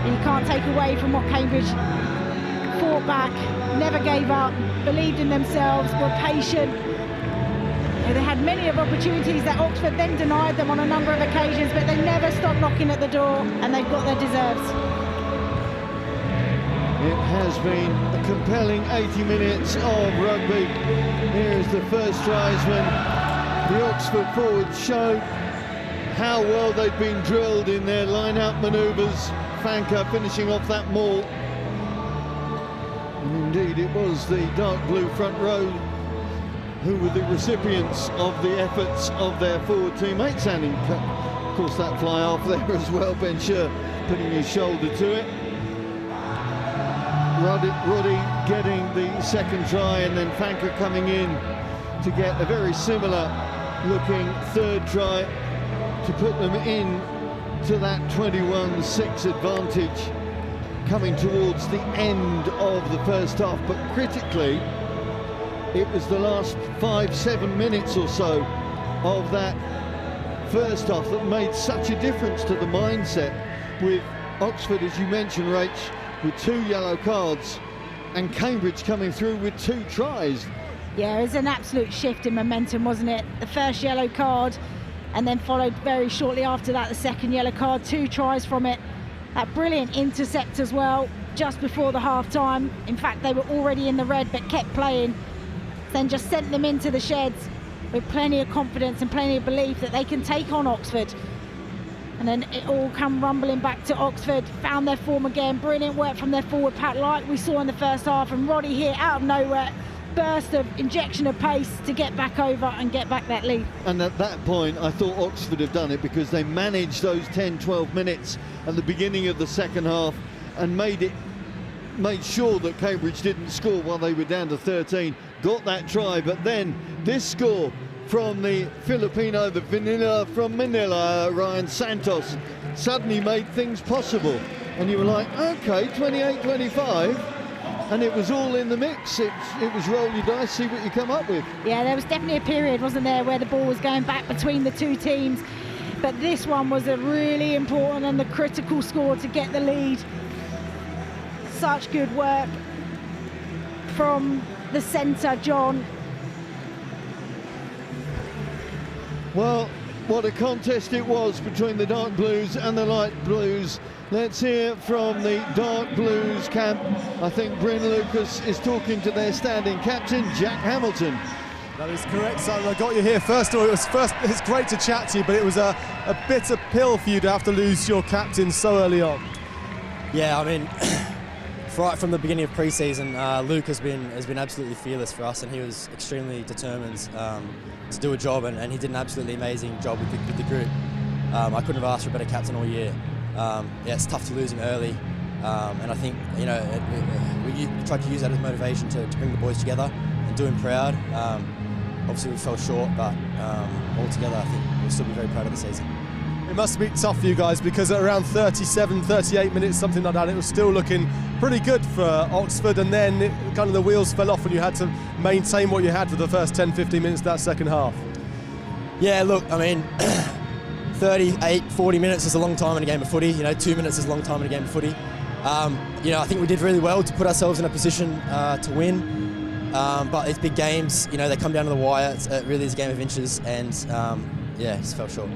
And you can't take away from what Cambridge fought back, never gave up, believed in themselves, were patient. They had many of opportunities that Oxford then denied them on a number of occasions, but they never stopped knocking at the door, and they've got their deserves. It has been a compelling 80 minutes of rugby. Here is the first try when the Oxford forwards show how well they've been drilled in their line-out manoeuvres. Fanker finishing off that maul. And indeed, it was the dark blue front row who were the recipients of the efforts of their forward teammates, and of course that fly off there as well, Ben Scher putting his shoulder to it. Roddy getting the second try, and then Fanker coming in to get a very similar looking third try to put them in to that 21-6 advantage coming towards the end of the first half. But critically, it was the last 5-7 minutes or so of that first half that made such a difference to the mindset, with Oxford, as you mentioned, Rach, with 2 yellow cards, and Cambridge coming through with 2 tries. Yeah, it was an absolute shift in momentum, wasn't it? The first yellow card, and then followed very shortly after that the second yellow card, 2 tries from it. That brilliant intercept as well, just before the half-time. In fact, they were already in the red, but kept playing. Then just sent them into the sheds with plenty of confidence and plenty of belief that they can take on Oxford. And then it all come rumbling back to Oxford, found their form again. Brilliant work from their forward pack, like we saw in the first half. And Roddy here, out of nowhere, burst of injection of pace to get back over and get back that lead. And at that point, I thought Oxford have done it, because they managed those 10-12 minutes at the beginning of the second half and made sure that Cambridge didn't score while they were down to 13. Got that try, but then this score from the Filipino, the vanilla from Manila, Ryan Santos, suddenly made things possible. And you were like, okay, 28-25, and it was all in the mix. It was roll your dice, see what you come up with. Yeah, there was definitely a period, wasn't there, where the ball was going back between the 2 teams. But this one was a really important and the critical score to get the lead. Such good work from the centre, John. Well, what a contest it was between the dark blues and the light blues. Let's hear from the dark blues camp. I think Bryn Lucas is talking to their standing captain, Jack Hamilton. That is correct, Simon. I got you here. First of all, it's great to chat to you, but it was a bitter pill for you to have to lose your captain so early on. Yeah, I mean, right from the beginning of pre-season, Luke has been absolutely fearless for us, and he was extremely determined to do a job, and he did an absolutely amazing job with the group. I couldn't have asked for a better captain all year. Yeah, it's tough to lose him early, and I think we tried to use that as motivation to bring the boys together and do him proud. Obviously we fell short, but altogether I think we'll still be very proud of the season. It must be tough for you guys, because at around 37, 38 minutes, something like that, it was still looking pretty good for Oxford, and then kind of the wheels fell off and you had to maintain what you had for the first 10, 15 minutes of that second half. Yeah, look, I mean, 38, 40 minutes is a long time in a game of footy. 2 minutes is a long time in a game of footy. I think we did really well to put ourselves in a position to win. But it's big games, they come down to the wire. It really is a game of inches, and just fell short.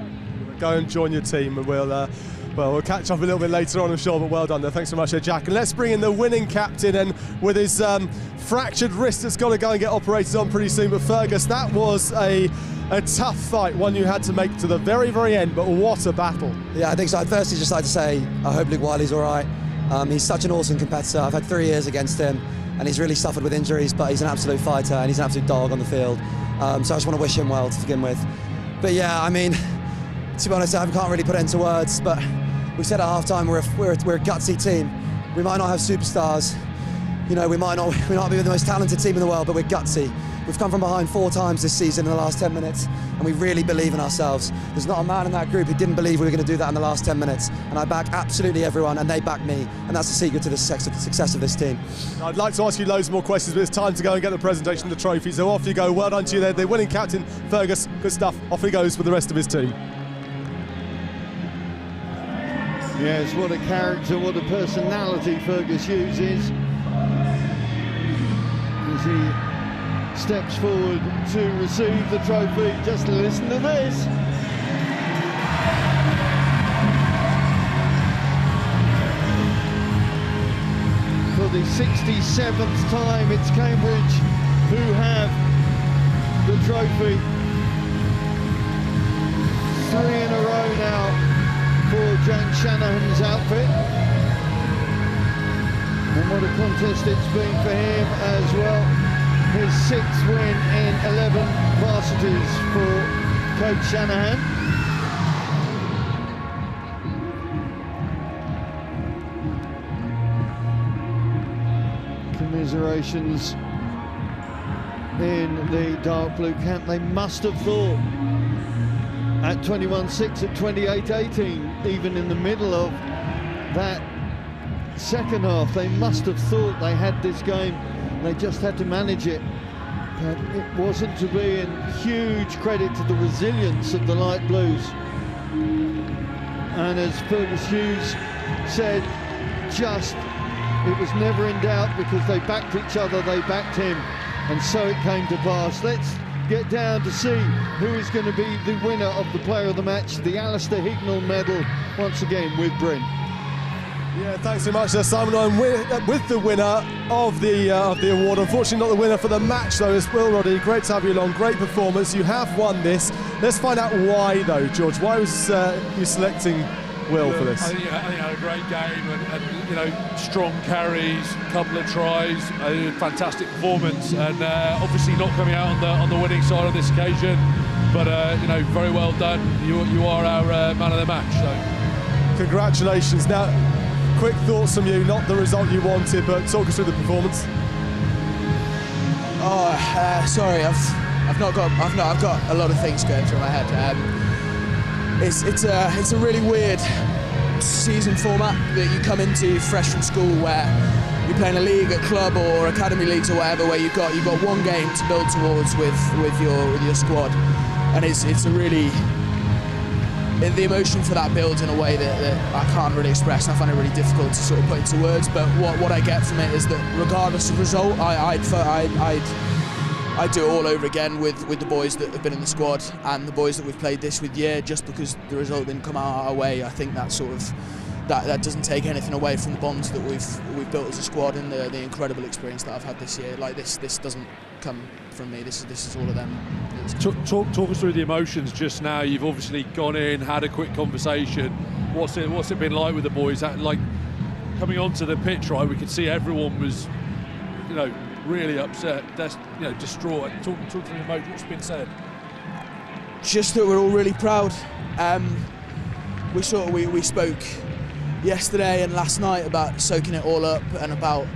Go and join your team, and we'll catch up a little bit later on, I'm sure, but well done there. Thanks so much there, Jack. And let's bring in the winning captain, and with his fractured wrist that's got to go and get operated on pretty soon. But Fergus, that was a tough fight, one you had to make to the very, very end, but what a battle. Yeah, I think so. I'd firstly just like to say I hope Luke Wiley's all right. He's such an awesome competitor. I've had 3 years against him, and he's really suffered with injuries, but he's an absolute fighter and he's an absolute dog on the field. So I just want to wish him well to begin with. But yeah, I mean, to be honest, I can't really put it into words, but we said at half-time we're a gutsy team. We might not have superstars, we might not be the most talented team in the world, but we're gutsy. We've come from behind 4 times this season in the last 10 minutes, and we really believe in ourselves. There's not a man in that group who didn't believe we were going to do that in the last 10 minutes, and I back absolutely everyone, and they back me, and that's the secret to the success of this team. I'd like to ask you loads more questions, but it's time to go and get the presentation of the trophy, so off you go. Well done to you there, the winning captain, Fergus. Good stuff. Off he goes with the rest of his team. Yes, what a character, what a personality Fergus uses as he steps forward to receive the trophy. Just listen to this. For the 67th time, it's Cambridge who have the trophy. 3 in a row now for James Shanahan's outfit. And what a contest it's been for him as well. His 6th win in 11 varsities for Coach Shanahan. Commiserations in the dark blue camp. They must have thought at 21-6, at 28-18, even in the middle of that second half, they must have thought they had this game. They just had to manage it. But it wasn't to be, and huge credit to the resilience of the light blues. And as Fergus Hughes said, it was never in doubt, because they backed each other, they backed him, and so it came to pass. Let's get down to see who is going to be the winner of the Player of the Match, the Alistair Hignell medal, once again with Bryn. Yeah, thanks so much, Simon. I'm with the winner of the award. Unfortunately, not the winner for the match, though, is Will Roddy. Great to have you along. Great performance. You have won this. Let's find out why, though, George. Why was you selecting Will for this? I think had a great game, and you know, strong carries, couple of tries, a fantastic performance, and obviously not coming out on the winning side on this occasion, but you know, very well done. You are our man of the match. So, congratulations. Now, quick thoughts from you. Not the result you wanted, but talk us through the performance. Sorry, I've got a lot of things going through my head. It's a really weird season format that you come into fresh from school, where you're playing a league at club or academy leagues or whatever, where you've got one game to build towards with your squad, and it's a really, the emotion for that builds in a way that I can't really express, and I find it really difficult to sort of put into words. But what I get from it is that regardless of result, I'd do it all over again with the boys that have been in the squad and the boys that we've played this with year, just because the result didn't come out our way. I think that sort of that doesn't take anything away from the bonds that we've built as a squad, and the incredible experience that I've had this year. Like this doesn't come from me. This is all of them. Talk us through the emotions just now. You've obviously gone in, had a quick conversation. What's it been like with the boys? Like coming onto the pitch, right? We could see everyone was, you know, really upset, distraught. Talk through the emotion. What's been said? Just that we're all really proud. We spoke yesterday and last night about soaking it all up and about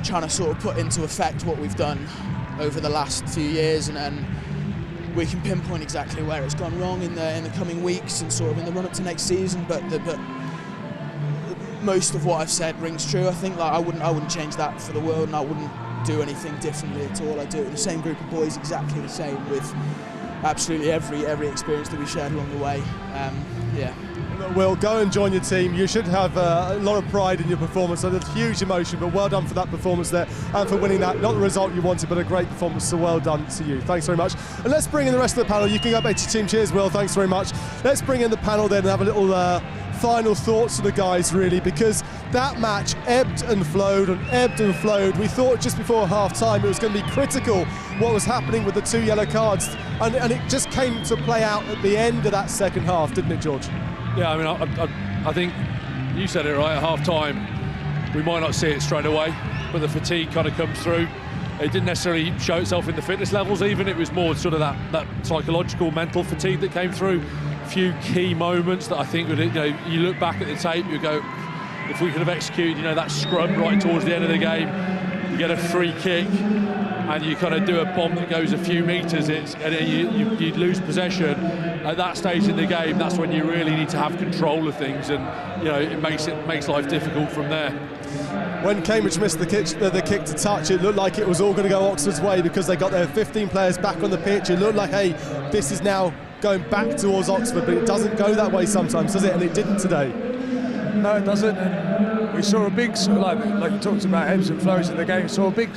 trying to sort of put into effect what we've done over the last few years, and we can pinpoint exactly where it's gone wrong in the coming weeks and sort of in the run up to next season. But most of what I've said rings true. I think I wouldn't change that for the world, and I wouldn't do anything differently at all. I do it with the same group of boys, exactly the same, with absolutely every experience that we shared along the way. Yeah. Will, go and join your team. You should have a lot of pride in your performance. So there's huge emotion, but well done for that performance there and for winning that. Not the result you wanted, but a great performance, so well done to you. Thanks very much. And let's bring in the rest of the panel. You can go back to your team. Cheers, Will. Thanks very much. Let's bring in the panel then and have a little final thoughts to the guys, really, because that match ebbed and flowed and ebbed and flowed. We thought just before half-time it was going to be critical what was happening with the 2 yellow cards, and it just came to play out at the end of that second half, didn't it, George? Yeah, I mean, I think you said it right, at half-time we might not see it straight away, but the fatigue kind of comes through. It didn't necessarily show itself in the fitness levels even, it was more sort of that psychological, mental fatigue that came through. A few key moments that I think, you look back at the tape, you go, if we could have executed, that scrum right towards the end of the game, you get a free kick, and you kind of do a bomb that goes a few metres, and then you lose possession. At that stage in the game, that's when you really need to have control of things, and it makes life difficult from there. When Cambridge missed the kick to touch, it looked like it was all going to go Oxford's way because they got their 15 players back on the pitch. It looked like, hey, this is now going back towards Oxford, but it doesn't go that way sometimes, does it? And it didn't today. No, it doesn't. And we saw a big, like you talked about ebbs and flows in the game, saw a big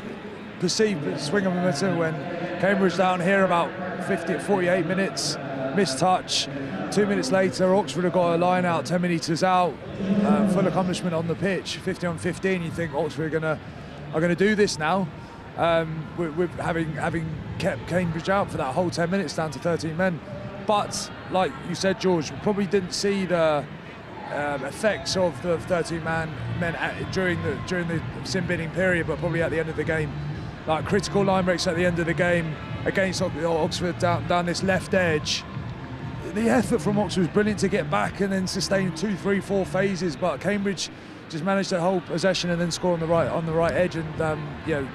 perceived swing of momentum when Cambridge down here about 48 minutes, missed touch. 2 minutes later, Oxford have got a line out 10 metres out, full accomplishment on the pitch, 50 on 15. You think Oxford are going to do this now, with having kept Cambridge out for that whole 10 minutes down to 13 men. But like you said, George, we probably didn't see the effects of the 13 men during the sin binning period, but probably at the end of the game, like critical line breaks at the end of the game against Oxford down this left edge. The effort from Oxford was brilliant to get back and then sustain 2, 3, 4 phases, but Cambridge just managed to hold possession and then score on the right edge, and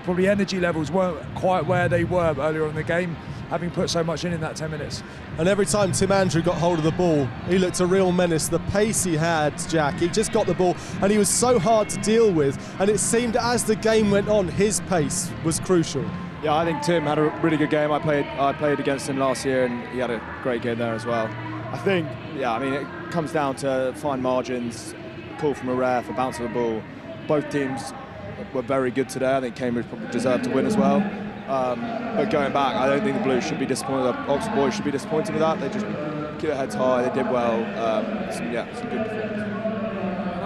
probably energy levels weren't quite where they were earlier in the game, having put so much in that 10 minutes. And every time Tim Andrew got hold of the ball, he looked a real menace. The pace he had, Jack, he just got the ball and he was so hard to deal with, and it seemed as the game went on, his pace was crucial. Yeah, I think Tim had a really good game. I played against him last year and he had a great game there as well. I think, it comes down to fine margins, call from a ref, a bounce of the ball. Both teams were very good today. I think Cambridge probably deserved to win as well. But going back, I don't think the Blues should be disappointed. The Oxford boys should be disappointed with that. They just kept their heads high. They did well. Some good performance.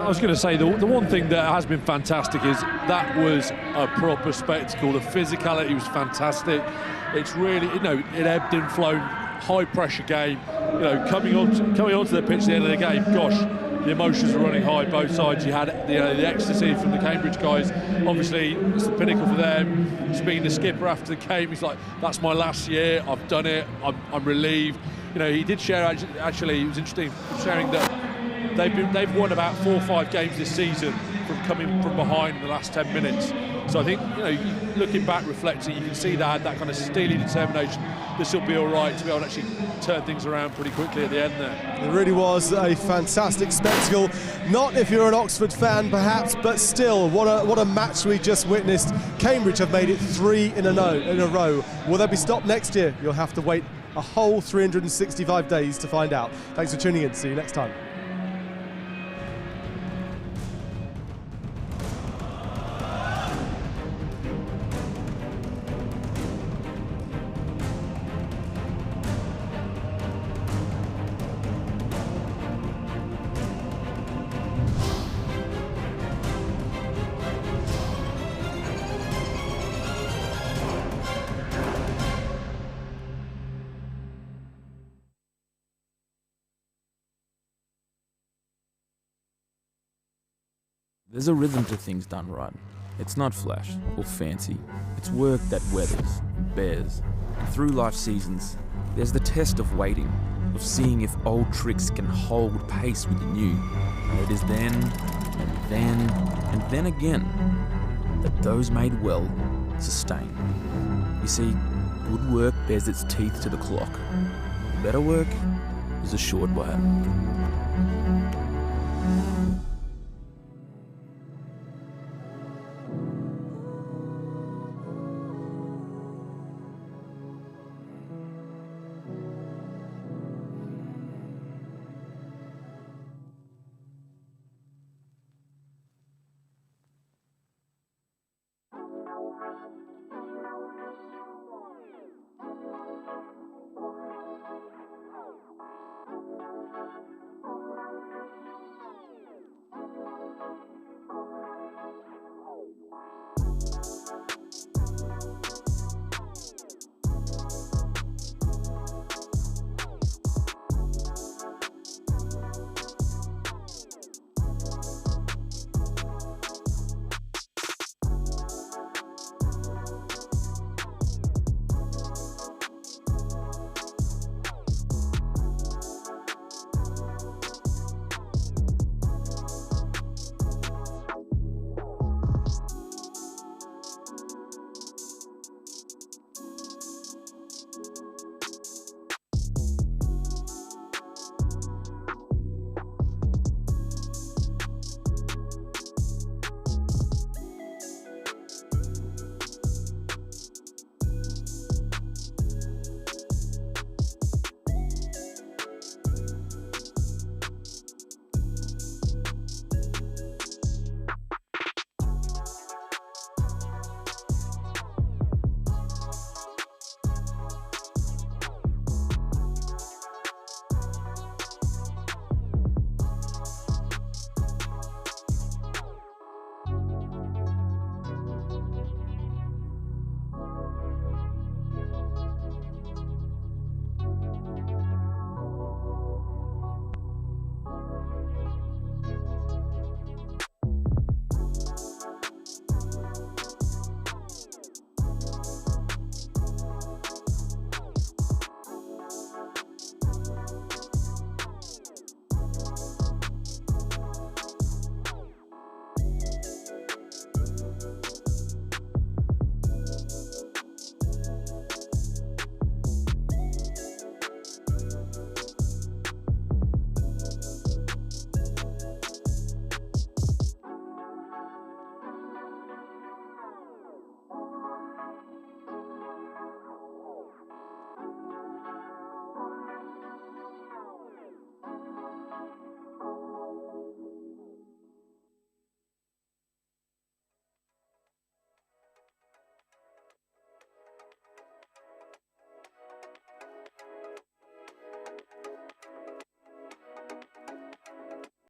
I was going to say, the one thing that has been fantastic is that was a proper spectacle. The physicality was fantastic. It's really, it ebbed and flowed, high pressure game. Coming onto the pitch at the end of the game, gosh, the emotions were running high both sides. You had the ecstasy from the Cambridge guys. Obviously, it's the pinnacle for them. Speaking to the skipper after the game, he's like, "That's my last year. I've done it. I'm relieved." He did share. Actually, it was interesting sharing that they've won about 4 or 5 games this season from coming from behind in the last 10 minutes. So I think, looking back, reflecting, you can see that kind of steely determination. This will be all right, to be able to actually turn things around pretty quickly at the end there. It really was a fantastic spectacle. Not if you're an Oxford fan, perhaps, but still, what a match we just witnessed. Cambridge have made it 3 in a row. Will they be stopped next year? You'll have to wait a whole 365 days to find out. Thanks for tuning in. See you next time. There's a rhythm to things done right. It's not flash or fancy. It's work that weathers and bears. And through life seasons, there's the test of waiting, of seeing if old tricks can hold pace with the new. And it is then, and then, and then again, that those made well sustain. You see, good work bears its teeth to the clock. Better work is a short while.